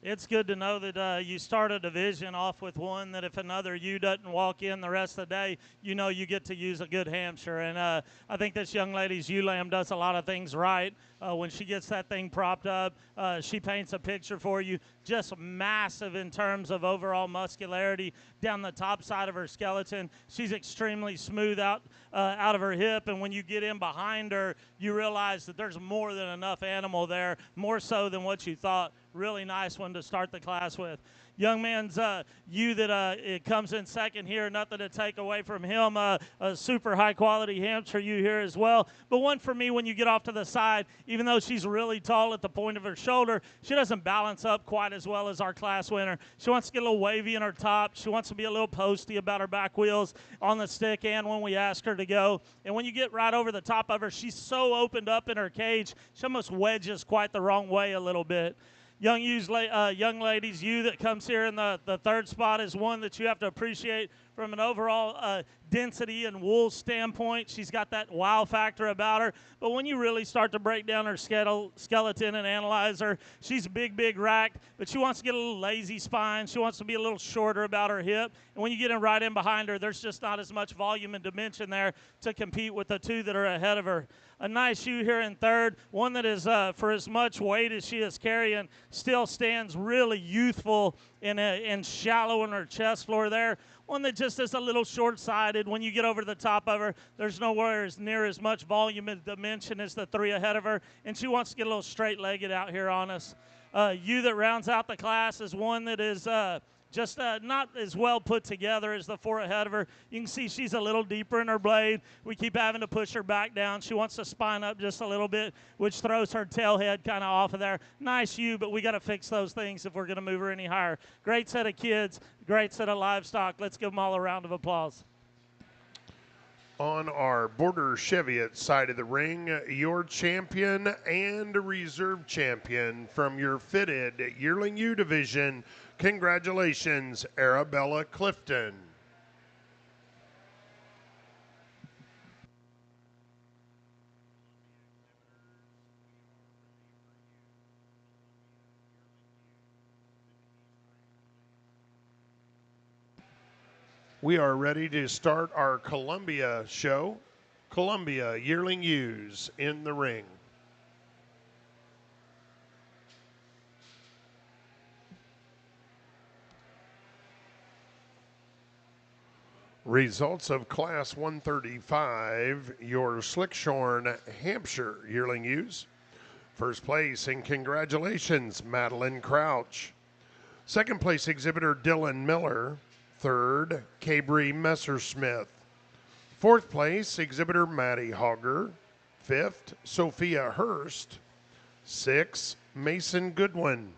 C: It's good to know that you start a division off with one that if another ewe doesn't walk in the rest of the day, you know you get to use a good Hampshire. And I think this young lady's ewe lamb does a lot of things right. When she gets that thing propped up, she paints a picture for you, just massive in terms of overall muscularity down the top side of her skeleton. She's extremely smooth out of her hip, and when you get in behind her, you realize that there's more than enough animal there, more so than what you thought. Really nice one to start the class with. Young man's ewe that it comes in second here, nothing to take away from him. A super high quality Hampshire ewe here as well. But one for me, when you get off to the side, even though she's really tall at the point of her shoulder, she doesn't balance up quite as well as our class winner. She wants to get a little wavy in her top. She wants to be a little posty about her back wheels on the stick and when we ask her to go. And when you get right over the top of her, she's so opened up in her cage, she almost wedges quite the wrong way a little bit. Young ladies, ewe that comes here in the third spot is one that you have to appreciate from an overall density and wool standpoint. She's got that wow factor about her. But when you really start to break down her skeleton and analyze her, she's big racked, but she wants to get a little lazy spine. She wants to be a little shorter about her hip. And when you get in right in behind her, there's just not as much volume and dimension there to compete with the two that are ahead of her. A nice ewe here in third, one that is, for as much weight as she is carrying, still stands really youthful and shallow in her chest floor there. One that just is a little short-sighted. When you get over to the top of her, there's nowhere near as much volume and dimension as the three ahead of her, and she wants to get a little straight-legged out here on us. Ewe that rounds out the class is one that is just not as well put together as the four ahead of her. You can see she's a little deeper in her blade. We keep having to push her back down. She wants to spine up just a little bit, which throws her tail head kind of off of there. Nice ewe, but we got to fix those things if we're going to move her any higher. Great set of kids, great set of livestock. Let's give them all a round of applause.
A: On our Border Cheviot side of the ring, your champion and reserve champion from your fitted Yearling U division. Congratulations, Arabella Clifton. We are ready to start our Columbia show. Columbia Yearling Ewes in the ring. Results of Class 135, your Slickshorn Hampshire Yearling Ewes. First place, and congratulations, Madeline Crouch. Second place exhibitor Dylan Miller. Third, Cabri Messersmith. Fourth place exhibitor Maddie Hogger. Fifth, Sophia Hurst. Sixth, Mason Goodwin.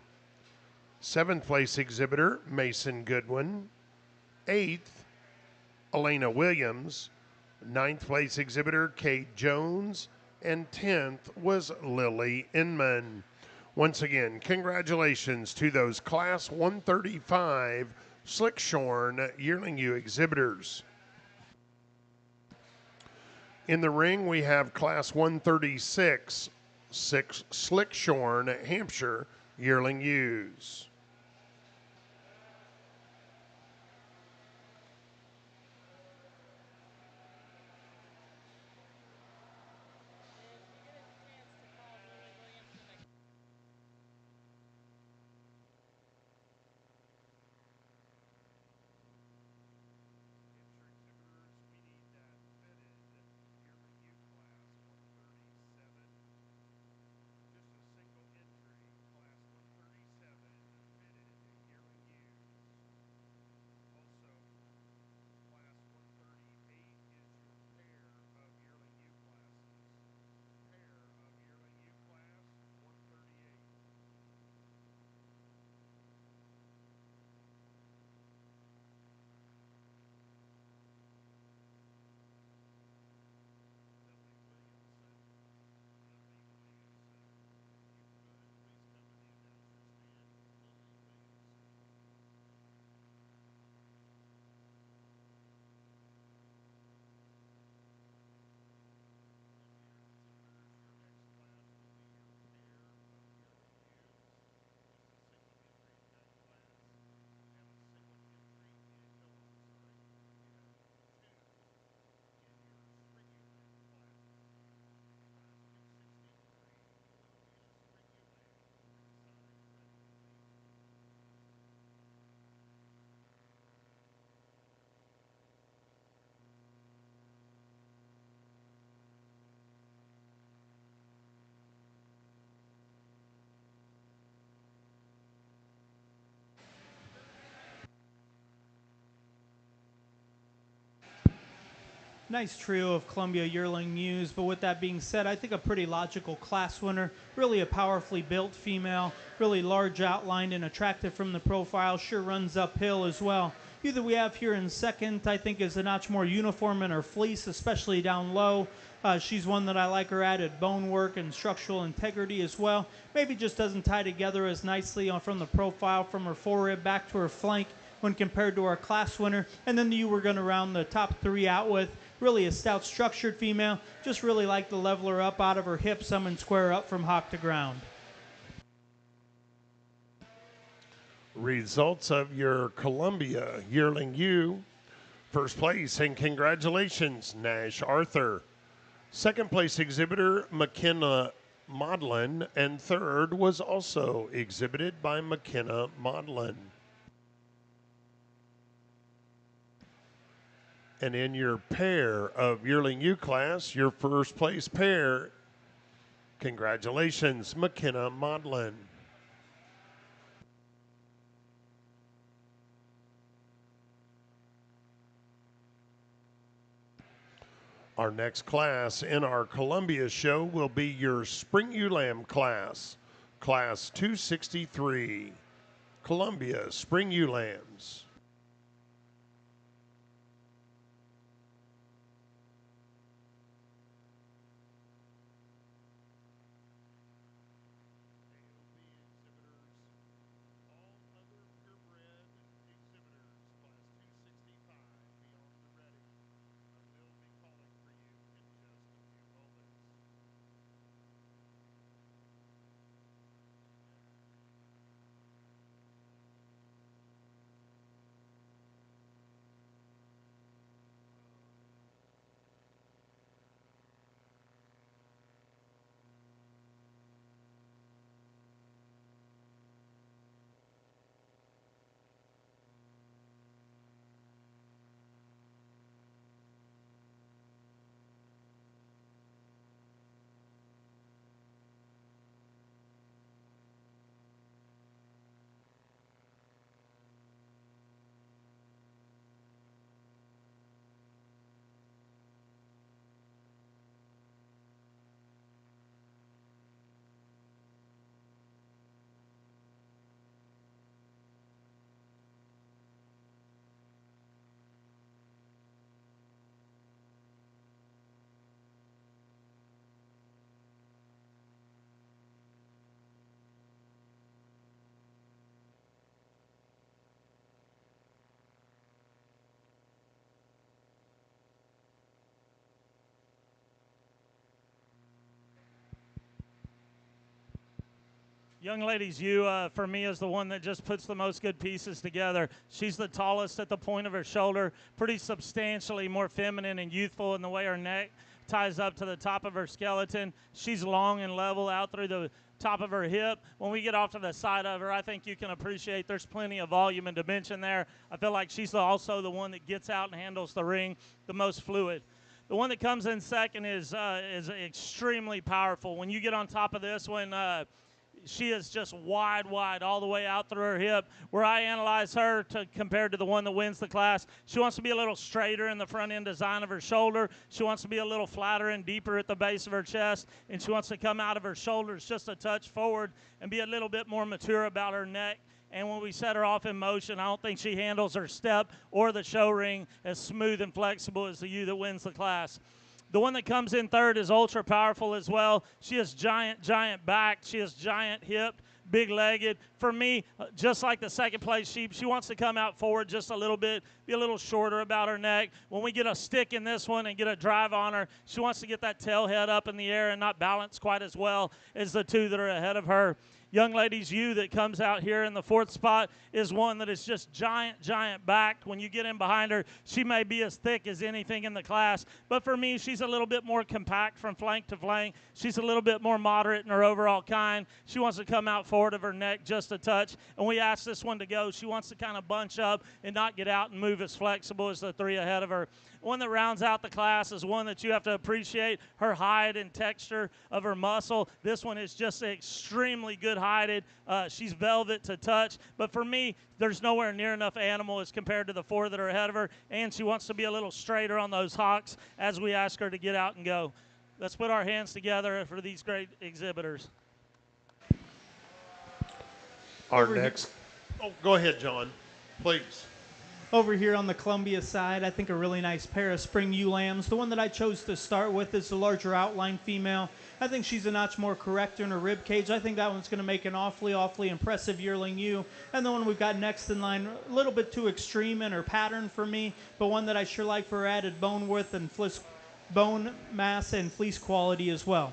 A: Seventh place exhibitor Mason Goodwin. Eighth, Elena Williams. Ninth place exhibitor Kate Jones. And 10th was Lily Inman. Once again, congratulations to those Class 135 Slickshorn Yearling Ewe exhibitors. In the ring, we have Class 136 Slickshorn Hampshire Yearling Ewes.
B: Nice trio of Columbia Yearling Ewes, but with that being said, I think a pretty logical class winner. Really a powerfully built female, really large outlined and attractive from the profile, sure runs uphill as well. Either we have here in second, I think, is a notch more uniform in her fleece, especially down low. She's one that I like her added bone work and structural integrity as well. Maybe just doesn't tie together as nicely from the profile from her forerib back to her flank when compared to our class winner. And then you were going to round the top three out with really a stout structured female. Just really like to level her up out of her hips some and square up from hock to ground.
A: Results of your Columbia Yearling Ewe. First place, and congratulations, Nash Arthur. Second place exhibitor, McKenna Maudlin, and third was also exhibited by McKenna Maudlin. And in your pair of Yearling Ewe class, your first place pair, congratulations, McKenna Maudlin. Our next class in our Columbia show will be your Spring Ewe Lamb class, Class 263, Columbia Spring Ewe Lambs.
C: Young ladies, you, for me, is the one that just puts the most good pieces together. She's the tallest at the point of her shoulder, pretty substantially more feminine and youthful in the way her neck ties up to the top of her skeleton. She's long and level out through the top of her hip. When we get off to the side of her, I think you can appreciate there's plenty of volume and dimension there. I feel like she's also the one that gets out and handles the ring the most fluid. The one that comes in second is extremely powerful. When you get on top of this one, she is just wide all the way out through her hip. Where I analyze her compared to the one that wins the class, she wants to be a little straighter in the front end design of her shoulder. She wants to be a little flatter and deeper at the base of her chest, and she wants to come out of her shoulders just a touch forward and be a little bit more mature about her neck. And when we set her off in motion, I don't think she handles her step or the show ring as smooth and flexible as the ewe that wins the class. The one that comes in third is ultra powerful as well. She is giant back. She is giant hipped, big-legged. For me, just like the second place sheep, she wants to come out forward just a little bit, be a little shorter about her neck. When we get a stick in this one and get a drive on her, she wants to get that tail head up in the air and not balance quite as well as the two that are ahead of her. Young ladies, you that comes out here in the fourth spot is one that is just giant backed. When you get in behind her, she may be as thick as anything in the class. But for me, she's a little bit more compact from flank to flank. She's a little bit more moderate in her overall kind. She wants to come out forward of her neck just a touch. And we ask this one to go. She wants to kind of bunch up and not get out and move as flexible as the three ahead of her. One that rounds out the class is one that you have to appreciate her hide and texture of her muscle. This one is just extremely good hided. She's velvet to touch. But for me, there's nowhere near enough animal as compared to the four that are ahead of her. And she wants to be a little straighter on those hocks as we ask her to get out and go. Let's put our hands together for these great exhibitors.
A: Our next. Oh, go ahead, John, please.
B: Over here on the Columbia side, I think a really nice pair of spring ewe lambs. The one that I chose to start with is the larger outline female. I think she's a notch more correct in her rib cage. I think that one's going to make an awfully impressive yearling ewe. And the one we've got next in line, a little bit too extreme in her pattern for me, but one that I sure like for her added bone width and bone mass and fleece quality as well.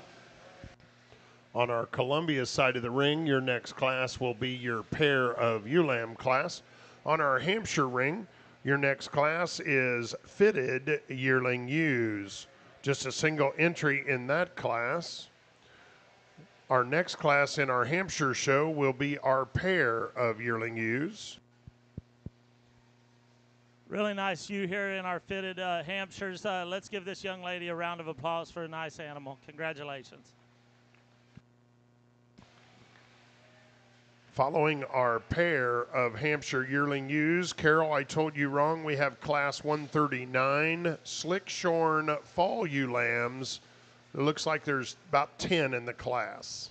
A: On our Columbia side of the ring, your next class will be your pair of ewe lamb class. On our Hampshire ring, your next class is fitted yearling ewes. Just a single entry in that class. Our next class in our Hampshire show will be our pair of yearling ewes.
C: Really nice ewe here in our fitted Hampshires. Let's give this young lady a round of applause for a nice animal. Congratulations.
A: Following our pair of Hampshire yearling ewes, Carol, I told you wrong. We have class 139 slick shorn fall ewe lambs. It looks like there's about 10 in the class.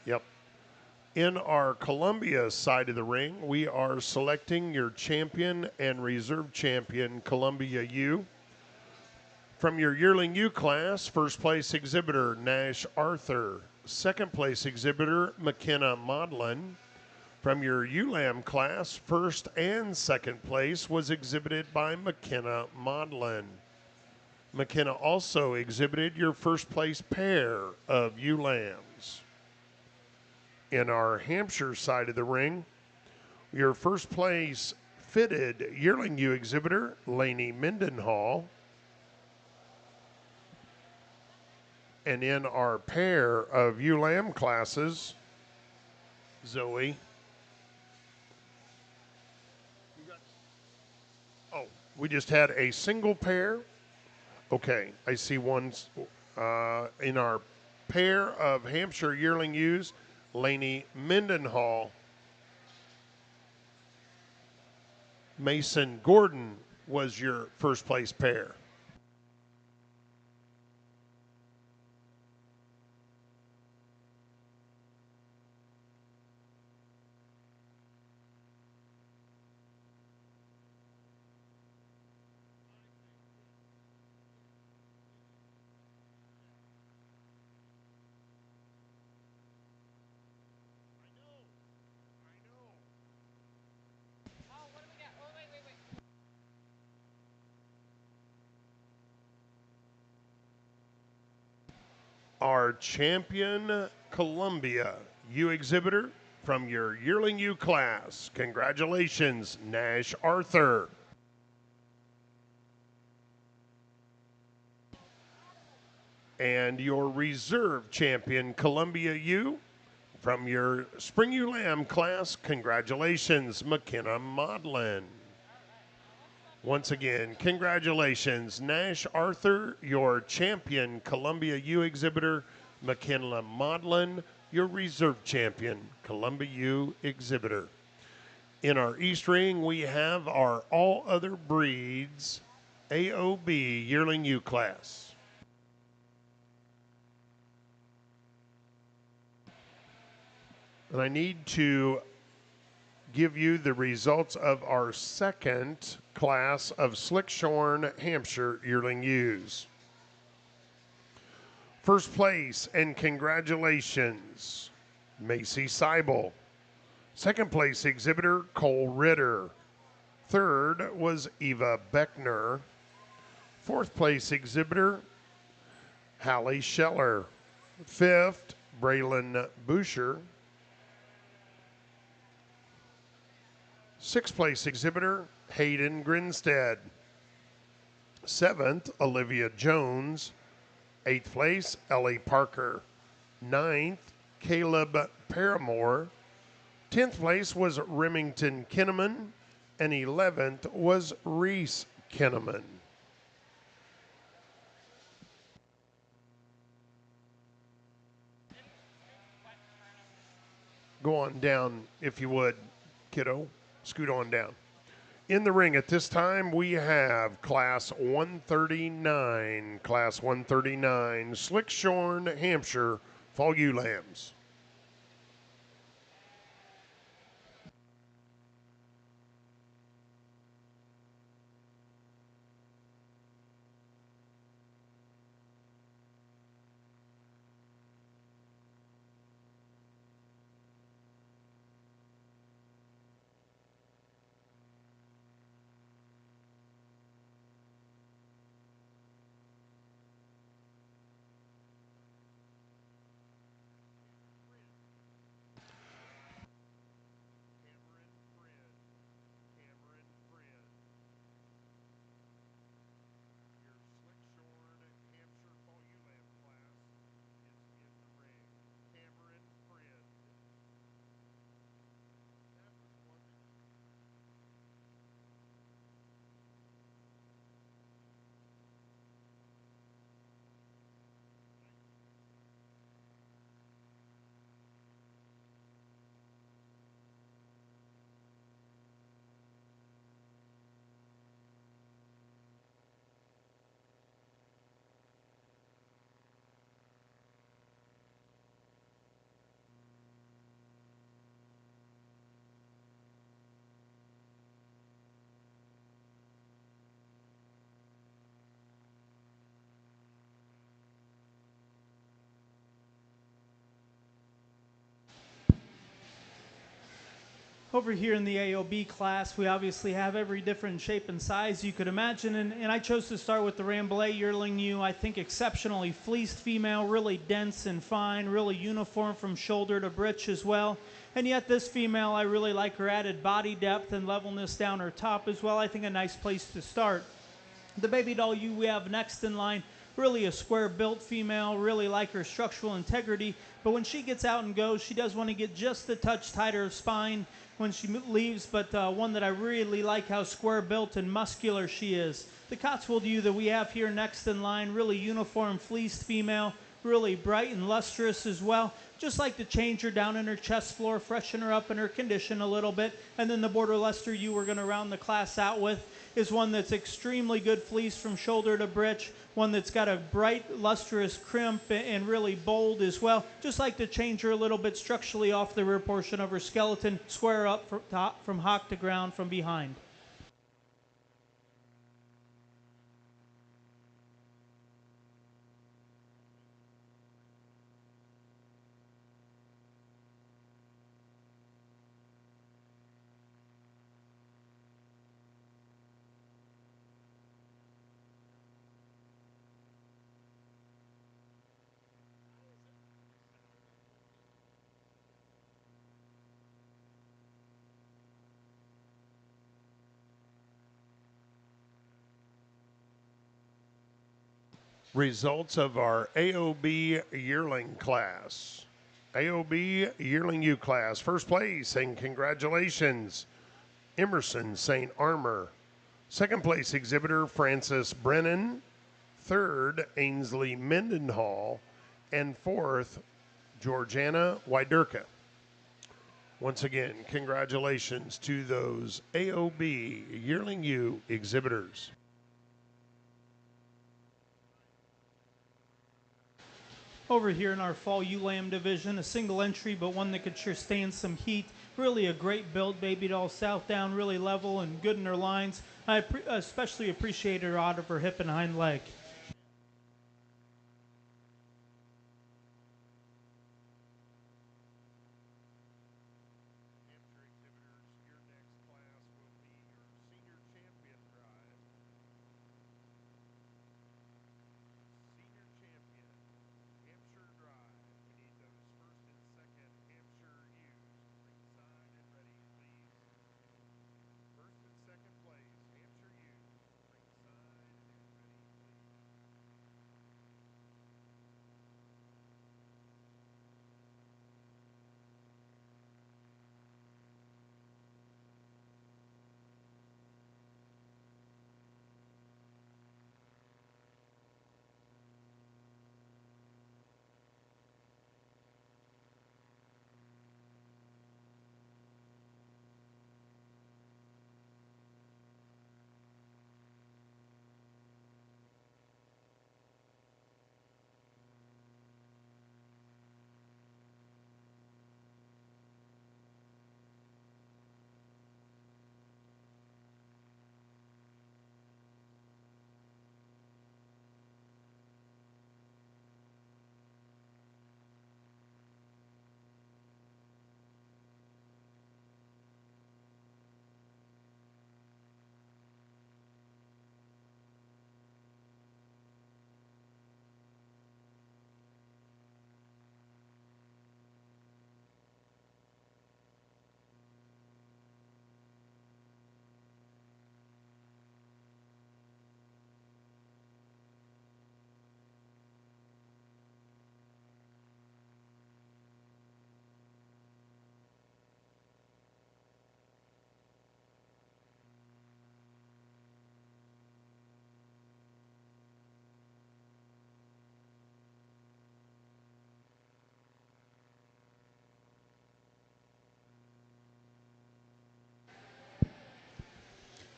A: Yep. In our Columbia side of the ring, we are selecting your champion and reserve champion Columbia ewe. From your yearling ewe class, first place exhibitor Nash Arthur. Second place exhibitor McKenna Maudlin. From your ewe lamb class, first and second place was exhibited by McKenna Maudlin. McKenna also exhibited your first place pair of ewe lambs. In our Hampshire side of the ring, your first place fitted yearling ewe exhibitor, Lainey Mendenhall. And in our pair of ewe lamb classes, Zoe. Oh, we just had a single pair. Okay, I see one in our pair of Hampshire yearling ewes, Lainey Mendenhall. Mason Gordon was your first place pair. our champion Columbia ewe exhibitor from your yearling ewe class. Congratulations, Nash Arthur. And your reserve champion Columbia ewe from your spring ewe lamb class. Congratulations, McKenna Maudlin. Once again, congratulations, Nash Arthur, your champion Columbia ewe exhibitor, McKenna Maudlin, your reserve champion Columbia ewe exhibitor. In our East Ring, we have our all other breeds AOB yearling ewe class. And I need to give you the results of our second class of Slickshorn Hampshire yearling ewes. First place and congratulations, Macy Seibel. Second place exhibitor, Cole Ritter. Third was Eva Beckner. Fourth place exhibitor, Hallie Scheller. Fifth, Braylon Boucher. Sixth place exhibitor, Hayden Grinstead. Seventh, Olivia Jones. Eighth place, Ellie Parker. Ninth, Caleb Paramore. 10th place was Remington Kinnaman. And 11th was Reese Kinnaman. Go on down, if you would, kiddo. Scoot on down. In the ring at this time, we have Class 139. Class 139, Slickshorn Hampshire Fall Ewe Lambs.
B: Over here in the AOB class, we obviously have every different shape and size you could imagine, and I chose to start with the Rambouillet yearling ewe. I think exceptionally fleeced female, really dense and fine, really uniform from shoulder to breech as well. And yet this female, I really like her added body depth and levelness down her top as well. I think a nice place to start. The baby doll ewe we have next in line, really a square-built female, really like her structural integrity, but when she gets out and goes, she does want to get just a touch tighter of spine when she leaves, but one that I really like how square-built and muscular she is. The Cotswold ewe that we have here next in line, really uniform fleeced female, really bright and lustrous as well. Just like to change her down in her chest floor, freshen her up in her condition a little bit. And then the Border Leicester ewe we're going to round the class out with is one that's extremely good fleece from shoulder to breech, one that's got a bright, lustrous crimp and really bold as well. Just like to change her a little bit structurally off the rear portion of her skeleton, square up from top, from hock to ground from behind.
A: Results of our AOB yearling class. AOB yearling U class, first place, and congratulations, Emerson St. Armor. Second place exhibitor, Francis Brennan. Third, Ainsley Mendenhall. And fourth, Georgiana Wyderka. Once again, congratulations to those AOB Yearling U exhibitors.
B: Over here in our fall ewe lamb division, a single entry, but one that could sure stand some heat. Really a great build, baby doll, south down, really level and good in her lines. I especially appreciate her out of her hip and hind leg.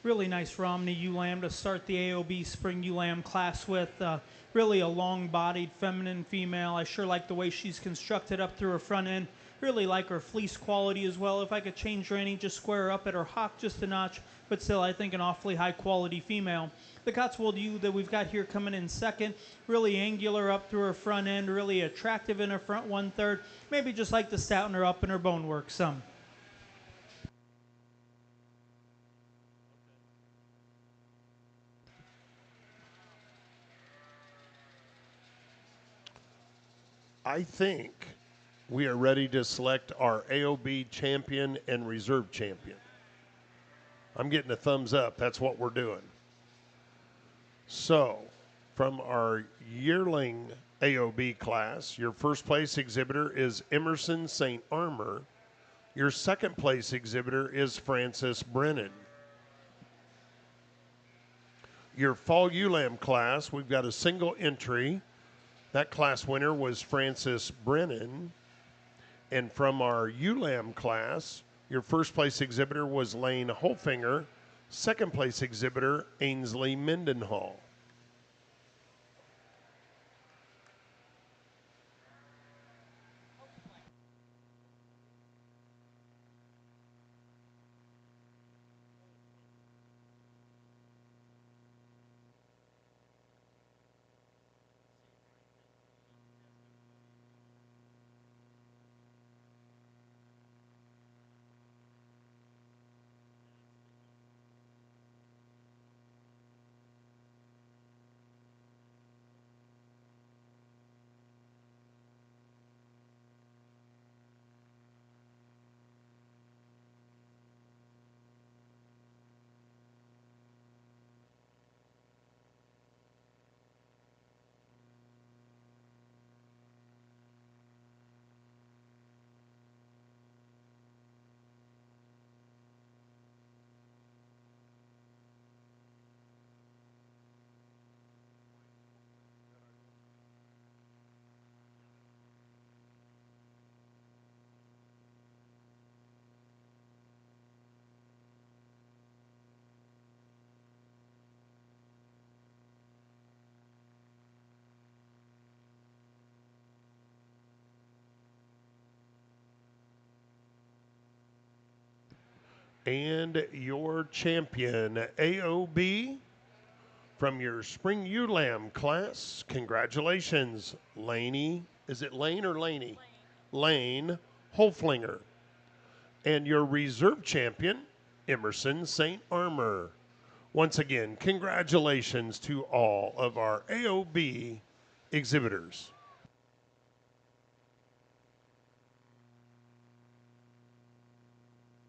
B: Really nice Romney ewe lamb to start the AOB spring ewe lamb class with. Really a long-bodied feminine female. I sure like the way she's constructed up through her front end. Really like her fleece quality as well. If I could change her any, just square her up at her hock just a notch, but still I think an awfully high-quality female. The Cotswold ewe that we've got here coming in second, really angular up through her front end, really attractive in her front one-third. Maybe just like to stouten her up in her bone work some.
A: I think we are ready to select our AOB champion and reserve champion. I'm getting a thumbs up. That's what we're doing. So, from our yearling AOB class, your first place exhibitor is Emerson St. Armor. Your second place exhibitor is Francis Brennan. Your fall ewe lamb class, we've got a single entry. That class winner was Francis Brennan. And from our ewe lamb class, your first place exhibitor was Lane Holfinger. Second place exhibitor, Ainsley Mendenhall. And your champion, AOB, from your Spring Ewe Lamb class. Congratulations, Laney. Is it Lane or Laney? Lane Holflinger. And your reserve champion, Emerson St. Armor. Once again, congratulations to all of our AOB exhibitors.